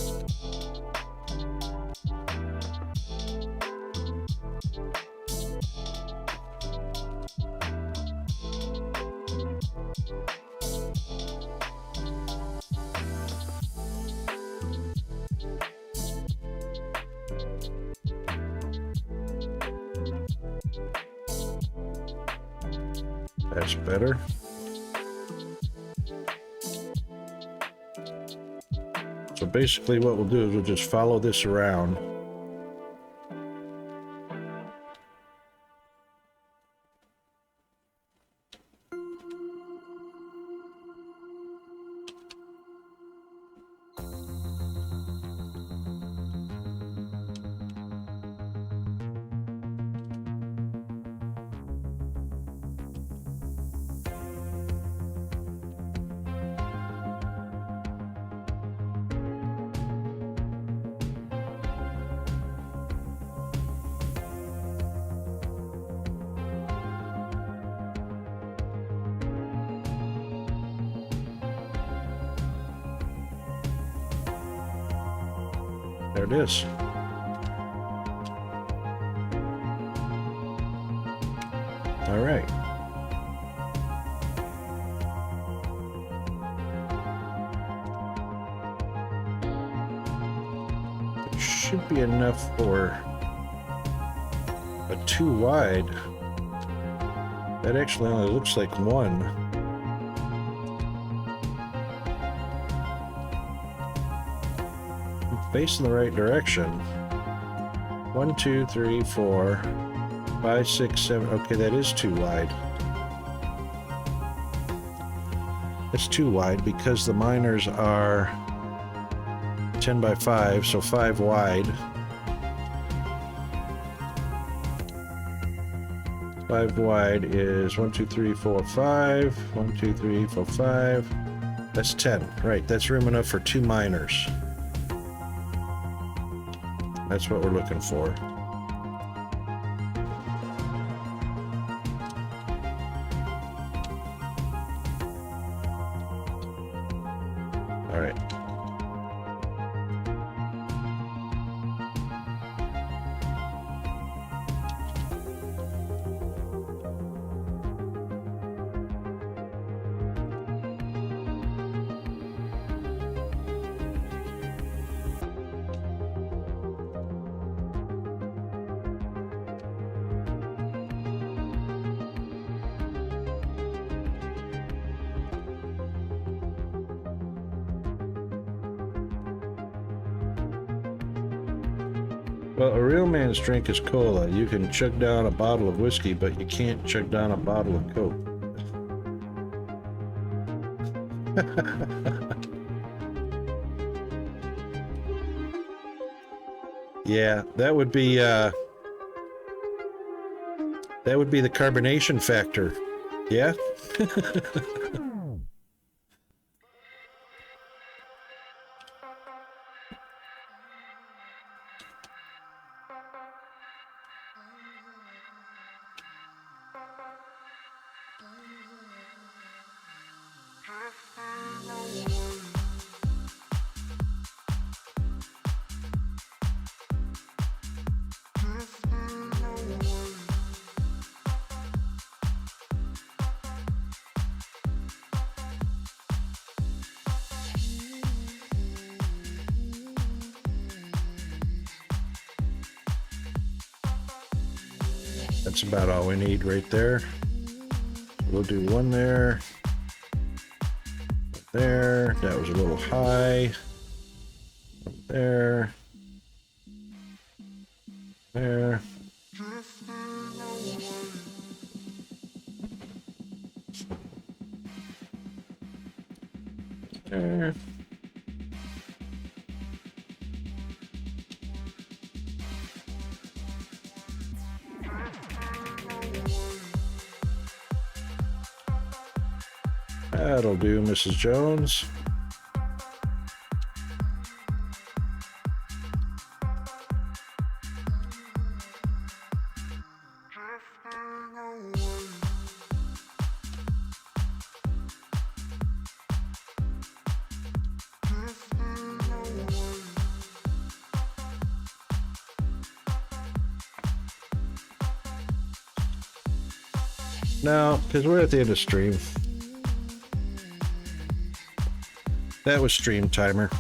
S1: That's better. So basically what we'll do is we'll just follow this around. There it is. All right. It should be enough for a 2 wide. That actually only looks like 1. Facing the right direction. 1, 2, 3, 4, 5, 6, 7. Okay, that is 2 wide. It's 2 wide because the miners are 10 by 5, so 5 wide. 5 wide is 1, 2, 3, 4, 5. 1, 2, 3, 4, 5. That's 10. Right, that's room enough for 2 miners. That's what we're looking for. All right. Well, a real man's drink is cola. You can chug down a bottle of whiskey, but you can't chug down a bottle of Coke. Yeah, that would be the carbonation factor. Yeah. That's about all we need right there. We'll do one there. There. That was a little high. There. There. There. That'll do, Mrs. Jones. No, because we're at the end of stream. That was stream timer.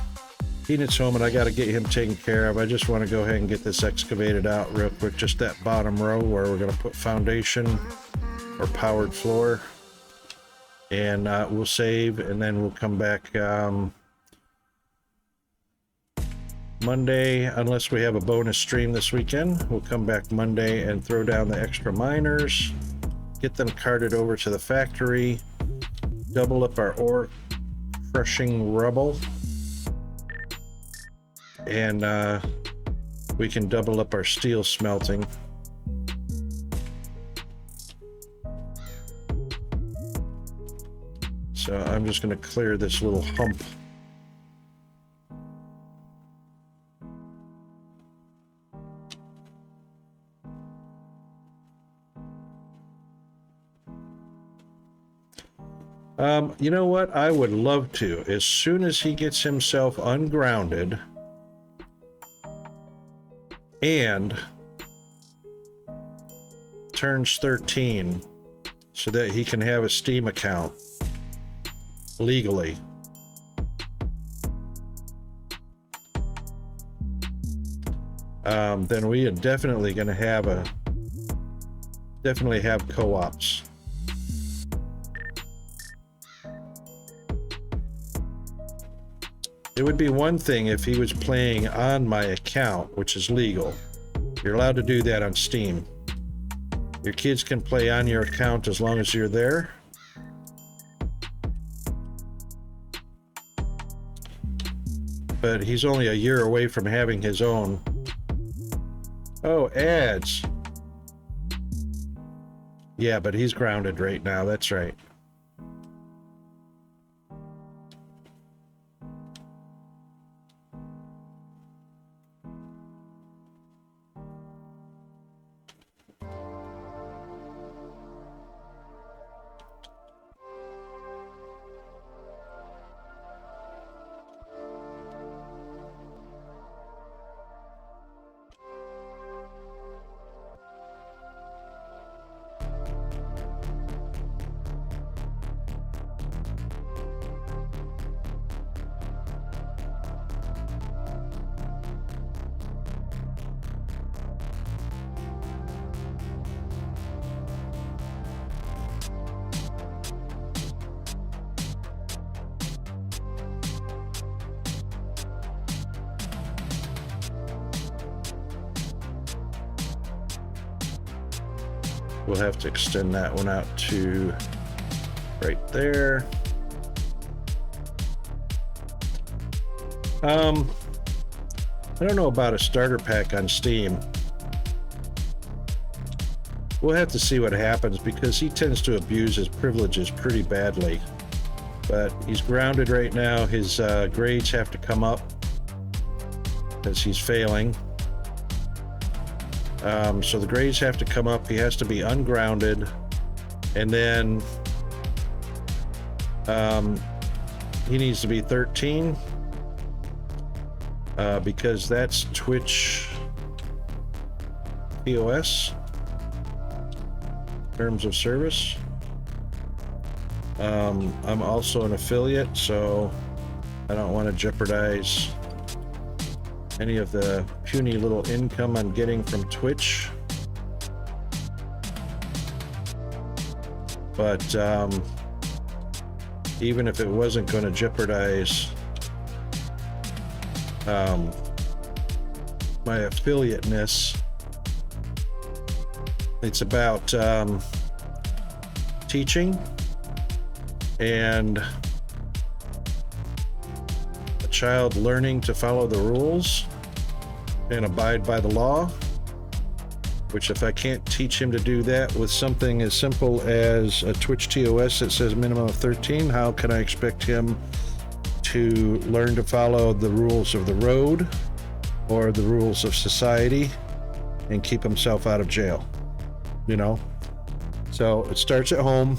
S1: Enid's home and I got to get him taken care of. I just want to go ahead and get this excavated out real quick. Just that bottom row where we're going to put foundation or powered floor. And we'll save and then we'll come back Monday, unless we have a bonus stream this weekend. We'll come back Monday and throw down the extra miners, get them carted over to the factory, double up our ore crushing rubble, and we can double up our steel smelting. So I'm just going to clear this little hump. You know what? I would love to. As soon as he gets himself ungrounded and turns 13 so that he can have a Steam account legally. Then we are definitely going to have co-ops. It would be one thing if he was playing on my account, which is legal. You're allowed to do that on Steam. Your kids can play on your account as long as you're there. But he's only a year away from having his own. Oh, ads. Yeah, but he's grounded right now. That's right. We'll have to extend that one out to right there. I don't know about a starter pack on Steam. We'll have to see what happens because he tends to abuse his privileges pretty badly. But he's grounded right now. His grades have to come up because he's failing. So the grades have to come up. He has to be ungrounded. And then he needs to be 13 because that's Twitch POS. Terms of service. I'm also an affiliate, so I don't want to jeopardize any of the puny little income I'm getting from Twitch. But even if it wasn't going to jeopardize my affiliateness, it's about teaching and a child learning to follow the rules and abide by the law, which if I can't teach him to do that with something as simple as a Twitch TOS that says minimum of 13, how can I expect him to learn to follow the rules of the road or the rules of society and keep himself out of jail? You know? So it starts at home,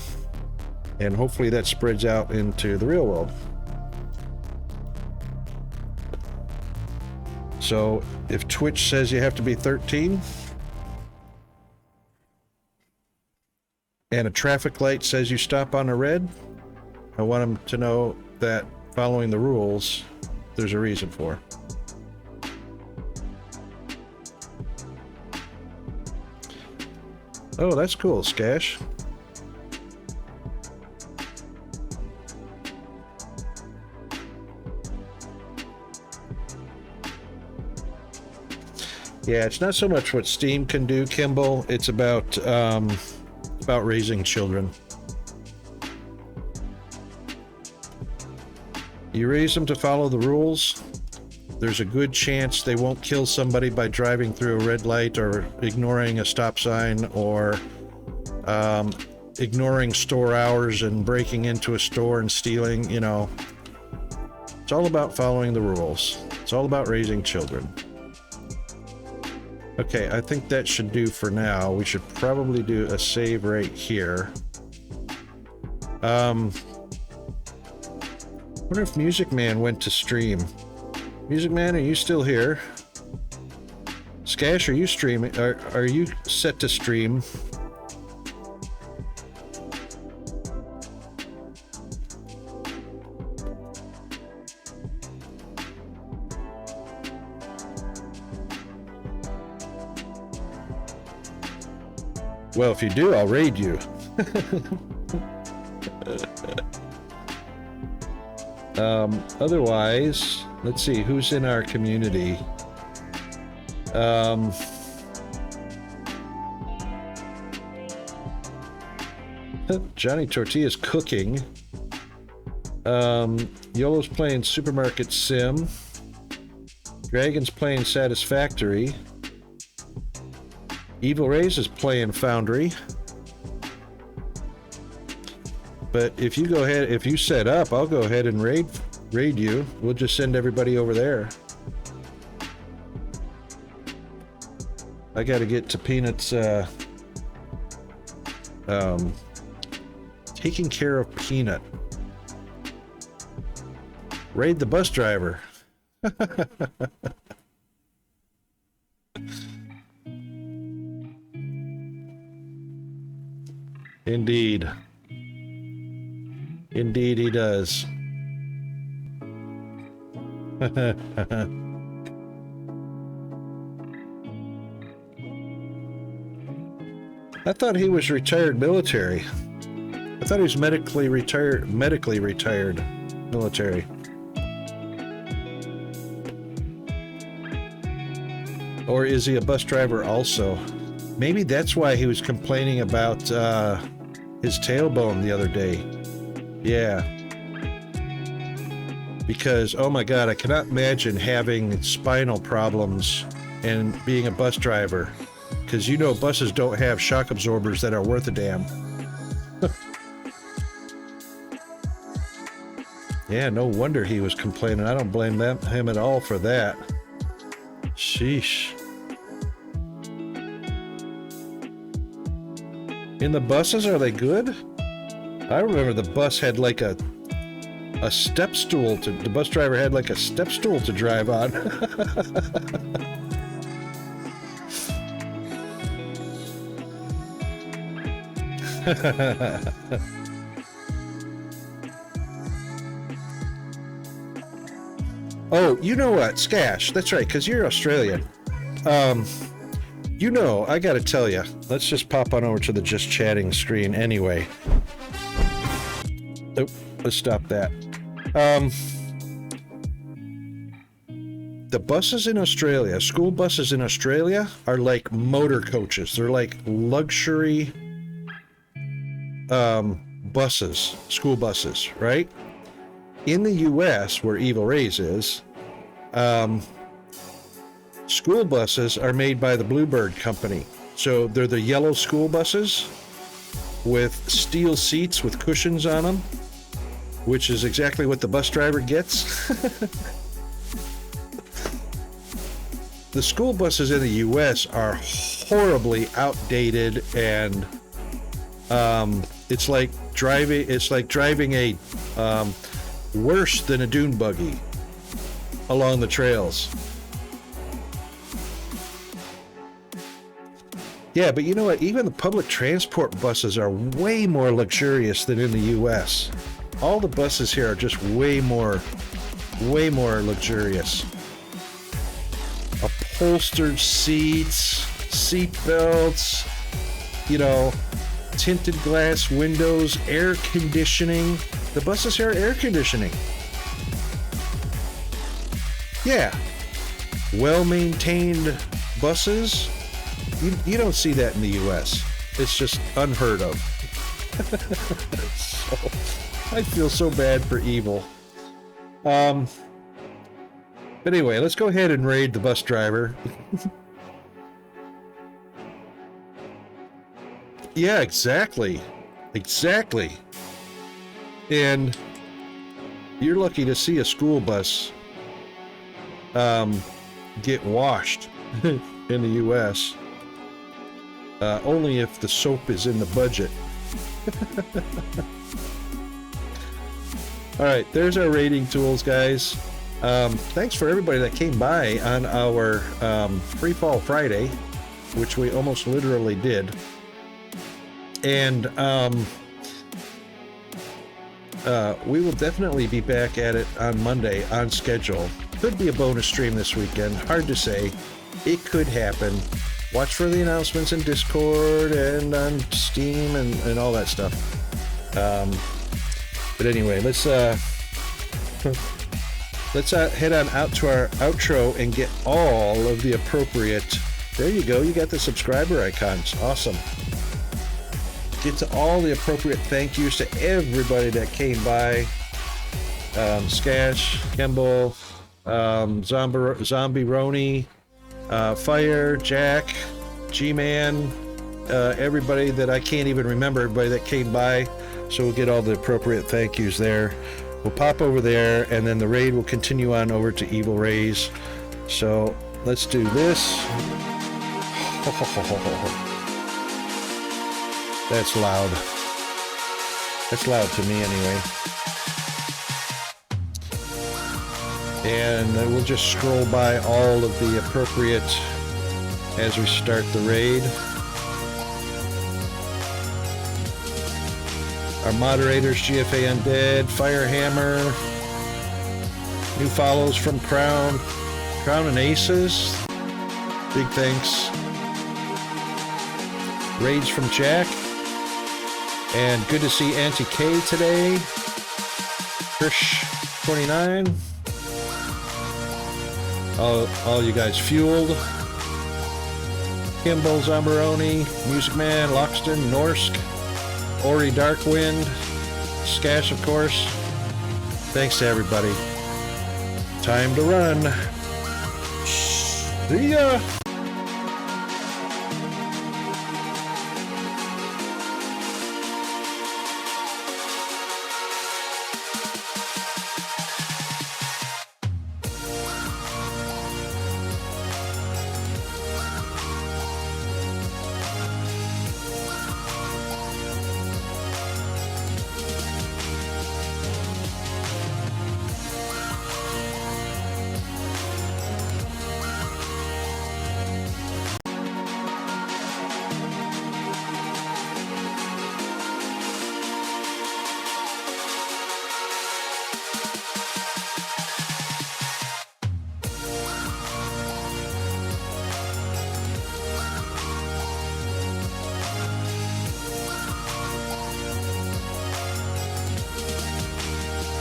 S1: and hopefully that spreads out into the real world. So if Twitch says you have to be 13 and a traffic light says you stop on a red, I want him to know that following the rules, there's a reason for. Oh, that's cool, Skash. Yeah, it's not so much what Steam can do, Kimball. It's about raising children. You raise them to follow the rules, there's a good chance they won't kill somebody by driving through a red light or ignoring a stop sign or ignoring store hours and breaking into a store and stealing, you know. It's all about following the rules. It's all about raising children. Okay, I think that should do for now. We should probably do a save right here. I wonder if Music Man went to stream. Music Man, are you still here? Skash, are you streaming? Are you set to stream? Well, if you do, I'll raid you. Otherwise, let's see who's in our community. Johnny Tortilla's cooking. YOLO's playing Supermarket Sim. Dragon's playing Satisfactory. Evil Rays is playing Foundry. But if you go ahead, if you set up, I'll go ahead and raid you. We'll just send everybody over there. I got to get to Peanut's taking care of Peanut. Raid the bus driver. Indeed. Indeed he does. I thought he was retired military. I thought he was medically retired military. Or is he a bus driver also? Maybe that's why he was complaining about his tailbone the other day. Yeah. because, oh my God, I cannot imagine having spinal problems and being a bus driver, because you know buses don't have shock absorbers that are worth a damn. Yeah, no wonder he was complaining. I don't blame him at all for that. Sheesh. In the buses, are they good? I remember the bus had like a step stool to, the bus driver had like a step stool to drive on. Oh, you know what, Skash, that's right, because you're Australian. You know, I gotta tell you, let's just pop on over to the just chatting screen anyway. Oh, let's stop that. The buses in Australia, school buses in Australia, are like motor coaches. They're like luxury buses, school buses, right? In the US, where Evil Rays is, school buses are made by the Bluebird company. So they're the yellow school buses with steel seats with cushions on them, which is exactly what the bus driver gets. The school buses in the US are horribly outdated, and it's like driving a worse than a dune buggy along the trails. Yeah, but you know what? Even the public transport buses are way more luxurious than in the US. All the buses here are just way more luxurious. Upholstered seats, seat belts, you know, tinted glass windows, air conditioning. The buses here are air conditioning. Yeah. Well-maintained buses. You don't see that in the US. It's just unheard of. So, I feel so bad for Evil. But anyway, let's go ahead and raid the bus driver. Yeah, exactly. Exactly. And you're lucky to see a school bus get washed in the US. Only if the soap is in the budget. All right, there's our rating tools, guys. Thanks for everybody that came by on our Free Fall Friday, which we almost literally did. And we will definitely be back at it on Monday on schedule. Could be a bonus stream this weekend. Hard to say. It could happen. Watch for the announcements in Discord and on Steam and all that stuff. But anyway, let's head on out to our outro and get all of the appropriate. There you go. You got the subscriber icons. Awesome. Get to all the appropriate thank yous to everybody that came by. Skash, Kemble, Zombie Roni, Fire, Jack, G-Man, everybody that I can't even remember, everybody that came by. So we'll get all the appropriate thank yous there. We'll pop over there, and then the raid will continue on over to Evil Rays. So let's do this. That's loud. That's loud to me anyway. And we'll just scroll by all of the appropriate as we start the raid. Our moderators, GFA Undead, Firehammer, new follows from Crown and Aces. Big thanks. Raids from Jack. And good to see Auntie K today. Krish 29. All you guys fueled. Kimball, Zambaroni, Music Man, Loxton, Norsk, Ori Darkwind, Skash, of course. Thanks to everybody. Time to run. See ya.